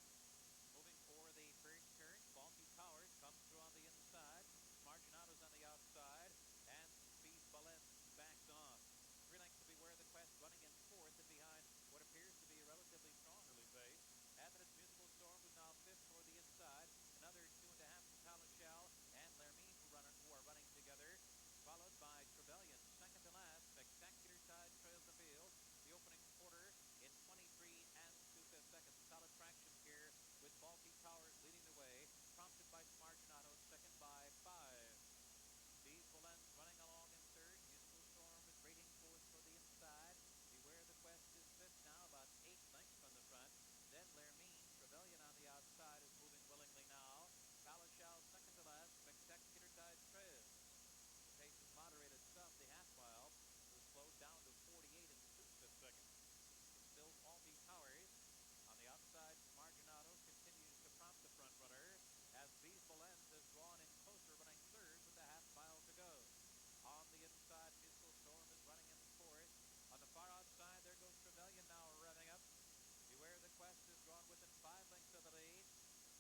Moving for the first turn, Faulty Towers comes through on the inside. Smarginato's on the outside, and Speed Belen backs off. 3 lengths to Beware the Quest running in 4th and behind what appears to be a relatively strong early pace. Advent's Musical Storm was now 5th toward the inside. Another 2.5 to Talishal and Lermine who are running together. Followed by Trevelyan, second to last. Spectacular Tide trails the field. The opening quarter in 23 and 2/5 seconds. Solid traction here with Faulty Towers leading the way, prompted by Smarginato, second by 5. Steve Bolen's running along in 3rd. Musical Storm is rating 4th for the inside. Beware the Quest is 5th now, about 8 lengths from the front. Then Lermine, Trevelyan on the outside is moving willingly now. Talishal second to last. Spectacular Tide trails. The pace is moderated some. The half mile was slowed down to 48 and 2/5 seconds. Still Faulty Towers. On the outside, Smarginato continues to prompt the front runner as Bees Bolens has drawn in closer, running 3rd with a half mile to go. On the inside, Musical Storm is running in 4th. On the far outside, there goes Trevelyan now revving up. Beware the Quest is drawn within 5 lengths of the lead.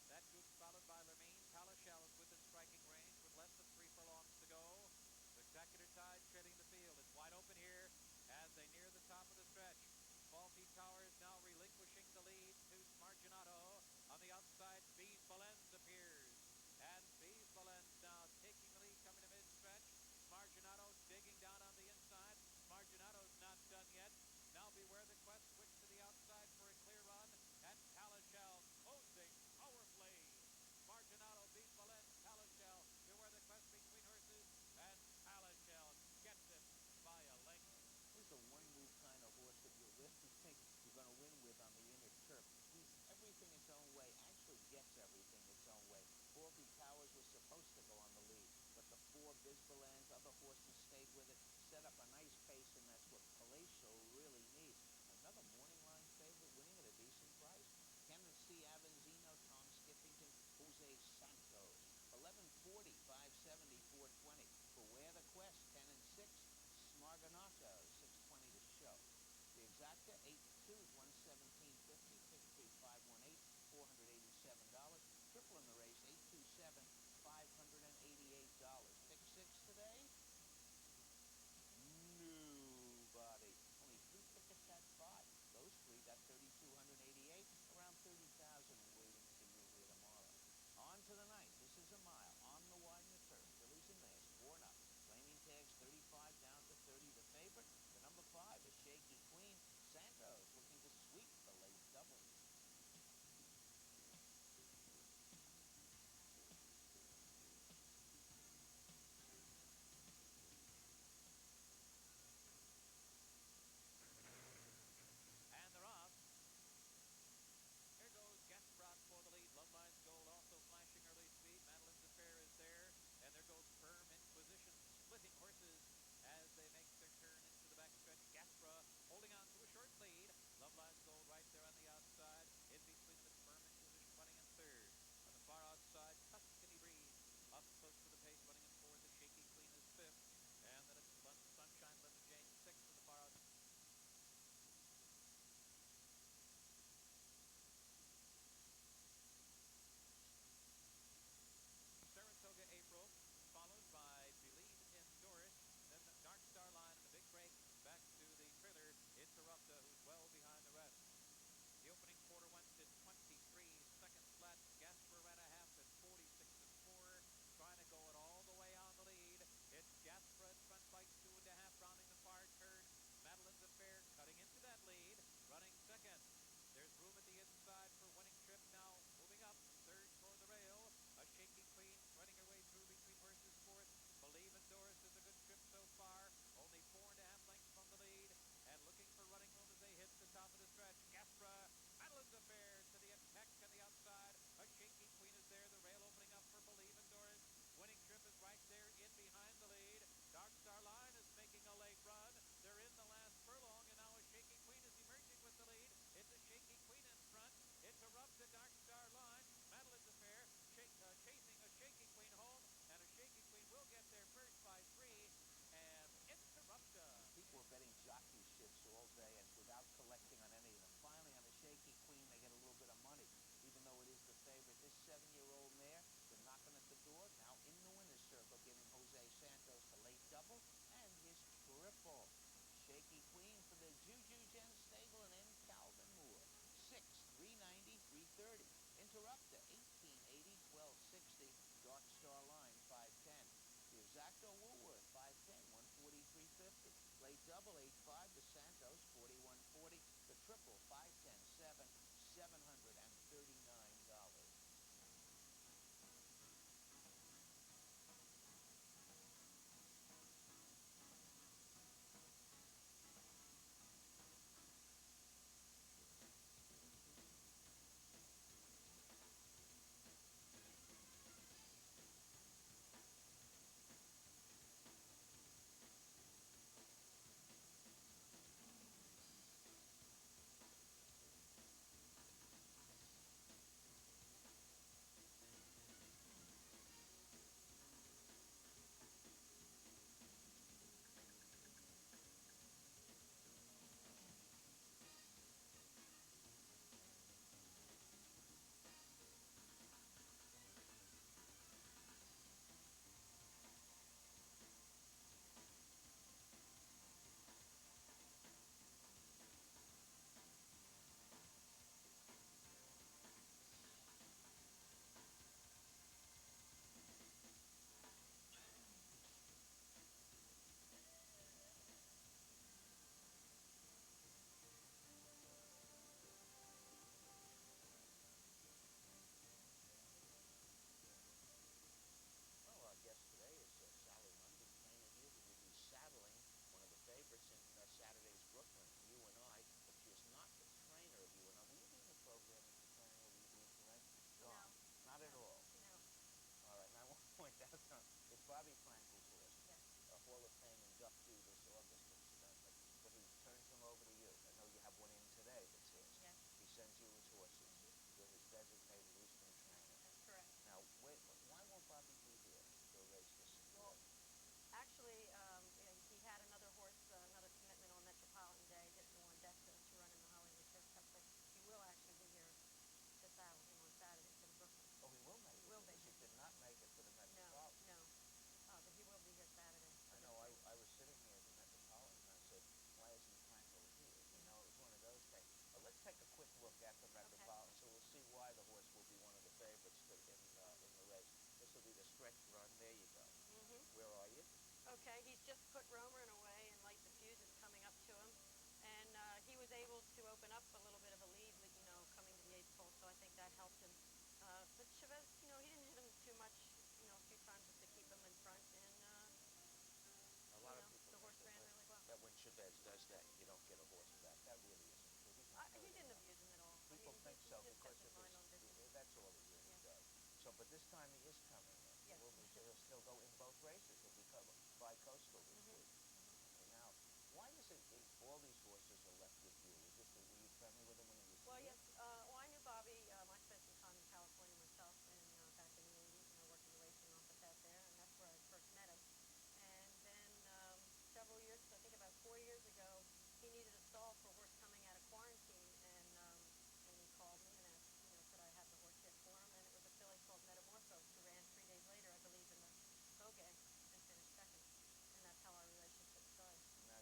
That group's followed by Lermine. Talishal is within striking range with less than 3 furlongs to go. Spectacular Tide trailing the field. It's wide open here as they near the top of the stretch. Faulty Towers now relinquishing the lead to Smarginato. On the outside, Bees Bolens appears. And Bees Bolens now taking the lead coming to mid-stretch. Smarginato digging down on the inside. Smarginato's not done yet. Now Beware the Quest switch to the outside for a clear run. And Talishal closing powerfully. Smarginato, Bees Bolens, Talishal. Beware the Quest between horses. And Talishal gets it by a length. This is a one-move kind of horse that you really think you're going to win with on the inner turf. He's everything its own way, actually gets everything its own way. Faulty Towers was supposed to go on the lead, but the 4 Bisbalans, other horses stayed with it, set up a nice pace, and that's what Palatial really needs. Another morning line favorite winning at a decent price. Kenneth C. Avanzino, Tom Skippington, Jose Santos. 1140, 570, 420. Beware the Quest, 10 and 6. Smarginato, 620 to show. The exacta, 8-2 is 117.50. Pick 3, 518, $487. Triple in the race, 827, $588. Pick 6 today? Nobody. Only 3 tickets at 5. Those 3 got 3,288. Around 30,000 waiting for you here tomorrow. On to the 9th. This is a mile. On the wide in the turf. Fillies and mares, 4 and up. Flaming tags, 35 down to 30. The favorite, the number 5, a Shaky Queen. Santos looking to sweep the late double. 7-year-old mare. They're knocking at the door. Now in the winner's circle, giving Jose Santos the late double and his triple. Shaky Queen for the Juju Gen stable and in Calvin Moore. 6, 390, 330. Interrupter, 1880, 1260. Dark Star Line, 510. The Exacto Woolworth, 510, 140, 350. Late double, 8-5 to Santos, 4140. The triple, 510, 7, $739. Well, our guest today is Sally Mundy, trainer here, who will be saddling one of the favorites in Saturday's Brooklyn, You and I, but she is not the trainer of You and I. Will you be in the program, Mr. Trainer, or will you be in Perez? Gone. Not at all. No. All right, and I want to point out something. It's Bobby Frankel's horse, Yes. a Hall of Fame inductee this August, incidentally, but he turns him over to you. I know you have one in today that's his. Yes. He sends you his horses. You're his designated Eastern trainer. That's correct. Now, wait, why won't Bobby be here to race this? Well, actually, he had another horse, another commitment on Metropolitan Day. Didn't want that to run in the Hollywood Turf Cup, but he will actually be here to saddle him on Saturday for the Brooklyn. Oh, he will make it. He will be. Because he did not make it for the No, Metropolitan. no. But he will be here Saturday. I know. I was sitting here at the Metropolitan and I said, why isn't Frankel here? You know, it was one of those things. Let's take a quick look at the Metropolitan, so we'll see why the horse will be one of the favorites in the race. This will be the stretch run. There you go. Where are you? Okay, he's just put Romer in away, and Light Diffuse is coming up to him. And he was able to open up a little bit of a lead, coming to the 8th pole, so I think that helped him. But Chavez, he didn't hit him too much, a few times just to keep him in front, and, A lot of people the horse ran really well. that when Chavez does that, you don't get a horse back. That really isn't true. He's not He hurting didn't him. abuse him at all. People he think just so kept because his of mind on business. that's all he really does. So, but this time he is coming in. Yes. He'll go in both races. He'll be bi-coastal this week. Okay, now, why is it all these horses are left with you? Were you friendly with him when he was Well, here? yes. I knew Bobby. I spent some time in California myself, and back in the 80s, working the racing office out there, and that's where I first met him. And then several years, I think about 4 years ago, he needed a stall for a horse coming out of quarantine, and he called me and asked, could I have the horse hit for him? And it was a filly called Metamorphos, who ran 3 days later, I believe, in the Bogey, and finished second. And that's how our relationship started. Now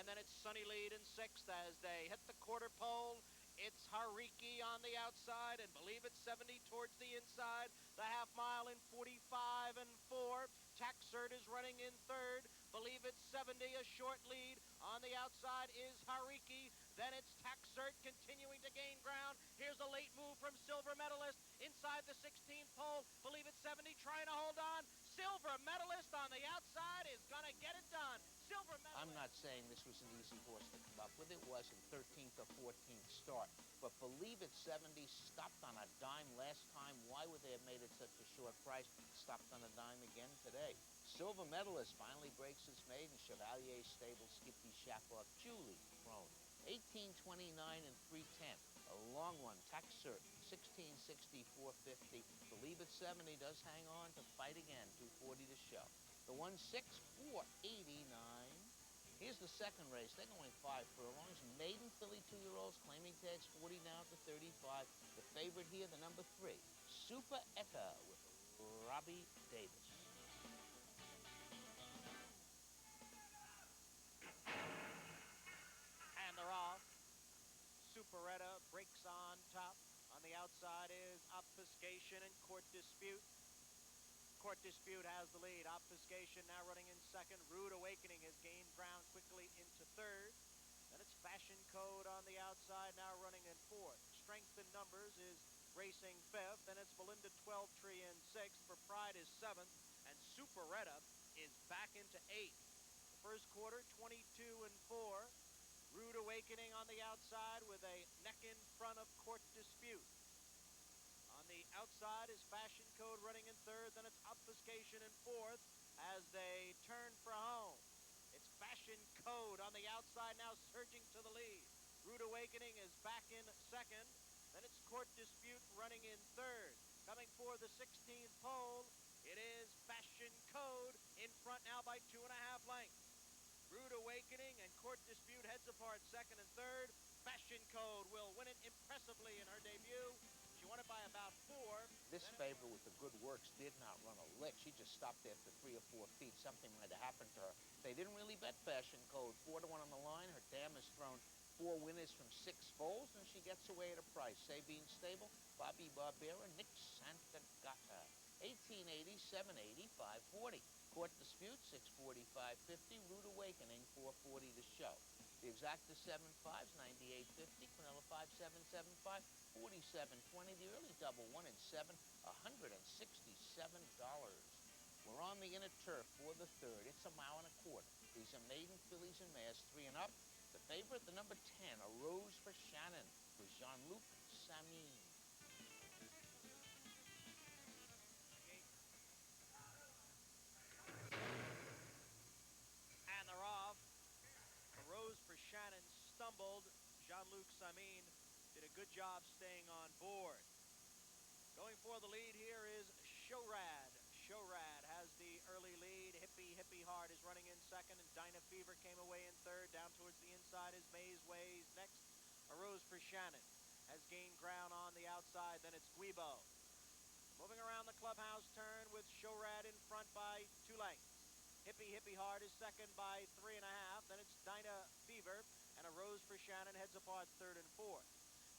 And then it's Sunny Lead in 6th as they hit the quarter pole. It's Hariki on the outside, and Believe It 70 towards the inside. The half mile in 45 and 4. Taxert is running in 3rd. Believe It 70, a short lead. On the outside is Hariki. Then it's Taxert continuing to gain ground. Here's a late move from Silver Medalist inside the 16th pole. Believe It 70 trying to hold on. Silver Medalist on the outside is going to get it done. Silver Medalist. I'm not saying this was an easy horse to come up with. It was in 13th or 14th start. But Believe It 70 stopped on a dime last time. Why would they have made it such a short price? Stopped on a dime again today. Silver Medalist finally breaks his maiden. Chevalier Stable, Skippy Shapoff, Julie Crone. 1829 and 310. A long one. Taxert, 1660, 450. Believe It 70 does hang on to fight again. 240 to show. The 1-6, 489. Here's the second race. They're going 5 furlongs. Maiden filly 2-year-olds, claiming tags 40 down to 35. The favorite here, the number 3, Super Etta with Robbie Davis. And they're off. Superetta breaks on top. On the outside is Obfuscation and Court Dispute. Court Dispute has the lead. Obfuscation now running in second. Rude Awakening has gained ground quickly into third. Then it's Fashion Code on the outside, now running in fourth. Strength in Numbers is racing fifth. Then it's Belinda 12-tree in sixth. For Pride is seventh. And Superetta is back into eighth. The first quarter, 22-4. Rude Awakening on the outside with a neck in front of Court Dispute. On the outside is Fashion Code running in third. Then it's Obfuscation in fourth as they turn for home. It's Fashion Code on the outside now surging to the lead. Rude Awakening is back in second. Then it's Court Dispute running in third. Coming for the 16th pole, it is Fashion Code in front now by 2.5 lengths. Rude Awakening and Court Dispute heads apart second and third. Fashion Code will win it impressively in her debut. She won it by about 4. This favorite with the good works did not run a lick. She just stopped after 3 or 4 feet. Something might have happened to her. They didn't really bet Fashion Code. 4-1 on the line. Her dam has thrown 4 winners from 6 foals, and she gets away at a price. Sabine Stable, Bobby Barbera, Nick Santagata. 1880, 780, 540. Court Dispute, 640, 550. Rude Awakening, 440 to show. The exacta 7.5s, 98.50. Quinella 5.775, 47.20. The early double 1 and 7, $167. We're on the inner turf for the third. It's a mile and a quarter. These are maiden fillies and mares, 3 and up. The favorite, the number 10, A Rose for Shannon, for Jean-Luc Samin. And they're off. A Rose for Shannon stumbled. Jean-Luc Samin did a good job staying on board. Going for the lead here is Showrad. Showrad has the early lead. Hippie Hard is running in second, and Dinah Fever came away in third. Down towards the inside is Maze Ways next. A Rose for Shannon has gained ground on the outside. Then it's Guibo. Moving around the clubhouse turn with Showrad in front by 2 lengths. Hippie Hard is second by 3.5. Then it's Dinah Fever, and A Rose for Shannon heads apart third and fourth.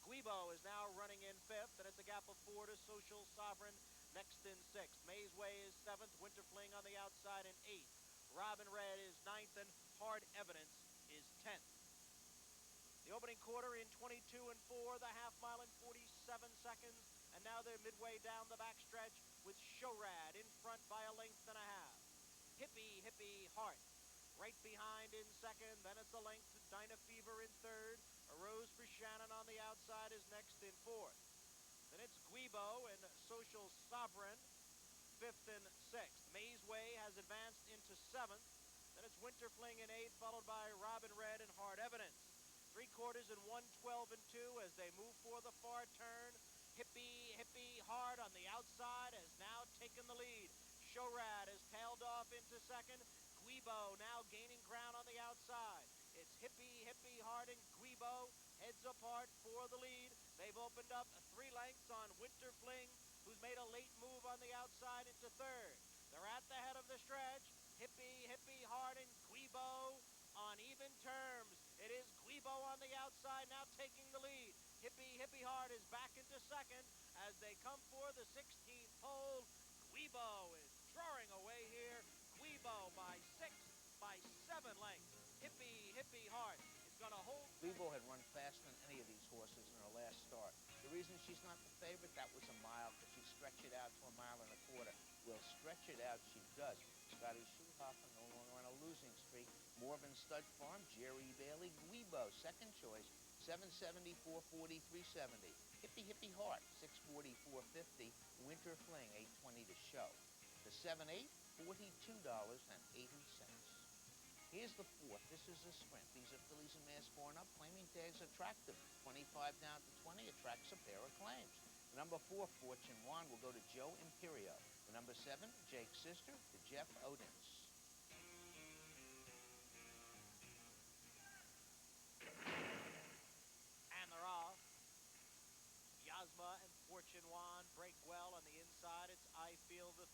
Guibo is now running in fifth, and it's a gap of 4 to Social Sovereign next in sixth. Maze Way is seventh, Winter Fling on the outside in eighth. Robin Red is ninth, and Hard Evidence is 10th. The opening quarter in 22-4, the half mile in 47 seconds, and now they're midway down the backstretch with Showrad in front by a length and a half. Hippie Heart right behind in second. Then it's a length to Dinah Fever in third. A Rose for Shannon on the outside is next in fourth. Then it's Guibo and Social Sovereign, fifth and sixth. Maze Way has advanced into seventh. Then it's Winter Fling in eighth, followed by Robin Red and Hard Evidence. 3/4 in 1:12-2 as they move for the far turn. Hippie Hard on the outside has now taken the lead. Showrad has tailed off into second. Guibo now gaining ground on the outside. It's Hippie Hard and Guibo heads apart for the lead. They've opened up 3 lengths on Winter Fling, who's made a late move on the outside into third. They're at the head of the stretch. Hippie Hard and Guibo on even terms. It is Guibo on the outside now taking the lead. Hippie Hard is back into second as they come for the 16th pole. Guibo is drawing away here. Guibo by 6, by 7 lengths. Hippie Hard is going to hold. Guibo had run faster than any of these horses in her last start. The reason she's not the favorite, that was a mile, because she stretched it out to a mile and a quarter. Well, stretch it out she does. Scotty Schuhofer no longer on a losing streak. Morven Stud Farm, Jerry Bailey, Guibo, second choice, 770, 440, 370. Hippie Hart, 640, 450. Winter Fling, 820 to show. The 7/8, $42.80. Here's the fourth. This is a sprint. These are fillies and mares 4 and up. Claiming tags attractive. 25 down to 20 attracts a pair of claims. The number 4, Fortune One, will go to Joe Imperio. The number 7, Jake's Sister, to Jeff Odins.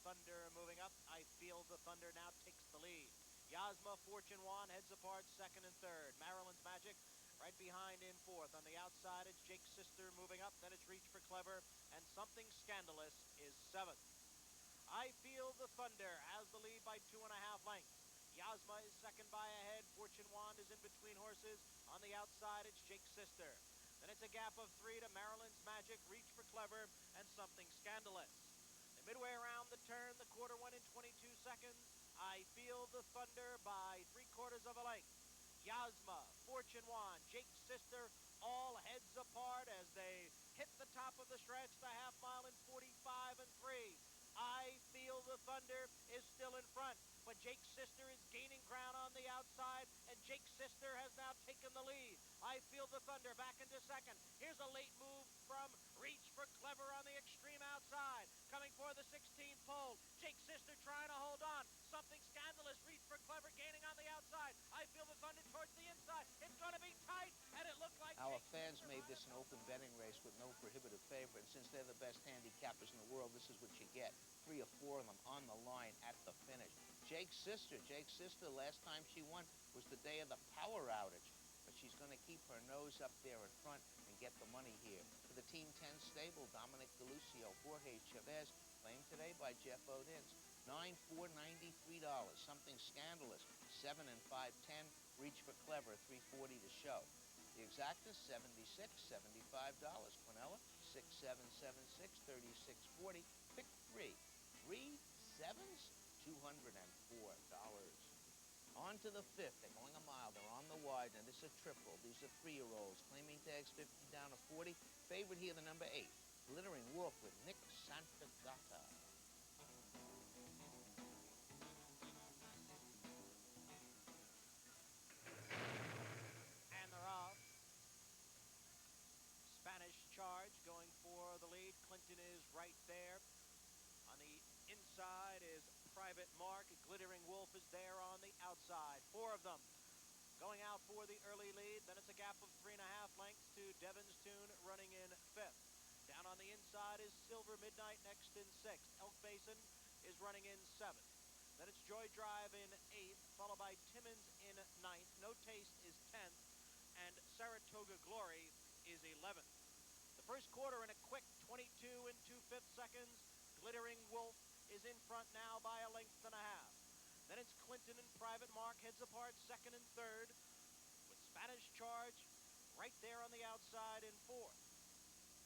Thunder moving up. I Feel the Thunder now takes the lead. Yasma, Fortune Juan heads apart second and third. Maryland's Magic right behind in fourth. On the outside, it's Jake's Sister moving up. Then it's Reach for Clever. And Something Scandalous is seventh. I Feel the Thunder has the lead by 2.5 lengths. Yasma is second by a head. Fortune Wand is in between horses. On the outside, it's Jake's Sister. Then it's a gap of 3 to Maryland's Magic, Reach for Clever, and Something Scandalous. And midway around the turn, the quarter went in 22 seconds. I Feel the Thunder by 3/4 of a length. Yasma, Fortune Wand, Jake's Sister, all heads apart as they hit the top of the stretch, the half mile in 45 and 3. I Feel the Thunder is still in front, but Jake's Sister is gaining ground on the outside, and Jake's Sister has now taken the lead. I Feel the Thunder back into second. Here's a late move from Reach for Clever on the extreme outside. Coming for the 16th pole. Jake's Sister trying to hold on. Something Scandalous, Reach for Clever gaining on the outside. I Feel the Thunder towards the inside. It's going to be tight, and it looked like Our Jake's fans Sister made might this have an open betting race with no prohibitive favorite. And since they're the best handicappers in the world, this is what you get. 3 or 4 of them on the line at the finish. Jake's Sister, last time she won was the day of the power outage. But she's going to keep her nose up there in front and get the money here. For the Team 10 stable, Dominic DeLucio, Jorge Chavez, claimed today by Jeff Odins. 9,493. Something Scandalous, 7 and 5/10. Reach for Clever, 340 to show. The exacta, 76, $75. Quinella, 6776, 3640. Pick 3. 3 sevens, $204. On to the 5th. They're going a mile. They're on the wide. Now, this is a triple. These are 3-year-olds. Claiming tags 50 down to 40. Favorite here, the number 8. Glittering Wolf with Nick Santagata. And they're off. Spanish Charge going for the lead. Clinton is right there. On the inside is Private Mark. Glittering Wolf is there on the outside. 4 of them going out for the early lead. Then it's a gap of 3.5 lengths to Devon's Tune running in 5th. Down on the inside is Silver Midnight next in 6th. Elk Basin is running in 7th. Then it's Joy Drive in 8th, followed by Timmins in 9th. No Taste is 10th, and Saratoga Glory is 11th. The first quarter in a quick 22 and 2/5 seconds. Glittering Wolf is in front now by a length and a half. Then it's Clinton and Private Mark heads apart second and third, with Spanish Charge right there on the outside in 4th.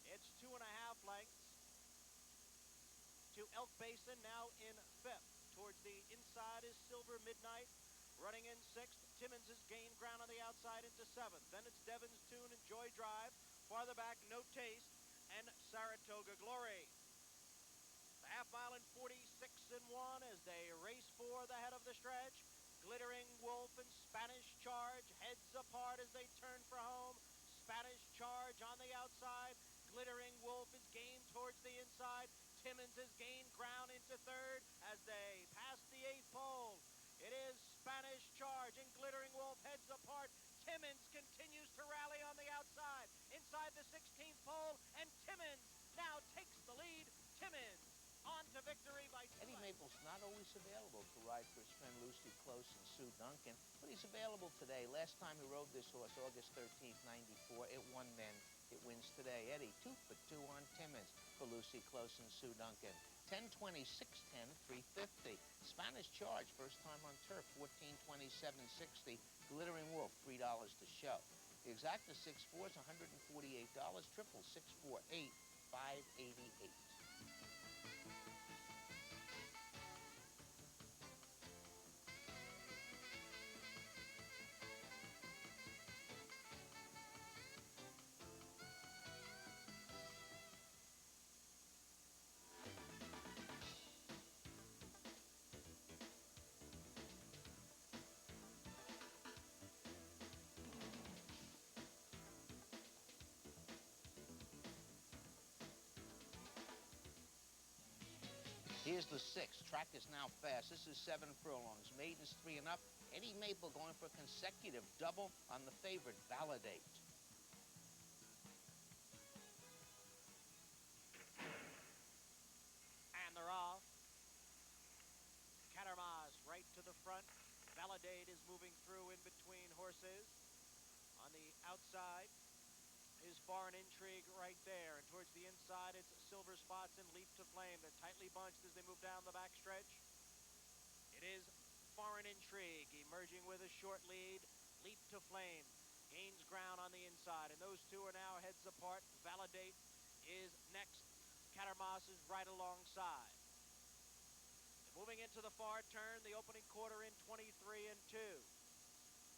It's 2.5 lengths to Elk Basin now in 5th. Towards the inside is Silver Midnight running in 6th. Timmins has gained ground on the outside into 7th. Then it's Devon's Tune and Joy Drive. Farther back, No Taste and Saratoga Glory. The half mile in 46 and 1 as they race for the head of the stretch. Glittering Wolf and Spanish Charge heads apart as they turn for home. Spanish Charge on the outside. Glittering Wolf is gained towards the inside. Timmins has gained ground into 3rd as they pass the 8th pole. It is Spanish Charge and Glittering Wolf heads apart. Timmins continues to rally on the outside. Inside the 16th pole, and Timmins now takes the lead. Timmins on to victory by 2 Eddie lengths. Maple's not always available to ride for his friend Lucy Close and Sue Duncan, but he's available today. Last time he rode this horse, August 13th, 94, it won then. It wins today. Eddie, 2 for 2 on Timmins for Lucy Close and Sue Duncan. 10-20, 6-10, 350. Spanish Charge, first time on turf, 14-27-60. Glittering Wolf, $3 to show. The exacta 6-4 is $148. Triple 6-4-8, 588. Here's the 6th. Track is now fast. This is 7 furlongs. Maidens 3 and up. Eddie Maple going for a consecutive double on the favorite, Validate. And they're off. Validate is moving through in between horses. On the outside is Foreign Intrigue right there. And towards the inside, it's Silver Spots and Leap to Flame. They're tightly bunched as they move down the backstretch. It is Foreign Intrigue emerging with a short lead. Leap to Flame gains ground on the inside, and those two are now heads apart. Validate is next. Catermas is right alongside. Moving into the far turn, the opening quarter in 23 and 2.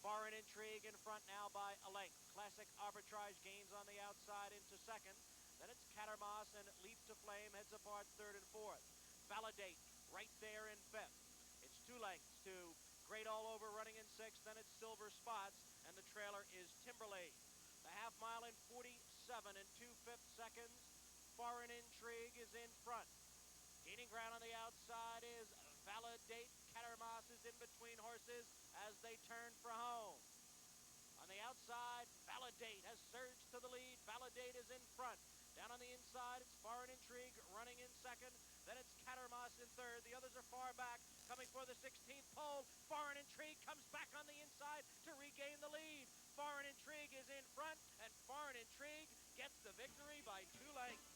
Foreign Intrigue in front now by a length. Classic Arbitrage gains on the outside into second. Then it's Catermas and Leap to Flame heads apart third and fourth. Validate right there in fifth. It's 2 lengths to Great All Over running in sixth. Then it's Silver Spots, and the trailer is Timberlake. The half mile in 47 and 2/5 seconds. Foreign Intrigue is in front. Gaining ground on the outside is Validate. Catermas is in between horses as they turn for home. On the outside, Validate has surged to the lead. Validate is in front. Down on the inside, it's Foreign Intrigue running in second. Then it's Catermas in third. The others are far back. Coming for the 16th pole. Foreign Intrigue comes back on the inside to regain the lead. Foreign Intrigue is in front, and Foreign Intrigue gets the victory by 2 lengths.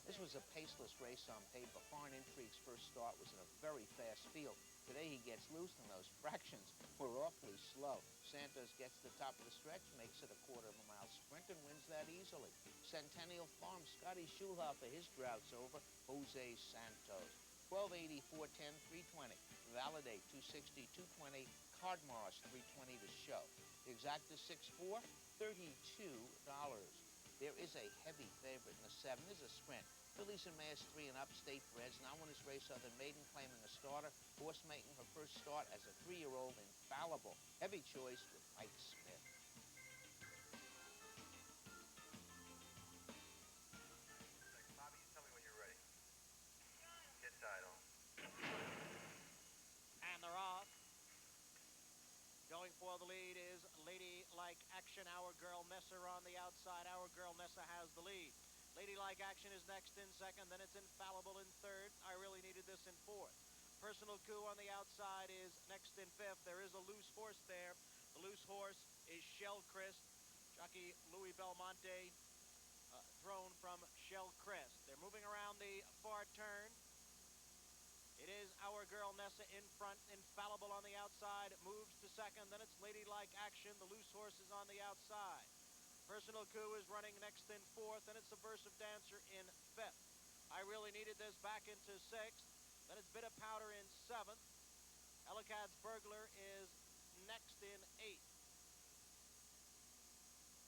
This was a paceless race on paper. Foreign Intrigue's first start was in a very fast field. Today he gets loose, and those fractions were awfully slow. Santos gets to the top of the stretch, makes it a quarter-of-a-mile sprint, and wins that easily. Centennial Farm, Scotty Schulhofer, his drought's over. Jose Santos. 1280, 410, 320. Validate, 260, 220. Cardmars, 320 to show. The exacta 6-4, $32. There is a heavy favorite in the 7. This is a sprint. Fillies and Mares 3 and up, State Breds. Now won this race, Southern Maiden claiming a starter. Horse making her first start as a 3-year-old, Infallible. Heavy choice with Mike Smith. Bobby, you tell me when you're ready. Get tied on. And they're off. Going for the lead is Ladylike Action. Our Girl Nessa on the outside. Our Girl Nessa has the lead. Ladylike Action is next in second. Then it's Infallible in third. I Really Needed This in fourth. Personal Coup on the outside is next in fifth. There is a loose horse there. The loose horse is Shell Crest. Jockey Louis Belmonte thrown from Shell Crest. They're moving around the far turn. It is Our Girl Nessa in front. Infallible on the outside. Moves to second. Then it's Ladylike Action. The loose horse is on the outside. Personal Coup is running next in fourth. Then it's Subversive Dancer in fifth. I Really Needed This back into sixth. Then it's Bit of Powder in seventh. Ellicot's Burglar is next in eighth.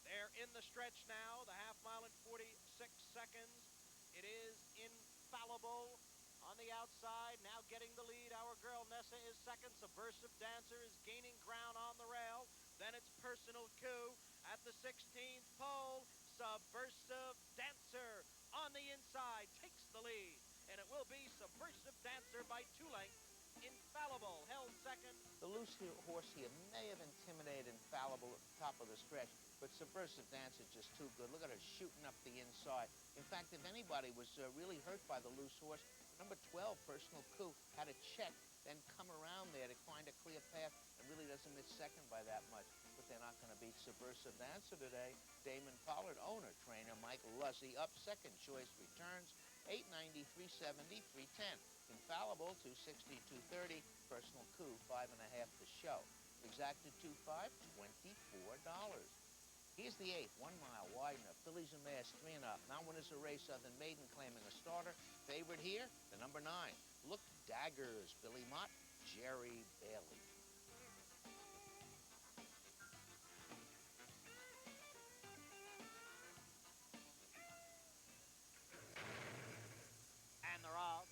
They're in the stretch now. The half mile in 46 seconds. It is Infallible on the outside, now getting the lead. Our Girl Nessa is second. Subversive Dancer is gaining ground on the rail. Then it's Personal Coup at the 16th pole. Subversive Dancer on the inside takes the lead, and it will be Subversive Dancer by 2 lengths. Infallible held second. The loose horse here may have intimidated Infallible at the top of the stretch, but Subversive Dancer just too good. Look at her shooting up the inside. In fact, if anybody was really hurt by the loose horse, number 12, Personal Coup, had to check, then come around there to find a clear path, and really doesn't miss second by that much. But they're not going to beat Subversive Dancer today. Damon Pollard, owner, trainer Mike Lussey, up second. Choice returns, 890, 370, 310. Infallible, 260, 230. Personal Coup, 5.5 to show. Exacta 2.5, $24. Here's the 8th, 1 mile, Widener, Fillies and Mares 3 and up. Now winners a race, Southern Maiden claiming a starter. Favorite here, the number 9. Look Daggers, Billy Mott, Jerry Bailey. And they're off.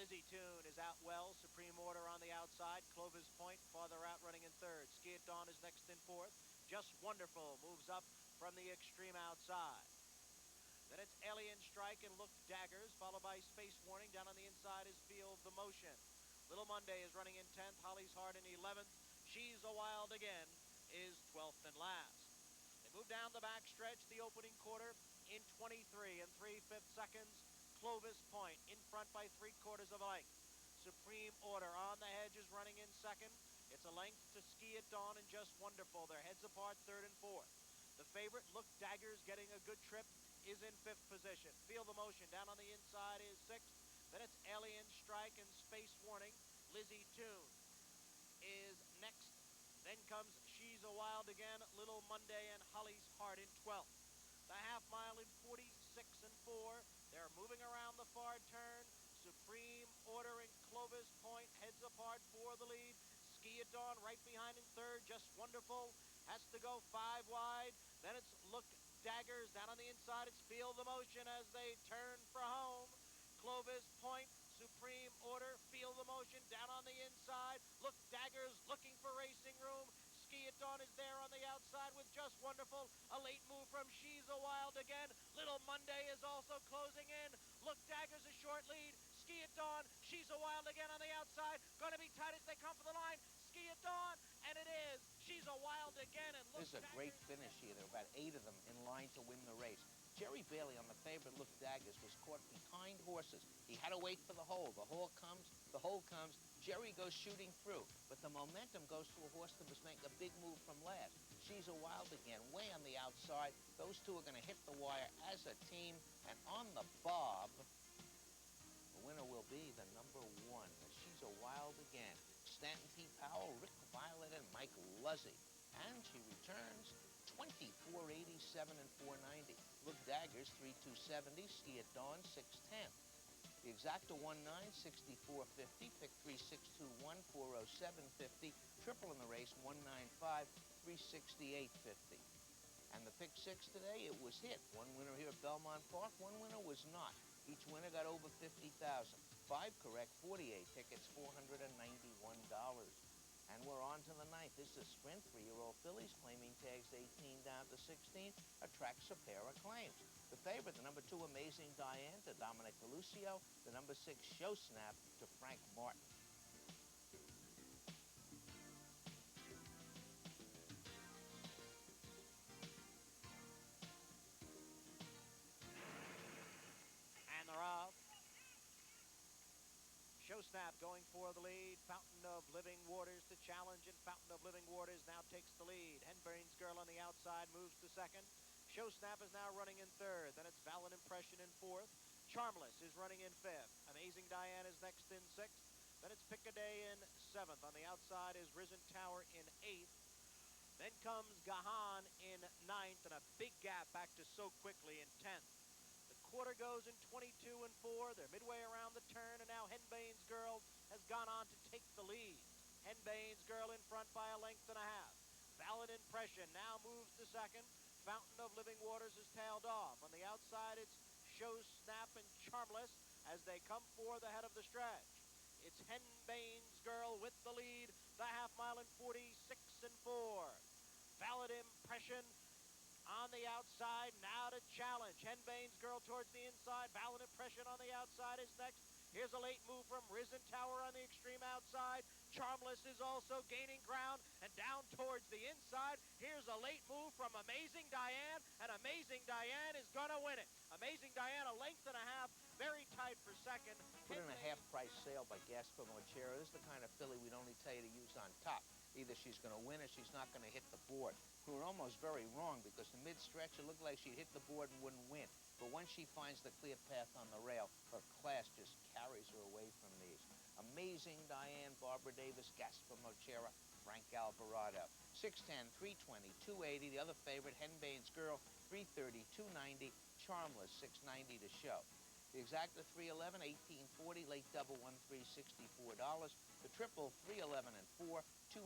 Lizzie Toon is out well. Supreme Order on the outside. Clovis Point farther out running in third. Ski at Dawn is next in fourth. Just Wonderful moves up from the extreme outside. Then it's Alien Strike and Look Daggers, followed by Space Warning. Down on the inside is Feel the Motion. Little Monday is running in 10th. Holly's Heart in 11th. She's a Wild Again is 12th and last. They move down the back stretch, the opening quarter in 23 and 3/5 seconds. Clovis Point in front by 3/4 of a length. Supreme Order on the hedge is running in second. It's a length to Ski at Dawn and Just Wonderful. They're heads apart, third and fourth. The favorite, Look Daggers, getting a good trip, is in fifth position. Feel the Motion down on the inside is sixth. Then it's Alien Strike and Space Warning. Lizzie Toon is next. Then comes She's a Wild Again, Little Monday, and Holly's Heart in 12th. The half mile in 46 and 4. They're moving around the far turn. Supreme Order and Clovis Point heads apart for the lead. Ski at Dawn right behind in third. Just Wonderful has to go 5 wide. Then it's Look Daggers down on the inside. It's Feel the Motion as they turn for home. Clovis Point, Supreme Order, Feel the Motion down on the inside. Look Daggers looking for racing room. Ski at Dawn is there on the outside with Just Wonderful. A late move from She's a Wild Again. Little Monday is also closing in. Look Daggers a short lead. Ski at Dawn, She's a Wild Again on the outside. Going to be tight as they come for the line. Ski at Dawn, and it is. She's a Wild Again. And Look This is a great finish here. There are about 8 of them in line to win the race. Jerry Bailey on the favorite Look Daggers was caught behind horses. He had to wait for the hole. The hole comes. Jerry goes shooting through. But the momentum goes to a horse that was making a big move from last. She's a Wild Again, way on the outside. Those two are going to hit the wire as a team. And on the bob, the winner will be the number 1. She's a Wild Again. Stanton P. Powell, Rick Violet, and Mike Luzzy. And she returns 24.87 and 490. Look Daggers 3.270. Ski at Dawn 6.10. The exacta 1.9, 64.50. Pick 3, 6.21, 4.07.50. Triple in the race 1.95, 3.68.50. And the pick 6 today, it was hit. One winner here at Belmont Park, one winner was not. Each winner got over 50,000. 5 correct, 48 tickets, $491. And we're on to the 9th. This is a sprint. 3-year-old fillies claiming tags 18 down to 16 attracts a pair of claims. The favorite, the number 2, Amazing Diane, to Dominic DeLucio. The number 6, Show Snap, to Frank Martin. And they're off. Show Snap going for the lead. Fountain of Living Waters to challenge, and Fountain of Living Waters now takes the lead. Henbane's Girl on the outside moves to second. Show Snap is now running in third. Then it's Valid Impression in fourth. Charmless is running in fifth. Amazing Diane is next in sixth. Then it's Pickaday in seventh. On the outside is Risen Tower in eighth. Then comes Gahan in ninth, and a big gap back to So Quickly in 10th. The quarter goes in 22 and 4. They're midway around the turn, and now Henbane's Girl has gone on to take the lead. Henbane's Girl in front by a length and a half. Valid Impression now moves to second. Fountain of Living Waters is tailed off. On the outside, it's Show Snap and Charmless as they come for the head of the stretch. It's Henbane's Girl with the lead, the half mile in 46 and 4. Valid Impression on the outside, now to challenge. Henbane's Girl towards the inside. Valid Impression on the outside is next. Here's a late move from Risen Tower on the extreme outside. Charmless is also gaining ground, and down towards the inside. Here's a late move from Amazing Diane, and Amazing Diane is going to win it. Amazing Diane, a length and a half, very tight for second. Put in a half-price sale by Gaspar Mochero. This is the kind of filly we'd only tell you to use on top. Either she's going to win or she's not going to hit the board. We were almost very wrong because the mid-stretch, it looked like she'd hit the board and wouldn't win. But once she finds the clear path on the rail, her class just carries her away from these. Amazing Diane, Barbara Davis, Gaspar Mochera, Frank Alvarado. 610, 320, 280. The other favorite, Henbane's Girl, 330, 290. Charmless, 690 to show. The exacta 311, 1840, late double 1364. The triple 311 and 4, $237.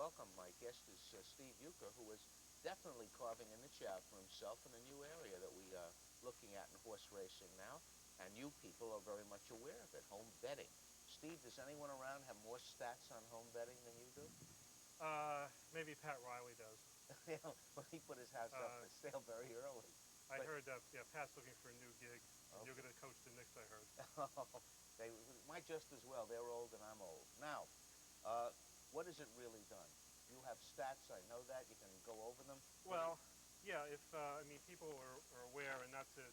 welcome. My guest is Steve Euchre, who is definitely carving a niche out for himself in a new area that we are looking at in horse racing now. And you people are very much aware of it, home betting. Steve, does anyone around have more stats on home betting than you do? Maybe Pat Riley does. Yeah, well, he put his house up for sale very early. I heard that, yeah, Pat's looking for a new gig. Okay. You're going to coach the Knicks, I heard. They might just as well. They're old and I'm old. Now, what has it really done? You have stats, I know that. You can go over them. Well, yeah, if, I mean, people are aware, and not to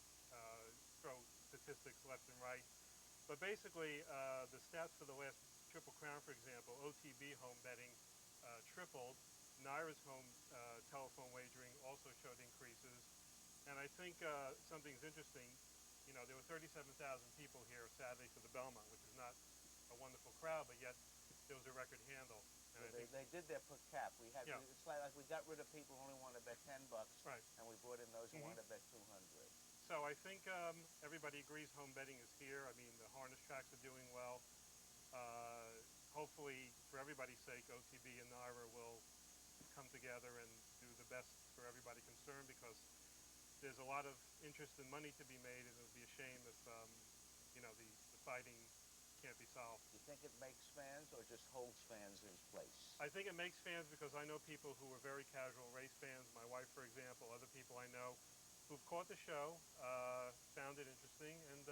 throw statistics left and right, but basically, the stats for the last Triple Crown, for example, OTB home betting tripled. Naira's home telephone wagering also showed increases. And I think something's interesting. You know, there were 37,000 people here Saturday for the Belmont, which is not a wonderful crowd, but yet there was a record handle. And Well, they did their per cap. We had, Yeah. it's like we got rid of people who only wanted to bet $10, Right. and we brought in those who wanted to bet 200. So I think everybody agrees home betting is here. I mean, the harness tracks are doing well. Hopefully, for everybody's sake, OTB and Naira will come together and do the best for everybody concerned, because there's a lot of interest and money to be made, and it would be a shame if, you know, the fighting can't be solved. Do you think it makes fans or just holds fans in place? I think it makes fans, because I know people who are very casual race fans, my wife, for example, other people I know who've caught the show, found it interesting, and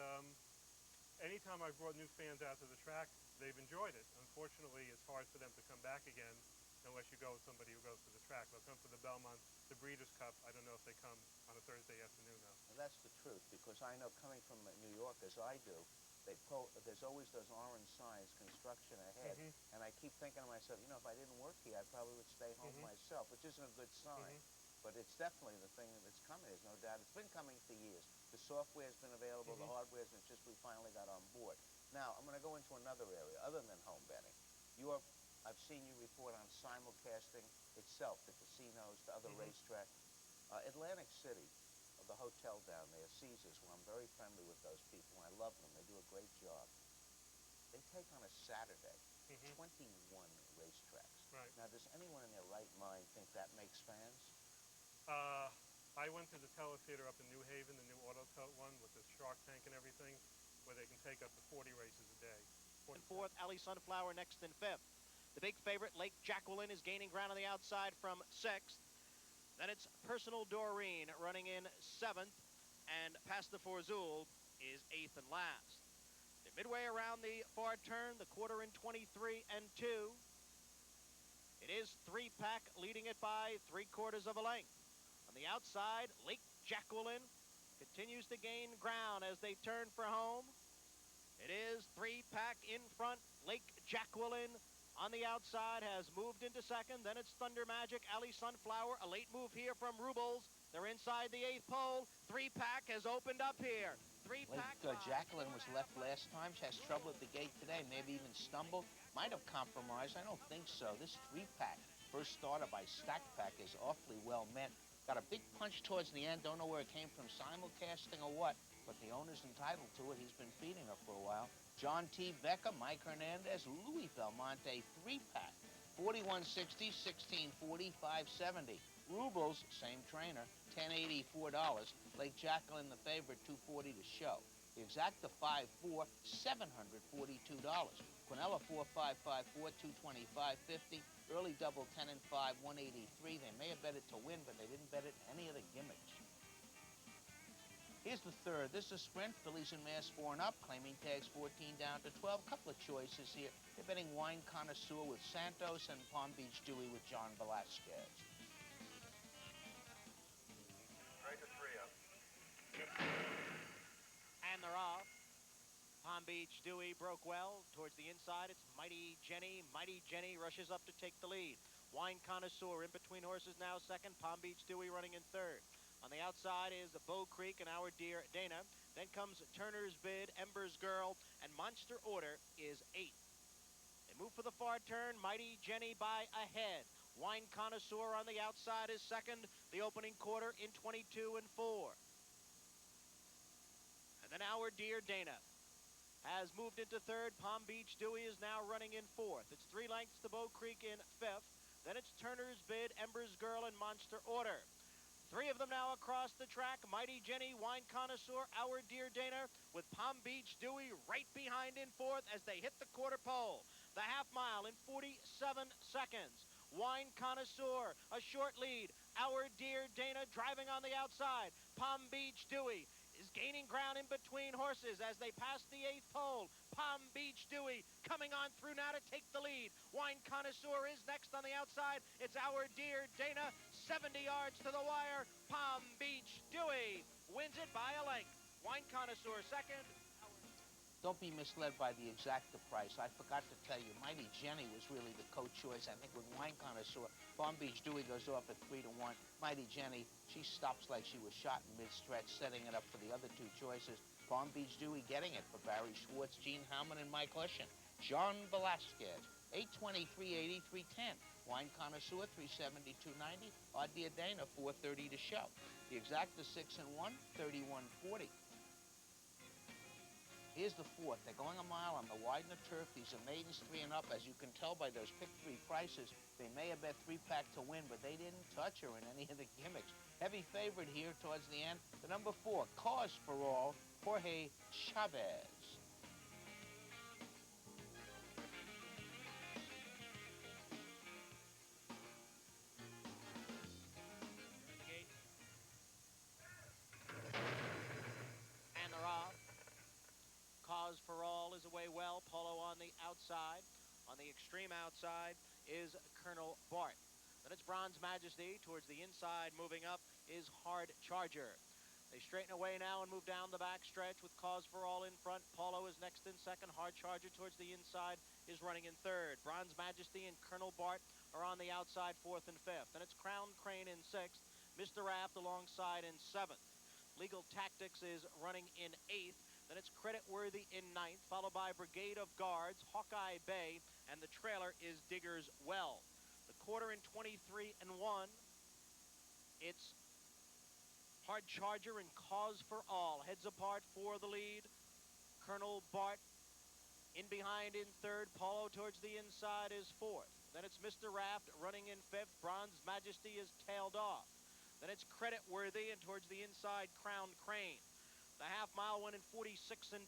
anytime I've brought new fans out to the track, they've enjoyed it. Unfortunately, it's hard for them to come back again unless you go with somebody who goes to the track. They'll come for the Belmont, the Breeders' Cup. I don't know if they come on a Thursday afternoon, though. Well, that's the truth, because I know coming from New York, as I do, there's always those orange signs, construction ahead, and I keep thinking to myself, you know, if I didn't work here, I probably would stay home myself, which isn't a good sign. But it's definitely the thing that's coming, there's no doubt. It's been coming for years. The software's been available, the hardware's been, just we finally got on board. Now, I'm going to go into another area, other than home betting. I've seen you report on simulcasting itself, the casinos, the other racetrack. Atlantic City, the hotel down there, Caesars, where I'm very friendly with those people, and I love them. They do a great job. They take on a Saturday 21 racetracks. Right. Now, does anyone in their right mind think that makes fans? I went to the Teletheater up in New Haven, the new Auto Tote one with the Shark Tank and everything, where they can take up to 40 races a day. In fourth, Ali Sunflower next in fifth. The big favorite, Lake Jacqueline, is gaining ground on the outside from sixth. Then it's Personal Doreen running in seventh, and Past the Forzul is eighth and last. They're midway around the far turn, the quarter in 23 and 2. It is three-pack leading it by 3/4 of a length. On the outside, Lake Jacqueline continues to gain ground as they turn for home. It is three-pack in front. Lake Jacqueline on the outside has moved into second. Then it's Thunder Magic, Ali Sunflower. A late move here from Rubles. They're inside the eighth pole. Three-pack has opened up here. Three-pack. Jacqueline was left last time. She has trouble at the gate today, maybe even stumbled. Might have compromised. I don't think so. This three-pack, first starter by Stack Pack, is awfully well met. Got a big punch towards the end. Don't know where it came from, simulcasting or what, but the owner's entitled to it. He's been feeding her for a while. John T. Becker, Mike Hernandez, Louis Belmonte, three-pack. 4160, 1640, 570. Rubles, same trainer, $10.84. Lake Jacqueline, the favorite, $240 to show. The exacta 5-4, $742. Quinella 4-5-5-4, $225.50. Early double 10 and 5, $183. They may have bet it to win, but they didn't bet it in any of the gimmicks. Here's the third. This is sprint. Fillies and Mass 4 and up. Claiming tags 14 down to 12. Couple of choices here. They're betting Wine Connoisseur with Santos and Palm Beach Dewey with John Velasquez. Straight to 3 up. And they're off. Palm Beach Dewey broke well. Towards the inside, it's Mighty Jenny. Mighty Jenny rushes up to take the lead. Wine Connoisseur in between horses now second. Palm Beach Dewey running in third. On the outside is Bow Creek and Our Dear Dana. Then comes Turner's Bid, Ember's Girl, and Monster Order is eighth. They move for the far turn. Mighty Jenny by a head. Wine Connoisseur on the outside is second. The opening quarter in 22 and 4. And then Our Dear Dana has moved into third. Palm Beach Dewey is now running in fourth. It's 3 lengths to Bow Creek in fifth. Then it's Turner's Bid, Ember's Girl, and Monster Order. Three of them now across the track. Mighty Jenny, Wine Connoisseur, Our Dear Dana, with Palm Beach Dewey right behind in fourth as they hit the quarter pole. The half mile in 47 seconds. Wine Connoisseur, a short lead. Our Dear Dana driving on the outside. Palm Beach Dewey is gaining ground in between horses as they pass the eighth pole. Palm Beach Dewey coming on through now to take the lead. Wine Connoisseur is next on the outside. It's Our Dear Dana, 70 yards to the wire. Palm Beach Dewey wins it by a length. Wine Connoisseur second. Don't be misled by the exacta price. I forgot to tell you, Mighty Jenny was really the co-choice. I think with Wine Connoisseur, Palm Beach Dewey goes off at 3-1. Mighty Jenny, she stops like she was shot in mid-stretch, setting it up for the other two choices. Palm Beach Dewey getting it for Barry Schwartz, Gene Howman, and Mike Hushin. John Velasquez, 823.80, 310. Wine Connoisseur, 372.90. Our Dear Dana, 430 to show. The exacta 6-1, 31.40. Here's the fourth. They're going a mile on the Widener turf. These are maidens 3 and up. As you can tell by those pick 3 prices, they may have bet 3-pack to win, but they didn't touch her in any of the gimmicks. Heavy favorite here towards the end. The number 4, Cause for All, Jorge Chavez. And they're off. Cause for All is away well. Polo on the outside. On the extreme outside is Colonel Bart. Then it's Bronze Majesty. Towards the inside, moving up, is Hard Charger. They straighten away now and move down the back stretch with Cause for All in front. Polo is next in second. Hard Charger towards the inside is running in third. Bronze Majesty and Colonel Bart are on the outside, fourth and fifth. Then it's Crown Crane in sixth. Mr. Raft alongside in seventh. Legal Tactics is running in eighth. Then it's Credit Worthy in ninth, followed by Brigade of Guards, Hawkeye Bay, and the trailer is Digger's Well. The quarter in 23-1. It's Hard Charger and Cause for All. Heads apart for the lead. Colonel Bart in behind in third. Polo towards the inside is fourth. Then it's Mr. Raft running in fifth. Bronze Majesty is tailed off. Then it's Credit Worthy, and towards the inside, Crown Crane. The half mile went in 46-2.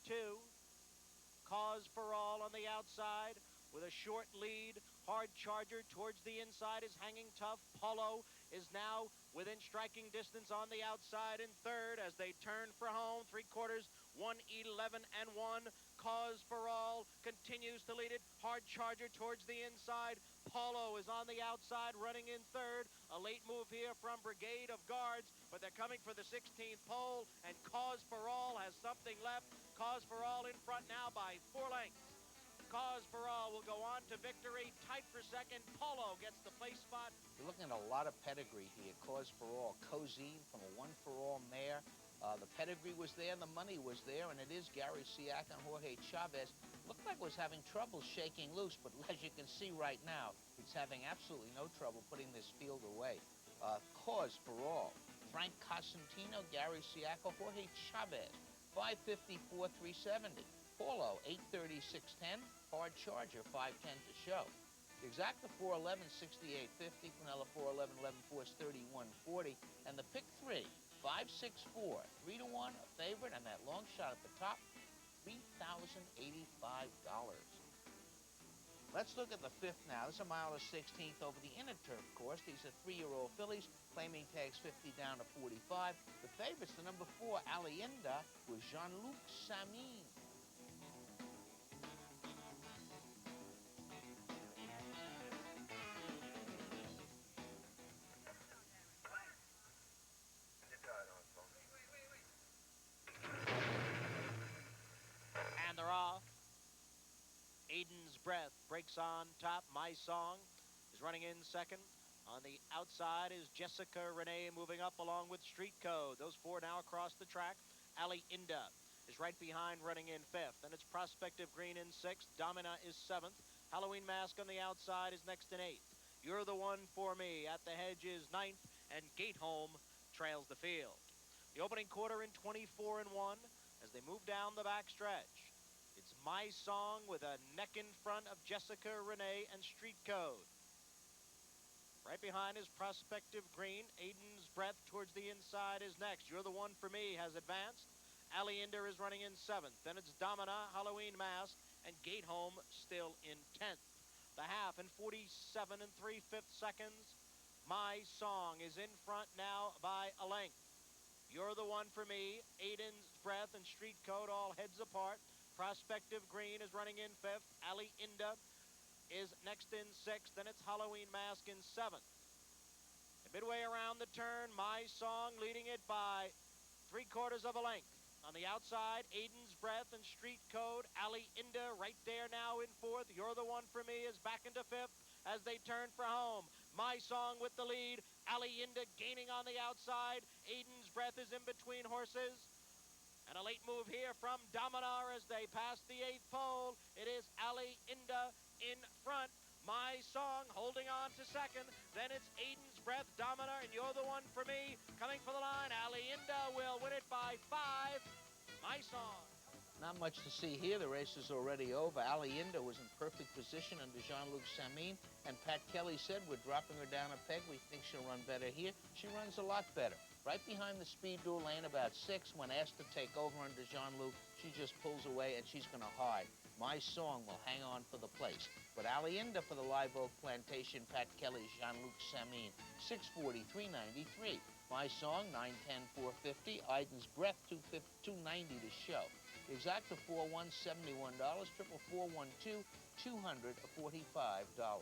Cause for All on the outside with a short lead. Hard Charger towards the inside is hanging tough. Polo is now within striking distance on the outside in third as they turn for home. 3/4, 1:11-1. Cause for All continues to lead it. Hard Charger towards the inside. Polo is on the outside running in third. A late move here from Brigade of Guards, but they're coming for the 16th pole, and Cause for All has something left. Cause for All in front now by 4 lengths. Cause for All will go on to victory. Tight for second. Polo gets the place spot. You're looking at a lot of pedigree here. Cause for All, Cozine from a 1-for-all mare. The pedigree was there, the money was there, and it is Gary Siak and Jorge Chavez. Looked like it was having trouble shaking loose, but as you can see right now, it's having absolutely no trouble putting this field away. Cause for All, Frank Cosentino, Gary Siak, Jorge Chavez, 554, 370. Paulo, 830, 610. Hard Charger, 510 to show. The exacta 411, 68.50. Quinella 411, 11.4 is 31.40. And the pick 3, 564, 3-1, a favorite, and that long shot at the top, $3,085. Let's look at the fifth now. This is a mile of 16th over the inner turf course. These are 3-year-old fillies. Claiming tags 50 down to 45. The favorite's the number 4, Alienda, with Jean-Luc Samin. And they're off. Aiden's Breath breaks on top. My Song is running in second. On the outside is Jessica Renee moving up along with Street Code. Those 4 now across the track. Ali Inda is right behind running in fifth. Then it's Prospective Green in sixth. Domina is seventh. Halloween Mask on the outside is next in eighth. You're the One for Me at the hedge is ninth. And Gate Home trails the field. The opening quarter in 24-1 as they move down the back stretch. It's My Song with a neck in front of Jessica Renee and Street Code. Right behind is Prospective Green. Aiden's Breath towards the inside is next. You're the One for Me has advanced. Ali Inder is running in 7th. Then it's Domina, Halloween Mask, and Gate Home still in 10th. The half in 47 and 3/5 seconds. My Song is in front now by a length. You're the One for Me, Aiden's Breath, and Street Code all heads apart. Prospective Green is running in 5th. Ali Inda is next in 6th. Then it's Halloween Mask in 7th. And midway around the turn, My Song leading it by 3/4 of a length. On the outside, Aiden's Breath and Street Code. Ali Inda right there now in 4th. You're the One for Me is back into 5th as they turn for home. My Song with the lead. Ali Inda gaining on the outside. Aiden's Breath is in between horses. And a late move here from Dominar as they pass the 8th pole. It is Ali Inda in front. My Song holding on to 2nd. Then it's Aiden's Breath, Dominar, and You're the One for Me. Coming for the line, Ali Inda will win it by 5. My Song. Not much to see here. The race is already over. Ali Inda was in perfect position under Jean-Luc Samin, and Pat Kelly said, we're dropping her down a peg. We think she'll run better here. She runs a lot better. Right behind the speed duel lane, about 6. When asked to take over under Jean-Luc, she just pulls away, and she's going to hide. My Song will hang on for the place. But Ali Inda for the Live Oak Plantation, Pat Kelly, Jean-Luc Samin, 6:43.93. My Song, 9:10, 450. Aiden's Breath, 290 to show. The exact of $4,171, 44412, $245.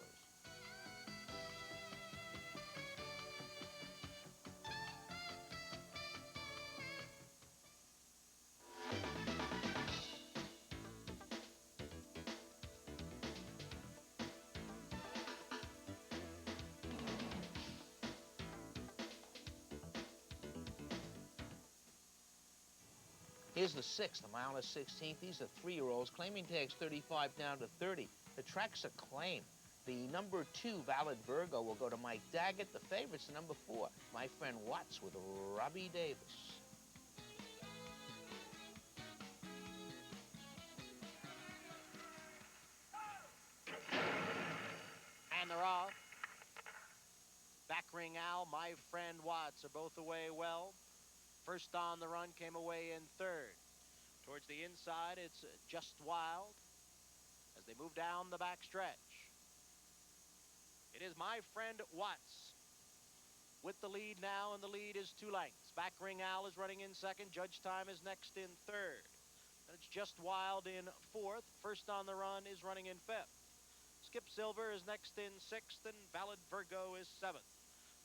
Here's the 6th, a mile and 16th. These are 3-year-olds. Claiming tags 35 down to 30. The track's a claim. The number 2, Valid Virgo, will go to Mike Daggett. The favorite's the number 4, My Friend Watts, with Robbie Davis. And they're off. Back Ring Al, My Friend Watts are both away well. First on the run came away in 3rd. Towards the inside, it's Just Wild as they move down the back stretch. It is My Friend Watts with the lead now, and the lead is 2 lengths. Back Ring Al is running in 2nd. Judge Time is next in 3rd. Then it's Just Wild in 4th. First on the run is running in 5th. Skip Silver is next in 6th, and Valid Virgo is 7th.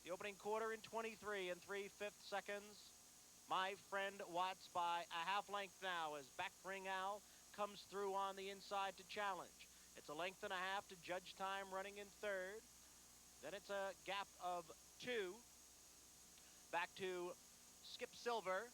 The opening quarter in 23 and 3/5 seconds. My Friend Watts by a half length now as Back Ring Al comes through on the inside to challenge. It's a length and a half to Judge Time running in 3rd. Then it's a gap of 2. Back to Skip Silver,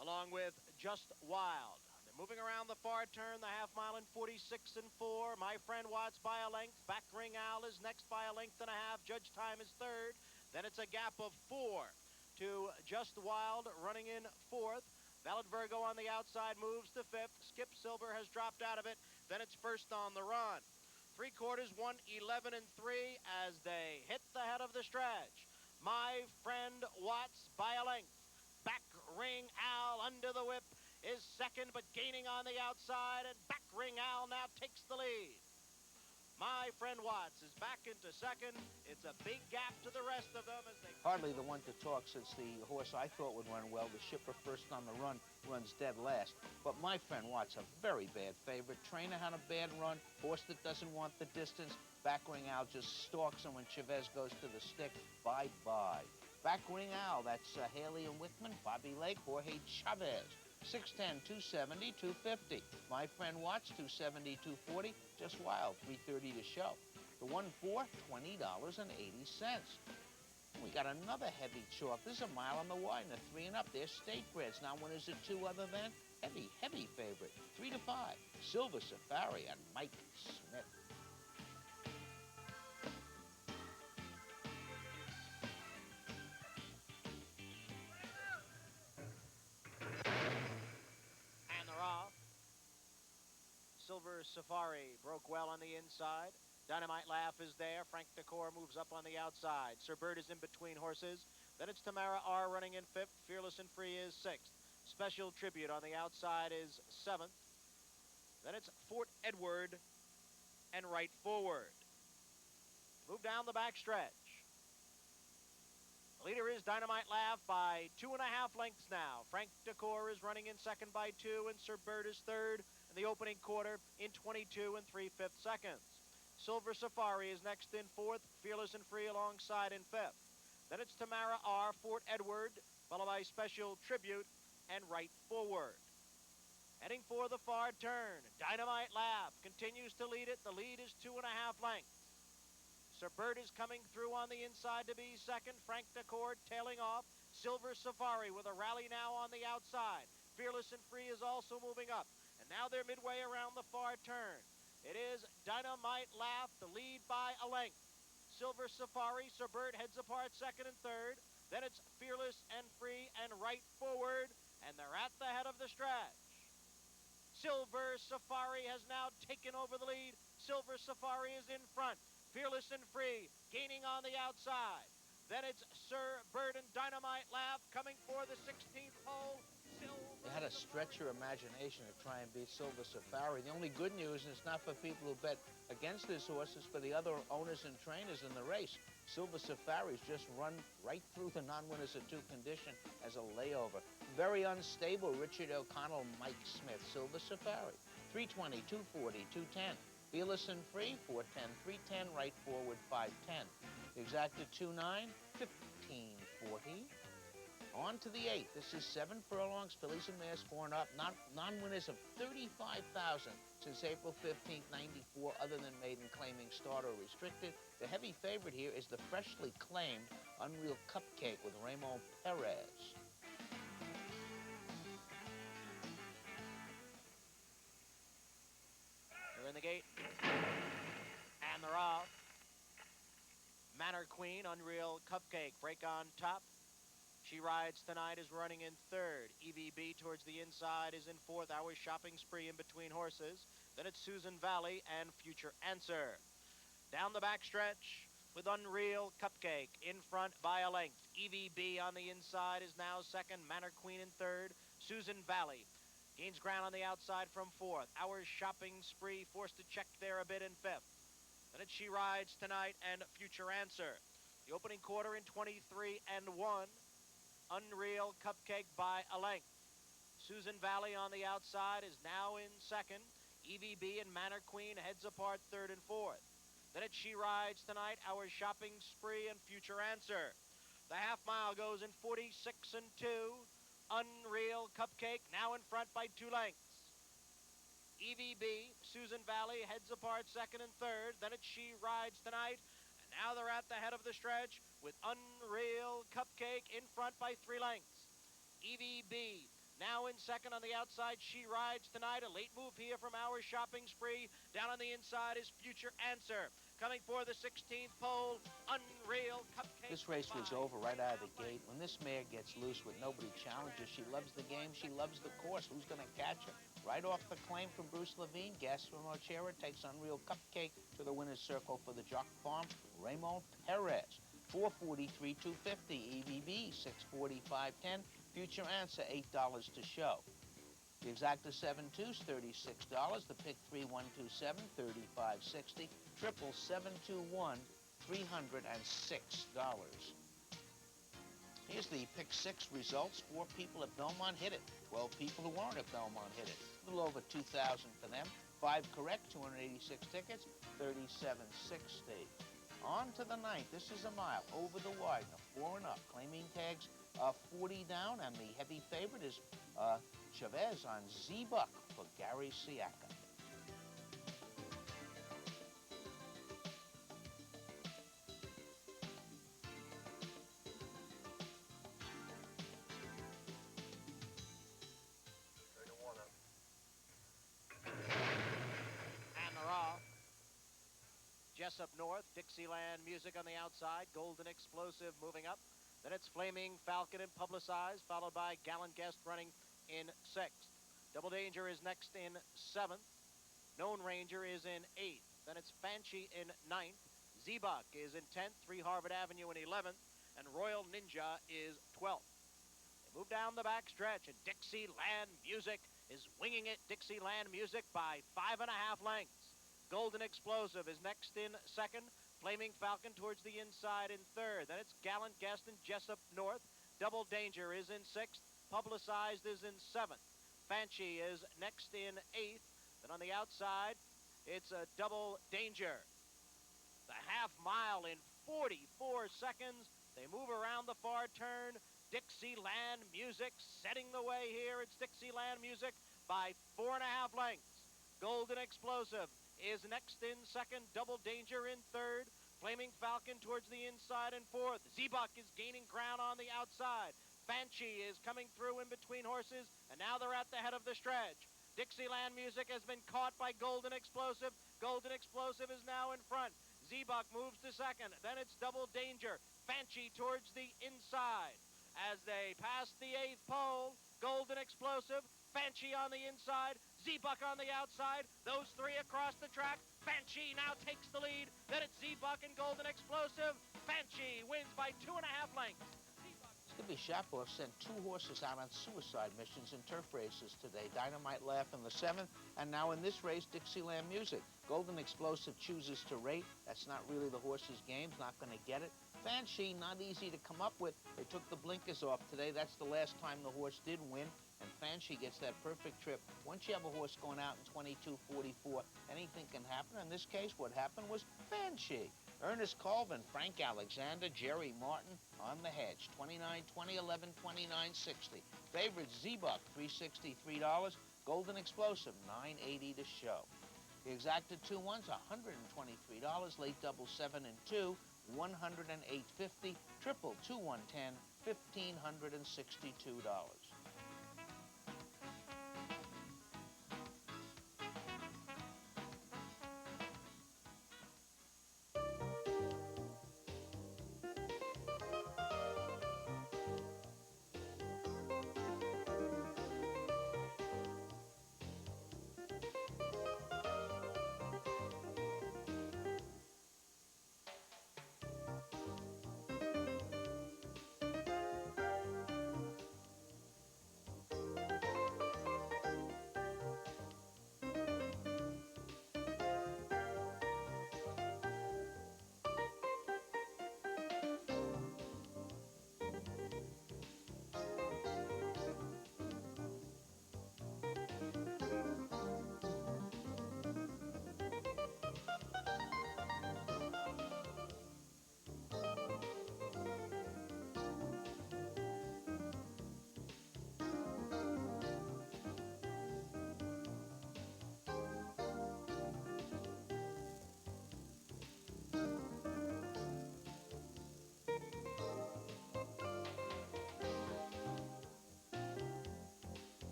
along with Just Wild. They're moving around the far turn, the half mile in 46 and 4. My Friend Watts by a length. Back Ring Al is next by a length and a half. Judge Time is 3rd. Then it's a gap of 4 to Just Wild running in 4th. Valid Virgo on the outside moves to 5th. Skip Silver has dropped out of it. Then it's first on the run. 3/4, 1:11 and 3 as they hit the head of the stretch. My Friend Watts by a length. Back Ring Al under the whip is 2nd, but gaining on the outside, and Back Ring Al now takes the lead. My Friend Watts is back into 2nd. It's a big gap to the rest of them as they... Hardly the one to talk, since the horse I thought would run well, the Shipper, first on the run, runs dead last. But My Friend Watts, a very bad favorite. Trainer had a bad run. Horse that doesn't want the distance. Back Ring Al just stalks him when Chavez goes to the stick. Bye-bye. Back Ring Al, that's Haley and Wickman, Bobby Lake, Jorge Chavez. 610, 270, 250. My Friend Watts, 270, 240. Just Wild, 330 to show. The 1-4, $20.80. We got another heavy chalk. This is a mile on the wide and a 3 and up. They're state breds. Now, one is a 2 other than heavy favorite. 3 to 5. Silver Safari and Mike Smith. Silver Safari broke well on the inside. Dynamite Laugh is there. Frank Decor moves up on the outside. Sir Bird is in between horses. Then it's Tamara R. running in 5th. Fearless and Free is 6th. Special Tribute on the outside is 7th. Then it's Fort Edward and Right Forward. Move down the backstretch. The leader is Dynamite Laugh by 2.5 lengths now. Frank Decor is running in 2nd by 2, and Sir Bird is 3rd in the opening quarter in 22 3/5 seconds. Silver Safari is next in 4th, Fearless and Free alongside in 5th. Then it's Tamara R., Fort Edward, followed by Special Tribute and Right Forward. Heading for the far turn, Dynamite Laugh continues to lead it. The lead is 2.5 lengths. Sir Bird is coming through on the inside to be 2nd. Frank Decor tailing off. Silver Safari with a rally now on the outside. Fearless and Free is also moving up. And now they're midway around the far turn. It is Dynamite Laugh, the lead by a length. Silver Safari, Sir Bird heads apart 2nd and 3rd. Then it's Fearless and Free and Right Forward. And they're at the head of the stretch. Silver Safari has now taken over the lead. Silver Safari is in front. Fearless and Free gaining on the outside. Then it's Sir Bird and Dynamite Laugh coming for the 16th hole. You had to stretch your imagination to try and beat Silver Safari. The only good news, and it's not for people who bet against this horse, it's for the other owners and trainers in the race. Silver Safari's just run right through the non-winners of 2 condition as a layover. Very unstable, Richard O'Connell, Mike Smith. Silver Safari, 320, 240, 210. Fearless and Free, 410, 310, Right Forward, 510. Exacted 2-9, 1540. On to the 8th. This is 7 furlongs, fillies and mares 4 and up. Non-winners of 35,000 since April 15th, 94, other than maiden claiming starter restricted. The heavy favorite here is the freshly claimed Unreal Cupcake with Raymond Perez. They're in the gate. And they're off. Manor Queen, Unreal Cupcake, break on top. She Rides Tonight is running in 3rd. EVB towards the inside is in 4th. Hour Shopping Spree in between horses. Then it's Susan Valley and Future Answer. Down the backstretch with Unreal Cupcake in front by a length. EVB on the inside is now 2nd. Manor Queen in 3rd. Susan Valley gains ground on the outside from 4th. Hour Shopping Spree forced to check there a bit in 5th. Then it's She Rides Tonight and Future Answer. The opening quarter in 23 1. Unreal Cupcake by a length. Susan Valley on the outside is now in 2nd. EVB and Manor Queen heads apart 3rd and 4th. Then it's She Rides Tonight, Our Shopping Spree, and Future Answer. The half mile goes in 46 2. Unreal Cupcake now in front by 2 lengths. EVB, Susan Valley heads apart 2nd and 3rd. Then it's She Rides Tonight. And now they're at the head of the stretch with Unreal Cupcake in front by 3 lengths. EVB now in 2nd on the outside. She Rides Tonight. A late move here from Our Shopping Spree. Down on the inside is Future Answer. Coming for the 16th pole, Unreal Cupcake. This race was over right out of the gate. When this mare gets loose with nobody challenges, she loves the game, she loves the course. Who's going to catch her? Right off the claim from Bruce Levine, Gaston Ochera takes Unreal Cupcake to the winner's circle for the Jock Farm, Raymond Perez. 443, 250. EVB, 640, 510. Future Answer, $8 to show. The exacta 7-2's $36. The pick 3-1-2-7, $35.60. Triple 7-2-1, $306. Here's the pick 6 results. 4 people at Belmont hit it. 12 people who weren't at Belmont hit it. A little over 2,000 for them. 5 correct, 286 tickets, $37.60. On to the 9th. This is a mile over the wide. A 4 and up. Claiming tags 40 down, and the heavy favorite is Chavez on Z-Buck for Gary Siaka. And they're off. Jessup North, Dixieland Music on the outside. Golden Explosive moving up. Then it's Flaming Falcon and Publicized, followed by Gallant Guest running in 6th. Double Danger is next in 7th. Known Ranger is in 8th. Then it's Fanchi in 9th. Z-Buck is in 10th, 3 Harvard Avenue in 11th, and Royal Ninja is 12th. They move down the back stretch, and Dixieland Music is winging it. Dixieland Music by 5.5 lengths. Golden Explosive is next in 2nd. Flaming Falcon towards the inside in 3rd. Then it's Gallant Gaston Jessup North. Double Danger is in 6th. Publicized is in 7th. Fanchi is next in 8th. Then on the outside, it's a Double Danger. The half mile in 44 seconds. They move around the far turn. Dixieland Music setting the way here. It's Dixieland Music by 4.5 lengths. Golden Explosive is next in 2nd. Double Danger in 3rd. Flaming Falcon towards the inside in 4th. Z-Buck is gaining ground on the outside. Fanchi is coming through in between horses, and now they're at the head of the stretch. Dixieland Music has been caught by Golden Explosive. Golden Explosive is now in front. Z-Buck moves to 2nd. Then it's Double Danger. Fanchi towards the inside. As they pass the 8th pole, Golden Explosive, Fanchi on the inside, Z-Buck on the outside. Those three across the track. Fanchi now takes the lead. Then it's Z-Buck and Golden Explosive. Fanchi wins by 2.5 lengths. Skippy Shapov sent 2 horses out on suicide missions in turf races today. Dynamite Laugh in the 7th, and now in this race, Dixieland Music. Golden Explosive chooses to rate. That's not really the horse's game. He's not going to get it. Fanchi, not easy to come up with. They took the blinkers off today. That's the last time the horse did win, and Fanchi gets that perfect trip. Once you have a horse going out in 22:44, anything can happen. In this case, what happened was Fanchi. Ernest Colvin, Frank Alexander, Jerry Martin on the hedge. 29-20, 11-29-60. Favorite Z-Buck, $363. Golden Explosive, $980 to show. The exacted 2-1s, $123. Late double 7 and 2, $108.50. Triple 2-1-10, $1,562.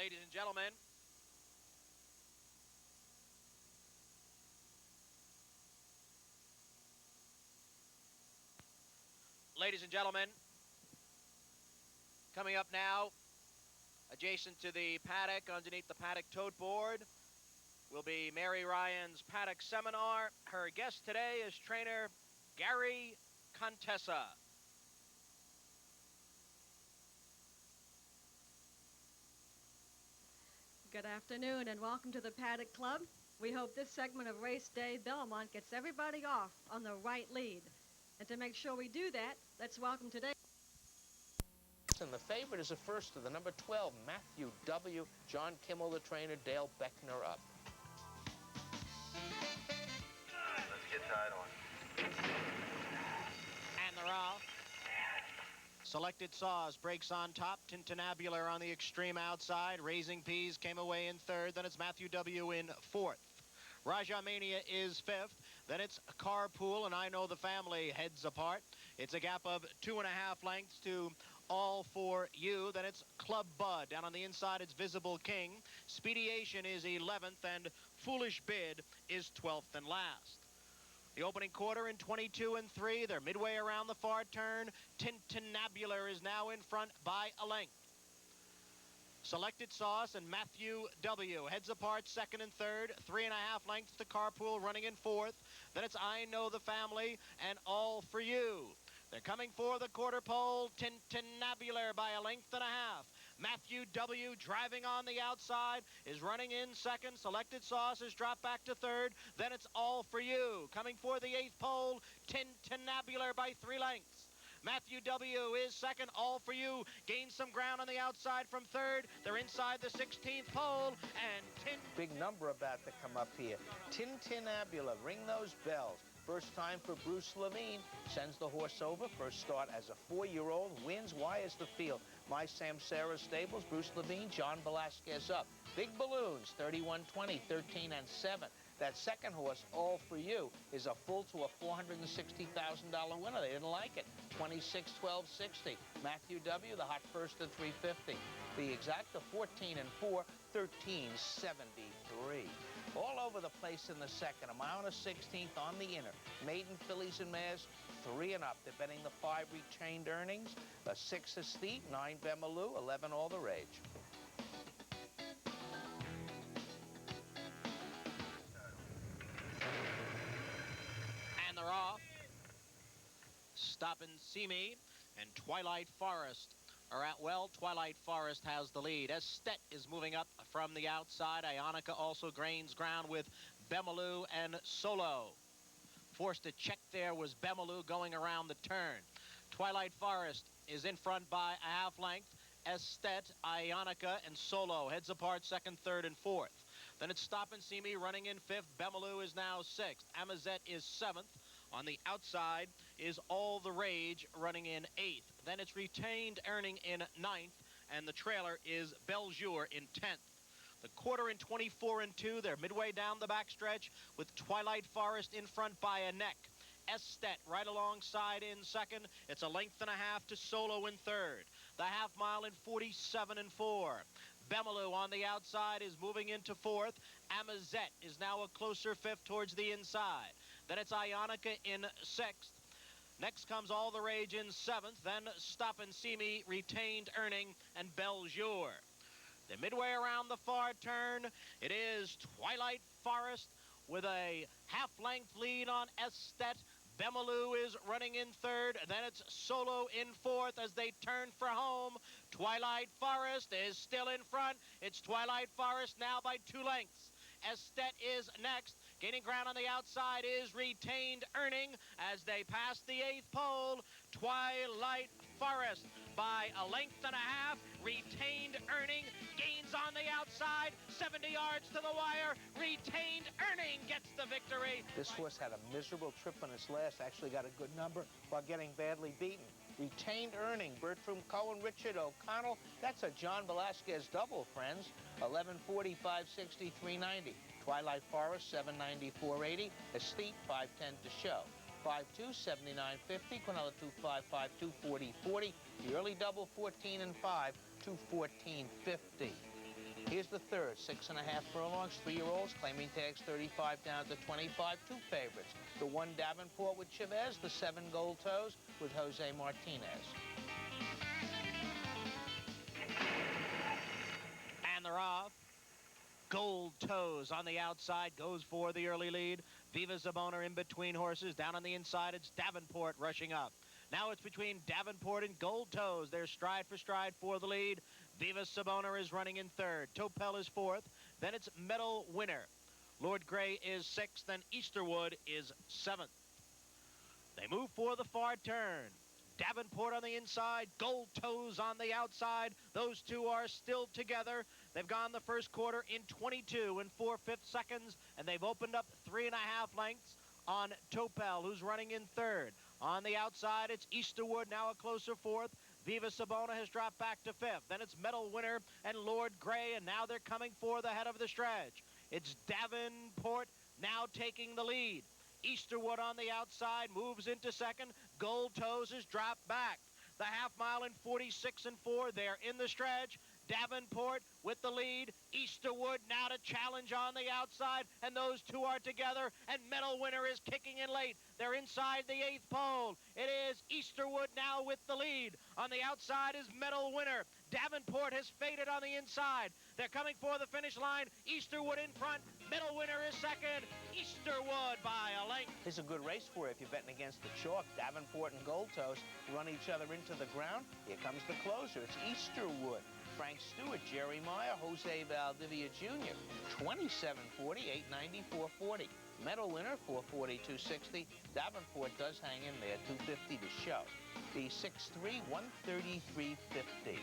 Ladies and gentlemen, coming up now, adjacent to the paddock, underneath the paddock tote board, will be Mary Ryan's paddock seminar. Her guest today is trainer Gary Contessa. Good afternoon and welcome to the Paddock Club. We hope this segment of Race Day Belmont gets everybody off on the right lead. And to make sure we do that, let's welcome today. And the favorite is the first of the number 12, Matthew W. John Kimmel, the trainer, Dale Beckner up. Let's get tied on. And they're off. Selected Saws breaks on top. Tintinnabular on the extreme outside. Raising Peas came away in third. Then it's Matthew W. in fourth. Raja Mania is fifth. Then it's Carpool and I Know the Family heads apart. It's a gap of 2.5 lengths to All For You. Then it's Club Bud. Down on the inside, it's Visible King. Speediation is 11th, and Foolish Bid is 12th and last. The opening quarter in 22 and 3. They're midway around the far turn. Tintinnabular is now in front by a length. Selected Sauce and Matthew W. heads apart second and third. 3.5 lengths to Carpool running in fourth. Then it's I Know the Family and All For You. They're coming for the quarter pole. Tintinnabular by a length and a half. Matthew W. driving on the outside is running in second. Selected Sauce has dropped back to third. Then it's All For You. Coming for the eighth pole, Tintinnabular by 3 lengths. Matthew W. is second. All For You gains some ground on the outside from third. They're inside the 16th pole, and Big number about to come up here. Tintinnabular, ring those bells. First time for Bruce Levine. Sends the horse over. First start as a 4-year-old. Wins. Why is the field? My Samsara Stables, Bruce Levine, John Velasquez up. Big Balloons, 31-20, 13 and 7. That second horse, All For You, is a full to a $460,000 winner. They didn't like it. 26-12-60. Matthew W., the hot first at 350. The exact of 14 and 4, 13-73. All over the place in the second. A mile and a 16th on the inner. Maiden fillies and mares, 3 and up. They're betting the 5 retained earnings. The 6 is Steep, 9 Bemaloo, 11 All the Rage. and they're off. Stop and See Me and Twilight Forest are out well. Twilight Forest has the lead. Estet is moving up from the outside. Ionica also gains ground with Bemaloo and Solo. Forced to check there was Bemaloo going around the turn. Twilight Forest is in front by a half length. Estet, Ionica, and Solo heads apart second, third, and fourth. Then it's Stop and See Me running in fifth. Bemaloo is now sixth. Amazette is seventh. On the outside is All the Rage running in eighth. Then it's Retained Earning in ninth, and the trailer is Beljour in 10th. The quarter in 24 and 2. They're midway down the backstretch with Twilight Forest in front by a neck. Estet right alongside in second. It's a length and a half to Solo in third. The half mile in 47 and 4. Bemaloo on the outside is moving into fourth. Amazette is now a closer fifth towards the inside. Then it's Ionica in sixth. Next comes All the Rage in seventh. Then Stop and See Me, Retained Earning, and Beljour. Then midway around the far turn, it is Twilight Forest with a half-length lead on Estet. Bemaloo is running in third. Then it's Solo in fourth as they turn for home. Twilight Forest is still in front. It's Twilight Forest now by 2 lengths. Estet is next. Gaining ground on the outside is Retained Earning as they pass the 8th pole. Twilight Forest by a length and a half. Retained Earning gains on the outside. 70 yards to the wire. Retained Earning gets the victory. This horse had a miserable trip on his last. Actually got a good number while getting badly beaten. Retained Earning, Bertram Cohen, Richard O'Connell. That's a John Velasquez double, friends. 1140, 560, 390. Twilight Forest, 790, 480. Estate, 510 to show. 5-2, 79.50. Quinella 2-5-5-2, 40-40. The early double, 14 and 5, 214.50. Here's the third, 6.5 furlongs, 3-year-olds, claiming tags 35 down to 25, 2 favorites. The 1 Davenport with Chavez, the 7 Gold Toes with Jose Martinez. And they're off. Gold Toes on the outside goes for the early lead. Viva Zabona in between horses. Down on the inside, it's Davenport rushing up. Now it's between Davenport and Gold Toes. They're stride for stride for the lead. Viva Sabona is running in third. Topel is fourth. Then it's Medal Winner. Lord Gray is sixth, and Easterwood is seventh. They move for the far turn. Davenport on the inside, Gold Toes on the outside. Those two are still together. They've gone the first quarter in 22 and 4/5 seconds, and they've opened up 3.5 lengths on Topel, who's running in third. On the outside, it's Easterwood, now a closer fourth. Viva Sabona has dropped back to fifth. Then it's Medal Winner and Lord Gray, and now they're coming for the head of the stretch. It's Davenport now taking the lead. Easterwood on the outside moves into second. Gold Toes has dropped back. The half mile in 46 and 4. They're in the stretch. Davenport with the lead. Easterwood now to challenge on the outside, and those two are together, and Medal Winner is kicking in late. They're inside the 8th pole. It is Easterwood now with the lead. On the outside is Medal Winner. Davenport has faded on the inside. They're coming for the finish line. Easterwood in front. Medal Winner is second. Easterwood by a length. Here's a good race for you if you're betting against the chalk. Davenport and Gold Toes run each other into the ground. Here comes the closer. It's Easterwood. Frank Stewart, Jerry Meyer, Jose Valdivia Jr. 27.40, 894.40. Medal Winner, 442.60. Davenport does hang in there, 250 to show. The 6'3", 133.50.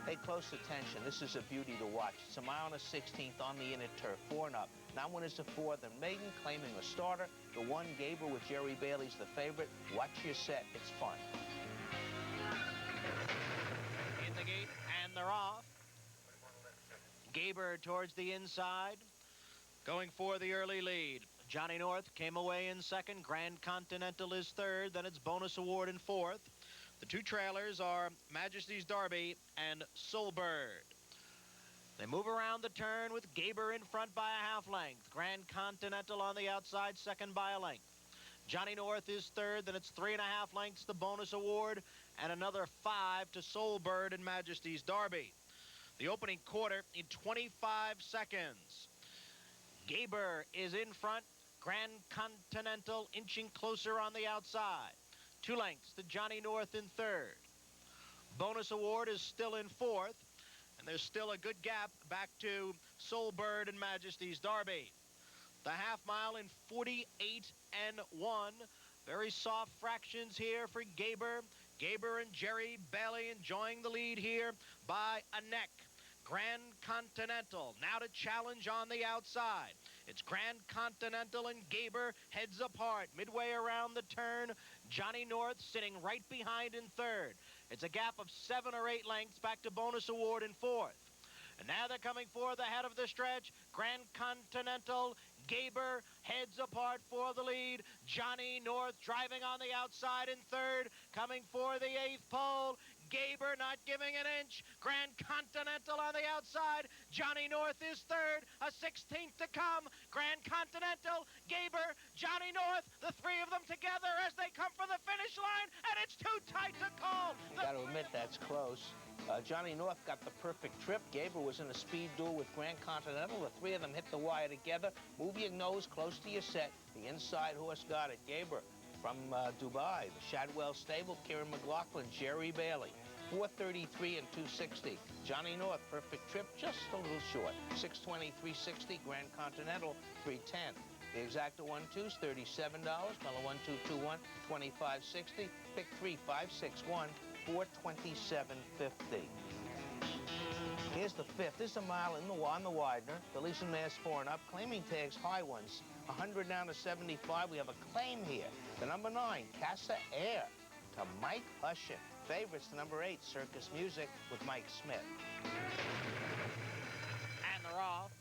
Pay close attention. This is a beauty to watch. It's a mile and a 16th on the inner turf, 4 and up. Now winners are 4. The maiden claiming a starter. The 1 Gaber with Jerry Bailey's the favorite. Watch your set. It's fun. In the gate, and they're off. Gaber towards the inside, going for the early lead. Johnny North came away in second. Grand Continental is third. Then it's Bonus Award in fourth. The 2 trailers are Majesty's Derby and Soulbird. They move around the turn with Gaber in front by a half length. Grand Continental on the outside, second by a length. Johnny North is third. Then it's 3.5 lengths the Bonus Award, and another 5 to Soulbird and Majesty's Derby. The opening quarter in 25 seconds. Gaber is in front. Grand Continental inching closer on the outside. 2 lengths to Johnny North in third. Bonus Award is still in fourth, and there's still a good gap back to Soulbird and Majesty's Derby. The half mile in 48 and 1. Very soft fractions here for Gaber. Gaber and Jerry Bailey enjoying the lead here by a neck. Grand Continental now to challenge on the outside. It's Grand Continental and Gaber heads apart. Midway around the turn, Johnny North sitting right behind in third. It's a gap of 7 or 8 lengths back to Bonus Award in fourth. And now they're coming for the head of the stretch. Grand Continental, Gaber heads apart for the lead. Johnny North driving on the outside in third. Coming for the 8th pole. Gaber not giving an inch. Grand Continental on the outside. Johnny North is third. A 16th to come. Grand Continental, Gaber, Johnny North, the 3 of them together as they come for the finish line, and it's too tight to call. Got to admit, that's close. Johnny North got the perfect trip. Gaber was in a speed duel with Grand Continental. The 3 of them hit the wire together. Move your nose close to your set. The inside horse got it. Gaber from Dubai, the Shadwell stable, Kieran McLaughlin, Jerry Bailey. 433 and 260. Johnny North, perfect trip, just a little short. 620, 360. Grand Continental, 310. The exacta 1-2's $37. Mellow 1-2-2-1, 25.60. Pick 3, 5-6-1, 427.50. Here's the 5th. This is a mile on the Widener. The Leeson Mass 4 and up. Claiming tags, high ones. 100 down to 75. We have a claim here. The number 9, Casa Air, to Mike Hushin. Favorites, the number 8, Circus Music with Mike Smith. And they're off.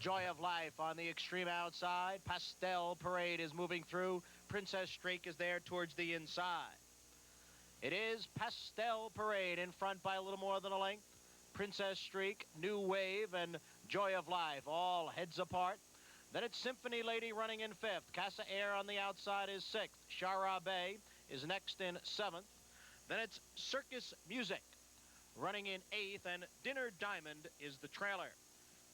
Joy of Life on the extreme outside. Pastel Parade is moving through. Princess Drake is there towards the inside. It is Pastel Parade in front by a little more than a length. Princess Streak, New Wave, and Joy of Life, all heads apart. Then it's Symphony Lady running in 5th. Casa Air on the outside is 6th. Shara Bay is next in 7th. Then it's Circus Music running in 8th, and Dinner Diamond is the trailer.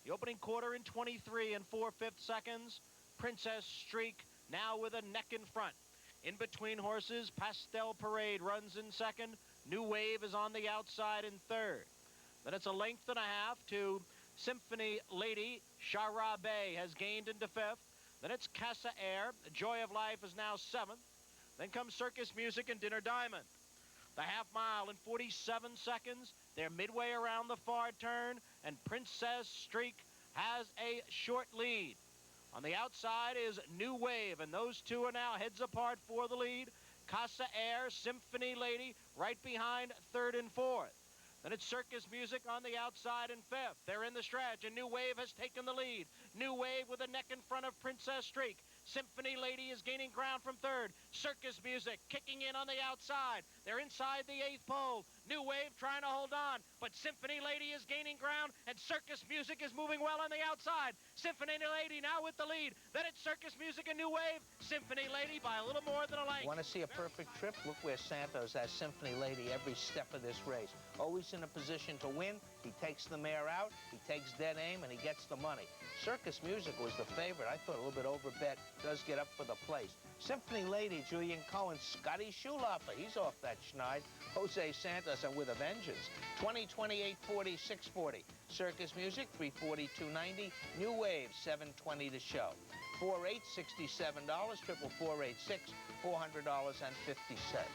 The opening quarter in 23 and 4/5 seconds. Princess Streak now with a neck in front. In between horses, Pastel Parade runs in 2nd. New Wave is on the outside in 3rd. Then it's a length and a half to Symphony Lady. Shara Bay has gained into 5th. Then it's Casa Air. Joy of Life is now 7th. Then comes Circus Music and Dinner Diamond. The half mile in 47 seconds. They're midway around the far turn, and Princess Streak has a short lead. On the outside is New Wave, and those two are now heads apart for the lead. Casa Air, Symphony Lady, right behind 3rd and 4th. Then it's Circus Music on the outside in 5th. They're in the stretch, and New Wave has taken the lead. New Wave with a neck in front of Princess Streak. Symphony Lady is gaining ground from 3rd. Circus Music kicking in on the outside. They're inside the 8th pole. New Wave trying to hold on, but Symphony Lady is gaining ground, and Circus Music is moving well on the outside. Symphony Lady now with the lead. Then it's Circus Music and New Wave. Symphony Lady by a little more than a length. Want to see a perfect trip? Look where Santos has Symphony Lady every step of this race. Always in a position to win. He takes the mare out, he takes dead aim, and he gets the money. Circus Music was the favorite. I thought a little bit overbet. Does get up for the place. Symphony Lady, Julian Cohen, Scotty Schulhofer. He's off that schneid. Jose Santos, and with a vengeance. 20, 28, 40, 640. Circus Music, 340, 290. New Wave, 720 to show. 4-8, $67. Triple 486, $400.50.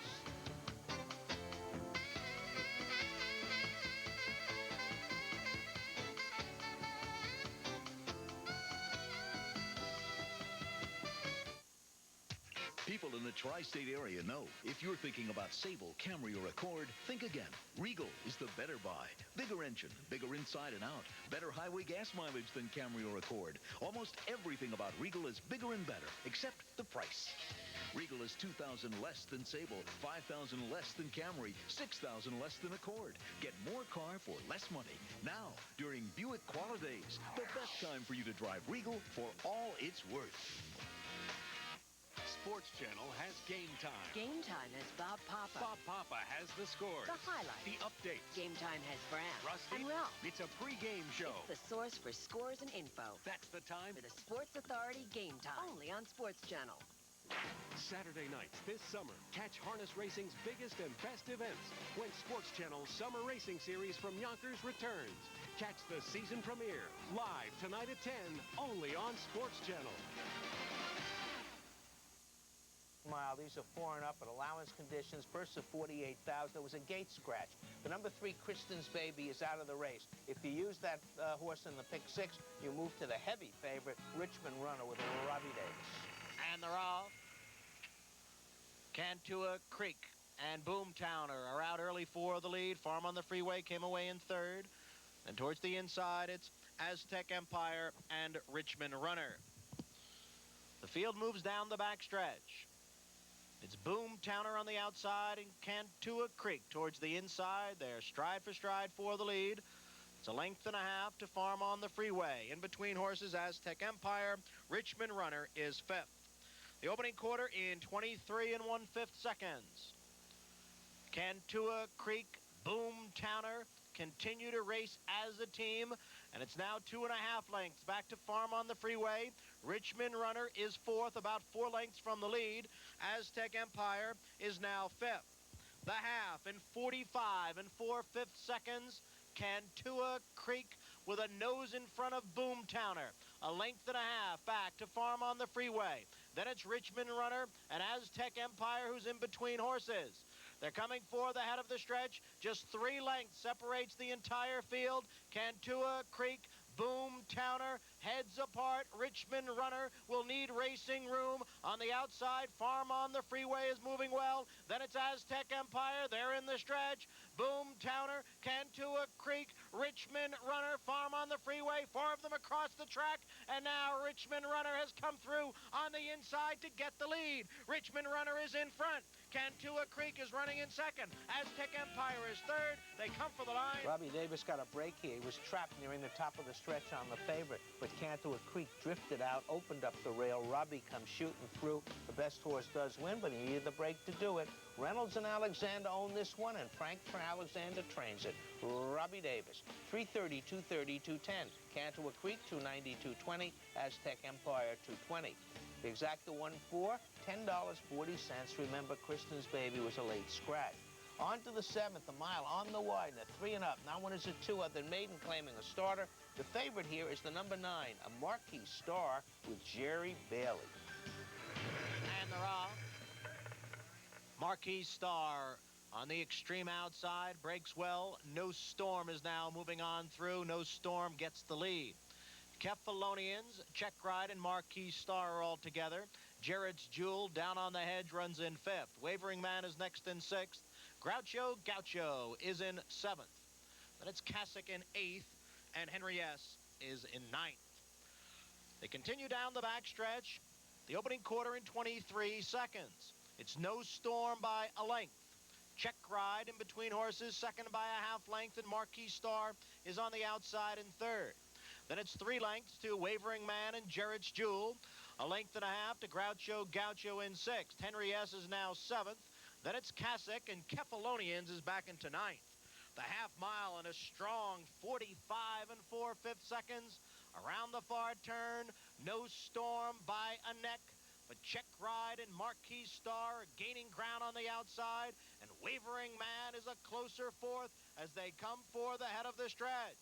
People in the tri-state area know if you're thinking about Sable, Camry, or Accord, think again. Regal is the better buy. Bigger engine, bigger inside and out, better highway gas mileage than Camry or Accord. Almost everything about Regal is bigger and better, except the price. Regal is $2,000 less than Sable, $5,000 less than Camry, $6,000 less than Accord. Get more car for less money. Now, during Buick Quala Days, the best time for you to drive Regal for all it's worth. Sports Channel has Game Time. Game Time has Bob Papa. Bob Papa has the scores. The highlights. The updates. Game Time has Brand. Rusty. And Ralph. It's a pre-game show. It's the source for scores and info. That's the time for the Sports Authority Game Time. Only on Sports Channel. Saturday nights this summer, catch harness racing's biggest and best events when Sports Channel's Summer Racing Series from Yonkers returns. Catch the season premiere live tonight at 10, only on Sports Channel. Mile. These are 4 and up at allowance conditions. Purse of $48,000. There was a gate scratch. The number 3 Kristen's Baby is out of the race. If you use that horse in the pick 6, you move to the heavy favorite, Richmond Runner, with Robbie Davis. And they're off. Cantua Creek and Boomtowner are out early for the lead. Farm on the Freeway came away in 3rd. And towards the inside, it's Aztec Empire and Richmond Runner. The field moves down the backstretch. It's Boomtowner on the outside and Cantua Creek towards the inside. They're stride for stride for the lead. It's a length and a half to Farm on the Freeway. In between horses, Aztec Empire. Richmond Runner is 5th. The opening quarter in 23 and 1/5 seconds. Cantua Creek, Boomtowner continue to race as a team, and it's now 2.5 lengths back to Farm on the Freeway. Richmond Runner is 4th, about 4 lengths from the lead. Aztec Empire is now 5th. The half in 45 and 4/5 seconds. Cantua Creek with a nose in front of Boomtowner. A length and a half back to Farm on the Freeway. Then it's Richmond Runner and Aztec Empire, who's in between horses. They're coming for the head of the stretch. Just 3 lengths separates the entire field. Cantua Creek, Boomtowner, heads apart. Richmond Runner will need racing room. On the outside, Farm on the Freeway is moving well. Then it's Aztec Empire. They're in the stretch. Boom Towner, Cantua Creek, Richmond Runner, Farm on the Freeway. 4 of them across the track. And now Richmond Runner has come through on the inside to get the lead. Richmond Runner is in front. Cantua Creek is running in second. Aztec Empire is third. They come for the line. Robbie Davis got a break here. He was trapped nearing the top of the stretch on the favorite, but Cantua Creek drifted out, opened up the rail. Robbie comes shooting through. The best horse does win, but he needed the break to do it. Reynolds and Alexander own this one, and Frank Alexander trains it. Robbie Davis, 330, 230, 210. Cantua Creek, 290, 220. Aztec Empire, 220. The exacta 1-4, $10.40. Remember, Kristen's Baby was a late scratch. On to the 7th, a mile on the wide, and a 3 and up. Now one is a 2 other than Maiden claiming a starter. The favorite here is the number 9, a Marquis Star with Jerry Bailey. And they're off. Marquis Star on the extreme outside, breaks well. No Storm is now moving on through. No Storm gets the lead. Kefalonians, Check Ride, and Marquis Star are all together. Jared's Jewel down on the hedge runs in 5th. Wavering Man is next in 6th. Gaucho is in 7th. Then it's Cassock in 8th, and Henry S. is in 9th. They continue down the backstretch. The opening quarter in 23 seconds. It's No Storm by a length. Check Ride in between horses, second by a half length, and Marquis Star is on the outside in 3rd. Then it's 3 lengths to Wavering Man and Jared's Jewel. A length and a half to Gaucho in 6th. Henry S. is now 7th. Then it's Cassock, and Kefalonians is back into 9th. The half mile in a strong 45 4/5 seconds. Around the far turn, No Storm by a neck. But Check Ride and Marquis Star are gaining ground on the outside, and Wavering Man is a closer 4th as they come for the head of the stretch.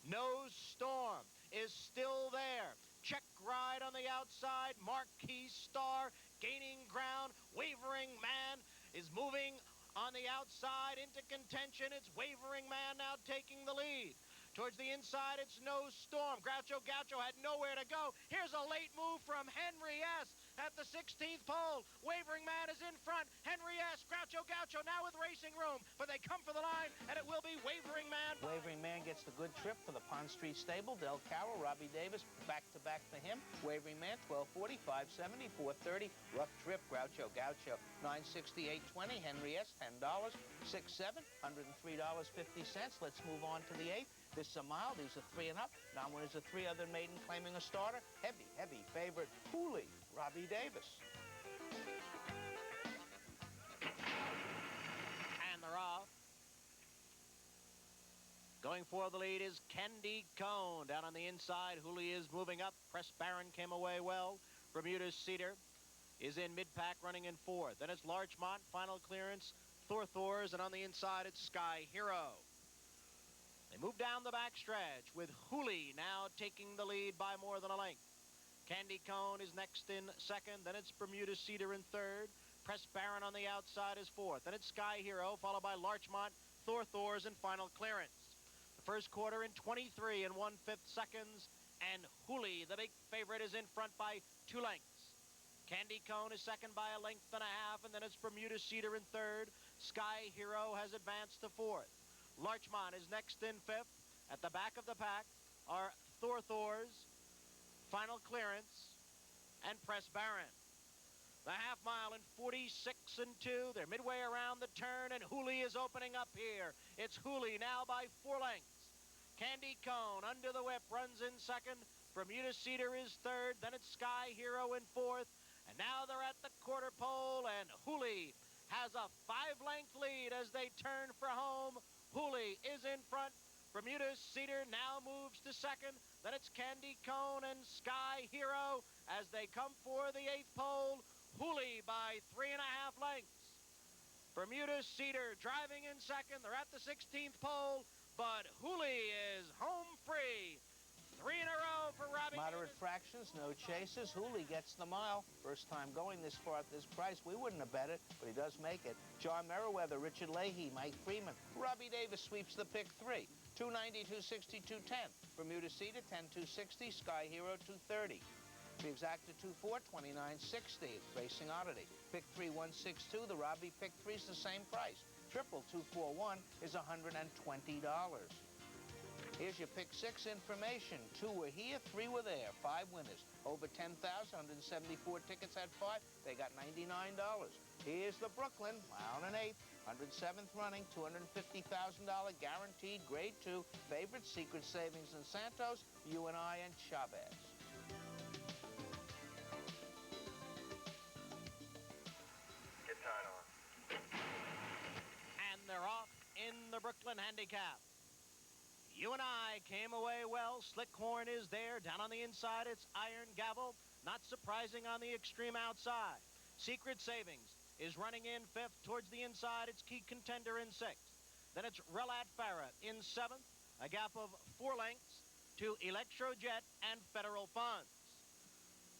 No Storm is still there. Check Ride on the outside. Marquis Star gaining ground. Wavering Man is moving on the outside into contention. It's Wavering Man now taking the lead. Towards the inside, it's No Storm. Gaucho had nowhere to go. Here's a late move from Henry S. at the 16th pole. Wavering Man is in front. Henry S. Gaucho now with racing room. But they come for the line, and it will be Wavering Man. Wavering Man gets the good trip for the Pond Street Stable. Del Carroll, Robbie Davis, back-to-back for him. Wavering Man, 1240, 570, 430. Rough trip, Gaucho, 960, 820. Henry S., $10, 6-7, $103.50. Let's move on to the 8th. This is a mile. These are 3 and up. Now one is a 3 other maiden claiming a starter. Heavy favorite, Hooley, Robbie Davis. And they're off. Going for the lead is Candy Cone. Down on the inside, Hooley is moving up. Press Baron came away well. Bermuda's Cedar is in mid-pack running in 4th. Then it's Larchmont, final clearance. Thor's, and on the inside, it's Sky Hero. They move down the backstretch with Hooley now taking the lead by more than a length. Candy Cone is next in 2nd. Then it's Bermuda Cedar in 3rd. Press Baron on the outside is 4th. Then it's Sky Hero, followed by Larchmont, Thor's, and final clearance. The first quarter in 23 1/5 seconds, and Hooley, the big favorite, is in front by 2 lengths. Candy Cone is second by a length and a half, and then it's Bermuda Cedar in 3rd. Sky Hero has advanced to 4th. Larchmont is next in 5th. At the back of the pack are Thor's, final clearance, and Press Baron. The half mile in 46 2. They're midway around the turn, and Hooley is opening up here. It's Hooley now by 4 lengths. Candy Cone under the whip runs in 2nd. Bermuda Cedar is 3rd. Then it's Sky Hero in 4th. And now they're at the quarter pole, and Hooley has a 5-length lead as they turn for home. Hooley is in front. Bermuda Cedar now moves to 2nd. Then it's Candy Cone and Sky Hero as they come for the 8th pole. Hooley by 3.5 lengths. Bermuda Cedar driving in 2nd. They're at the 16th pole, but Hooley is home free. 3 in a row for Robbie. Moderate fractions, no chases. Hooley gets the mile. First time going this far at this price. We wouldn't have bet it, but he does make it. John Merriweather, Richard Leahy, Mike Freeman. Robbie Davis sweeps the pick 3. 290, 260, 210. Bermuda Cedar, 10, 260. Sky Hero, 230. The Exacta 2-4, 29.60. Racing Oddity. Pick 3, 162. The Robbie Pick 3 is the same price. Triple 241 is $120. Here's your Pick 6 information. 2 were here, 3 were there. 5 winners. Over 10,000, 174 tickets at 5. They got $99. Here's the Brooklyn, mile and 1/8. 107th running, $250,000 guaranteed, grade 2. Favorite, Secret Savings and Santos, You and I and Chavez. Get tied on. And they're off in the Brooklyn Handicap. You and I came away well. Slickhorn is there. Down on the inside, it's Iron Gavel. Not surprising on the extreme outside. Secret Savings is running in 5th. Towards the inside, it's Key Contender in 6th. Then it's Relat Farah in 7th. A gap of 4 lengths to Electrojet and Federal Funds.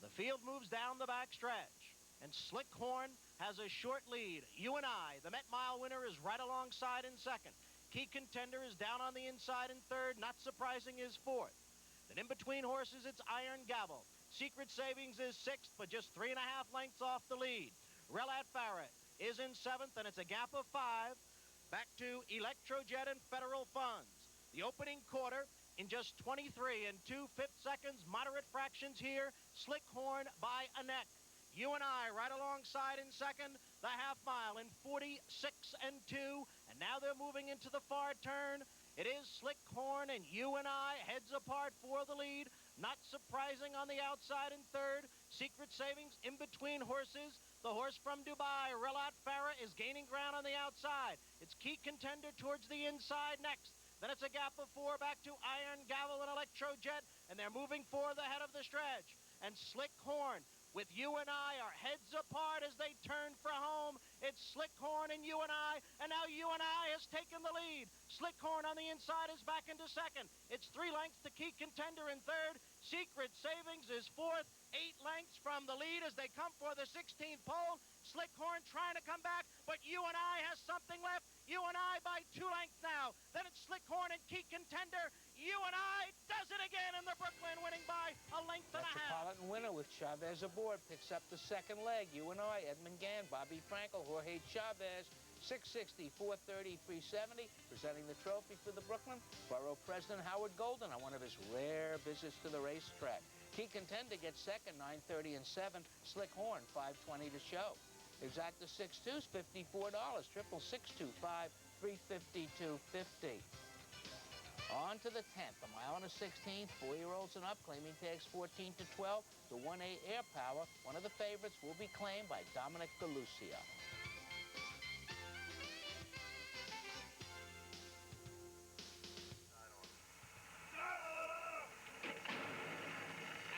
The field moves down the back stretch, and Slickhorn has a short lead. You and I, the Met Mile winner, is right alongside in 2nd. Key Contender is down on the inside in 3rd. Not surprising is 4th. Then in between horses, it's Iron Gavel. Secret Savings is 6th, but just 3.5 lengths off the lead. Relat Farah is in 7th, and it's a gap of 5. Back to Electrojet and Federal Funds. The opening quarter in just 23 and 2/5 seconds. Moderate fractions here. Slickhorn by a neck. You and I right alongside in 2nd. The half mile in 46 and 2. And now they're moving into the far turn. It is Slickhorn and You and I heads apart for the lead. Not surprising on the outside in 3rd. Secret Savings in between horses. The horse from Dubai, Relat Farah, is gaining ground on the outside. It's Key Contender towards the inside next. Then it's a gap of 4 back to Iron Gavel and Electrojet, and they're moving for the head of the stretch. And Slickhorn with You and I are heads apart as they turn for home. It's Slickhorn and You and I, and now You and I has taken the lead. Slickhorn on the inside is back into 2nd. It's 3 lengths to Key Contender in 3rd. Secret Savings is 4th. 8 lengths from the lead as they come for the 16th pole. Slickhorn trying to come back, but You and I has something left. You and I by 2 lengths now. Then it's Slickhorn and Key Contender. You and I does it again in the Brooklyn, winning by a length and a half. Metropolitan winner with Chavez aboard. Picks up the 2nd leg. You and I, Edmund Gann, Bobby Frankel, Jorge Chavez. 660, 430, 370. Presenting the trophy for the Brooklyn, Borough President Howard Golden on one of his rare visits to the racetrack. Key Contender gets 2nd, 930 and 7. Slickhorn, 520 to show. Exacta 6-2 is $54. Triple 625, 350, 250. On to the 10th, a mile and a 16th, 4-year-olds and up, claiming tags 14 to 12. The 1A Air Power, one of the favorites, will be claimed by Dominic Galucia.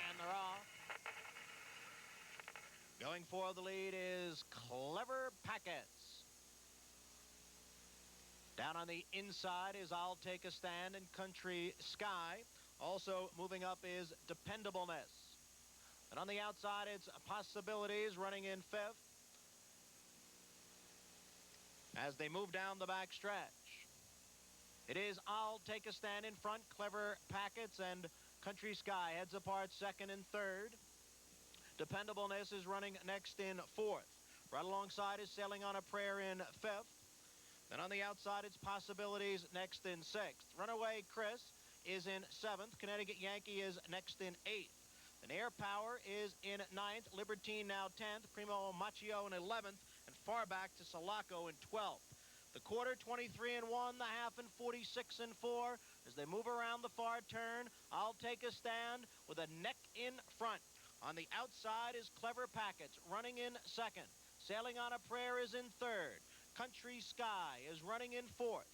And they're off. Going for the lead is Clever Packets. Down on the inside is I'll Take a Stand and Country Sky. Also moving up is Dependableness. And on the outside, it's Possibilities running in 5th. As they move down the back stretch, it is I'll Take a Stand in front. Clever Packets and Country Sky heads apart 2nd and 3rd. Dependableness is running next in 4th. Right alongside is Sailing on a Prayer in 5th. Then on the outside, it's Possibilities next in 6th. Runaway Chris is in 7th. Connecticut Yankee is next in 8th. Then Air Power is in 9th. Libertine now 10th. Primo Machio in 11th. And far back to Sulaco in 12th. The quarter 23 and 1, the half in 46 and 4. As they move around the far turn, I'll Take a Stand with a neck in front. On the outside is Clever Packets running in 2nd. Sailing on a Prayer is in 3rd. Country Sky is running in 4th.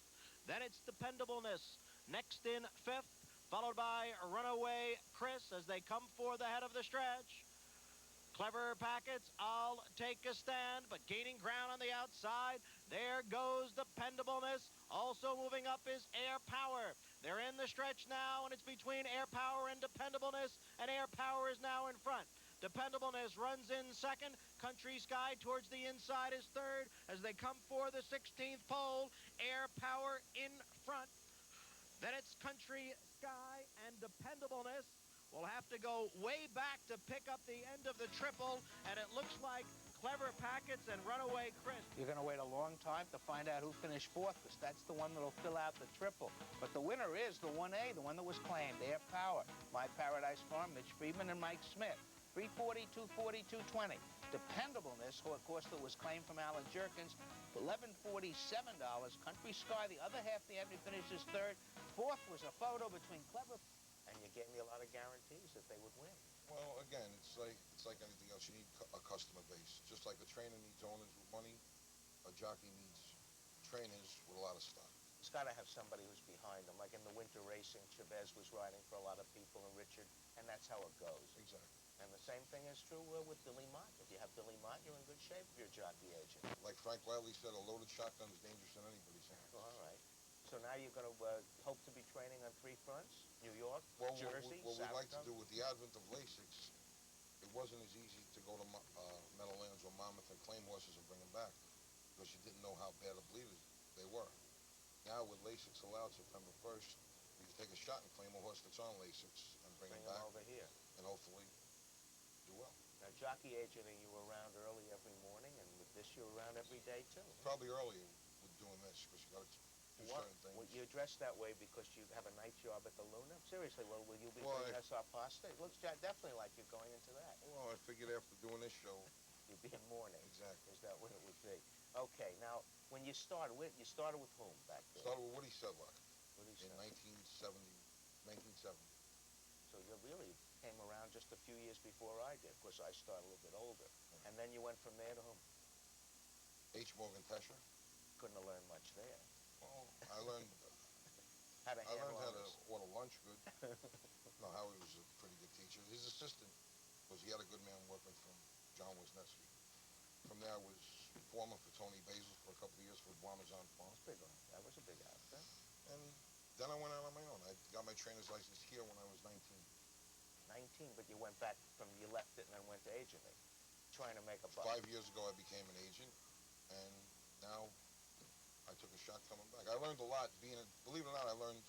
Then it's Dependableness next in 5th, followed by Runaway Chris as they come for the head of the stretch. Clever Packets, I'll Take a Stand, but gaining ground on the outside. There goes Dependableness. Also moving up is Air Power. They're in the stretch now, and it's between Air Power and Dependableness, and Air Power is now in front. Dependableness runs in 2nd. Country Sky towards the inside is 3rd. As they come for the 16th pole, Air Power in front. Then it's country, sky, and dependableness. We'll have to go way back to pick up the end of the triple, and it looks like Clever Packets and Runaway Chris. You're going to wait a long time to find out who finished fourth, because that's the one that'll fill out the triple. But the winner is the 1A, the one that was claimed, Air Power. My Paradise Farm, Mitch Friedman, and Mike Smith. 340, 240, 220. Dependableness, of course, that was claimed from Alan Jerkins, $1147. Country Sky, the other half of the entry, finishes third. Fourth was a photo between Clever, and you gave me a lot of guarantees that they would win. Well, again, it's like anything else. You need a customer base. Just like a trainer needs owners with money, a jockey needs trainers with a lot of stock. It's got to have somebody who's behind them. Like in the winter racing, Chavez was riding for a lot of people, and Richard, and that's how it goes. Exactly. And the same thing is true with Billy Mott. If you have Billy Mott, you're in good shape if you're a jockey agent. Like Frank Wiley said, a loaded shotgun is dangerous in anybody's hands. All right. So now you're going to hope to be training on three fronts? New York, Jersey, what we'd like to Saratoga? do with the advent of Lasix, it wasn't as easy to go to Meadowlands or Monmouth and claim horses and bring them back because you didn't know how bad of bleeders they were. Now with Lasix allowed September 1st, you can take a shot and claim a horse that's on Lasix and bring him back over here. and hopefully do well. Now, jockey agenting, you were around early every morning, and with this, you're around every day, too. Probably earlier with doing this because you got to do certain things. Well, you dress that way because you have a night job at the Luna? Seriously, well, will you be Well, bringing us our pasta? It looks definitely like you're going into that. Well, I figured after doing this show, you'd be in mourning. Exactly. Is that what it would be? Okay, now, when you started with whom back there? Started with Woody Sedlock Woody in Sedlock. 1970. So you really came around just a few years before I did. Of course, I started a little bit older. And then you went from there to whom? H. Morgan Tesher. Couldn't have learned much there. Well, I learned how to order lunch good. No, Howie was a pretty good teacher. His assistant was, he had a good man working from John Wisniewski. From there, I was foreman for Tony Basil for a couple of years for Guamazon Farm. That was a big outfit. And then I went out on my own. I got my trainer's license here when I was 19. 19, but you went back you left it and then went to agenting, trying to make a buck. 5 years ago, I became an agent, and now I took a shot coming back. I learned a lot believe it or not, I learned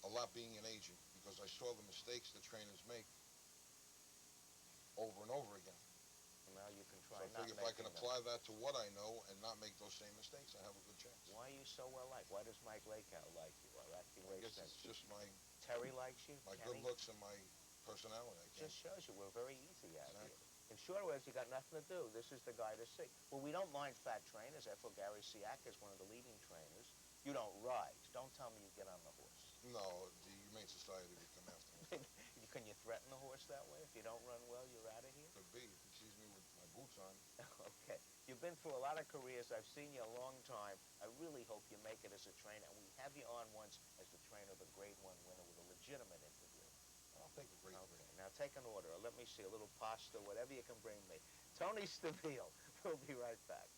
a lot being an agent because I saw the mistakes that trainers make over and over again. And now you can try So I figure if I can apply that to what I know and not make those same mistakes, I have a good chance. Why are you so well liked? Why does Mike Lakow like you? I guess it's just Terry likes you? my good looks and my personality. Just shows you we're very easy at it. In short words, you got nothing to do. This is the guy to see. Well, we don't mind fat trainers. Therefore, Gary Siaka is one of the leading trainers. You don't ride. Don't tell me you get on the horse. No, the Humane Society would come after me. Can you threaten the horse that way? If you don't run well, you're out of here? Could be. If he sees me with my boots on. Okay. You've been through a lot of careers. I've seen you a long time. I really hope you make it as a trainer. And we have you on once as the trainer of a Grade 1 winner with a legitimate interview. I'll take a Grade 3. Okay. Now take an order. Let me see. A little pasta, whatever you can bring me. Tony Stabile. We'll be right back.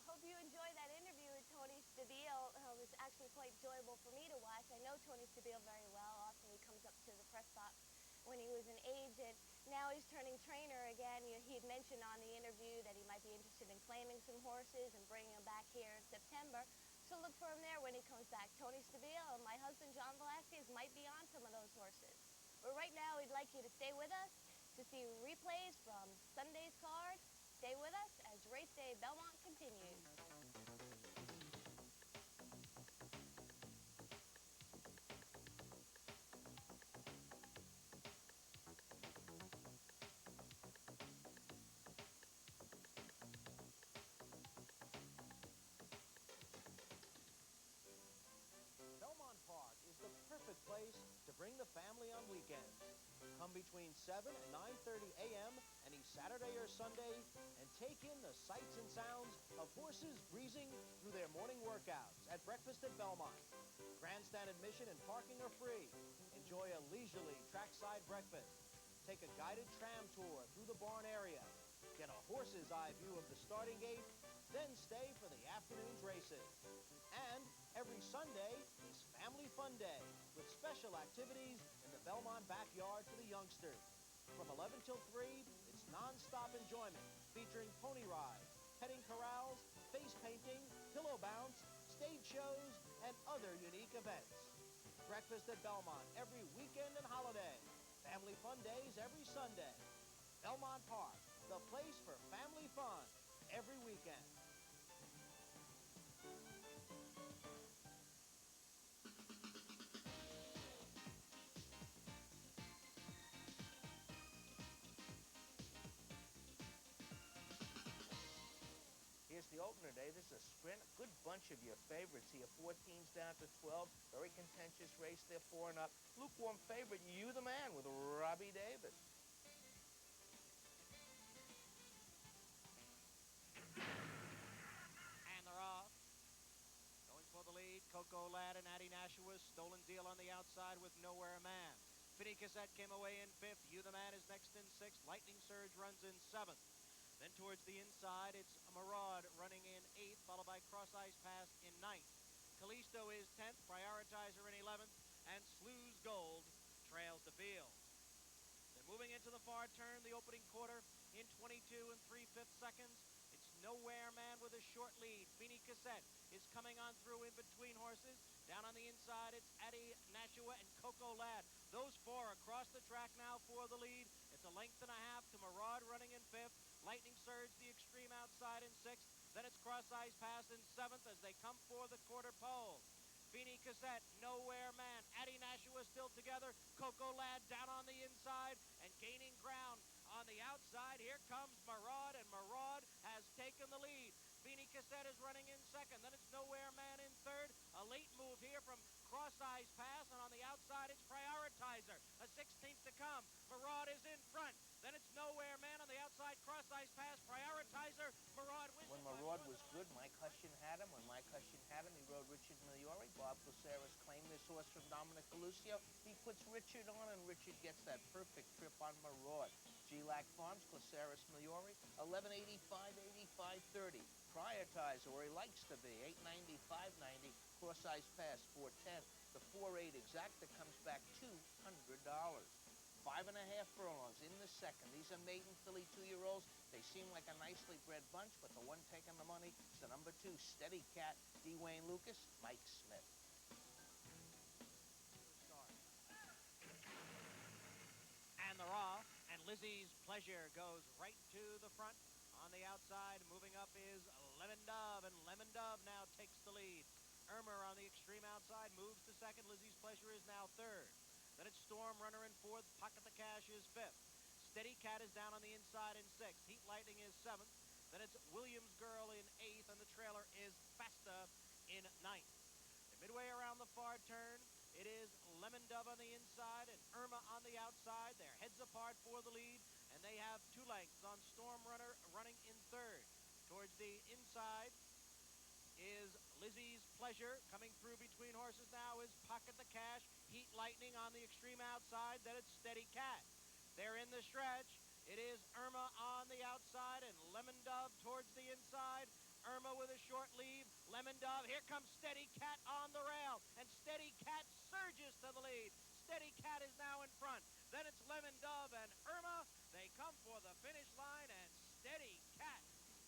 Hope you enjoyed that interview with Tony Stabile. It was actually quite enjoyable for me to watch. I know Tony Stabile very well. Often he comes up to the press box when he was an agent. Now he's turning trainer again. He had mentioned on the interview that he might be interested in claiming some horses and bringing them back here in September. So look for him there when he comes back. Tony Stabile and my husband, John Velasquez, might be on some of those horses. But right now, we'd like you to stay with us to see replays from Sunday's card. Stay with us as Race Day Belmont continues. Belmont Park is the perfect place to bring the family on weekends. Come between 7 and 9:30 a.m. any Saturday or Sunday and take in the sights and sounds of horses breezing through their morning workouts at breakfast at Belmont. Grandstand admission and parking are free. Enjoy a leisurely trackside breakfast. Take a guided tram tour through the barn area. Get a horse's eye view of the starting gate, then stay for the afternoon's races. And every Sunday is Family Fun Day with special activities in the Belmont backyard for the youngsters. From 11 till 3, it's non-stop enjoyment featuring pony rides, petting corrals, face painting, pillow bounce, stage shows, and other unique events. Breakfast at Belmont every weekend and holiday. Family fun days every Sunday. Belmont Park, the place for family fun every weekend. Here's the opener day. This is a sprint. A good bunch of your favorites here. 14's down to 12. Very contentious race. They're 4 and up. Lukewarm favorite, You the Man, with Robbie Davis. And they're off. Going for the lead, Coco Ladd and Addie Nashua. Stolen Deal on the outside with Nowhere Man. Finny Cassette came away in 5th. You the Man is next in 6th. Lightning Surge runs in 7th. Then towards the inside, it's Maraud running in 8th, followed by Cross Ice Pass in 9th. Callisto is 10th, Prioritizer in 11th, and Slew's Gold trails the field. Then moving into the far turn, the opening quarter in 22 and 3/5 seconds. It's Nowhere Man with a short lead. Fini Cassette is coming on through in between horses. Down on the inside, it's Addie Nashua and Coco Ladd. Those 4 across the track now for the lead. It's a length and a half to Maraud running in 5th. Lightning Surge, the extreme outside in 6th. Then it's Cross Ice Pass in 7th as they come for the quarter pole. Fini Cassette, Nowhere Man, Addie Nashua still together. Coco Ladd down on the inside and gaining ground on the outside. Here comes Maraud, and Maraud has taken the lead. Fini Cassette is running in 2nd. Then it's Nowhere Man in 3rd. A late move here from Cross Eyes Pass, and on the outside it's Prioritizer. A 16th to come. Maraud is in front. Then it's Nowhere Man on the outside. Cross Eyes Pass, Prioritizer. Maraud wins. When Maraud was good, Mike Hushian had him. When Mike Hushian had him, he rode Richard Miliori. Bob Placeris claimed this horse from Dominic Galusio. He puts Richard on, and Richard gets that perfect trip on Maraud. G-Lac Farms, Placeris Miliori, 1185, 85.30. Prioritizer, where he likes to be, 890, 590. Cross Ice Pass, 410. The 4.8 exacta comes back $200. 5.5 furlongs in the second. These are maiden filly 2-year-olds. They seem like a nicely bred bunch, but the one taking the money is the number 2, Steady Cat, D. Wayne Lucas, Mike Smith. And they're off, and Lizzie's Pleasure goes right to the front. On the outside, moving up is Lemon Dove, and Lemon Dove now takes the lead. Irmer on the extreme outside moves to 2nd. Lizzie's Pleasure is now 3rd. Then it's Storm Runner in 4th. Pocket the Cash is 5th. Steady Cat is down on the inside in 6th. Heat Lightning is 7th. Then it's Williams Girl in 8th, and the trailer is Fasta in 9th. And midway around the far turn, it is Lemon Dove on the inside and Irma on the outside. They're heads apart for the lead, and they have 2 lengths on Storm Runner running in 3rd. Towards the inside is Lizzie's Pleasure. Coming through between horses now is Pocket the Cash. Heat Lightning on the extreme outside. Then it's Steady Cat. They're in the stretch. It is Irma on the outside and Lemon Dove towards the inside. Irma with a short lead. Lemon Dove. Here comes Steady Cat on the rail. And Steady Cat surges to the lead. Steady Cat is now in front. Then it's Lemon Dove and Irma. They come for the finish line, and Steady Cat,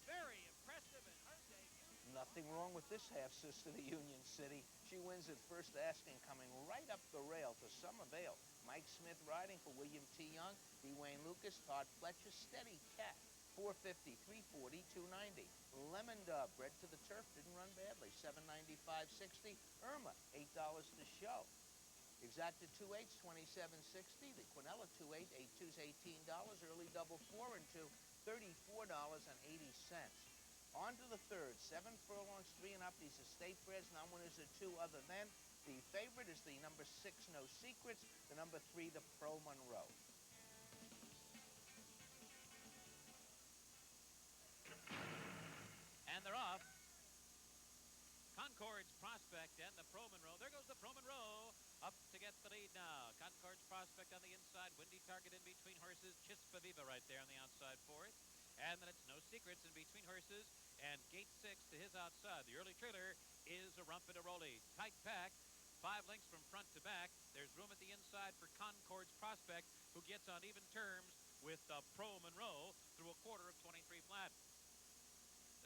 very impressive in her debut. Nothing wrong with this half-sister to Union City. She wins at first asking, coming right up the rail to some avail. Mike Smith riding for William T. Young, D. Wayne Lucas, Todd Fletcher, Steady Cat, 450, 340, 290. Lemon Dove, bred to the turf, didn't run badly, 795, 60. Irma, $8 to show. Exacted 2/8, 27.60. The Quinella 2/8, 8/2's $18. Early double 4 and 2, $34.80. On to the third, 7 furlongs, 3 and up. These are state breds. None winners are 2 other than. The favorite is the number 6, No Secrets. The number 3, the Pro Monroe. And they're off. Concord's Prospect and the Pro Monroe. There goes the Pro Monroe up to get the lead now. Concord's Prospect on the inside. Windy Target in between horses. Chispa Viva right there on the outside for it. And then it's No Secrets in between horses. And Gate 6 to his outside. The early trailer is a Rumpa-de-Rolly. Tight pack. 5 lengths from front to back. There's room at the inside for Concord's Prospect, who gets on even terms with the Pro Monroe through a quarter of 23 flat.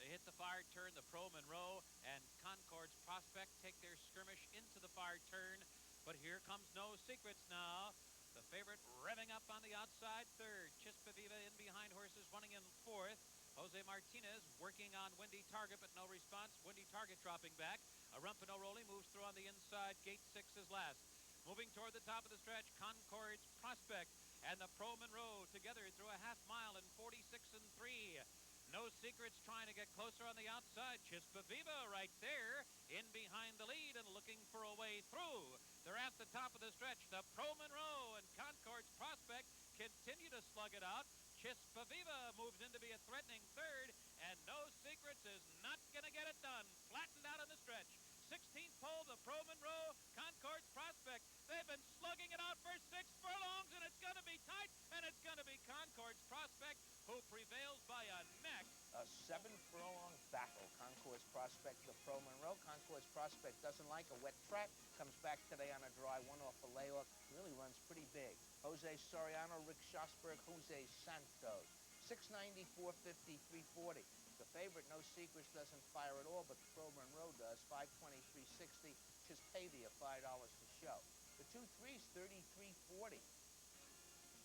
They hit the far turn, the Pro Monroe and Concord's Prospect take their skirmish into the far turn. But here comes No Secrets now. The favorite revving up on the outside third. Chispa Viva in behind horses running in fourth. Jose Martinez working on Windy Target, but no response. Windy Target dropping back. A Rumpano Rolly moves through on the inside. Gate 6 is last. Moving toward the top of the stretch, Concord's Prospect and the Pro Monroe together through a half mile in 46 and 3. No Secrets trying to get closer on the outside. Chispa Viva right there in behind the lead and looking for a way through. They're at the top of the stretch. The Pro Monroe and Concord's Prospect continue to slug it out. Chispa Viva moves in to be a threatening third, and No Secrets is not going to get it done. Flattened out on the stretch. 16th pole, the Pro Monroe, Concord's Prospect. They've been slugging it out for 6 furlongs, and it's going to be tight, and it's going to be Concord's Prospect who prevails by a neck. A 7-furlong battle. Concord's Prospect, the Pro Monroe. Concord's Prospect doesn't like a wet track. Comes back today on a dry one off a layoff. Really runs pretty big. Jose Soriano, Rick Schosberg, Jose Santos. 690, 450, 340. The favorite, No Secrets, doesn't fire at all, but the Pro Monroe does. 520, 360. Chispavia, $5 to show. The 2-3's 33.40.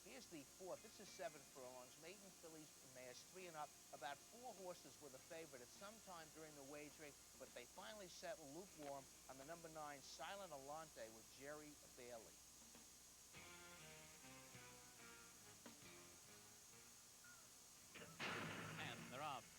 Here's the fourth. This is 7 furlongs. Maiden fillies mares 3 and up. About 4 horses were the favorite at some time during the wagering, but they finally settled lukewarm on the number 9, Silent Alante, with Jerry Bailey. And they're off.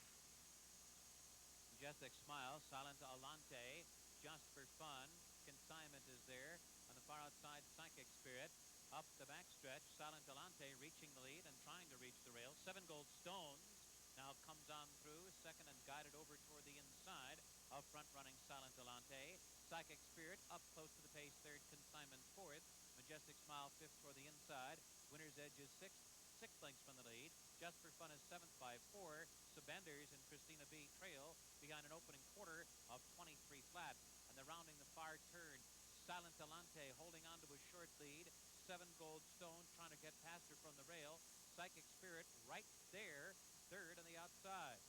Majestic Smile, Silent Alante, Just for Fun. Consignment is there. On the far outside, Psychic Spirit. Up the backstretch, Silent Alante reaching the lead and trying to reach the rail. 7 Gold Stones now comes on through, second and guided over toward the inside of front-running Silent Alante. Psychic Spirit up close to the pace, third. Consignment fourth. Majestic Smile fifth toward the inside. Winner's Edge is sixth, 6 lengths from the lead. Just for Fun is seventh by 4. Sabanders and Christina B trail behind an opening quarter of 23 flat. And they're rounding the far turn. Silent Alante holding on to a short lead. 7 Gold Stone trying to get past her from the rail. Psychic Spirit right there, third on the outside.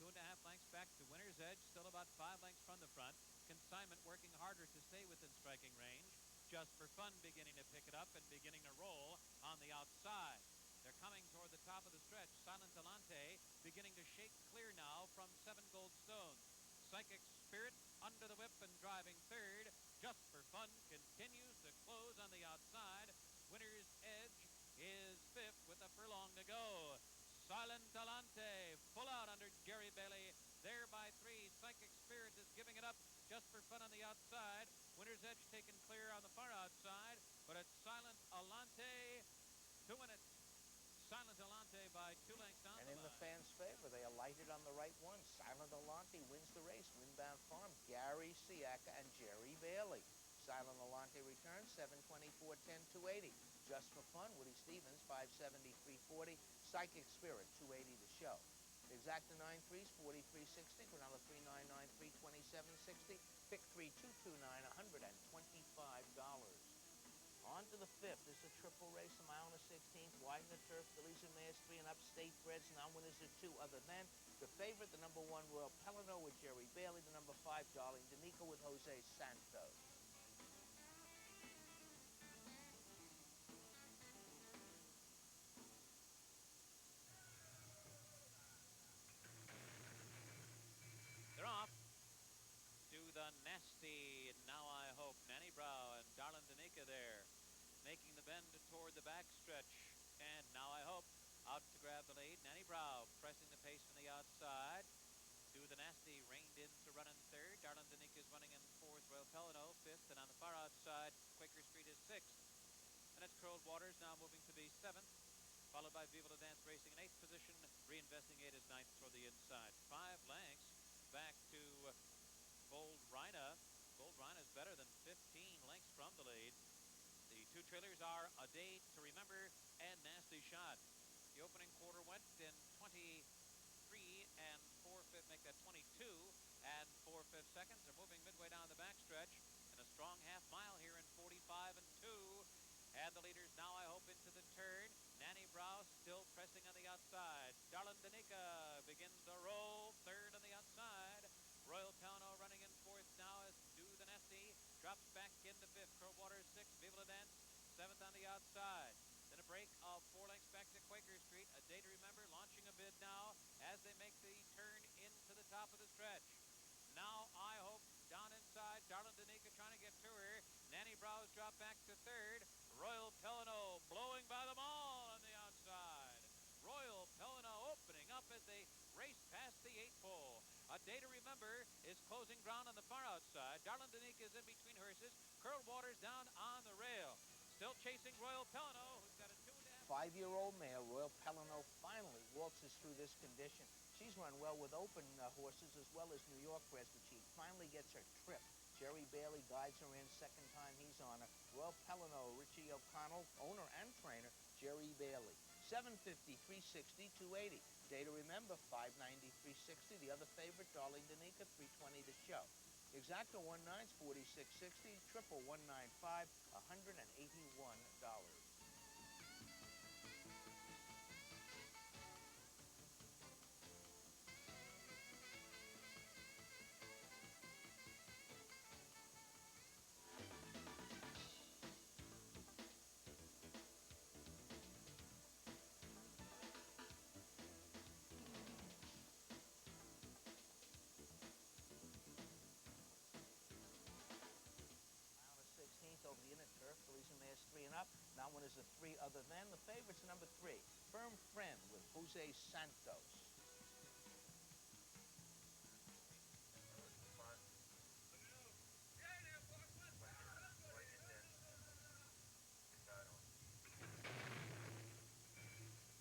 2.5 lengths back to Winner's Edge, still about 5 lengths from the front. Consignment working harder to stay within striking range. Just for Fun beginning to pick it up and beginning to roll on the outside. They're coming toward the top of the stretch. Silent Alante beginning to shake clear now from 7 Gold Stones. Psychic Spirit under the whip and driving third. Just for Fun continues to close on the outside. Winner's Edge is fifth with a furlong to go. Silent Alante full out under Jerry Bailey. There by 3. Psychic Spirit is giving it up. Just for Fun on the outside. Winner's Edge taken clear on the far outside. But it's Silent Alante to win it. Silent Alante by 2 lengths on And the in the line. fans' favor, they alighted on the right one. Silent Alante wins the race. Windbound Farm, Gary Siaka and Jerry Bailey. Silent Alante returns, 720, 410, 280. Just for Fun, Woody Stevens, 570, 340. Psychic Spirit, 280 to show. Exacta 9-3s, 43.60. Granella 3993, 27.60. Pick 3, 229, $125. On to the fifth. This is a triple race, a mile and a 16th. Widen the turf. Fillies and mares 3 and up. State breds. Non-winners are 2 other than the favorite, the number 1 Royal Pelino with Jerry Bailey. The number 5 Darling Danica with Jose Santos. They're off to the nasty Now I Hope. Nanny Brow and Darlin Danica there, making the bend toward the backstretch. And Now I Hope out to grab the lead. Nanny Brow pressing the pace from the outside. To the nasty, reined in to run in third. Darlin Danica is running in fourth. Royal Pelino fifth. And on the far outside, Quaker Street is sixth. And it's Curled Waters now moving to be seventh. Followed by Viva La Dance racing in eighth position. Reinvesting eight is ninth toward the inside. 5 lengths back to Bold Rhina. Bold Rhina is better than 15 lengths from the lead. The 2 trailers are A Day to Remember and Nasty Shot. The opening quarter went in 23 and 4/5, make that 22 and 4/5 seconds. They're moving midway down the backstretch and a strong half mile here in 45 and 2. And the leaders Now I Hope into the turn. Nanny Brow still pressing on the outside. Darlin Danica begins to roll third on the outside. the outside. Then a break of 4 lengths back to Quaker Street. A Day to Remember launching a bid now as they make the turn into the top of the stretch. Now I Hope down inside. Darlin' Danica trying to get to her. Nanny Browse drop back to third. Royal Pelino blowing by them all on the outside. Royal Pelino opening up as they race past the 8th pole. A Day to Remember is closing ground on the far outside. Darlin' Danica is in between horses. Curled Waters down on the rail. Still chasing Royal Pelino, who's got a 2.5. 5-year-old mare, Royal Pelino, finally waltzes through this condition. She's run well with open horses as well as New York bred, but she finally gets her trip. Jerry Bailey guides her in, second time he's on her. Royal Pelino, Richie O'Connell, owner and trainer, Jerry Bailey. 750, 360, 280. Day to Remember, 590, 360. The other favorite, Darling Danica, 320 to show. Exacta 19's 46.60, triple 195, $181. Over the inner turf, fillies and mares 3 and up. That one is a 3 other than. The favorite's number 3, Firm Friend with Jose Santos.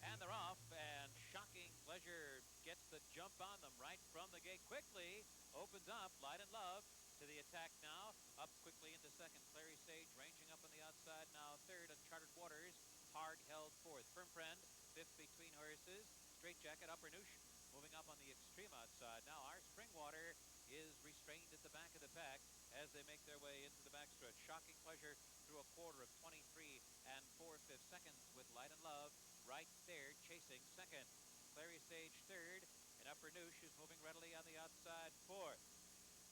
And they're off, and Shocking Pleasure gets the jump on them right from the gate. Quickly opens up. Light and Love to the attack now. Up quickly into second. Clary Sage ranging up on the outside now. Third, Uncharted Waters. Hard held fourth. Firm Friend, fifth between horses. Straight Jacket, Upper Noosh moving up on the extreme outside. Now our Springwater is restrained at the back of the pack as they make their way into the backstretch. Shocking Pleasure through a quarter of 23 and 4/5 seconds with Light and Love right there chasing second. Clary Sage third, and Upper Noosh is moving readily on the outside fourth.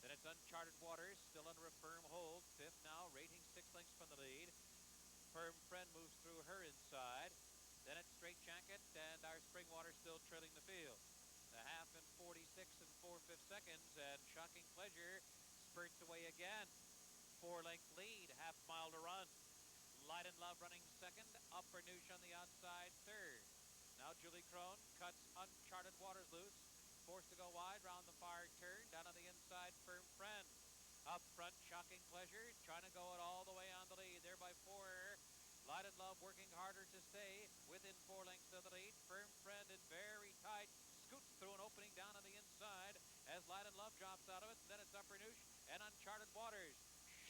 Then it's Uncharted Waters, still under a firm hold. Fifth now, rating 6 lengths from the lead. Firm Friend moves through her inside. Then it's Straight Jacket, and our Springwater still trailing the field. The half in 46 and 4/5 seconds, and Shocking Pleasure spurts away again. 4-length lead, half mile to run. Light and Love running second. Upper Noosh on the outside third. Now Julie Crone cuts Uncharted Waters loose. Forced to go wide round the far turn. Down on the inside, Firm Friend. Up front, Shocking Pleasure trying to go it all the way on the lead. There by 4. Light and Love working harder to stay within 4 lengths of the lead. Firm Friend in very tight. Scoots through an opening down on the inside as Light and Love drops out of it. Then it's Upper Noosh and Uncharted Waters.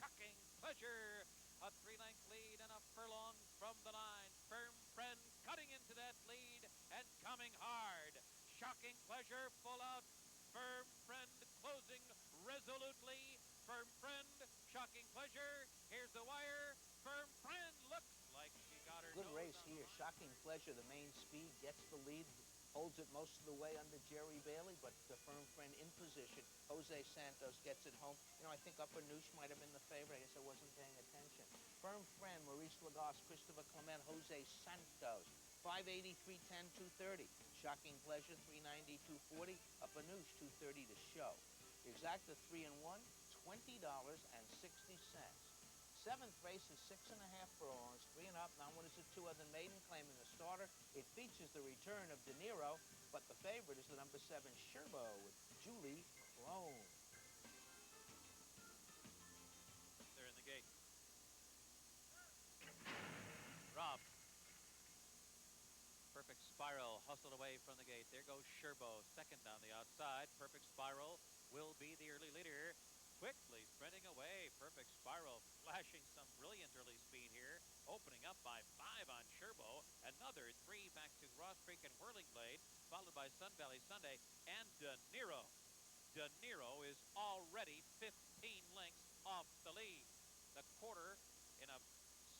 Shocking Pleasure. A 3-length lead and a furlong from the line. Firm Friend cutting into that lead and coming hard. Shocking Pleasure full out. Firm Friend closing resolutely. Firm Friend, Shocking Pleasure. Here's the wire. Firm Friend looks like she got her Good nose race on the here. line. Shocking Pleasure, the main speed, gets the lead, holds it most of the way under Jerry Bailey, but the Firm Friend in position. Jose Santos gets it home. You know, I think Upper Noosh might have been the favorite. I guess I wasn't paying attention. Firm Friend, Maurice Lagasse, Christopher Clement, Jose Santos. 580, 310, 230. Shocking Pleasure, 390, 240. Upper Noosh, 230 to show. Exacta 3 and 1, $20.60. Seventh race is 6.5 furlongs, 3 and up. Now one is a 2 other maiden claiming the starter. It features the return of De Niro, but the favorite is the number 7 Sherbo with Julie Crone. They're in the gate. Rob. Perfect Spiral hustled away from the gate. There goes Sherbo, second on the outside. Perfect Spiral will be the early leader. Quickly spreading away. Perfect Spiral flashing some brilliant early speed here. Opening up by 5 on Sherbo. Another 3 back to Ross Creek and Whirling Blade, followed by Sun Valley Sunday and De Niro. De Niro is already 15 lengths off the lead. The quarter in a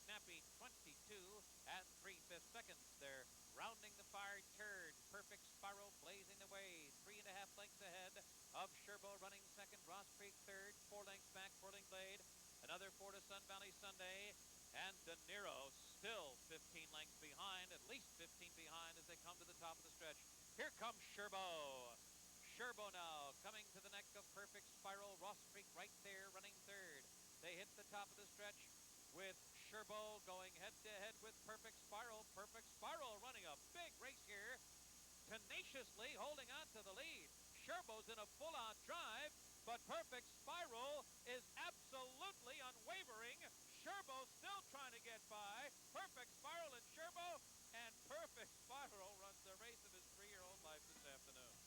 snappy 22 and 3/5 seconds. They're rounding the far turn. Perfect Spiral blazing the way. 3.5 lengths ahead of Sherbo running second. Ross Creek third. 4 lengths back, Whirling Blade. Another 4 to Sun Valley Sunday. And De Niro still 15 lengths behind, at least 15 behind as they come to the top of the stretch. Here comes Sherbo. Sherbo now coming to the neck of Perfect Spiral. Ross Creek right there running third. They hit the top of the stretch with Sherbo going head-to-head with Perfect Spiral. Perfect Spiral running a big race here, tenaciously holding on to the lead. Sherbo's in a full-on drive, but Perfect Spiral is absolutely unwavering. Sherbo still trying to get by. Perfect Spiral and Sherbo, and Perfect Spiral runs the race of his 3-year-old life this afternoon.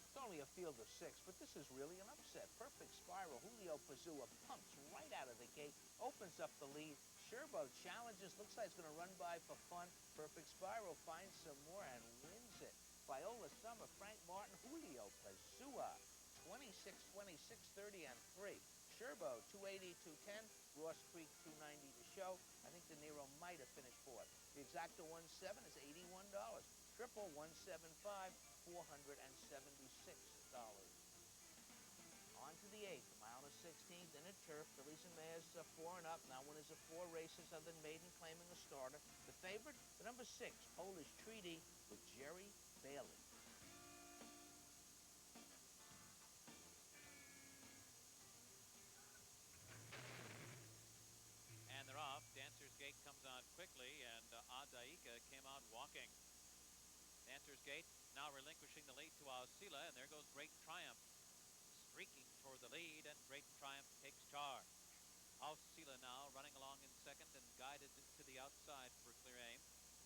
It's only a field of 6, but this is really an upset. Perfect Spiral. Julio Pazua pumps right out of the gate, opens up the lead. Sherbo challenges, looks like it's going to run by for fun. Perfect Spiral finds some more and wins it. Viola Summer, Frank Martin, Julio Pazua, 26, 26, 30, and 3. Sherbo, 280, 210. Ross Creek, 290 to show. I think De Niro might have finished fourth. The exacta 1-7 is $81. Triple 175, $476. On to the 8th, a mile to 16th in a turf. Fillies and mares 4 and up. Now winners of 4 races other than maiden claiming a starter. The favorite, the number 6, Polish Treaty with Jerry Bailey. And they're off. Dancer's Gate comes on quickly, and Adaika came out walking. Dancer's Gate now relinquishing the lead to Alcila, and there goes Great Triumph streaking toward the lead, and Great Triumph takes charge. Alcila now running along in second and guided to the outside for clear aim.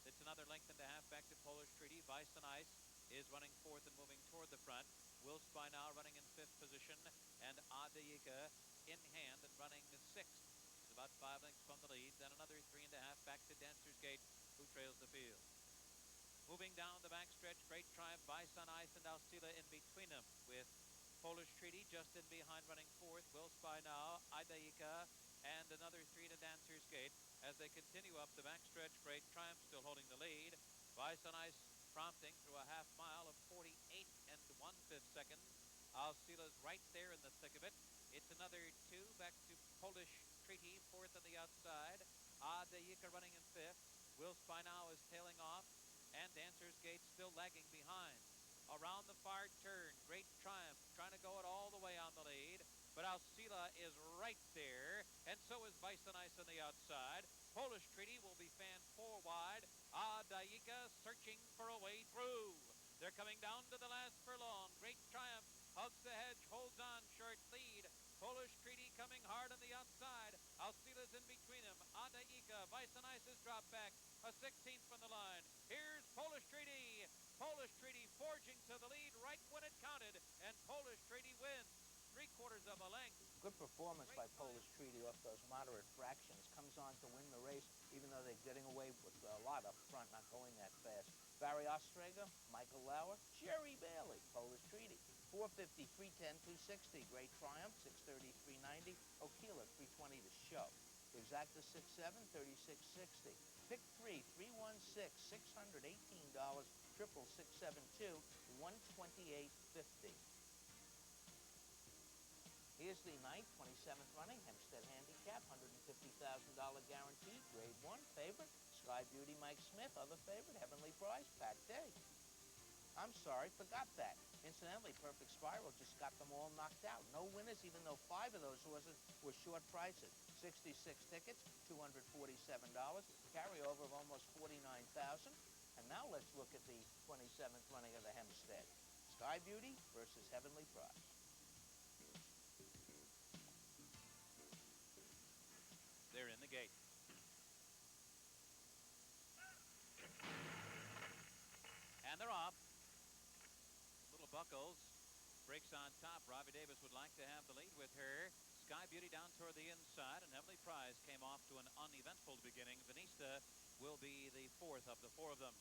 It's another length and a half back to Polish Treaty. Vice on Ice is running fourth and moving toward the front. Will Spy now running in fifth position, and Adaika in hand and running sixth. He's about 5 lengths from the lead. Then another 3.5 back to Dancer's Gate, who trails the field. Moving down the backstretch, Great Triumph, Vice on Ice, and Alcila in between them, with Polish Treaty just in behind running fourth. Will Spy now, Adaika, and another 3 to Dancer's Gate. As they continue up the backstretch, Great Triumph still holding the lead. Vice on Ice prompting through a half mile of 48 1/5 seconds. Alcila's right there in the thick of it. It's another 2 back to Polish Treaty, fourth on the outside. Adaika running in fifth. Will Spy now is tailing off, and Dancer's Gate still lagging behind. Around the far turn, Great Triumph trying to go it all the way on the lead, but Alcila is right there, and so is Vice on Ice on the outside. Polish Treaty will be fanned 4 wide. Adaika searching for a way through. They're coming down to the last furlong. Great Triumph hugs the hedge, holds on, short lead. Polish Treaty coming hard on the outside. Alcila's in between them. Adaika, Vice on Ice has dropped back a 16th from the line. Here's Polish Treaty. Polish Treaty forging to the lead right when it counted, and Polish Treaty wins 3/4 of a length. Good performance by Polish Treaty off those moderate fractions. Comes on to win the race, even though they're getting away with a lot up front, not going that fast. Barry Ostrager, Michael Lauer, Jerry Bailey, Polish Treaty. 450, 310, 260. Great Triumph, 630, 390. Okila, 320 to show. Exacta 6-7, 3660. Pick 3, 316, $618. Triple 672, $128.50. Here's the ninth, 27th running, Hempstead Handicap, $150,000 guaranteed, grade 1, favorite, Sky Beauty, Mike Smith, other favorite, Heavenly Prize, Pat Day. I'm sorry, forgot that. Incidentally, Perfect Spiral just got them all knocked out. No winners, even though 5 of those horses were short prices. 66 tickets, $247, carryover of almost $49,000. And now let's look at the 27th running of the Hempstead. Sky Beauty versus Heavenly Prize. They're in the gate. And they're off. Little Buckles breaks on top. Robbie Davis would like to have the lead with her. Sky Beauty down toward the inside, and Heavenly Prize came off to an uneventful beginning. Venista will be the fourth of the 4 of them.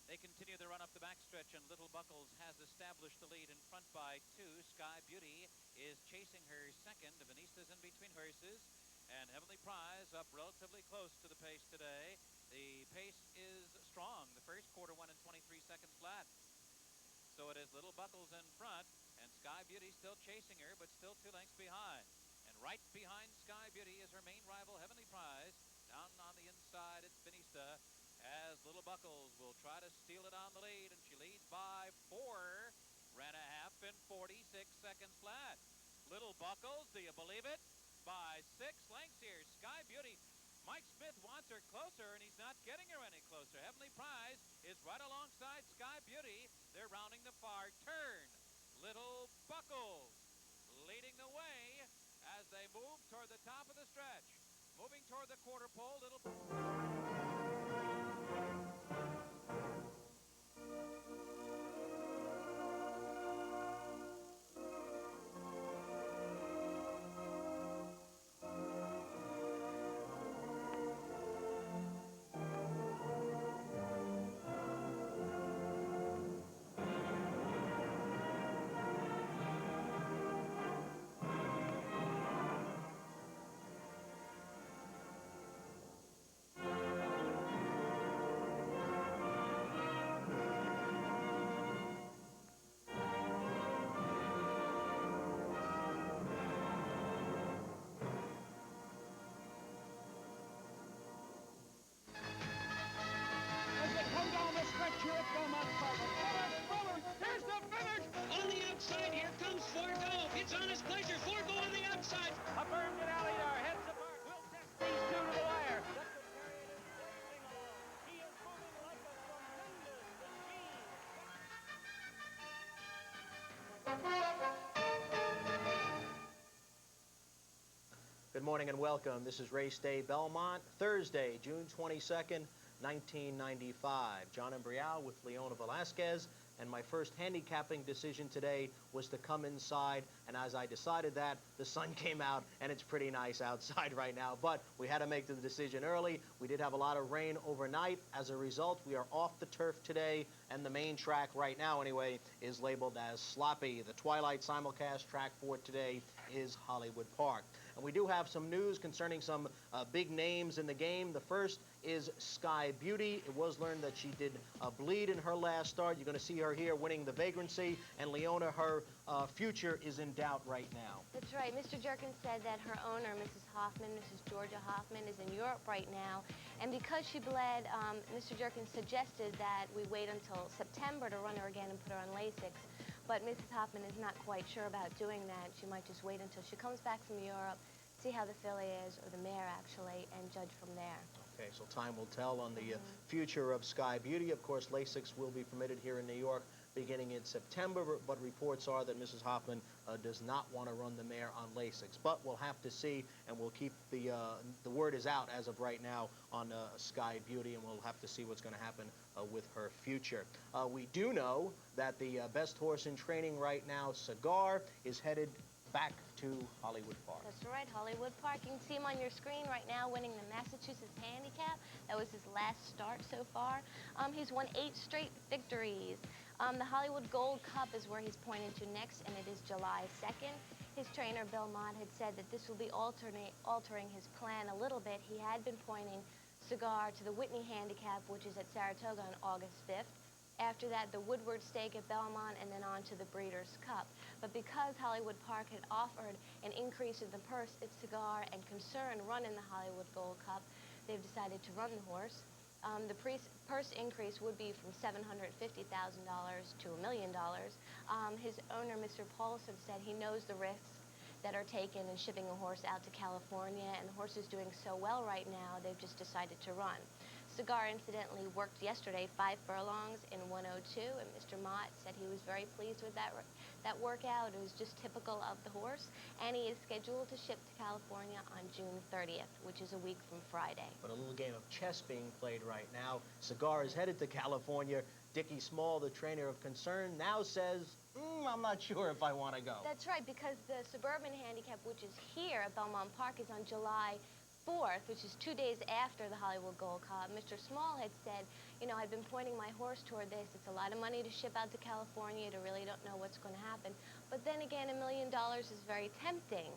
They continue their run up the backstretch, and Little Buckles has established the lead in front by 2. Sky Beauty is chasing her second. Venista's in between horses, and Heavenly Prize up relatively close to the pace today. The pace is strong. The first quarter went in 23 seconds flat. So it is Little Buckles in front, and Sky Beauty still chasing her, but still 2 lengths behind. And right behind Sky Beauty is her main rival, Heavenly Prize. Down on the inside, it's Finista, as Little Buckles will try to steal it on the lead, and she leads by 4. Ran a half in 46 seconds flat. Little Buckles, do you believe it? By 6 lengths here. Sky Beauty. Mike Smith wants her closer, and he's not getting her any closer. Heavenly Prize is right alongside Sky Beauty. They're rounding the far turn. Little Buckles leading the way as they move toward the top of the stretch. Moving toward the quarter pole, Little... As they come down the stretch here at Belmont Park. Here's the finish! On the outside, here comes Forgo. It's on his pleasure. Forgo on the outside. A bermed and Alliar heads apart. We'll test these two to the wire. He is moving like a tremendous machine. Good morning and welcome. This is Race Day Belmont, Thursday, June 22nd, 1995. John Embrial with Leona Velasquez, and my first handicapping decision today was to come inside, and as I decided that, the sun came out, and it's pretty nice outside right now, but we had to make the decision early. We did have a lot of rain overnight. As a result, we are off the turf today, and the main track right now, anyway, is labeled as sloppy. The Twilight simulcast track for today is Hollywood Park. And we do have some news concerning some big names in the game. The first is Sky Beauty. It was learned that she did bleed in her last start. You're going to see her here winning the Vagrancy. And Leona, her future is in doubt right now. That's right. Mr. Jerkins said that her owner, Mrs. Hoffman, Mrs. Georgia Hoffman, is in Europe right now. And because she bled, Mr. Jerkins suggested that we wait until September to run her again and put her on Lasix. But Mrs. Hoffman is not quite sure about doing that. She might just wait until she comes back from Europe, see how the filly is, or the mare actually, and judge from there. Okay, so time will tell on the future of Sky Beauty. Of course, Lasix will be permitted here in New York beginning in September, but reports are that Mrs. Hoffman does not want to run the mare on Lasix. But we'll have to see, and we'll keep the word is out as of right now on Sky Beauty, and we'll have to see what's going to happen with her future. We do know that the best horse in training right now, Cigar, is headed back to Hollywood Park. That's right, Hollywood Park. You can see him on your screen right now winning the Massachusetts Handicap. That was his last start so far. He's won 8 straight victories. The Hollywood Gold Cup is where he's pointing to next, and it is July 2nd. His trainer, Belmont, had said that this will be altering his plan a little bit. He had been pointing Cigar to the Whitney Handicap, which is at Saratoga on August 5th. After that, the Woodward Stake at Belmont, and then on to the Breeders' Cup. But because Hollywood Park had offered an increase in the purse at Cigar and Concern run in the Hollywood Gold Cup, they've decided to run the horse. The purse increase would be from $750,000 to $1 million. His owner, Mr. Paulson, said he knows the risks that are taken in shipping a horse out to California, and the horse is doing so well right now, they've just decided to run. Cigar, incidentally, worked yesterday 5 furlongs in 102, and Mr. Mott said he was very pleased with that workout. It was just typical of the horse, and he is scheduled to ship to California on June 30th, which is a week from Friday. But a little game of chess being played right now. Cigar is headed to California. Dickie Small, the trainer of Concern, now says, I'm not sure if I want to go. That's right, because the Suburban Handicap, which is here at Belmont Park, is on July 4th, which is 2 days after the Hollywood Gold Cup. Mr. Small had said, you know, I've been pointing my horse toward this. It's a lot of money to ship out to California. You really don't know what's going to happen. But then again, $1 million is very tempting.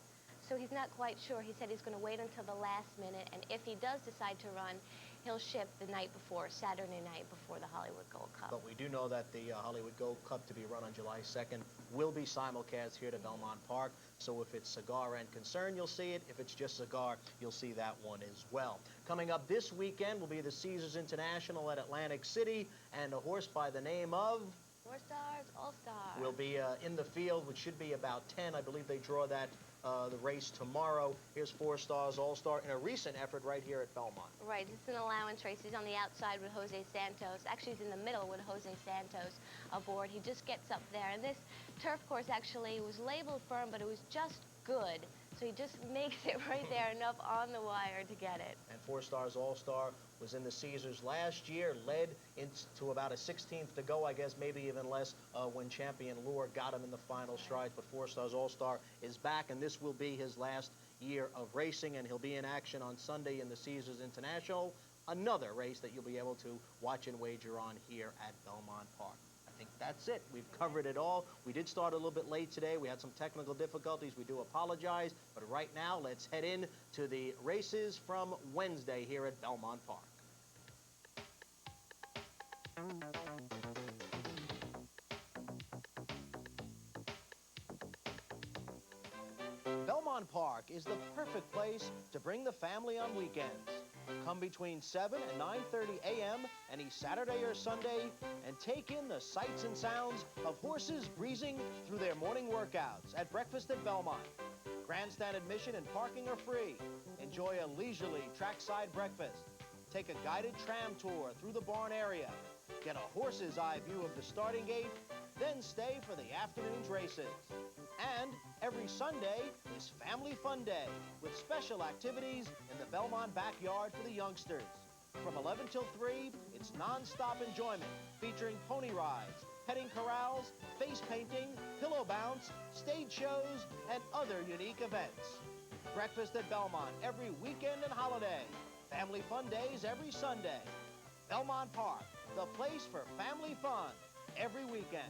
So he's not quite sure. He said he's going to wait until the last minute, and if he does decide to run, he'll ship the night before, Saturday night before the Hollywood Gold Cup. But we do know that the Hollywood Gold Cup, to be run on July 2nd, will be simulcast here to Belmont Park. So if it's Cigar and Concern, you'll see it. If it's just Cigar, you'll see that one as well. Coming up this weekend will be the Caesars International at Atlantic City, and a horse by the name of... 4 Stars All-Star. Will be in the field, which should be about 10. I believe they draw that the race tomorrow. Here's 4 Stars All-Star in a recent effort right here at Belmont. Right, it's an allowance race. He's on the outside with Jose Santos. Actually, he's in the middle with Jose Santos aboard. He just gets up there. And this turf course actually was labeled firm, but it was just good. So he just makes it right there, enough on the wire to get it. And 4 Stars All-Star was in the Caesars last year, led into about a 16th to go, I guess, maybe even less, when Champion Lure got him in the final strides. But 4 Stars All-Star is back, and this will be his last year of racing, and he'll be in action on Sunday in the Caesars International, another race that you'll be able to watch and wager on here at Belmont Park. I think that's it. We've covered it all. We did start a little bit late today. We had some technical difficulties. We do apologize. But right now, let's head in to the races from Wednesday here at Belmont Park. Belmont Park is the perfect place to bring the family on weekends. Come between 7 and 9:30 a.m. any Saturday or Sunday and take in the sights and sounds of horses breezing through their morning workouts at Breakfast at Belmont. Grandstand admission and parking are free. Enjoy a leisurely trackside breakfast. Take a guided tram tour through the barn area. Get a horse's eye view of the starting gate, then stay for the afternoon's races. And every Sunday is Family Fun Day with special activities in the Belmont backyard for the youngsters. From 11 till 3, it's non-stop enjoyment featuring pony rides, petting corrals, face painting, pillow bounce, stage shows, and other unique events. Breakfast at Belmont every weekend and holiday. Family Fun Days every Sunday. Belmont Park, the place for family fun every weekend.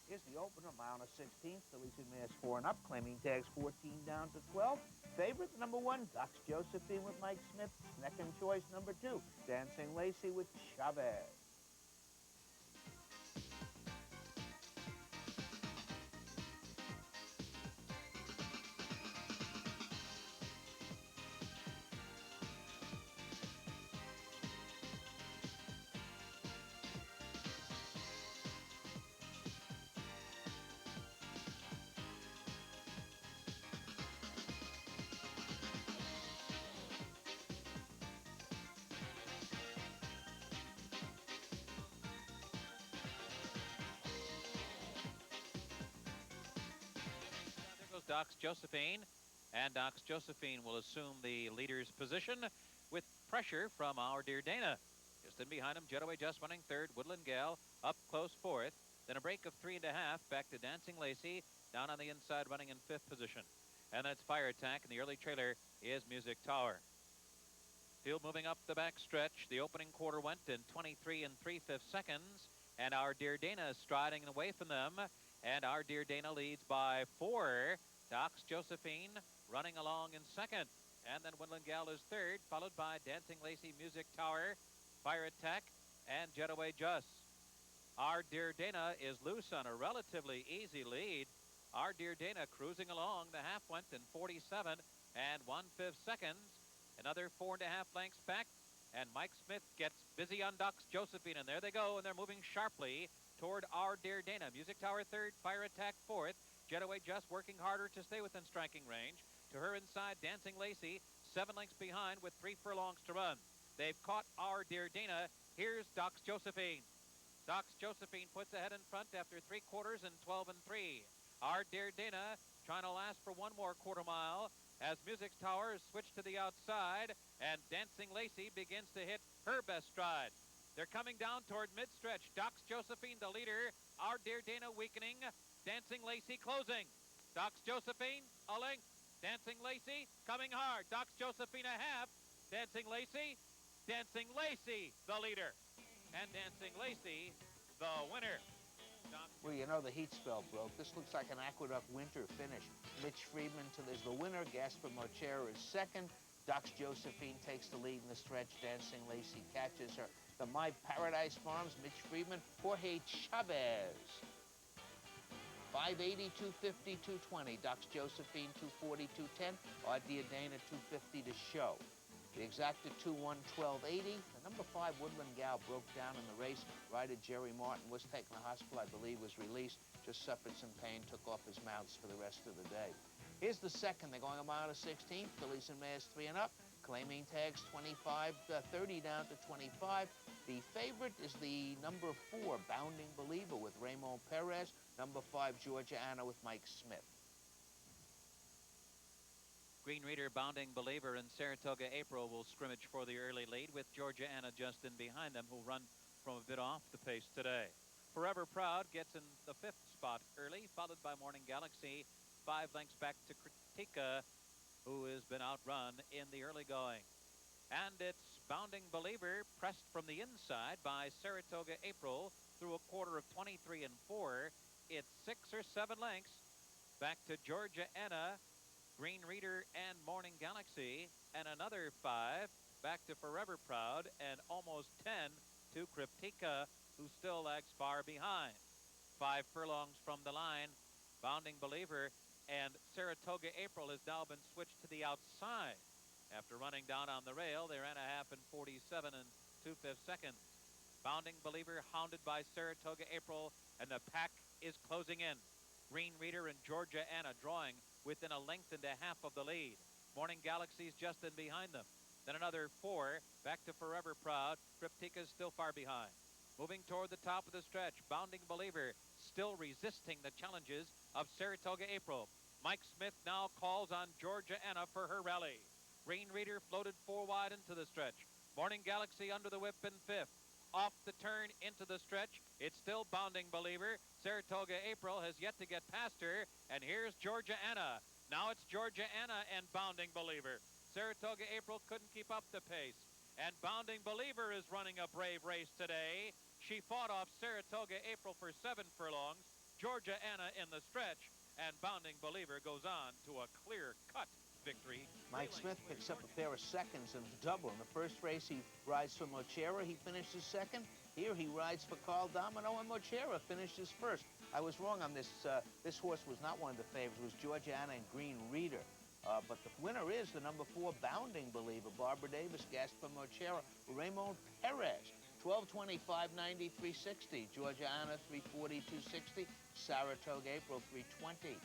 Here's the opener, mile and a 16th, releasing mares 4 and up, claiming tags 14 down to 12. Favorite, number 1, Dux Josephine with Mike Smith. Second choice, number 2, Dancing Lacey with Chavez. Dux Josephine, and Dux Josephine will assume the leader's position with pressure from Our Dear Dana. Just in behind him, Jetaway Just running third, Woodland Gal up close fourth, then a break of 3.5 back to Dancing Lacey, down on the inside running in fifth position. And that's Fire Attack, and the early trailer is Music Tower. Field moving up the back stretch. The opening quarter went in 23 3/5 seconds, and Our Dear Dana is striding away from them, and Our Dear Dana leads by 4. Dux Josephine running along in second. And then Woodland Gal is third, followed by Dancing Lacey, Music Tower, Fire Attack, and Jetaway Just. Our Dear Dana is loose on a relatively easy lead. Our Dear Dana cruising along. The half went in 47 1/5 seconds. Another 4.5 lengths back. And Mike Smith gets busy on Dux Josephine. And there they go, and they're moving sharply toward Our Dear Dana. Music Tower third, Fire Attack fourth. Jetaway Just working harder to stay within striking range. To her inside, Dancing Lacey, 7 lengths behind with 3 furlongs to run. They've caught Our Dear Dana. Here's Dux Josephine. Dux Josephine puts ahead in front after 3 quarters and 12 3. Our Dear Dana trying to last for 1 more quarter mile as Music Tower is switched to the outside, and Dancing Lacey begins to hit her best stride. They're coming down toward mid-stretch. Dux Josephine, the leader. Our Dear Dana weakening. Dancing Lacey closing. Dux Josephine, a length. Dancing Lacey coming hard. Doc's Josephina half. Dancing Lacey. Dancing Lacey, the leader. And Dancing Lacey, the winner. Well, you know, the heat spell broke. This looks like an Aqueduct winter finish. Mitch Friedman is the winner. Gaspar Mochera is second. Docs Josephine takes the lead in the stretch. Dancing Lacey catches her. The My Paradise Farms, Mitch Friedman, Jorge Chavez. 580, 250, 220. Docs Josephine, 240, 210. Ardia Dana, 250 to show. The exacta 2-1, 1280. The number 5 Woodland Gal broke down in the race. Rider Jerry Martin was taken to the hospital, I believe, was released. Just suffered some pain, took off his mounts for the rest of the day. Here's the second. They're going a mile to 16. Fillies and mares 3 and up. Claiming tags 25, 30 down to 25. The favorite is the number 4 Bounding Believer with Raymond Perez. Number 5 Georgia Anna with Mike Smith. Green Reader, Bounding Believer, and Saratoga April will scrimmage for the early lead with Georgia Anna just in behind them, who'll run from a bit off the pace today. Forever Proud gets in the 5th spot early, followed by Morning Galaxy, 5 lengths back to Kritika, who has been outrun in the early going. And it's Bounding Believer pressed from the inside by Saratoga April through a quarter of 23 and 4. It's 6 or 7 lengths back to Georgia Anna, Green Reader, and Morning Galaxy, and another 5 back to Forever Proud, and almost 10 to Kritika, who still lags far behind. 5 furlongs from the line, Bounding Believer and Saratoga April has now been switched to the outside. After running down on the rail, they ran a half in 47 and 2/5 seconds. Bounding Believer hounded by Saratoga April, and the pack is closing in. Green Reader and Georgia Anna drawing within a length and a half of the lead. Morning Galaxy's just in behind them. Then another 4 back to Forever Proud. Kriptika's still far behind. Moving toward the top of the stretch, Bounding Believer still resisting the challenges of Saratoga April. Mike Smith now calls on Georgia Anna for her rally. Green Reader floated 4 wide into the stretch. Morning Galaxy under the whip in 5th. Off the turn into the stretch, it's still Bounding Believer. Saratoga April has yet to get past her, and here's Georgia Anna. Now it's Georgia Anna and Bounding Believer. Saratoga April couldn't keep up the pace, and Bounding Believer is running a brave race today. She fought off Saratoga April for 7 furlongs, Georgia Anna in the stretch, and Bounding Believer goes on to a clear-cut victory. Mike Smith picks up a pair of seconds in the double. In the first race, he rides for Mochera. He finishes second. Here, he rides for Carl Domino, and Mochera finishes first. I was wrong on this. This horse was not one of the favorites. It was Georgia Anna and Green Reader. But the winner is the number 4 Bounding Believer. Barbara Davis, Gaspar Mochera, Raymond Perez. 12:25.90, 360. Georgia Anna, 340, 260. Saratoga April, 320.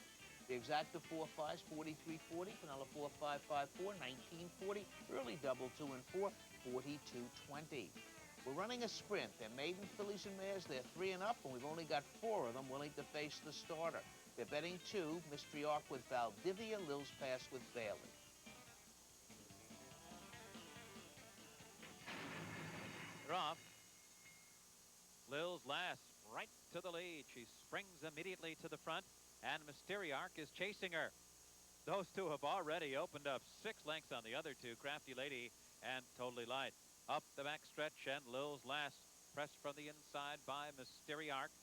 The exacta 4 5s, 43.40. Vanilla 4 5 5 4, 19.40. Early double 2 and 4, 42.20. We're running a sprint. They're maiden fillies and mares. They're 3 and up, and we've only got 4 of them willing to face the starter. They're betting 2. Mystery Arc with Valdivia, Lil's Pass with Bailey. They're off. Lil's Lass right to the lead. She springs immediately to the front, and Mysteriarch is chasing her. Those two have already opened up 6 lengths on the other two, Crafty Lady and Totally Light. Up the back stretch, and Lil's Lass pressed from the inside by Mysteriarch.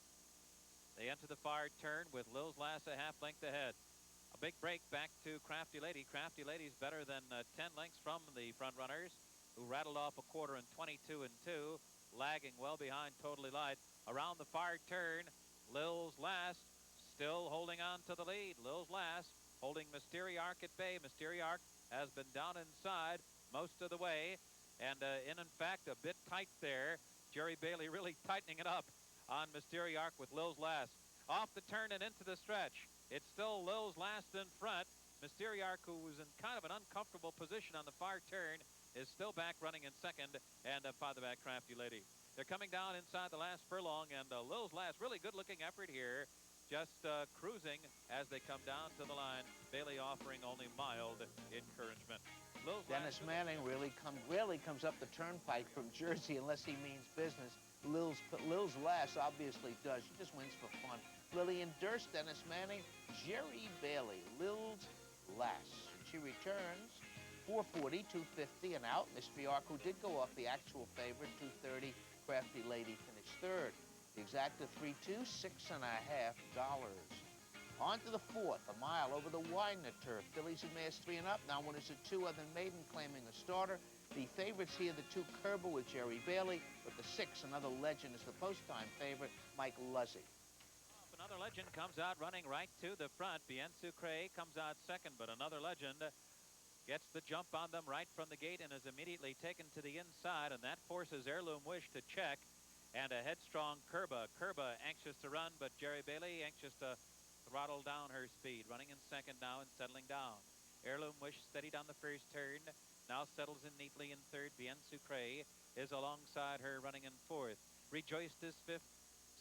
They enter the far turn with Lil's Lass a half length ahead. A big break back to Crafty Lady. Crafty Lady's better than 10 lengths from the front runners, who rattled off a quarter in 22 and 2, lagging well behind Totally Light. Around the far turn, Lil's Lass still holding on to the lead. Lil's Lass holding Mysteriarch at bay. Mysteriarch has been down inside most of the way, and in fact, a bit tight there. Jerry Bailey really tightening it up on Mysteriarch with Lil's Lass. Off the turn and into the stretch. It's still Lil's Lass in front. Mysteriarch, who was in kind of an uncomfortable position on the far turn, is still back running in second, and farther back, Crafty Lady. They're coming down inside the last furlong, and Lil's Lass, really good-looking effort here, just cruising as they come down to the line. Bailey offering only mild encouragement. Dennis Manning really rarely comes up the turnpike from Jersey unless he means business. Lil's Lass obviously does. She just wins for fun. Lillian Durst, Dennis Manning, Jerry Bailey, Lil's Lass. she returns. 440, 250, and out. Mystery Arc, who did go off the actual favorite, 230. Crafty Lady finished third. The exacta 3-2, $6.5. On to the fourth, a mile over the Widener turf. Fillies and mares 3 and up. Now one is a 2 other than Maiden claiming the starter. The favorites here, the 2 Kerber with Jerry Bailey, but the 6, another legend, is the post-time favorite, Mike Luzzy. Another legend comes out running right to the front. Bien Sucre comes out second, but another legend gets the jump on them right from the gate and is immediately taken to the inside, and that forces Heirloom Wish to check. And a headstrong Kerba. Kerba anxious to run, but Jerry Bailey anxious to throttle down her speed. Running in second now and settling down. Heirloom Wish steadied on the first turn. Now settles in neatly in third. Bien Sucre is alongside her running in fourth. Rejoiced is fifth.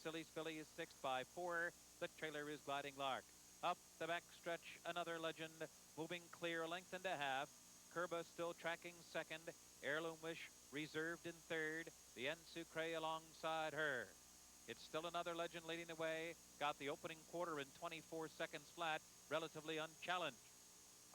Silly's Filly is sixth by 4. The trailer is Gliding Lark. Up the back stretch, another legend, moving clear, a length and a half. Kerba still tracking second. Heirloom Wish reserved in third. Bien Sucre alongside her. It's still another legend leading the way. Got the opening quarter in 24 seconds flat, relatively unchallenged.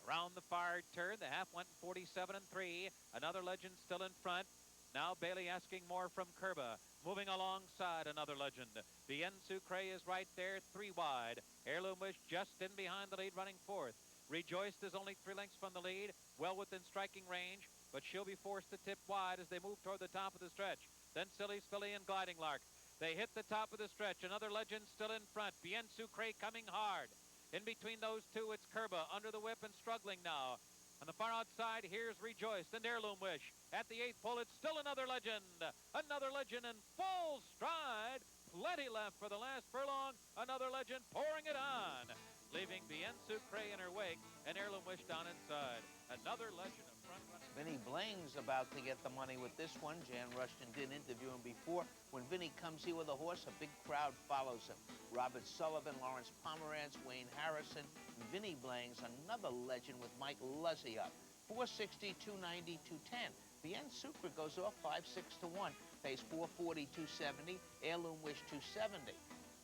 Around the far turn, the half went 47 and 3. Another legend still in front. Now Bailey asking more from Kerba. Moving alongside another legend. Bien Sucre is right there, 3 wide. Heirloom Wish just in behind the lead, running fourth. Rejoiced is only 3 lengths from the lead, well within striking range, but she'll be forced to tip wide as they move toward the top of the stretch. Then Silly's Filly and Gliding Lark. They hit the top of the stretch. Another legend still in front. Bien Sucre coming hard. In between those two, it's Kerba under the whip and struggling now. On the far outside, here's Rejoiced and Heirloom Wish. At the 8th pole, it's still another legend. Another legend in full stride. Plenty left for the last furlong. Another legend pouring it on. Leaving Bien Sucre in her wake and Heirloom Wish down inside. Another legend of front running. Vinny Bling's about to get the money with this one. Jan Rushton did interview him before. When Vinny comes here with a horse, a big crowd follows him. Robert Sullivan, Lawrence Pomerantz, Wayne Harrison, and Vinny Bling's another legend with Mike Luzzy up. 460, 290, 210. Bien Sucre goes off 5-6 to 1. Pays 440, 270. Heirloom Wish 270.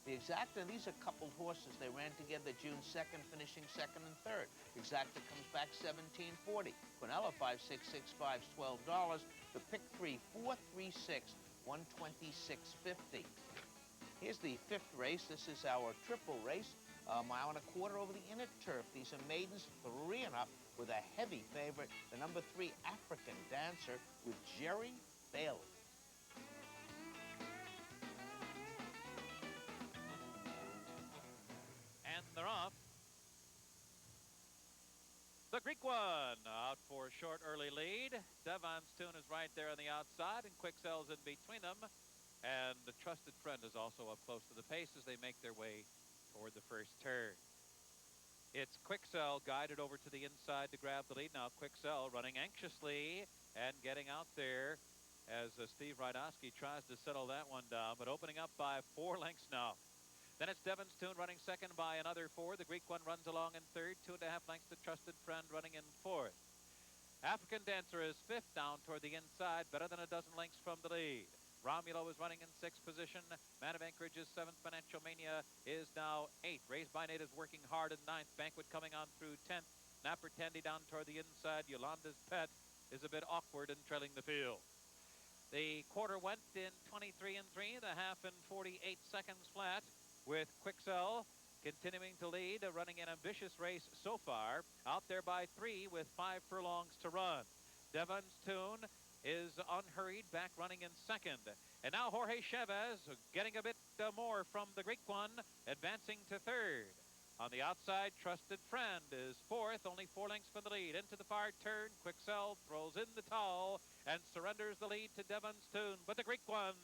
The Exacta, these are coupled horses. They ran together June 2nd, finishing second and third. Exacta comes back 1740. Quinella 5665 is $12. The pick 3, 436, 126.50. Here's the 5th race. This is our triple race. A mile and a quarter over the inner turf. These are maidens 3 and up with a heavy favorite, the number 3 African Dancer with Jerry Bailey. And they're off. The Greek one out for a short early lead. Devon's Tune is right there on the outside, and Quicksel's in between them. And the Trusted Friend is also up close to the pace as they make their way toward the first turn. It's Quicksell guided over to the inside to grab the lead. Now Quicksell running anxiously and getting out there as Steve Rydowski tries to settle that one down, but opening up by 4 lengths now. Then it's Devon's Tune running second by another 4. The Greek one runs along in third, 2.5 lengths to Trusted Friend running in fourth. African Dancer is 5th down toward the inside, better than a dozen lengths from the lead. Romulo is running in 6th position. Man of Anchorage is 7th. Financial Mania is now 8th. Raised by Natives working hard in 9th. Banquet coming on through 10th. Napper Tandy down toward the inside. Yolanda's Pet is a bit awkward in trailing the field. The quarter went in 23 and 3. The half in 48 seconds flat, with Quicksell continuing to lead, running an ambitious race so far. Out there by 3 with 5 furlongs to run. Devon's Tune is unhurried, back running in second. And now Jorge Chavez getting a bit more from the Greek one, advancing to third. On the outside, Trusted Friend is 4th, only 4 lengths from the lead. Into the far turn, Quicksell throws in the towel and surrenders the lead to Devon's Tune. But the Greek one,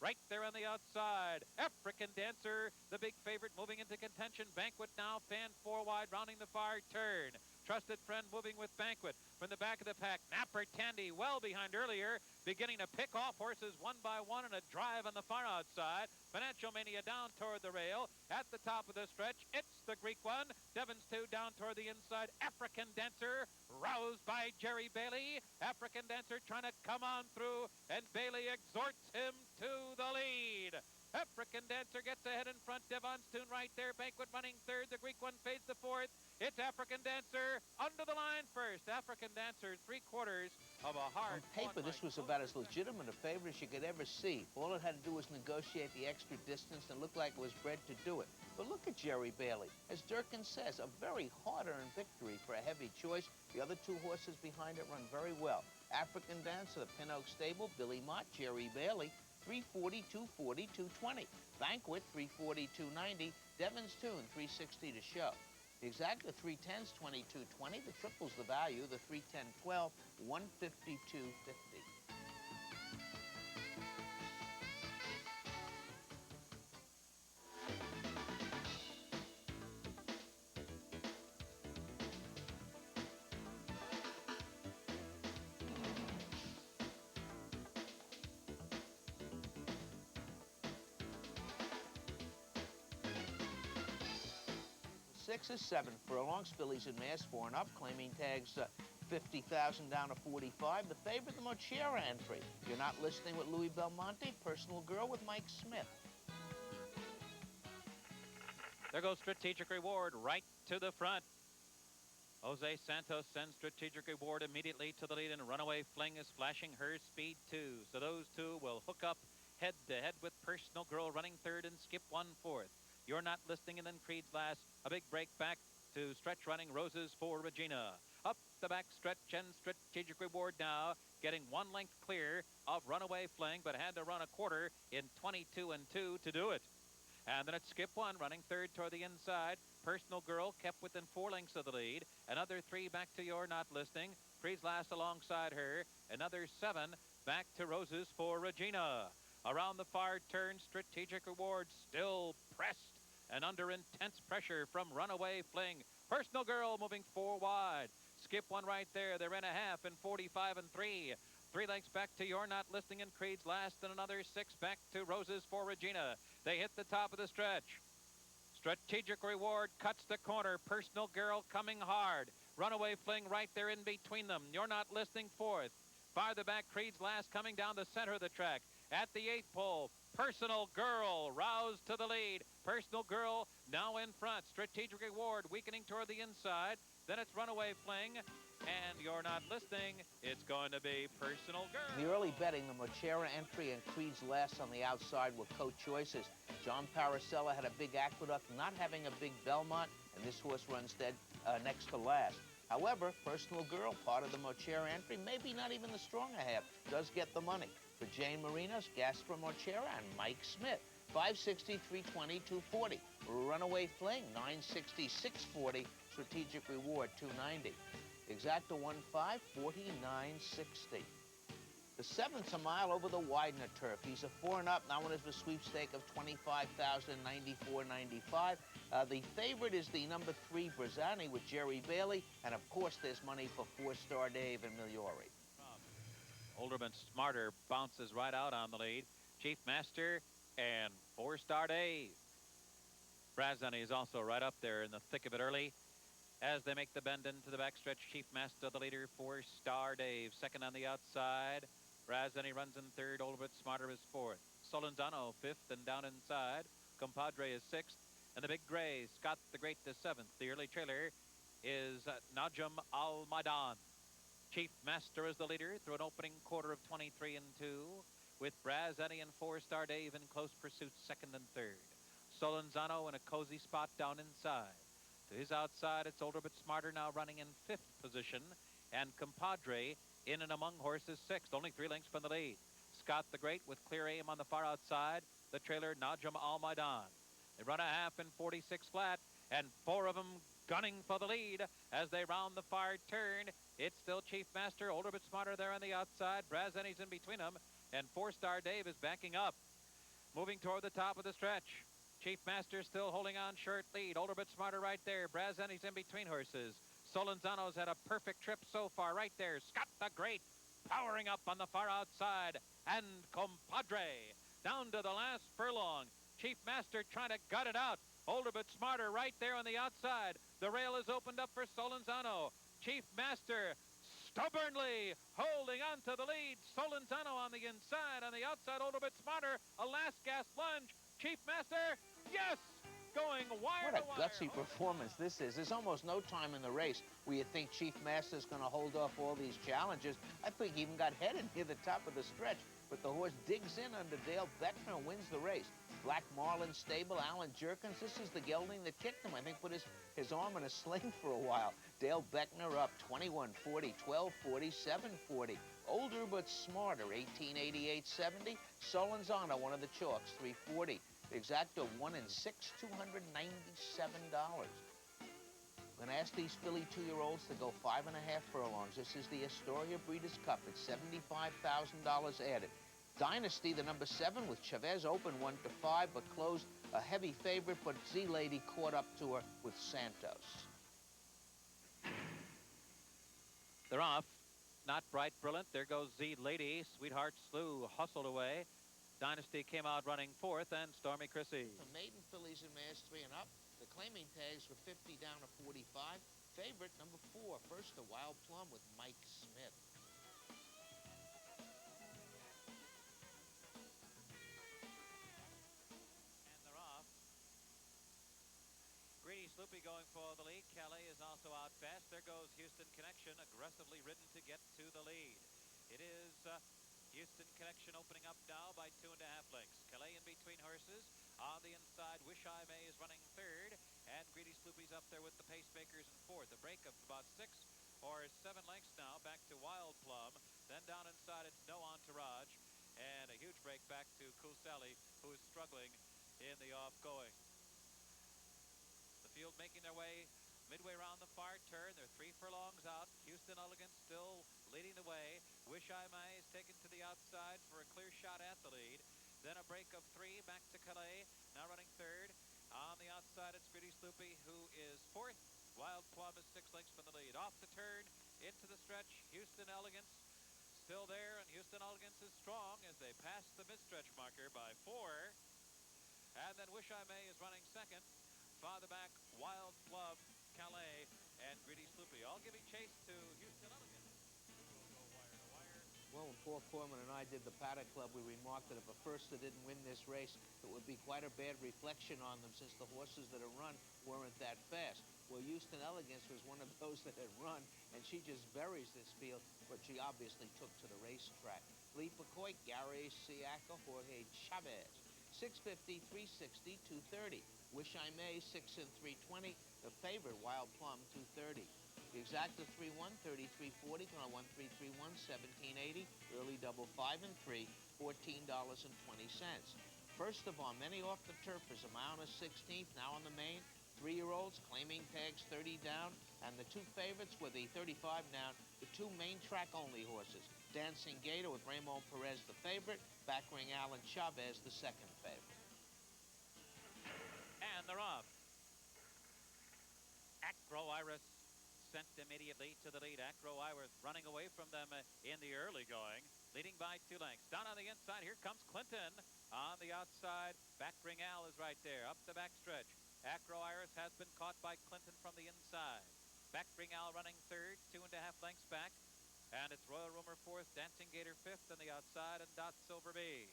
right there on the outside. African Dancer, the big favorite, moving into contention. Banquet now, Fan 4 wide, rounding the far turn. Trusted Friend moving with Banquet. From the back of the pack, Napper Tandy well behind earlier, beginning to pick off horses one by one and a drive on the far outside. Financial Mania down toward the rail. At the top of the stretch, it's the Greek one. Devon's Tune down toward the inside. African Dancer roused by Jerry Bailey. African Dancer trying to come on through, and Bailey exhorts him to the lead. African Dancer gets ahead in front. Devon's Tune right there. Banquet running third. The Greek one fades to fourth. It's African Dancer under the line first. African Dancer, 3/4 of a hard. On paper, this was about as legitimate a favorite as you could ever see. All it had to do was negotiate the extra distance and looked like it was bred to do it. But look at Jerry Bailey. As Durkin says, a very hard-earned victory for a heavy choice. The other 2 horses behind it run very well. African Dancer, the Pin Oak Stable, Billy Mott, Jerry Bailey, 340, 240, 220. Banquet, 340, 290. Devon's Tune, 360 to show. The exact, the 310's 22.20. The triple's the value. The 310.12, 152.50. Six is 7 furlongs. Fillies in mass 4 and up. Claiming tags 50,000 down to 45. The favorite, the Mochera entry. You're not listening with Louis Belmonte. Personal Girl with Mike Smith. There goes Strategic Reward right to the front. Jose Santos sends Strategic Reward immediately to the lead, and Runaway Fling is flashing her speed too. So those two will hook up head-to-head with Personal Girl running third and Skip 1 4th. You're Not Listening, and then Creed's Last. A big break back to stretch running Roses for Regina. Up the back stretch, and Strategic Reward now getting 1 length clear of Runaway Fling, but had to run a quarter in 22 and 2 to do it. And then it's Skip 1 running third toward the inside. Personal Girl kept within 4 lengths of the lead. Another 3 back to You're Not Listening. Creed's Last alongside her. Another 7 back to Roses for Regina. Around the far turn, Strategic Reward still pressed and under intense pressure from Runaway Fling. Personal Girl moving 4 wide. Skip 1 right there. They're in a half in 45 and 3. 3 lengths back to You're Not Listening and Creed's Last, and another 6 back to Roses for Regina. They hit the top of the stretch. Strategic Reward cuts the corner. Personal Girl coming hard. Runaway Fling right there in between them. You're Not Listening 4th. Farther back, Creed's Last coming down the center of the track. At the 8th pole, Personal Girl roused to the lead. Personal Girl now in front. Strategic Reward weakening toward the inside. Then it's Runaway Fling. And You're Not Listening. It's going to be Personal Girl. In the early betting, the Mochera entry and Creed's Last on the outside were co-choices. John Paracella had a big Aqueduct, not having a big Belmont, and this horse runs dead next to last. However, Personal Girl, part of the Mochera entry, maybe not even the stronger half, does get the money. For Jane Marinos, Gaspar Mochera, and Mike Smith. 560, 320, 240. Runaway Fling, 960, 640. Strategic Reward, 290. Exacta 1.5, 49.60. The 7th's a mile over the Widener turf. He's a 4 and up. That one is a sweepstake of 25,000, 94.95. The favorite is the number 3 Brazani with Jerry Bailey, and of course there's money for 4-star Dave and Miliori. Olderman Smarter bounces right out on the lead. Chief Master and 4-star Dave. Brazani is also right up there in the thick of it early. As they make the bend into the backstretch, Chief Master, the leader, 4-star Dave. Second on the outside. Brazani runs in third. A little bit Smarter is 4th. Solenzano 5th, and down inside, Compadre is 6th. And the big gray, Scott the Great, the 7th. The early trailer is Najm Al-Maidan. Chief Master is the leader through an opening quarter of 23 and 2, with Brazani and 4-star Dave in close pursuit, 2nd and 3rd. Solenzano in a cozy spot down inside. To his outside, it's Older But Smarter now running in 5th position, and Compadre in and among horses 6th, only 3 lengths from the lead. Scott the Great with Clear Aim on the far outside, the trailer Najm Al-Maidan. They run a half in 46 flat, and 4 of them gunning for the lead as they round the far turn. It's still Chief Master, Older But Smarter there on the outside. Brazani's in between them, and 4-star Dave is backing up. Moving toward the top of the stretch. Chief Master still holding on short lead. Older But Smarter right there. Brazani's in between horses. Solenzano's had a perfect trip so far right there. Scott the Great powering up on the far outside. And Compadre down to the last furlong. Chief Master trying to gut it out. Older But Smarter right there on the outside. The rail is opened up for Solenzano. Chief Master stubbornly holding on to the lead. Solenzano on the inside. On the outside, Older But Smarter. A last gasp lunge. Chief Master, yes! Going wire What to a wire. gutsy performance this is. There's almost no time in the race where you think Chief Master's going to hold off all these challengers. I think he even got headed near the top of the stretch, but the horse digs in under Dale Beckner and wins the race. Black Marlin Stable, Alan Jerkins, this is the gelding that kicked him. I think put his arm in a sling for a while. Dale Beckner up 21.40, 12.40, 7.40. Older but smarter, 1888.70. Solenzano, one of the chalks, 3.40. The exacta 1 and 6, $297. I'm going to ask these filly 2-year-olds to go 5.5 furlongs. This is the Astoria Breeders' Cup. It's $75,000 added. Dynasty, the number 7, with Chavez open 1-5, but closed a heavy favorite, but Z-Lady caught up to her with Santos. They're off. Not Bright Brilliant. There goes Z-Lady. Sweetheart Slew hustled away. Dynasty came out running 4th, and Stormy Chrissy. The maiden fillies in mares 3 and up. The claiming tags were 50 down to 45. Favorite number 4, first the Wild Plum with Mike Smith. And they're off. Greedy Sloopy going for the lead. Kelly is also out fast. There goes Houston Connection, aggressively ridden to get to the lead. It is Houston Connection opening up now by 2.5 lengths. Calais in between horses. On the inside, Wish I May is running 3rd. And Greedy Sloopy's up there with the Pacemakers in 4th. A break of about 6 or 7 lengths now back to Wild Plum. Then down inside, it's No Entourage. And a huge break back to Cool Sally, who is struggling in the off-going. The field making their way midway around the far turn. They're 3 furlongs out. Houston Elegant still leading the way. Wish I May is taken to the outside for a clear shot at the lead. Then a break of 3 back to Calais, now running 3rd. On the outside, it's Greedy Sloopy, who is 4th. Wild Plum is 6 lengths from the lead. Off the turn, into the stretch, Houston Elegance still there, and Houston Elegance is strong as they pass the mid-stretch marker by 4. And then Wish I May is running 2nd. Farther back, Wild Plum, Calais, and Greedy Sloopy, all giving chase to Houston Elegance. Well, when Paul Corman and I did the Paddock Club, we remarked that if a firster didn't win this race, it would be quite a bad reflection on them since the horses that had run weren't that fast. Well, Houston Elegance was one of those that had run, and she just buries this field, but she obviously took to the racetrack. Lee Pecoit, Gary Siaka, Jorge Chavez. 650, 360, 230. Wish I May, 6 and 320. The favorite, Wild Plum, 230. The exacta 3-1, 33.40, going on 1-3-3-1, 17.80. Early double 5 and 3, $14.20. First of all, many off the turf is a mile and a 16th, now on the main. 3-year-olds, claiming tags 30 down, and the 2 favorites were the 35 down, the 2 main track only horses. Dancing Gator with Ramon Perez, the favorite. Backring Alan Chavez, the 2nd favorite. And they're off. Acro Iris sent immediately to the lead. Acro Iris running away from them in the early going, leading by 2 lengths. Down on the inside, here comes Clinton. On the outside, Backring Al is right there, up the backstretch. Acro Iris has been caught by Clinton from the inside. Backring Al running 3rd, 2.5 lengths back. And it's Royal Rumor 4th, Dancing Gator 5th on the outside, and Dot Silver Bee.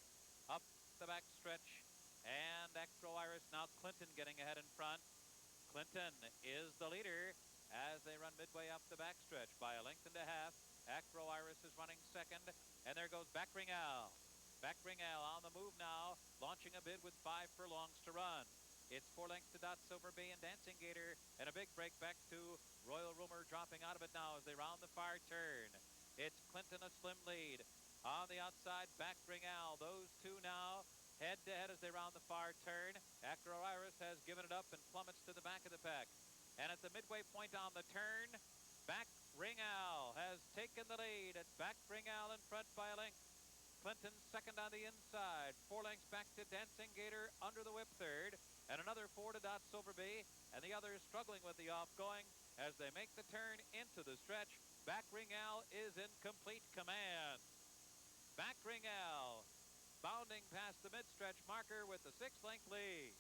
Up the backstretch, and Acro Iris, now Clinton getting ahead in front. Clinton is the leader as they run midway up the backstretch by 1.5 lengths. Acro Iris is running 2nd, and there goes Backring Al. Backring Al on the move now, launching a bid with 5 furlongs to run. It's 4 lengths to Dot Silver Bee and Dancing Gator, and a big break back to Royal Rumor, dropping out of it now as they round the far turn. It's Clinton a slim lead. On the outside, Backring Al. Those 2 now head-to-head as they round the far turn. Acro Iris has given it up and plummets to the back of the pack. And at the midway point on the turn, Backring Al has taken the lead. It's Backring Al in front by 1 length. Clinton 2nd on the inside. 4 lengths back to Dancing Gator under the whip 3rd. And another 4 to Dot Silver Bee. And the others struggling with the off-going as they make the turn into the stretch. Backring Al is in complete command. Backring Al bounding past the mid-stretch marker with the 6-length lead.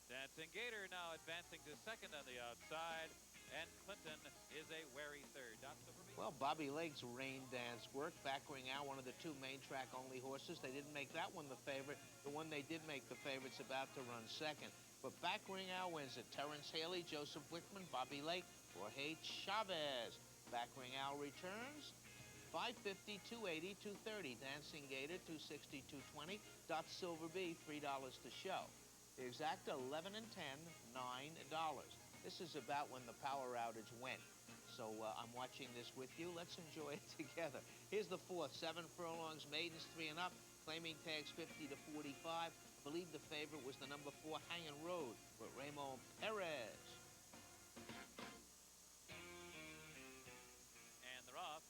Dancing Gator now advancing to 2nd on the outside, and Clinton is a wary 3rd. Well, Bobby Lake's rain dance work. Backering out one of the two main track only horses. They didn't make that one the favorite. The one they did make the favorite's about to run second. But backering out wins it. Terrence Haley, Joseph Wickman, Bobby Lake, Jorge Chavez. Backering out returns. 550, 280, 230. Dancing Gator, 260, 220. Dot Silver B, $3 to show. The exact 11 and 10, $9. This is about when the power outage went. So I'm watching this with you. Let's enjoy it together. Here's the fourth. 7 furlongs, maidens 3 and up. Claiming tags 50 to 45. I believe the favorite was the number 4, Hanging Road, with Ramon Perez. And they're off.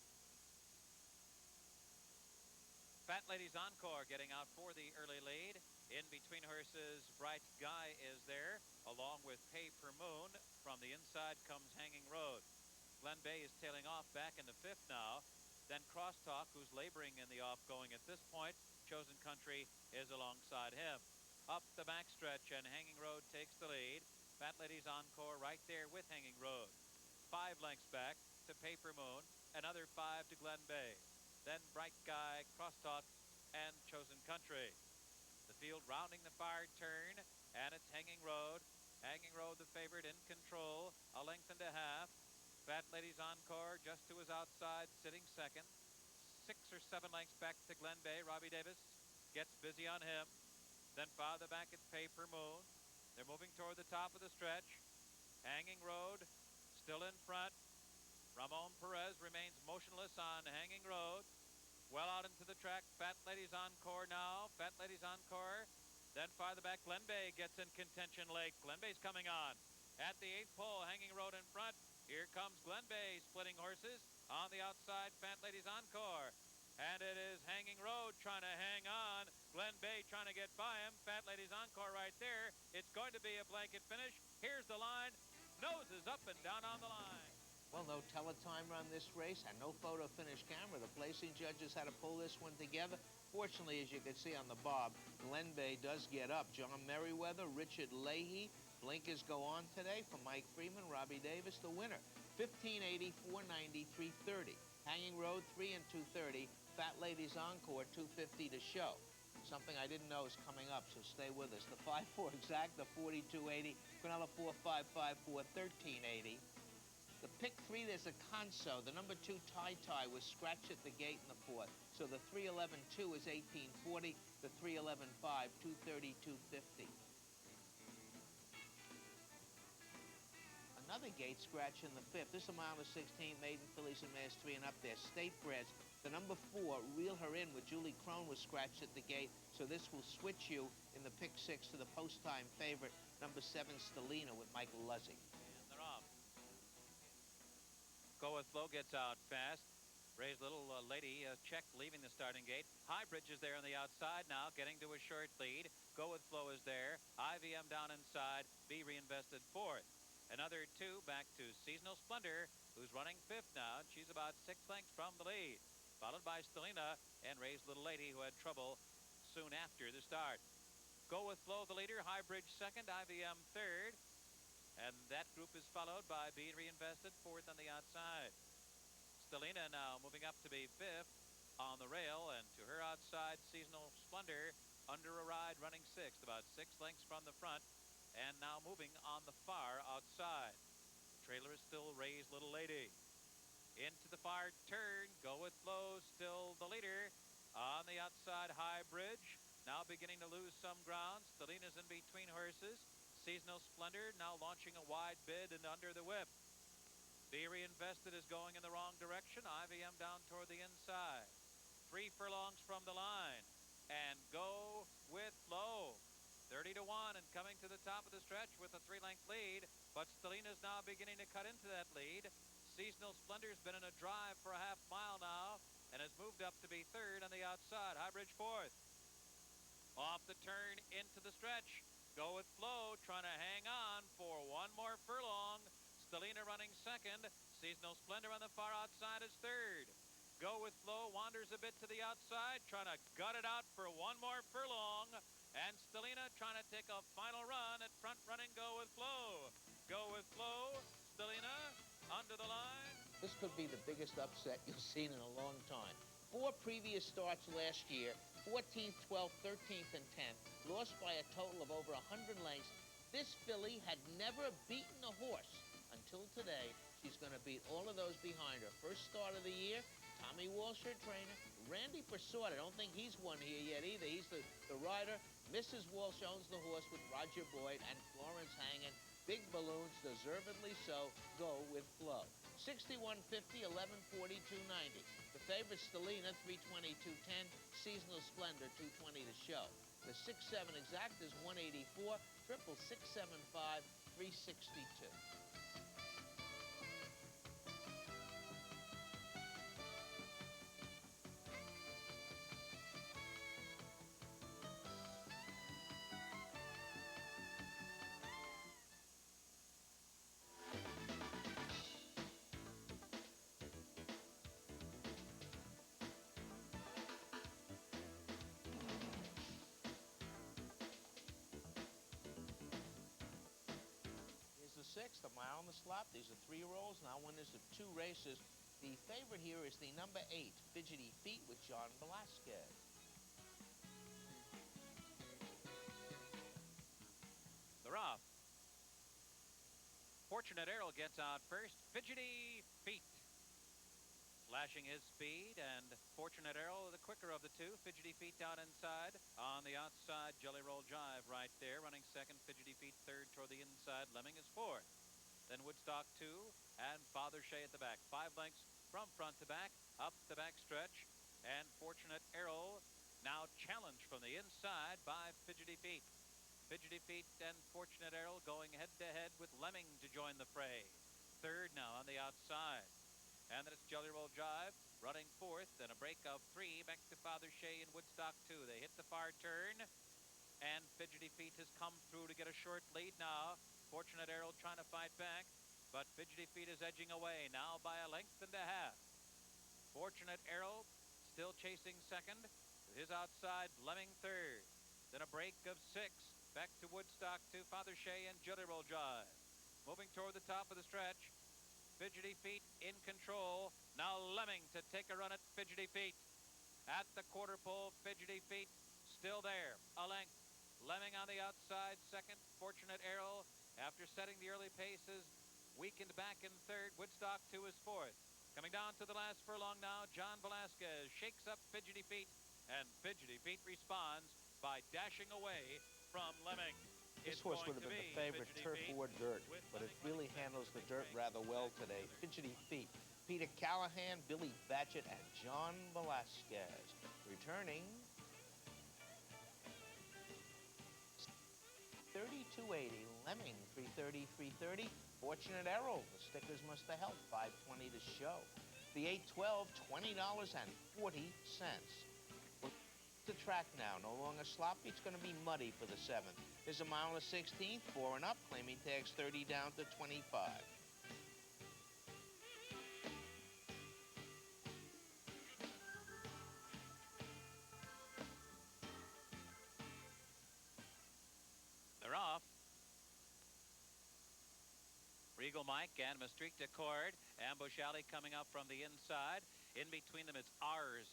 Fat Ladies Encore getting out for the early lead. In between horses, Bright Guy is there, along with Pay Per Moon. From the inside comes Hanging Road. Glen Bay is tailing off back in the 5th now. Then Crosstalk, who's laboring in the off-going at this point. Chosen Country is alongside him. Up the backstretch, and Hanging Road takes the lead. Fat Ladies Encore right there with Hanging Road. 5 lengths back to Pay Per Moon. Another 5 to Glen Bay. Then Bright Guy, Crosstalk, and Chosen Country. The field rounding the far turn, and it's Hanging Road. Hanging Road, the favorite, in control. A length and a half. Fat Ladies Encore just to his outside, sitting second. 6 or 7 lengths back to Glen Bay. Robbie Davis gets busy on him. Then farther back at Pay Per Moon. They're moving toward the top of the stretch. Hanging Road still in front. Ramon Perez remains motionless on Hanging Road. Well out into the track. Fat Ladies Encore now. Fat Ladies Encore. Then farther back, Glen Bay gets in contention late. Glen Bay's coming on. At the 8th pole, Hanging Road in front. Here comes Glen Bay splitting horses. On the outside, Fat Ladies Encore. And it is Hanging Road trying to hang on. Glen Bay trying to get by him. Fat Ladies Encore right there. It's going to be a blanket finish. Here's the line. Noses up and down on the line. Well, no teletimer on this race and no photo finish camera. The placing judges had to pull this one together. Fortunately, as you can see on the bob, Glen Bay does get up. John Merriweather, Richard Leahy, blinkers go on today for Mike Freeman, Robbie Davis, the winner. 1580, 490, 330. Hanging Road, 3 and 230. Fat Ladies Encore, 250 to show. Something I didn't know is coming up, so stay with us. The 5-4 exact, the 4280, Quinella 4554, 1380. The pick 3, there's a Conso. The number 2 Tie was scratched at the gate in the 4th. So the 311-2 is 1840. The 311-5, 230, 250. Another gate scratch in the 5th. This is a mile to 16, maiden fillies and mares 3 and up there. State Breds. The number 4, Reel Her In with Julie Crone, was scratched at the gate. So this will switch you in the pick 6 to the post-time favorite, number 7, Stelina with Michael Luzzi. And they're off. Go With Flow gets out fast. Ray's little lady check leaving the starting gate. Highbridge is there on the outside now, getting to a short lead. Go With Flow is there. IVM down inside. Be Reinvested 4th. Another 2 back to Seasonal Splendor, who's running 5th now, and she's about 6 lengths from the lead. Followed by Stelina and Ray's little lady, who had trouble soon after the start. Go With Flow, the leader. Highbridge 2nd. IVM 3rd. And that group is followed by Be Reinvested 4th on the outside. Stelina now moving up to be 5th on the rail, and to her outside, Seasonal Splendor under a ride running 6th, about 6 lengths from the front, and now moving on the far outside. Trailer is still Ray's little lady. Into the far turn, Go With Flow still the leader. On the outside, Highbridge now beginning to lose some ground. Stelina's in between horses. Seasonal Splendor now launching a wide bid and under the whip. Be Reinvested is going in the wrong direction. IVM down toward the inside. 3 furlongs from the line. And Go With Flow. 30 to 1 and coming to the top of the stretch with a 3-length lead. But Stelina's now beginning to cut into that lead. Seasonal Splendor's been in a drive for a half mile now and has moved up to be 3rd on the outside. Highbridge 4th. Off the turn into the stretch. Go With Flow trying to hang on for 1 more furlong. Stelina running 2nd. Seasonal Splendor on the far outside is 3rd. Go With Flow wanders a bit to the outside, trying to gut it out for 1 more furlong. And Stelina trying to take a final run at front running Go With Flow. Go With Flow, Stelina under the line. This could be the biggest upset you've seen in a long time. 4 previous starts last year, 14th, 12th, 13th, and 10th, lost by a total of over 100 lengths. This filly had never beaten a horse until today. She's going to beat all of those behind her. First start of the year, Tommy Walsh, her trainer. Randy Persaud, I don't think he's won here yet either. He's the rider. Mrs. Walsh owns the horse with Roger Boyd and Florence hanging. Big balloons, deservedly so, go with Flo. 61.50, 11.40, 290. The favorite, Stelina, 320, 210. Seasonal Splendor, 220 to show. The 6-7 exact is 184. Triple 675, 362. Sixth, a mile on the slot. These are 3-year-olds, now winners of 2 races. The favorite here is the number 8, Fidgety Feet, with John Velasquez. They're off. Fortunate Errol gets out first. Fidgety Feet flashing his speed, and Fortunate Errol, the quicker of the two. Fidgety Feet down inside. On the outside, Jelly Roll Jive right there, running second. Fidgety Feet third toward the inside. Lemming is fourth. Then Woodstock 2 and Father Shea at the back. 5 lengths from front to back, up the back stretch. And Fortunate Errol now challenged from the inside by Fidgety Feet. Fidgety Feet and Fortunate Errol going head-to-head with Lemming to join the fray. Third now on the outside. And then it's Jelly Roll Jive running fourth. Then a break of 3 back to Father Shea and Woodstock 2. They hit the far turn. And Fidgety Feet has come through to get a short lead now. Fortunate Errol trying to fight back. But Fidgety Feet is edging away now by a length and a half. Fortunate Errol still chasing second. To his outside, Lemming third. Then a break of 6. Back to Woodstock 2, Father Shea and Jelly Roll Jive. Moving toward the top of the stretch. Fidgety Feet in control. Now Lemming to take a run at Fidgety Feet. At the quarter pole, Fidgety Feet still there. A length. Lemming on the outside, second. Fortunate Errol, after setting the early paces, weakened back in third. Woodstock 2 is fourth. Coming down to the last furlong now, John Velasquez shakes up Fidgety Feet, and Fidgety Feet responds by dashing away from Lemming. This horse would have been the favorite turf or dirt, but it really handles the dirt rather well today. Fidgety Feet, Peter Callahan, Billy Batchett, and John Velasquez. Returning 32.80, Lemming 330, 330. Fortunate Errol, the stickers must have helped, 520 to show. The 812, $20.40. The track now, no longer sloppy. It's going to be muddy for the 7th. There's a mile and a 16th, 4 and up. Claiming tags 30 down to 25. They're off. Regal Mike and Maastricht Accord. Ambush Alley coming up from the inside. In between them is Ours.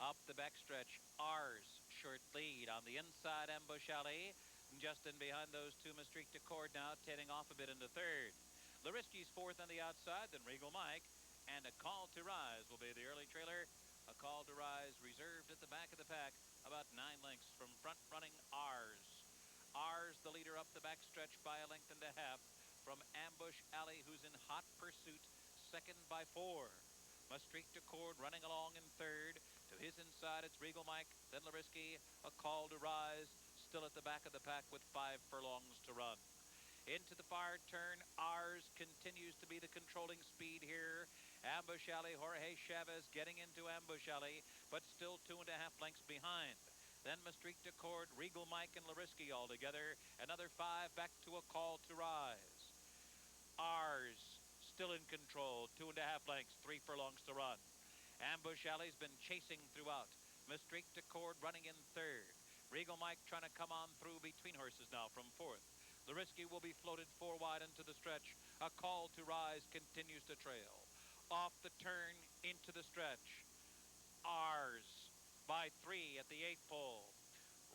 Up the backstretch, Ours. Short lead on the inside, Ambush Alley. Just in behind those two, Maastricht Accord now tailing off a bit into third. Lariski's fourth on the outside, then Regal Mike. And A Call to Rise will be the early trailer. A Call to Rise reserved at the back of the pack, about 9 lengths from front running Ours. Ours, the leader up the backstretch by a length and a half from Ambush Alley, who's in hot pursuit, second by 4. Maastricht Accord running along in third. To his inside, it's Regal Mike, then Lariski. A Call to Rise, still at the back of the pack with 5 furlongs to run. Into the far turn, Ours continues to be the controlling speed here. Ambush Alley, Jorge Chavez getting into Ambush Alley, but still 2.5 lengths behind. Then Maastricht Accord, Regal Mike, and Lariski all together. Another 5 back to A Call to Rise. Ours still in control, 2.5 lengths, 3 furlongs to run. Ambush Alley's been chasing throughout. Maastricht Accord running in third. Regal Mike trying to come on through between horses now from fourth. Lariski will be floated 4 wide into the stretch. A Call to Rise continues to trail. off the turn into the stretch. Ours by 3 at the 8th pole.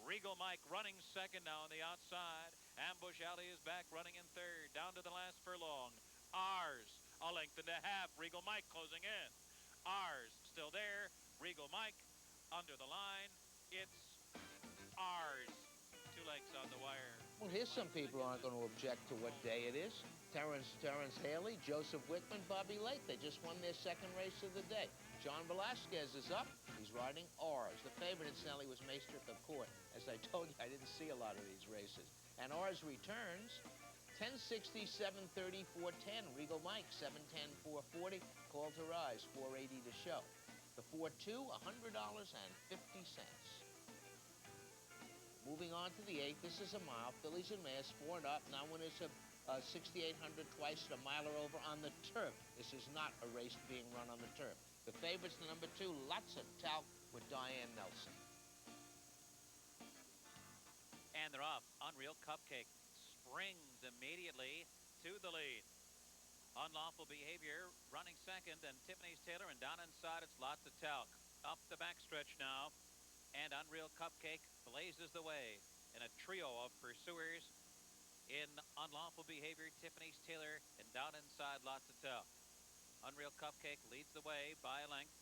Regal Mike running second now on the outside. Ambush Alley is back running in third. Down to the last furlong. Ours a length and a half. Regal Mike closing in. Ours still there. Regal Mike under the line. It's Ours. 2 lengths on the wire. Well, here's some people who aren't going to object to what day it is. Terrence Haley, Joseph Wickman, Bobby Lake. They just won their second race of the day. John Velasquez is up. He's riding Ours. The favorite, incidentally, was Maester at the Court. As I told you, I didn't see a lot of these races. And Ours returns 1060, 730, 410. Regal Mike, 710, 440. Call to Rise, 480 to show. The 4-2, $100.50. Moving on to the 8th, this is a mile. Fillies and Mares, 4 and up. Now when it's a 6,800 twice at a mile or over on the turf. This is not a race being run on the turf. The favorite's the number 2, Lots of Talc with Diane Nelson. And they're off. Unreal Cupcake springs immediately to the lead. Unlawful Behavior running second, and Tiffany's Taylor, and down inside it's Lots of Talc. Up the backstretch now, and Unreal Cupcake blazes the way in a trio of pursuers in Unlawful Behavior, Tiffany's Taylor, and down inside Lots of Talc. Unreal Cupcake leads the way by a length,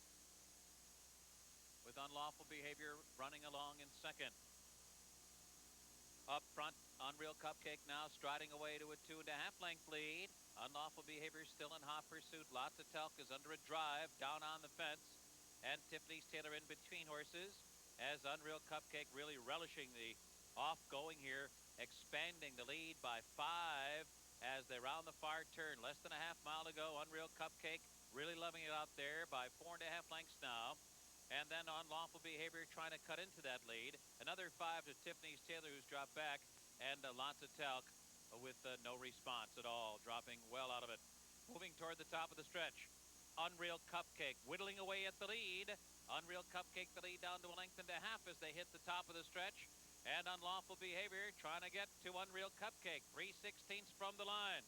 with Unlawful Behavior running along in second. Up front, Unreal Cupcake now striding away to a 2.5 length lead. Unlawful Behavior still in hot pursuit. Lots of Talc is under a drive down on the fence, and Tiffany's Taylor in between horses, as Unreal Cupcake really relishing the off-going here, expanding the lead by 5 as they round the far turn. Less than a half mile to go. Unreal Cupcake really loving it out there by 4.5 lengths now. And then Unlawful Behavior trying to cut into that lead. Another 5 to Tiffany's Taylor, who's dropped back, and Lots of Talc with no response at all, dropping well out of it. Moving toward the top of the stretch. Unreal Cupcake whittling away at the lead. Unreal Cupcake the lead down to a length and a half as they hit the top of the stretch. And Unlawful Behavior trying to get to Unreal Cupcake, 3/16 from the line.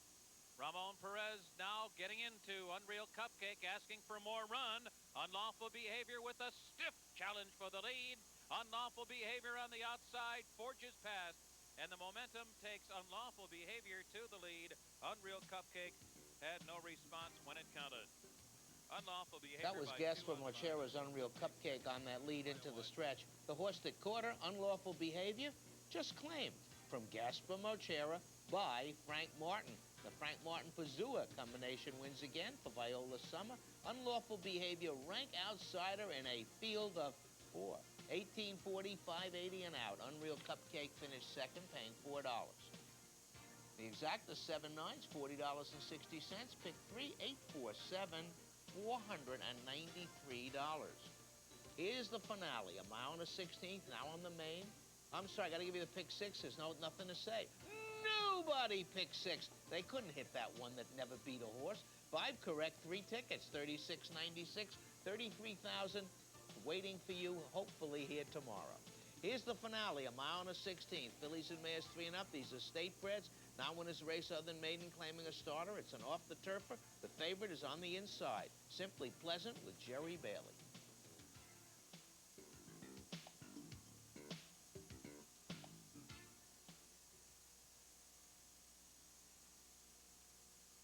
Ramon Perez now getting into Unreal Cupcake, asking for more run. Unlawful Behavior with a stiff challenge for the lead. Unlawful Behavior on the outside forges past, and the momentum takes Unlawful Behavior to the lead. Unreal Cupcake had no response when it counted. Unlawful Behavior. That was Gaspar Mochera's Unreal Cupcake on that lead into the stretch. The horse that caught her, Unlawful Behavior, just claimed from Gaspar Mochera by Frank Martin. The Frank Martin Pazua combination wins again for Viola Summer. Unlawful Behavior, rank outsider in a field of 4. 1840, 580 and out. Unreal Cupcake finished second, paying $4. The exact is 7 nines, $40.60. Pick 3, 847, $493. Here's the finale, a mile and a 16th, now on the main. I'm sorry, I got to give you the pick 6. There's nothing to say. Nobody picked 6. They couldn't hit that one that never beat a horse. 5 correct, 3 tickets, $36.96, $33,000 waiting for you, hopefully here tomorrow. Here's the finale, a mile and a 16th. Fillies and Mares 3 and up. These are state breds. Now when it's race other than maiden claiming a starter, it's an off-the-turfer. The favorite is on the inside. Simply Pleasant with Jerry Bailey.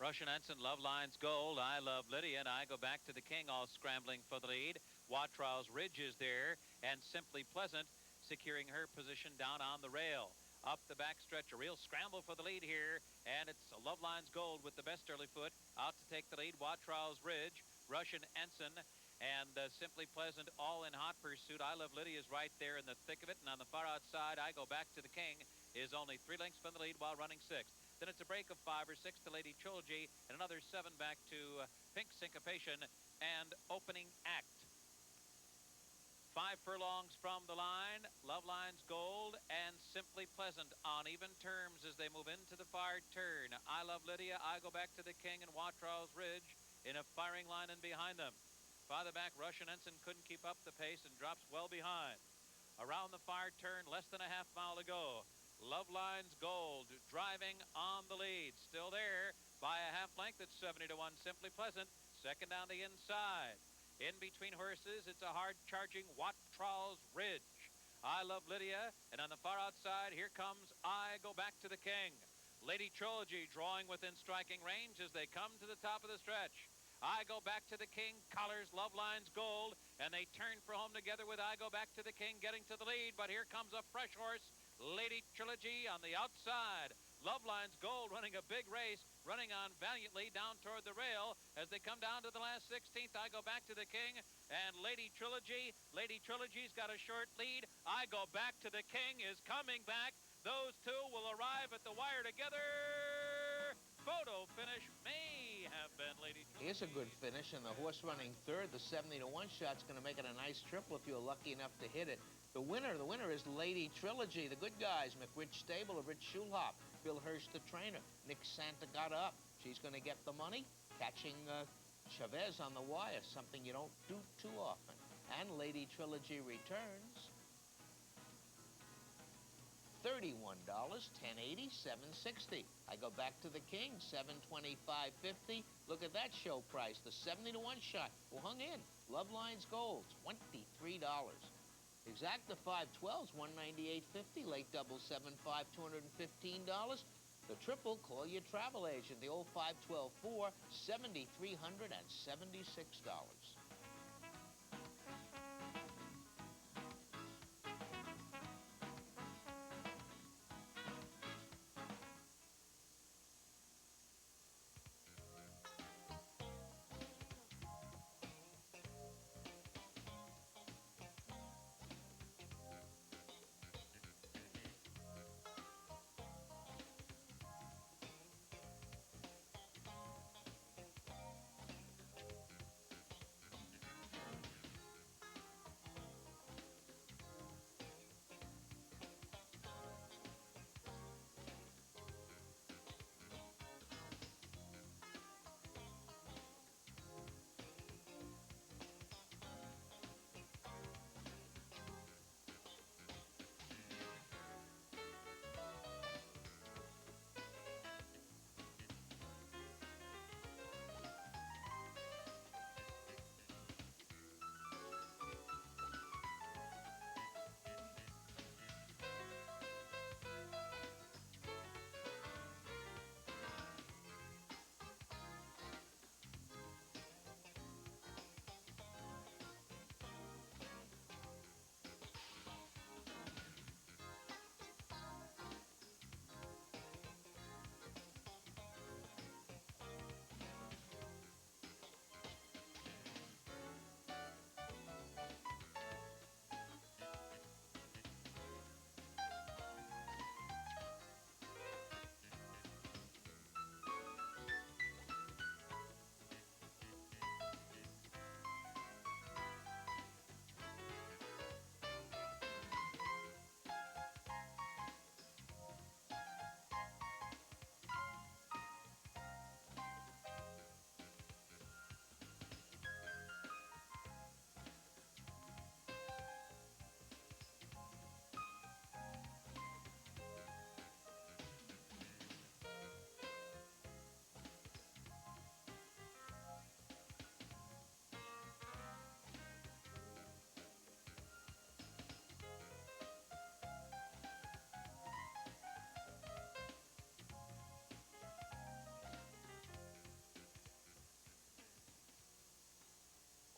Russian Ensign, Love Lines Gold, I Love Lydia, and I Go Back to the King, all scrambling for the lead. Watrow's Ridge is there, and Simply Pleasant securing her position down on the rail. Up the backstretch, a real scramble for the lead here, and it's Love Lines Gold with the best early foot. Out to take the lead, Watrow's Ridge, Russian Ensign, and Simply Pleasant all in hot pursuit. I Love Lydia is right there in the thick of it, and on the far outside, I Go Back to the King is only 3 lengths from the lead while running 6th. Then it's a break of 5 or 6 to Lady Trilogy, and another 7 back to Pink Syncopation and Opening Act. 5 furlongs from the line, Love Lines Gold and Simply Pleasant on even terms as they move into the far turn. I Love Lydia, I Go Back to the King, and Watrow's Ridge in a firing line and behind them. Farther back, Russian Ensign couldn't keep up the pace and drops well behind. Around the far turn, less than a half mile to go. Love Lines Gold driving on the lead. Still there by a half length at 70 to 1. Simply Pleasant Second down the inside. In between horses, it's a hard-charging Watt-Trolls Ridge. I Love Lydia, and on the far outside, here comes I Go Back to the King. Lady Trilogy drawing within striking range as they come to the top of the stretch. I Go Back to the King collars Love Lines Gold, and they turn for home together with I Go Back to the King getting to the lead, but here comes a fresh horse, Lady Trilogy on the outside. Love Lines Gold running a big race, running on valiantly down toward the rail as they come down to the last 16th. I Go Back to the King and Lady Trilogy. Lady Trilogy's got a short lead. I Go Back to the King is coming back. Those two will arrive at the wire together. Photo finish may have been Lady Trilogy. Here's a good finish, and the horse running third, the 70-1 shot's going to make it a nice triple if you're lucky enough to hit it. The winner is Lady Trilogy. The good guys, McRitch Stable of Rich Schulhop, Bill Hurst, the trainer. Nick Santa got up. She's going to get the money, catching Chavez on the wire, something you don't do too often. And Lady Trilogy returns. $31, $10.80, $7.60. I Go Back to the King, $7.25.50. Look at that show price, the 70-1 shot. Who hung in? Love Lines Gold, $23. Exacta 512s, $198.50. Late double 7.5, $215. The triple, call your travel agent. The old 512-4, $7,376.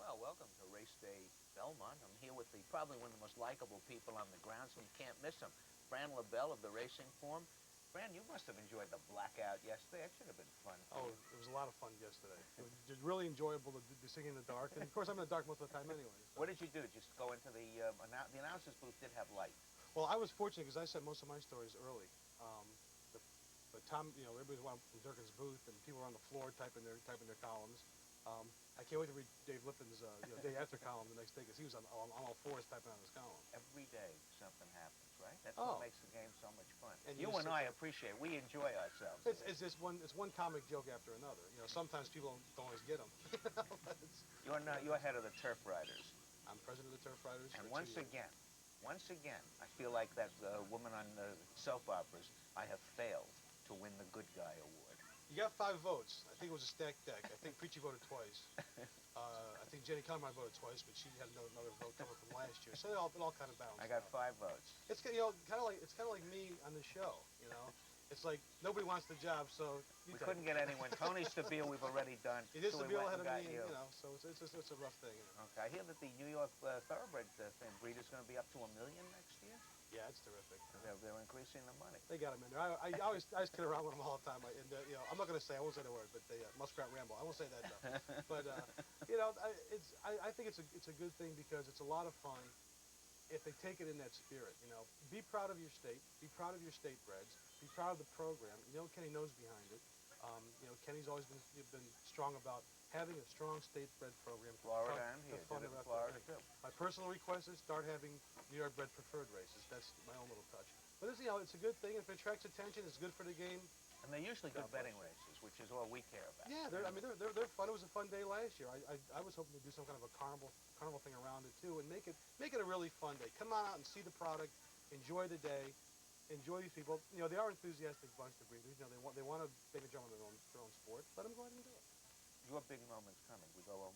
Well, welcome to Race Day Belmont. I'm here with probably one of the most likable people on the grounds, and you can't miss him, Fran LaBelle of the Racing Form. Fran, you must have enjoyed the blackout yesterday. That should have been fun. Oh, it was a lot of fun yesterday. It was just really enjoyable to be singing in the dark, and of course I'm in the dark most of the time anyway. So. What did you do? Just go into the announcer's booth did have light. Well, I was fortunate because I said most of my stories early. But Tom, everybody went from Durkin's booth, and people were on the floor typing their columns. I can't wait to read Dave Lipton's day after column the next day because he was on all fours typing on his column. Every day something happens, right? That's Oh. what makes the game so much fun. And you you and sit I there. appreciate. We enjoy ourselves. It's just one comic joke after another. Sometimes people don't always get them. You're head of the Turf Riders. I'm president of the Turf Riders. And for 2 once years. again, I feel like that woman on the soap operas. I have failed to win the Good Guy Award. You got 5 votes. I think it was a stacked deck. I think Preachy voted twice. I think Jenny Conrad voted twice, but she had another vote coming from last year. So it all kind of balanced. I got 5 votes. It's kind of like me on the show. It's like nobody wants the job, so We couldn't get anyone. Tony Stabile we've already done. It is so we Stabile went ahead and of got me, you. so it's a rough thing. Okay, I hear that the New York Thoroughbred breed is going to be up to $1 million next year. Yeah, it's terrific. They're increasing the money. They got him in there. I always kid around with them all the time. I'm not going to say, I won't say the word, but they Muskrat Ramble. I won't say that though. But I think it's a good thing because it's a lot of fun if they take it in that spirit. Be proud of your state. Be proud of your state breds. Be proud of the program. Kenny knows behind it. Kenny's always been strong about having a strong state bred program. Florida and here, did it in Florida too. My personal request is start having New York bred preferred races. That's my own little touch. But it's a good thing. If it attracts attention, it's good for the game. And they're usually good betting races, which is all we care about. Yeah, they're fun. It was a fun day last year. I was hoping to do some kind of a carnival thing around it too, and make it a really fun day. Come on out and see the product, enjoy the day, enjoy these people. They are enthusiastic bunch, the breeders. They want to make a drum on their own sport. Let them go ahead and do it. Your big moment's coming. We go on.